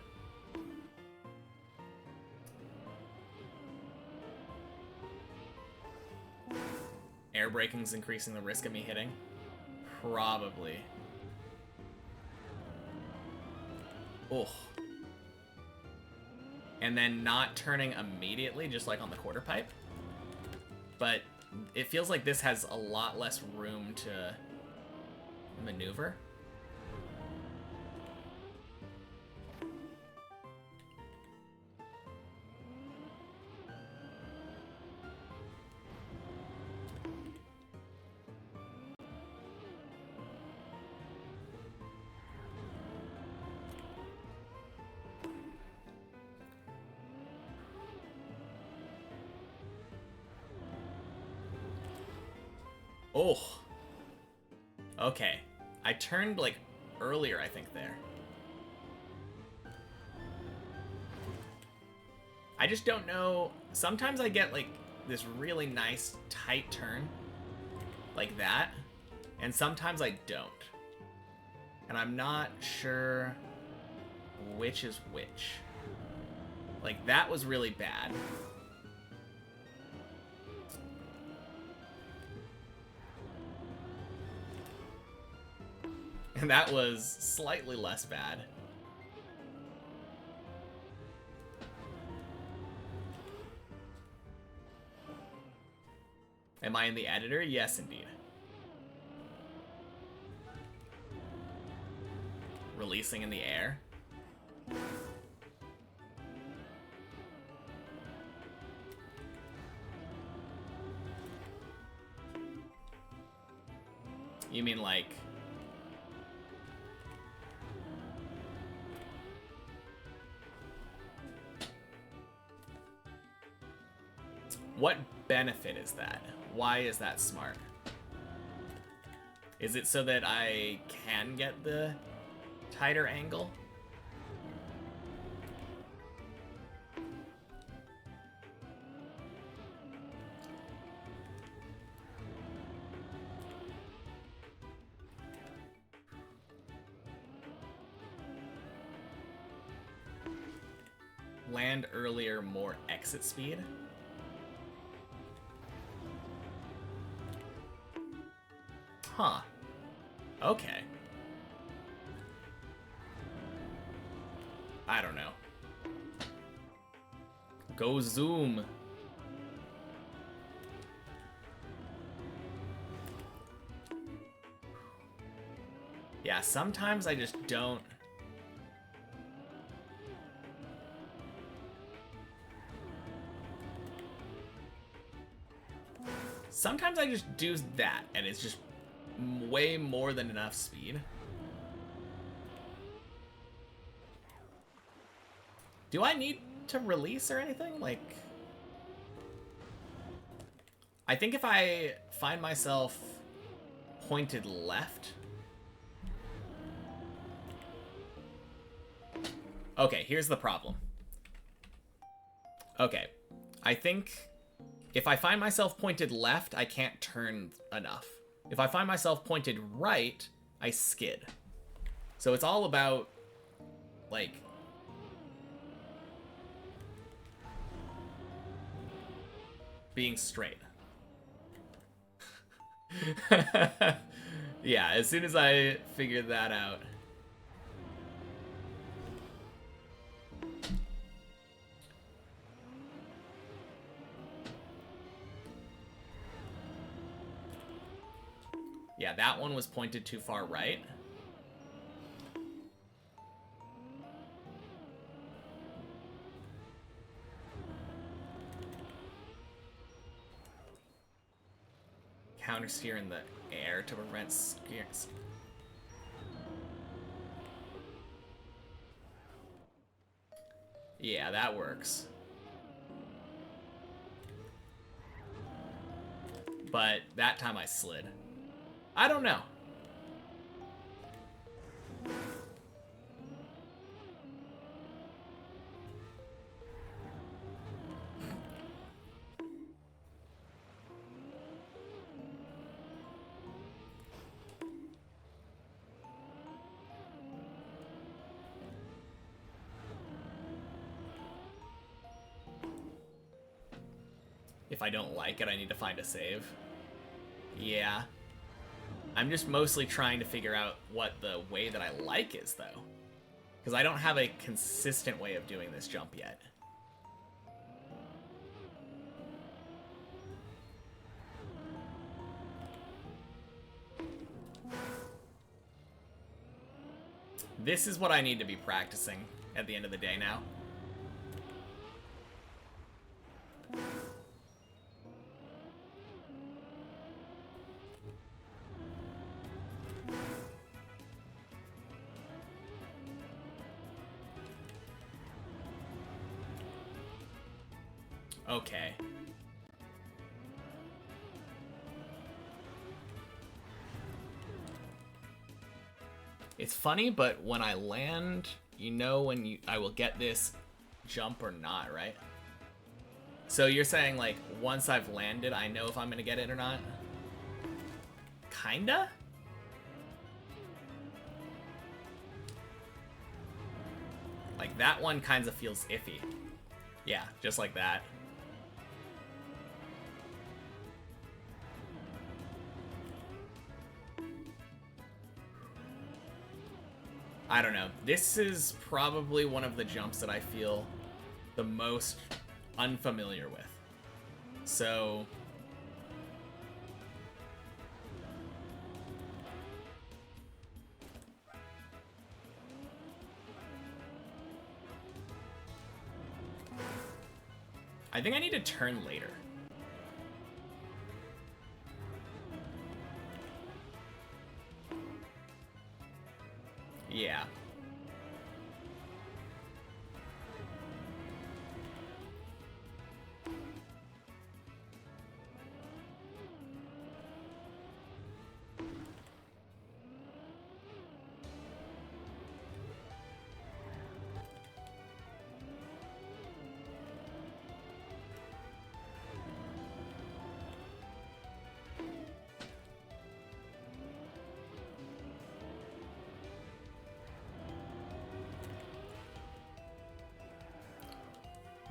S1: Air braking's increasing the risk of me hitting? Probably. Oh. And then not turning immediately, just like on the quarter pipe. But it feels like this has a lot less room to maneuver. Oh. Okay. I turned, like, earlier, I think, there. I just don't know. Sometimes I get, like, this really nice, tight turn. Like that. And sometimes I don't. And I'm not sure which is which. Like, that was really bad. And that was slightly less bad. Am I in the editor? Yes, indeed. Releasing in the air. You mean like... What benefit is that? Why is that smart? Is it so that I can get the tighter angle? Land earlier, more exit speed? Huh. Okay. I don't know. Go zoom. Yeah, sometimes I just don't... Sometimes I just do that, and it's just way more than enough speed. Do I need to release or anything? Like... I think if I find myself pointed left... Okay, here's the problem. Okay, I think if I find myself pointed left, I can't turn enough. If I find myself pointed right, I skid. So it's all about, like... being straight. Yeah, as soon as I figured that out... Yeah, that one was pointed too far right. Counter steer in the air to prevent skiers. Yeah, that works. But that time I slid. I don't know. If I don't like it, I need to find a save. Yeah. I'm just mostly trying to figure out what the way that I like is, though. Because I don't have a consistent way of doing this jump yet. This is what I need to be practicing at the end of the day now. Okay. It's funny, but when I land, you know when I will get this jump or not, right? So you're saying, like, once I've landed, I know if I'm gonna get it or not? Kinda? Like, that one kinda feels iffy. Yeah, just like that. I don't know. This is probably one of the jumps that I feel the most unfamiliar with. So... I think I need to turn later. Yeah.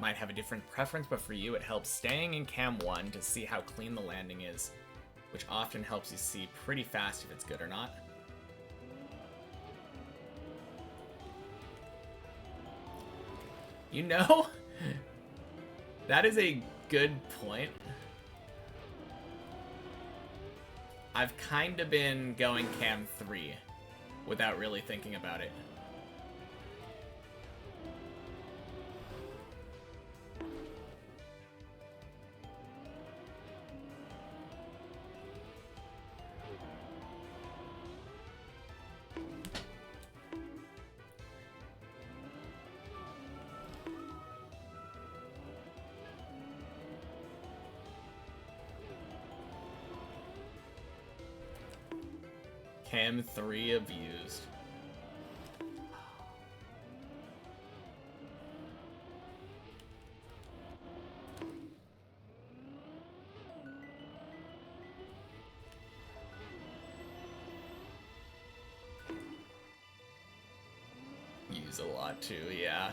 S1: Might have a different preference, but for you it helps staying in cam 1 to see how clean the landing is, which often helps you see pretty fast if it's good or not. You know, that is a good point. I've kind of been going cam 3 without really thinking about it. Cam 3 abused. Use a lot too, yeah.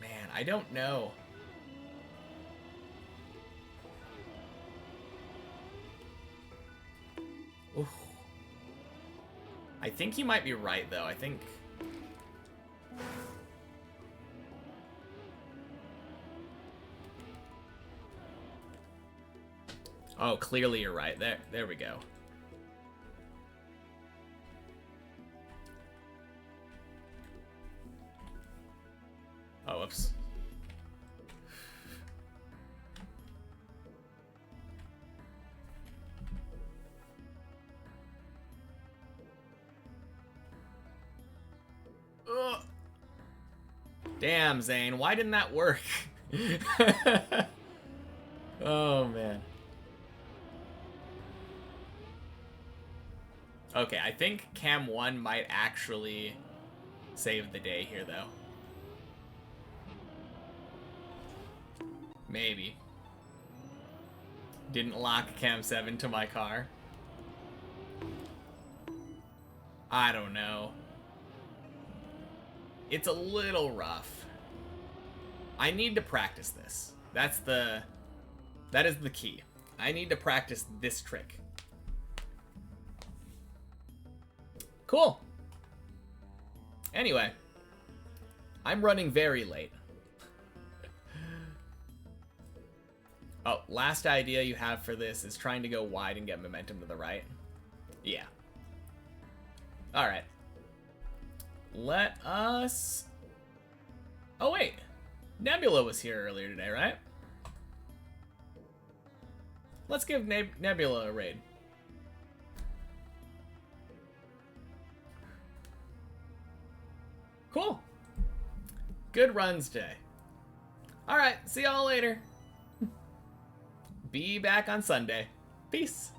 S1: Man, I don't know. Oof. I think you might be right, though. I think... Oh, clearly you're right. There we go. Oh, whoops. Ugh. Damn, Zane, why didn't that work? Oh, man. Okay, I think Cam 1 might actually save the day here, though. Maybe. Didn't lock Cam 7 to my car. I don't know. It's a little rough. I need to practice this. That is the key. I need to practice this trick. Cool. Anyway, I'm running very late. Oh, last idea you have for this is trying to go wide and get momentum to the right. Yeah. Alright. Let us... Oh, wait. Nebula was here earlier today, right? Let's give Nebula a raid. Cool. Good runs today. Alright, see y'all later. Be back on Sunday. Peace.